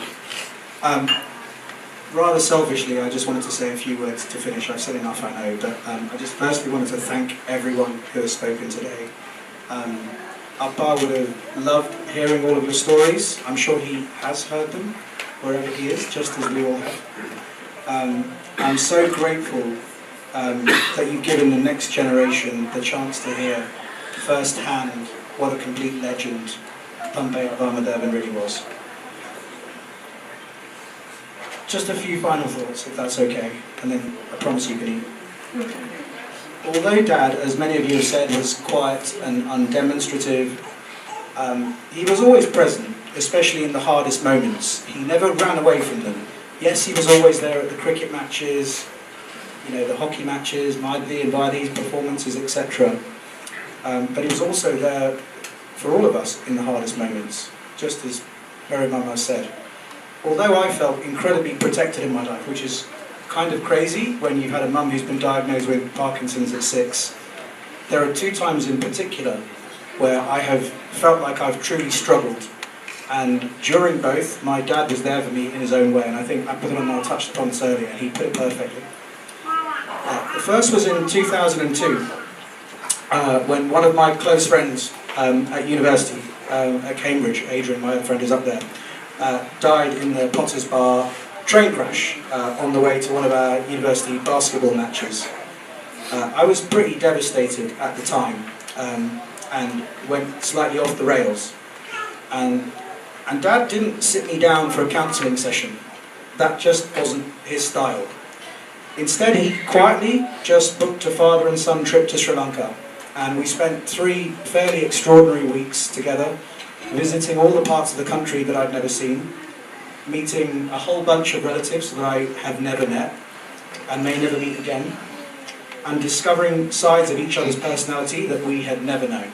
rather selfishly, I just wanted to say a few words to finish. I've said enough, I know, but I just firstly wanted to thank everyone who has spoken today. Appa would have loved hearing all of your stories. I'm sure he has heard them, wherever he is, just as we all have. I'm so grateful that you've given the next generation the chance to hear firsthand what a complete legend Thampiah Vamadevan really was. Just a few final thoughts, if that's okay, and then I promise you can eat. Although Dad, as many of you have said, was quiet and undemonstrative, he was always present, especially in the hardest moments. He never ran away from them. Yes, he was always there at the cricket matches, you know, the hockey matches, Maidli and Vaidi's performances, etc. But he was also there for all of us in the hardest moments, just as Mary Mama said. Although I felt incredibly protected in my life, which is kind of crazy when you've had a mum who's been diagnosed with Parkinson's at 6, there are 2 times in particular where I have felt like I've truly struggled. And during both, my dad was there for me in his own way, and I think Vamadevan touched upon this earlier, and he put it perfectly. The first was in 2002, when one of my close friends at university, at Cambridge, Adrian, my other friend is up there, died in the Potter's Bar train crash on the way to one of our university basketball matches. I was pretty devastated at the time and went slightly off the rails. And Dad didn't sit me down for a counselling session. That just wasn't his style. Instead, he quietly just booked a father and son trip to Sri Lanka, and we spent 3 fairly extraordinary weeks together, visiting all the parts of the country that I'd never seen, meeting a whole bunch of relatives that I have never met and may never meet again, and discovering sides of each other's personality that we had never known.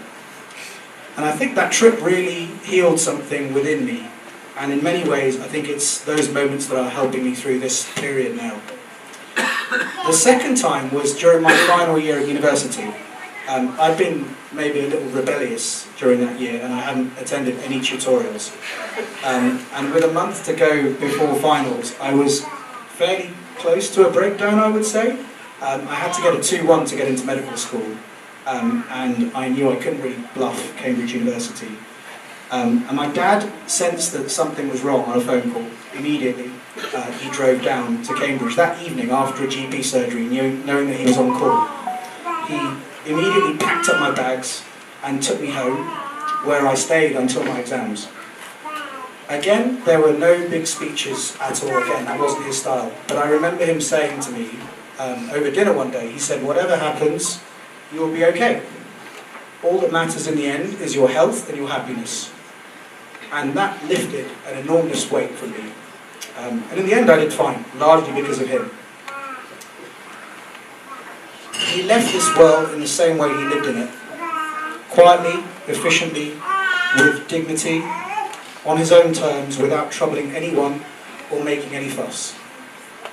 And I think that trip really healed something within me, and in many ways I think it's those moments that are helping me through this period now. The second time was during my final year at university. I'd been maybe a little rebellious during that year, and I hadn't attended any tutorials. And with a month to go before finals, I was fairly close to a breakdown, I would say. I had to get a 2-1 to get into medical school, and I knew I couldn't really bluff Cambridge University. And my dad sensed that something was wrong on a phone call. Immediately, he drove down to Cambridge that evening after a GP surgery, knowing that he was on call. He immediately packed up my bags and took me home, where I stayed until my exams. Again, there were no big speeches at all. Again, that wasn't his style. But I remember him saying to me over dinner one day, he said, "Whatever happens, you'll be okay. All that matters in the end is your health and your happiness." And that lifted an enormous weight from me. And in the end I did fine, largely because of him. He left this world in the same way he lived in it. Quietly, efficiently, with dignity, on his own terms, without troubling anyone or making any fuss.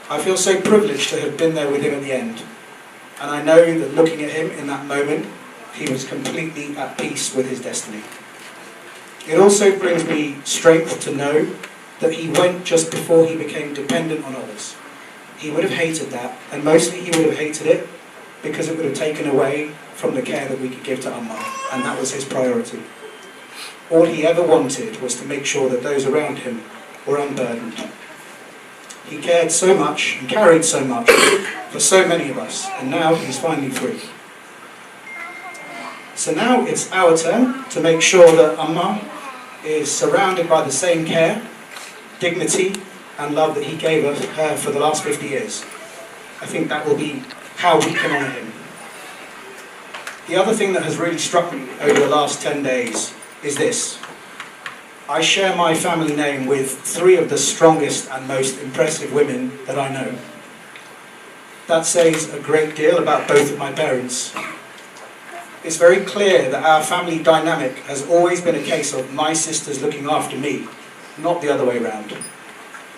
I feel so privileged to have been there with him at the end. And I know that looking at him in that moment, he was completely at peace with his destiny. It also brings me strength to know that he went just before he became dependent on others. He would have hated that, and mostly he would have hated it because it would have taken away from the care that we could give to Amma, and that was his priority. All he ever wanted was to make sure that those around him were unburdened. He cared so much and carried so much for so many of us, and now he's finally free. So now it's our turn to make sure that Amma is surrounded by the same care, dignity and love that he gave her for the last 50 years. I think that will be how we can honour him. The other thing that has really struck me over the last 10 days is this. I share my family name with 3 of the strongest and most impressive women that I know. That says a great deal about both of my parents. It's very clear that our family dynamic has always been a case of my sisters looking after me, not the other way around.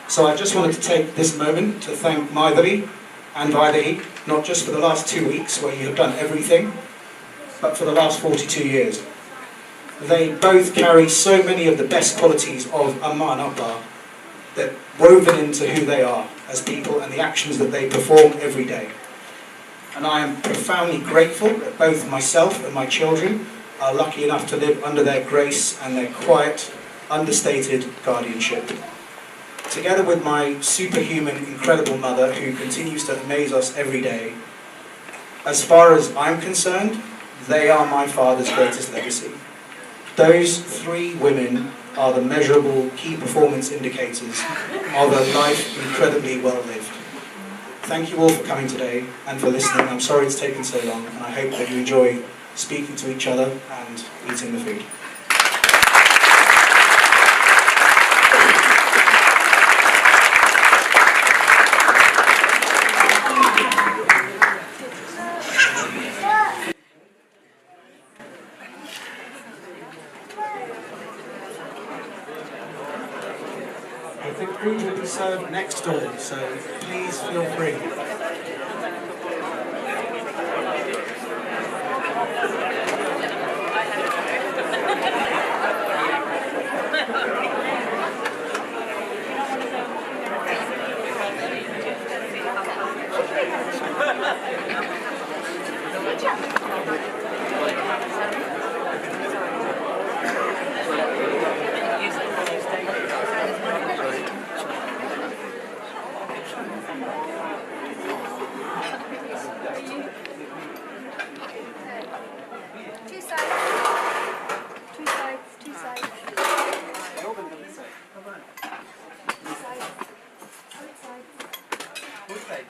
So I just wanted to take this moment to thank Maidari and Vaidehi, not just for the last 2 weeks where you have done everything, but for the last 42 years. They both carry so many of the best qualities of Amma and Appa that woven into who they are as people and the actions that they perform every day. And I am profoundly grateful that both myself and my children are lucky enough to live under their grace and their quiet, understated guardianship. Together with my superhuman, incredible mother who continues to amaze us every day, as far as I'm concerned, they are my father's greatest legacy. Those 3 women are the measurable key performance indicators of a life incredibly well lived. Thank you all for coming today and for listening. I'm sorry it's taken so long, and I hope that you enjoy speaking to each other and eating the food. The food will be served next door, so please feel free.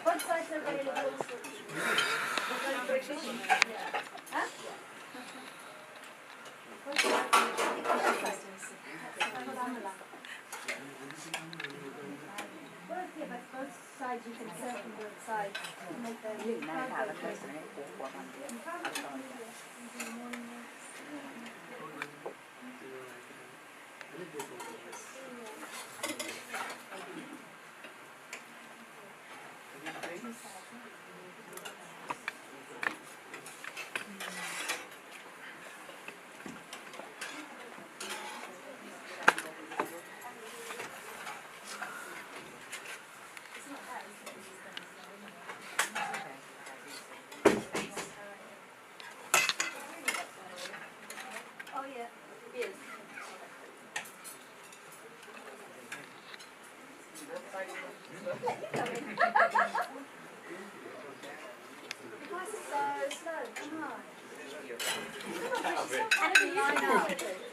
What sides are available? Huh? Both sides you can serve from both sides to make them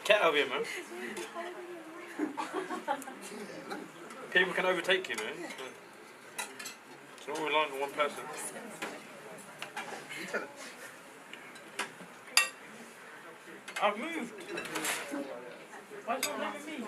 Get over here, man. People can overtake you, man. It's not relying on one person. I've moved. Why is it not letting me?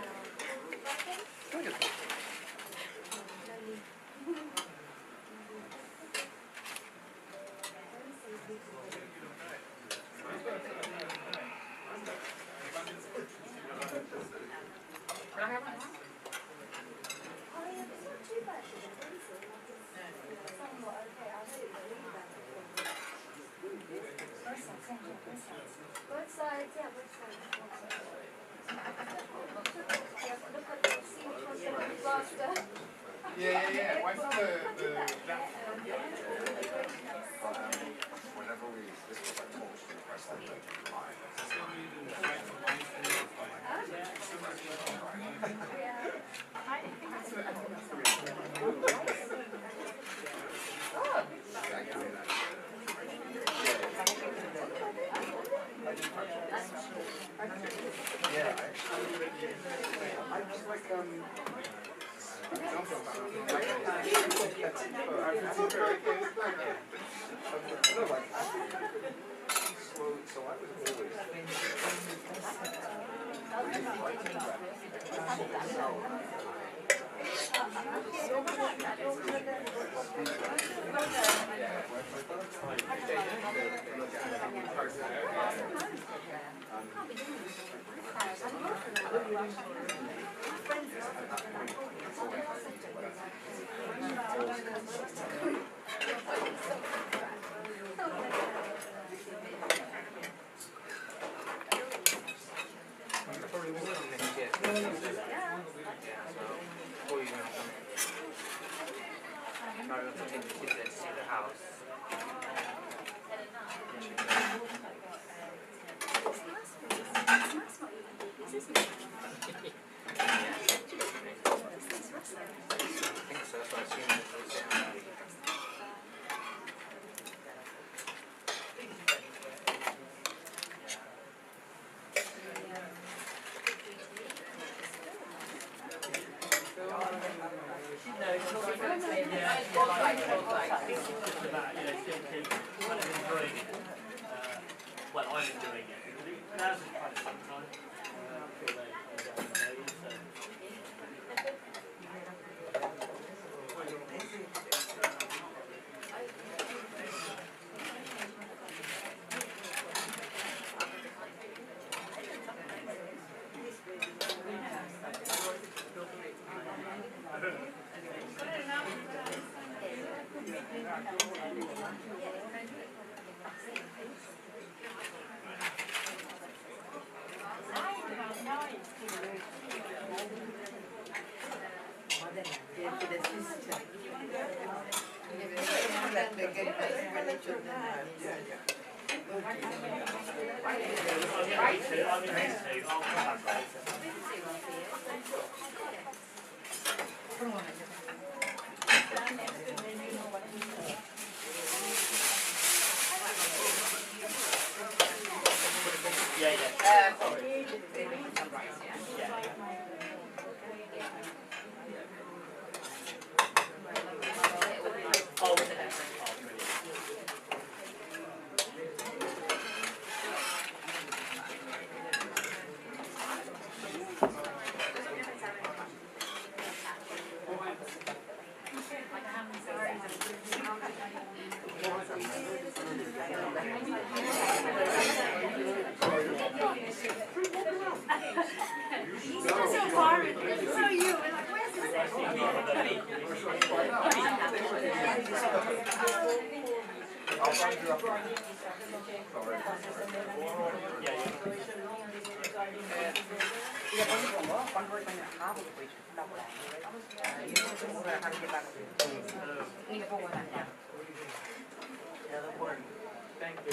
Both sides, yeah, both sides. Look at see which one's going to be faster. Yeah. What's the whenever we this was like told to request that I just like so I was always Well, I'm enjoying it. Now's the kind of fun time. I'm sure Thank you.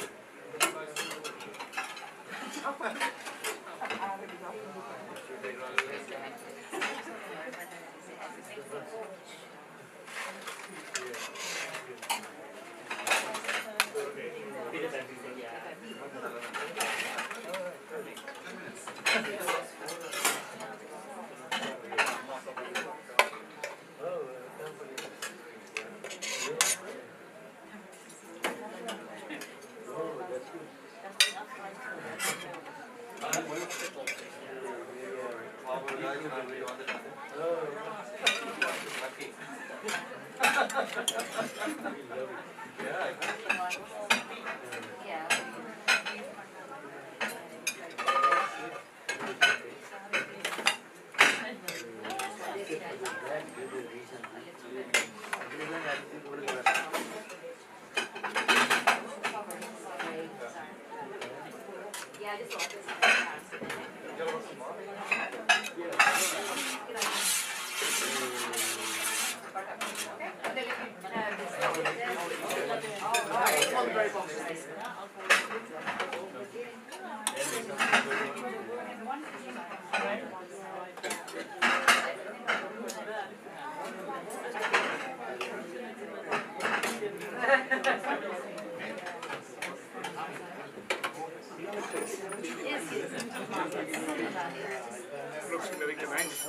Looks very nice.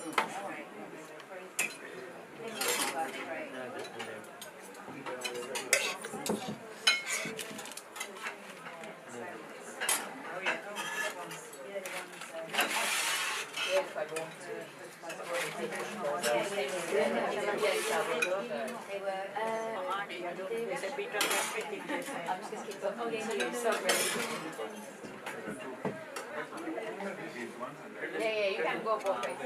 Yeah, you can go both ways.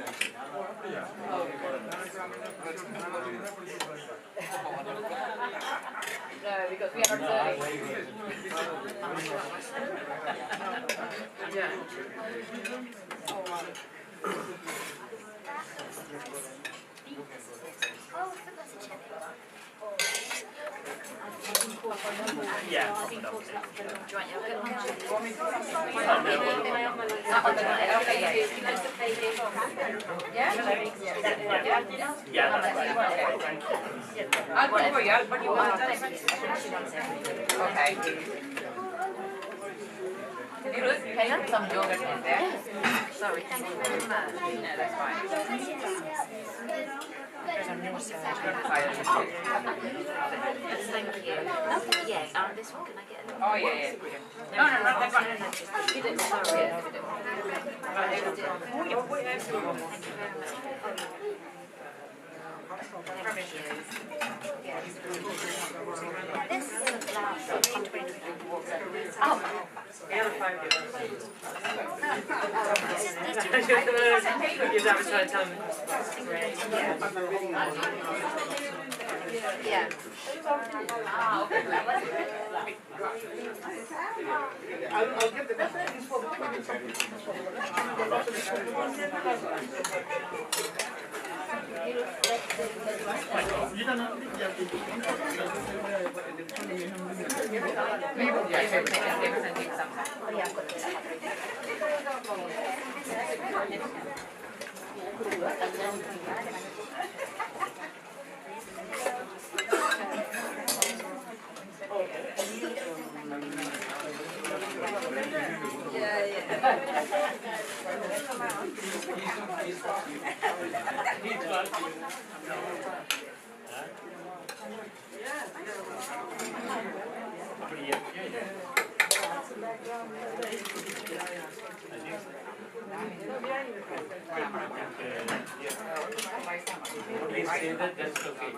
No, because we are serving. I'll put it for you. I'll put you on. Okay. Hang on, some yogurt in there. Sorry. Thank you very much. No, that's fine. Thank you. Yeah, on this one, can I get a little? Oh, yeah, yeah. No, just give it. Sorry. This is the last Oh. Yeah. I'll get the message for the Please say that, that's okay.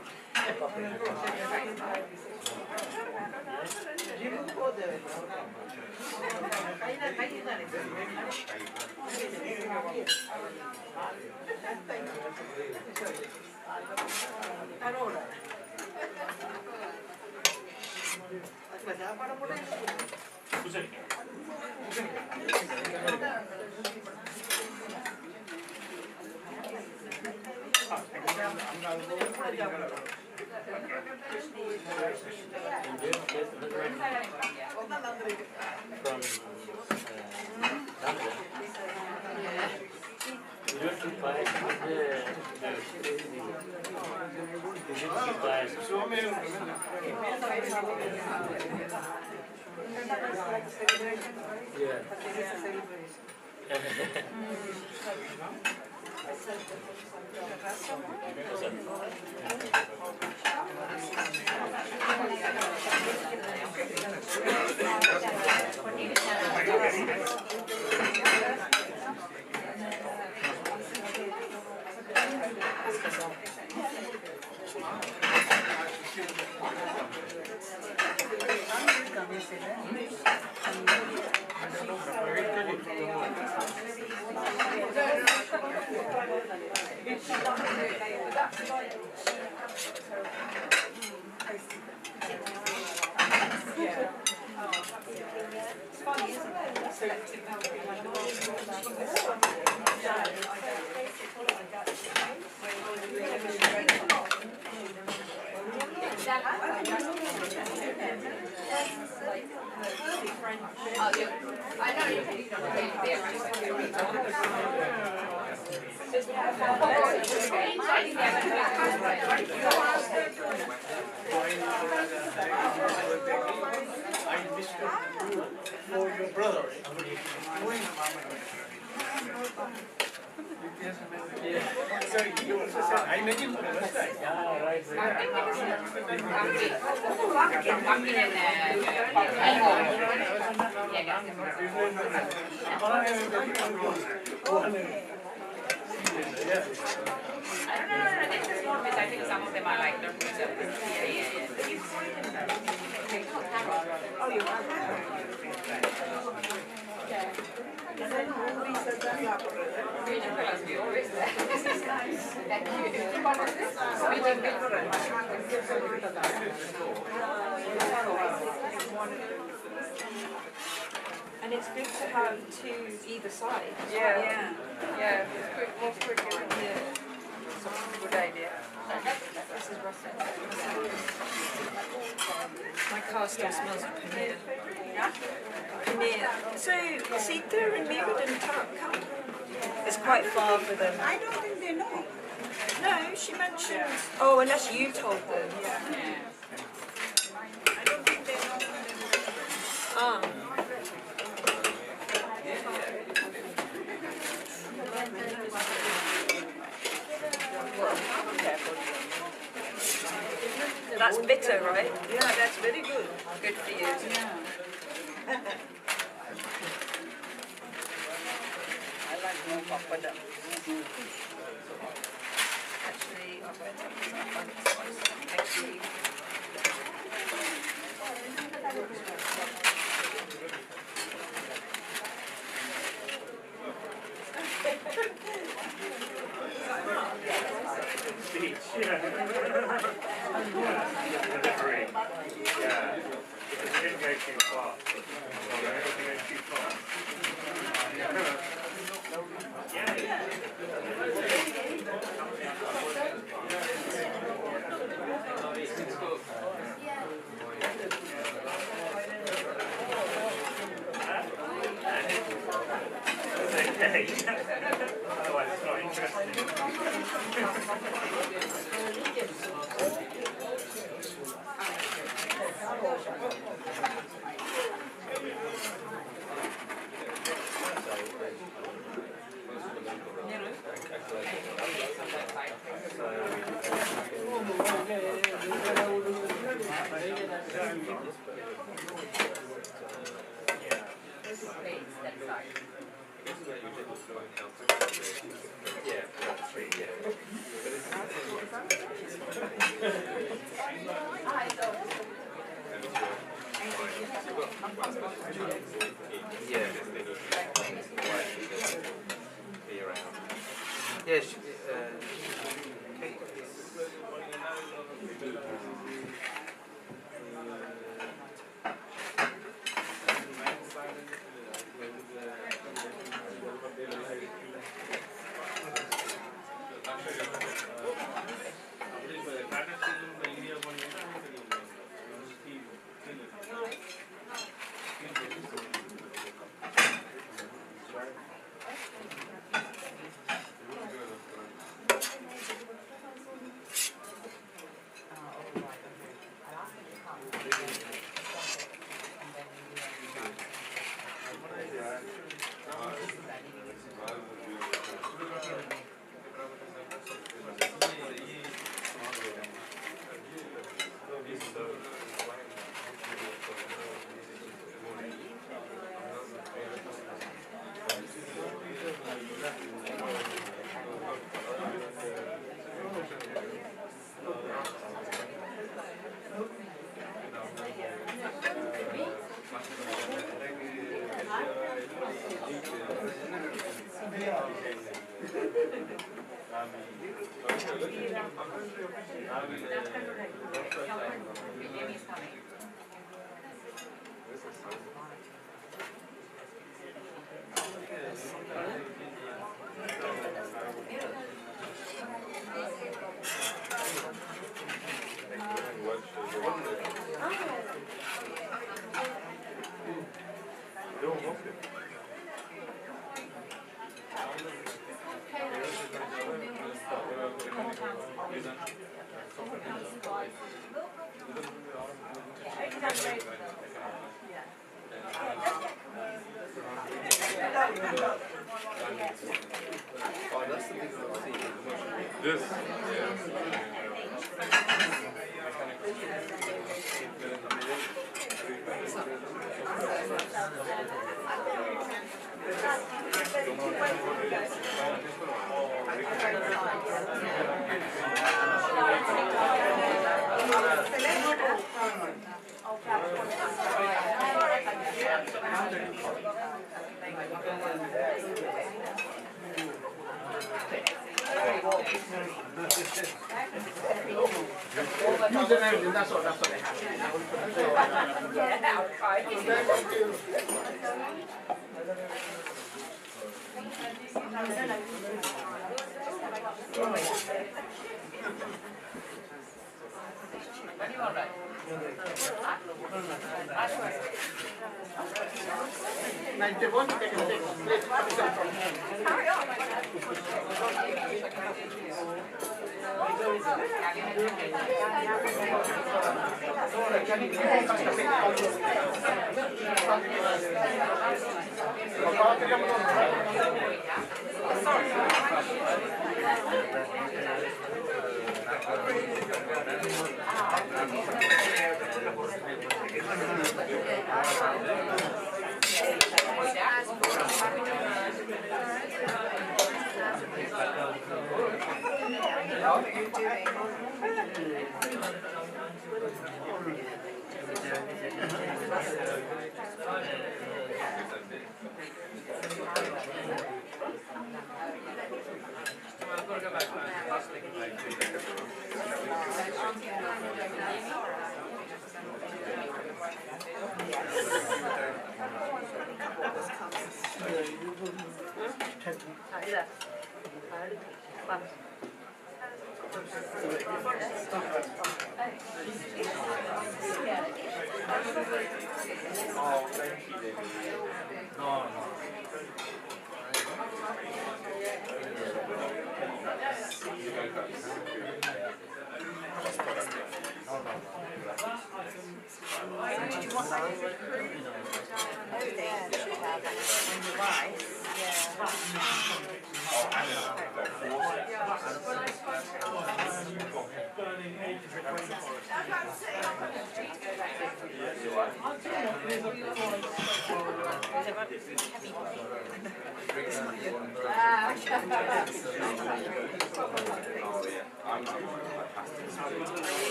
For your brother. Sorry, you also said I met him for the first time. Yeah, right. I think some of them are like not And it's good to have two either side. Yeah. It's quick, more quick. Yeah. Good idea. This is Russell. My car still smells of paneer. Paneer. So, see, they're in Meerwood and Tuck. It's quite far for them. I don't think they know. No, she mentioned. Oh, unless you told them. I don't think they know. Ah. That's bitter, right? Yeah, that's very good. Good for you. Yeah. I like more papadam. Actually, actually. Speech, yeah. Delivery, yeah. It didn't go too far. It didn't go too far. Otherwise it's not interesting. Yes. This, That's all.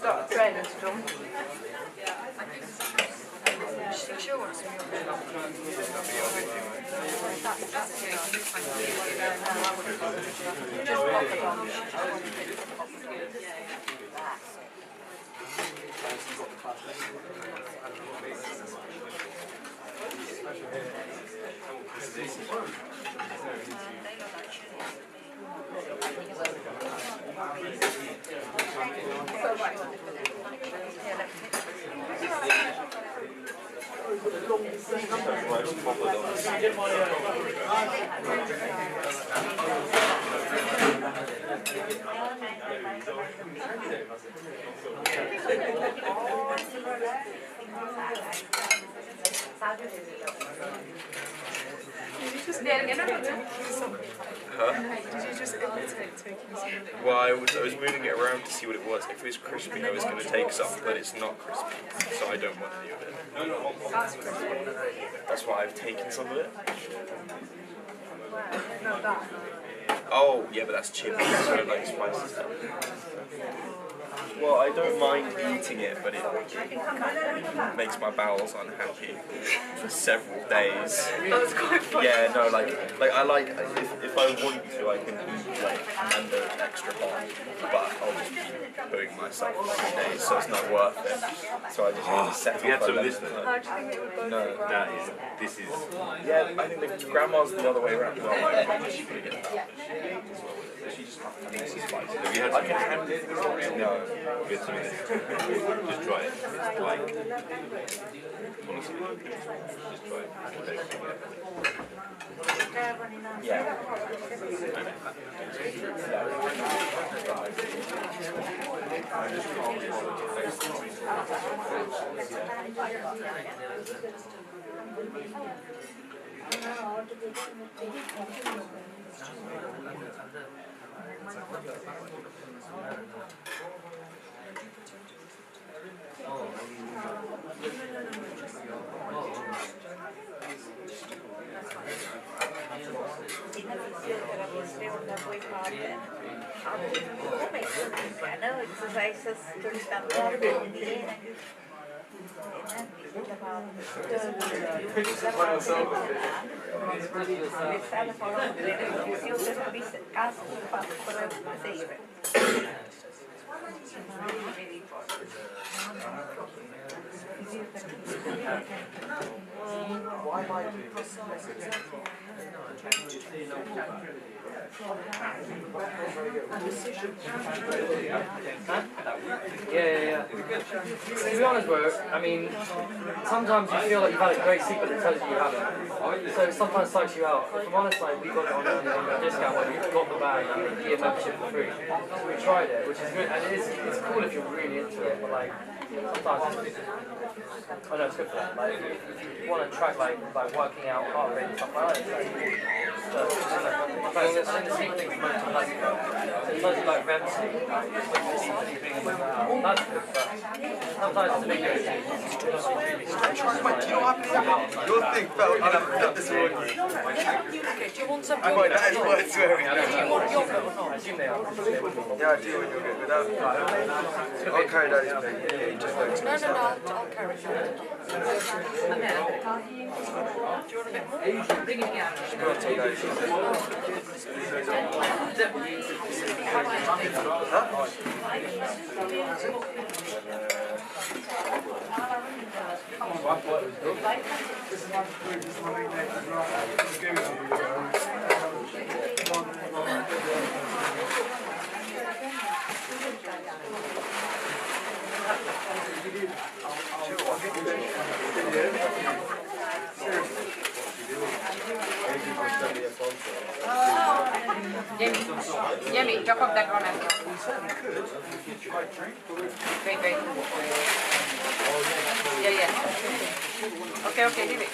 Got a training to do. She sure wants some Well, I was moving it around to see what it was. If it was crispy, I was going to take some, but it's not crispy, so I don't want any of it. That's why I've taken some of it. Oh, yeah, but that's chili, so like spicy stuff. Well, I don't mind eating it, but it makes my bowels unhappy for several days. That's quite funny. Yeah, no, like I like if I want to, I can eat like an extra pot, but I'll just be putting myself for days, so it's not worth it. So I just have to settle. You had some of this then. How do you think it would go No, for that is. This is. Yeah, I think the grandma's the other way around. She's pretty good at that. She just makes it spicy. Have you had some of this? No. Get some of this. Just try it. Like, honestly, just try it. Yeah, Why am I doing this? Yeah. To be honest, bro, I mean, sometimes you feel like you've had a great secret that tells you you haven't. So it sometimes psychs you out. If I'm honest, like, we got it on a discount when we got the bag and the year membership for free. So we tried it, which is good, and it's cool if you're really into it, but like, sometimes I know it's good for that. Like, if you want to track like working out, heart rate and stuff like that, it's like, I think the same thing for most of like, so it's mostly like REM sleep, that's good, but sometimes it's a bit good. Your thing felt, I haven't this morning. Do you want something? I might, that is what it's wearing. Do you want yogurt or not? I assume they are. Yeah, I do want yogurt, but I'll carry that in there. Just like No, I'll carry it. Do you want a bit more? Bring it again. Yemi, drop off that corner. Wait. Yeah. Okay, leave it.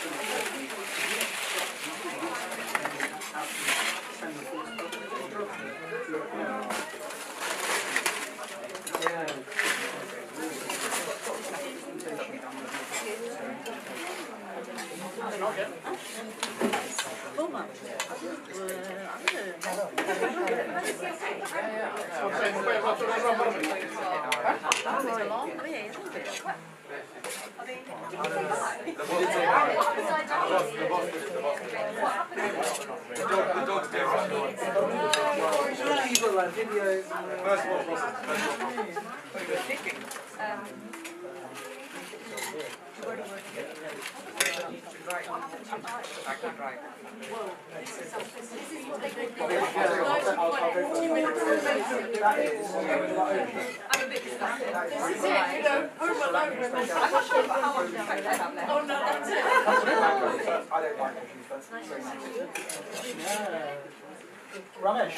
Ramesh.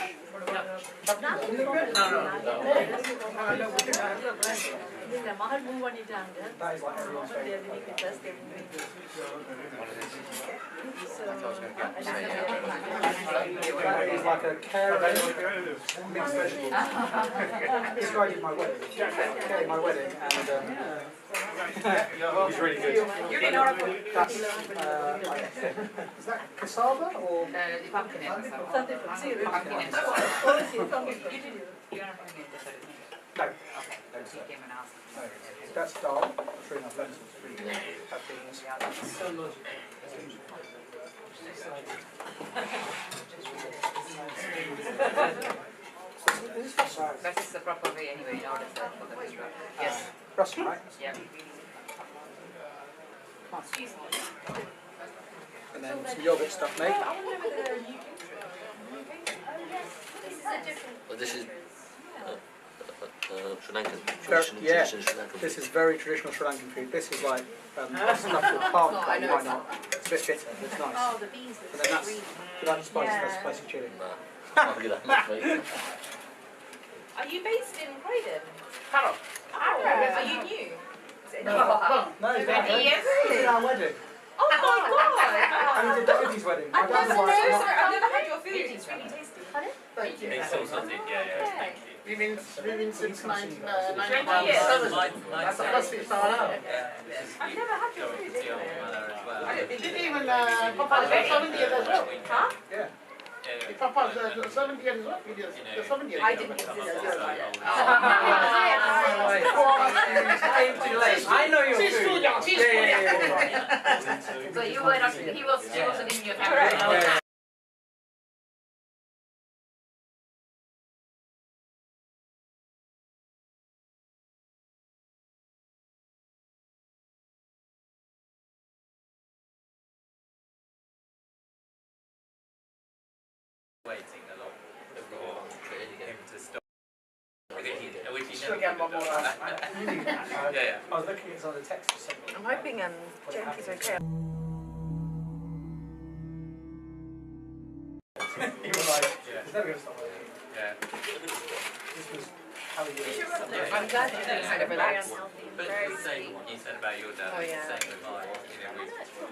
Mahal move பண்ணிட்டாங்க. That is like everyone's favourite. That is like a caring mixed vegetable. This guy did my wedding. My wedding, and he's really good. You didn't know That's is that cassava or? The pumpkin and No. That's dal. 3.5 lentils. Have beans. So logical. That is the proper way anyway in order for the restaurant. Yes. Russell, right? Yeah. And then some yogurt stuff, mate. Well, this is Sri Lankan. Yeah, this is very traditional Sri Lankan food. This is like stuff with park, why not? It's a bit bitter, but it's nice. Oh, the beans look And then that's, green. you like the spicy, that's spicy chili. I'll give that much, mate. Are you based in Croydon? Carol. Are you new? No, it's 20 years? in our wedding. Oh my god! And we did Daisy's wedding. My I've dad never was like, had your food. It's really tasty. Pardon? Thank you. It's all sorted, yeah, thank you. We've been since 1997. That's the first we started out. I've never had your food. It didn't even pop out 70 years as well. Huh? Yeah. It popped out 70 years as well. The 70 years. I didn't get this. I know your She's food. too young. She's too young. So you were not, he wasn't in your camera. Waiting a lot for him to stop. Should again one more last Yeah. I was looking at some of the text or something. I'm hoping Jackie's okay. You were like, it's never going to stop working. Yeah. This was how he did it. I'm glad that you kind of relaxed. But the same what you said about your dad, Oh, yeah. same with mine. You know,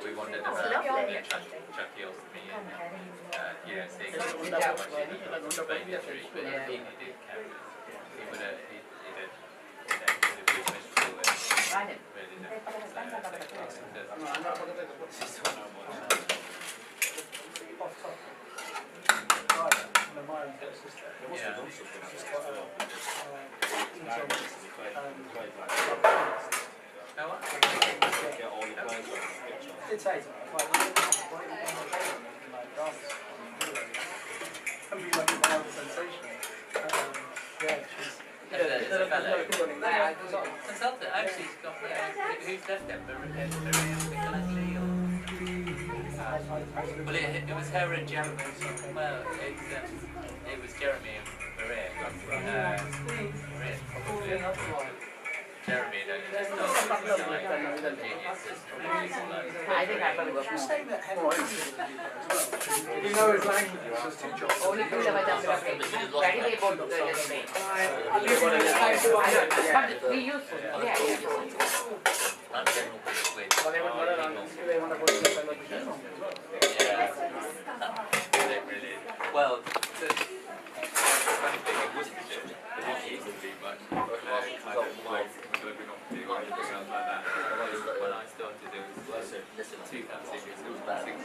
we wondered about Chucky Ostomy and seeing how much he loved the baby tree, but he didn't care. He would have, he did, he was miserable with it. I know. Really didn't. Off top. My sister. Yeah. She's got it's 8. Can be like a wild sensation. Yeah, she's. There's a fellow. Consultant, actually, he's got, who's left them? Well, it was her and Jeremy. Well, it was Jeremy and Maria. Maria, probably. Jeremy and only just started geniuses. I think I probably will. You know his language, it's just too jolly. Only two have I done with everything. Very able to do it. Be useful. Yeah. Well, the funny thing in Worcestershire, there didn't used to be much kind of like living off to or anything else like that. When I started, it was 2006, it was 6.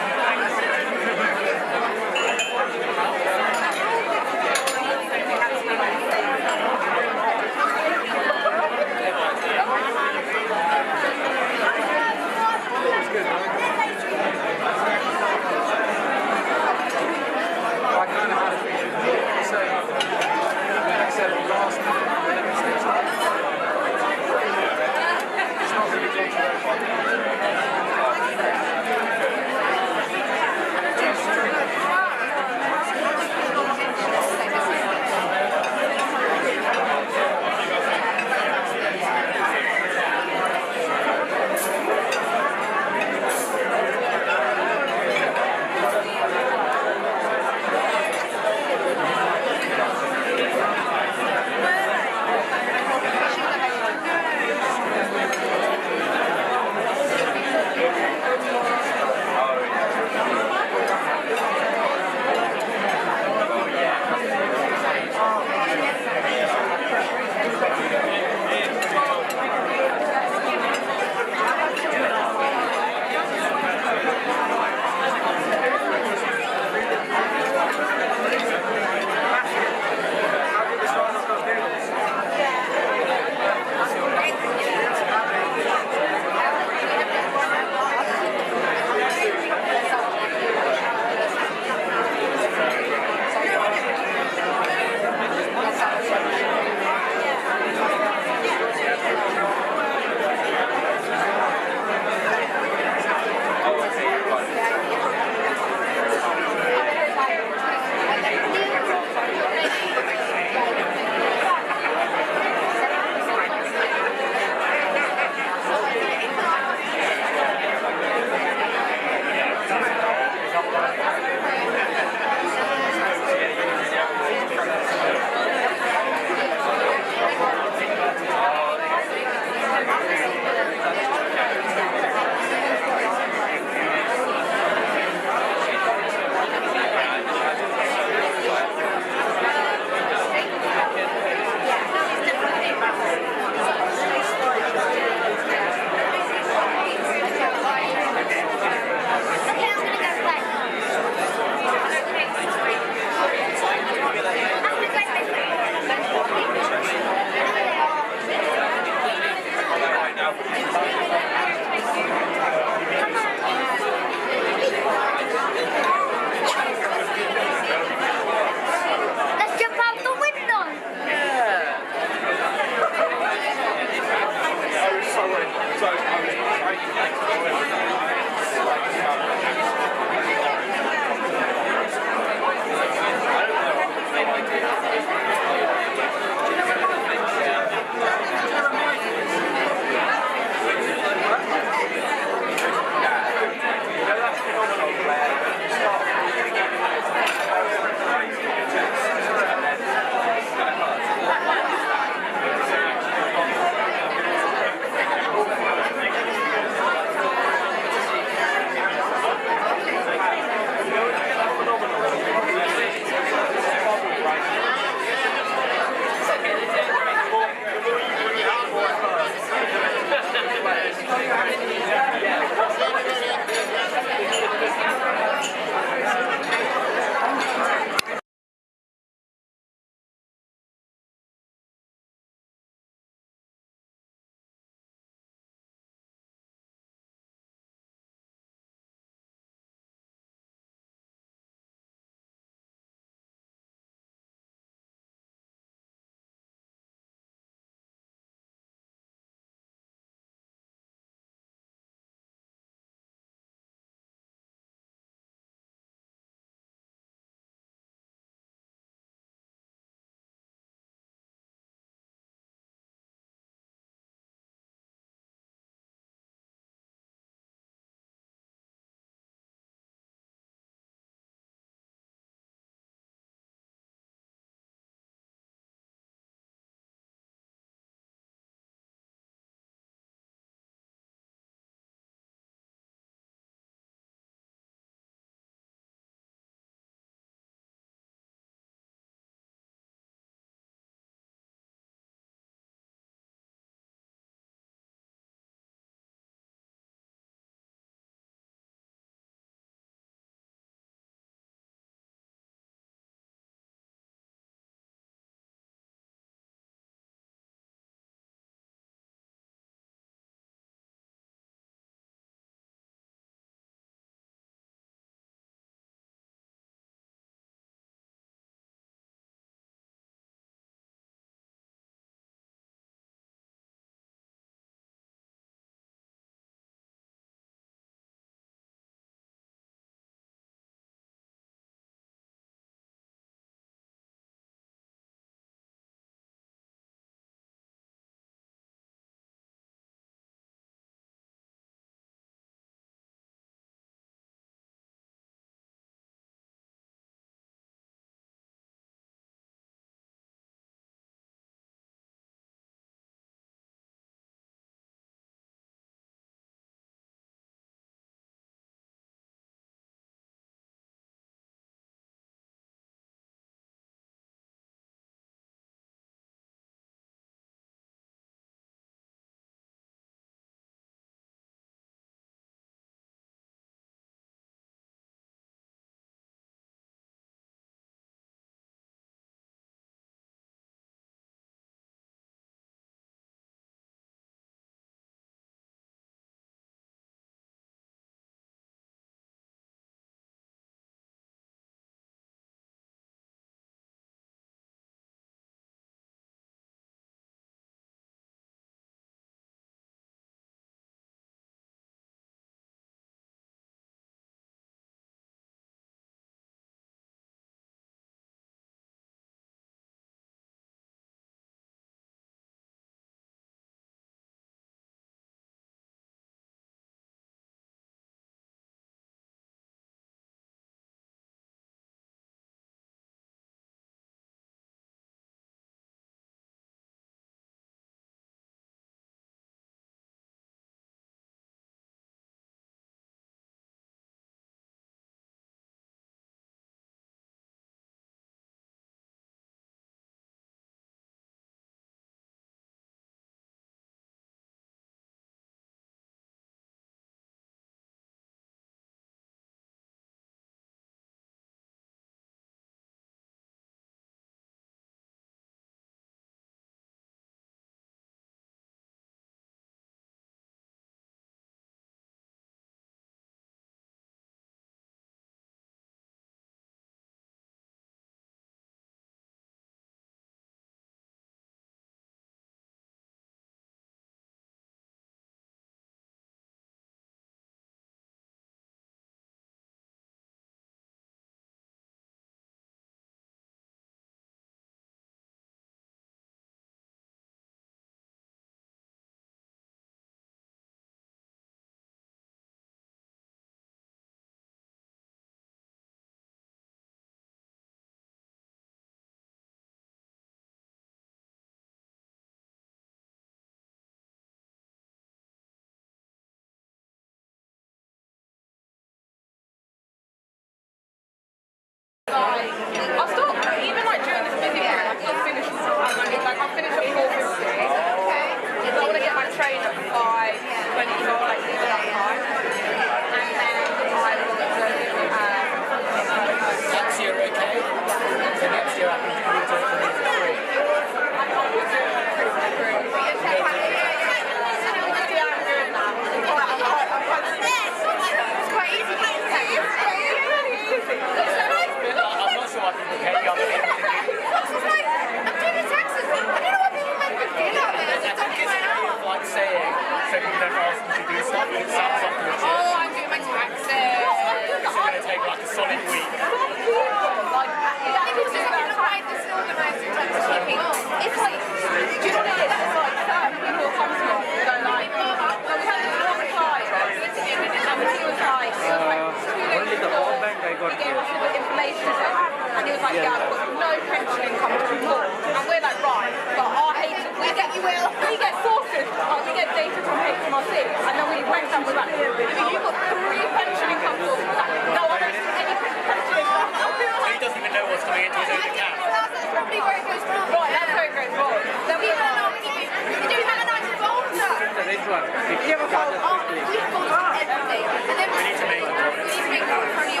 like, yeah, I've got no pension income at all. And we're like, right, but our we get sources, like we get data from HMRC, and then we went and we're like, you've got 3 pension income sources. Like, no, I don't see any pension income. So he doesn't even know what's coming into his own account. That's probably where it goes wrong. Right, that's where it goes wrong. Then we don't know if you do have a nice folder. You have a folder? Oh, we have folders for everything. And then we need to make one for you.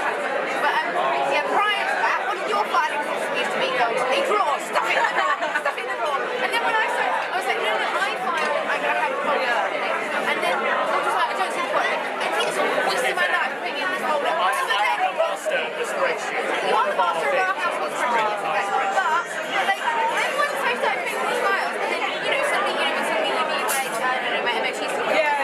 But yeah, prior to that, one of your filing systems used to be a drawer, stuff in the drawer, stuff in the drawer. And then when I said, I was like, no, I file, I'm going to have a folder. And then I was like, I don't see the point. And he's wasting my life putting in this folder. I am a master of the spreadsheet. You are the master of our household spreadsheet. But, like, everyone's so started putting these files. And then, you know, suddenly you need, like, I don't know, my MOT stuff. Yeah.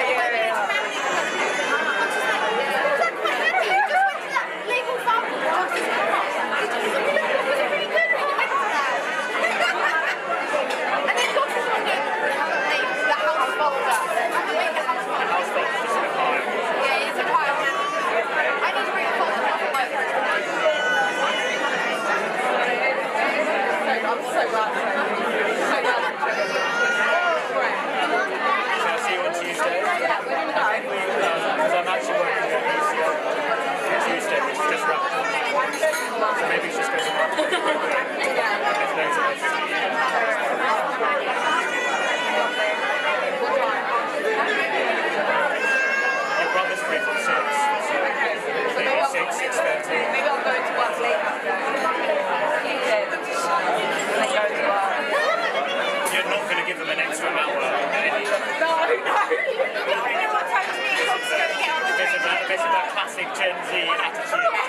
This is that classic Gen Z attitude.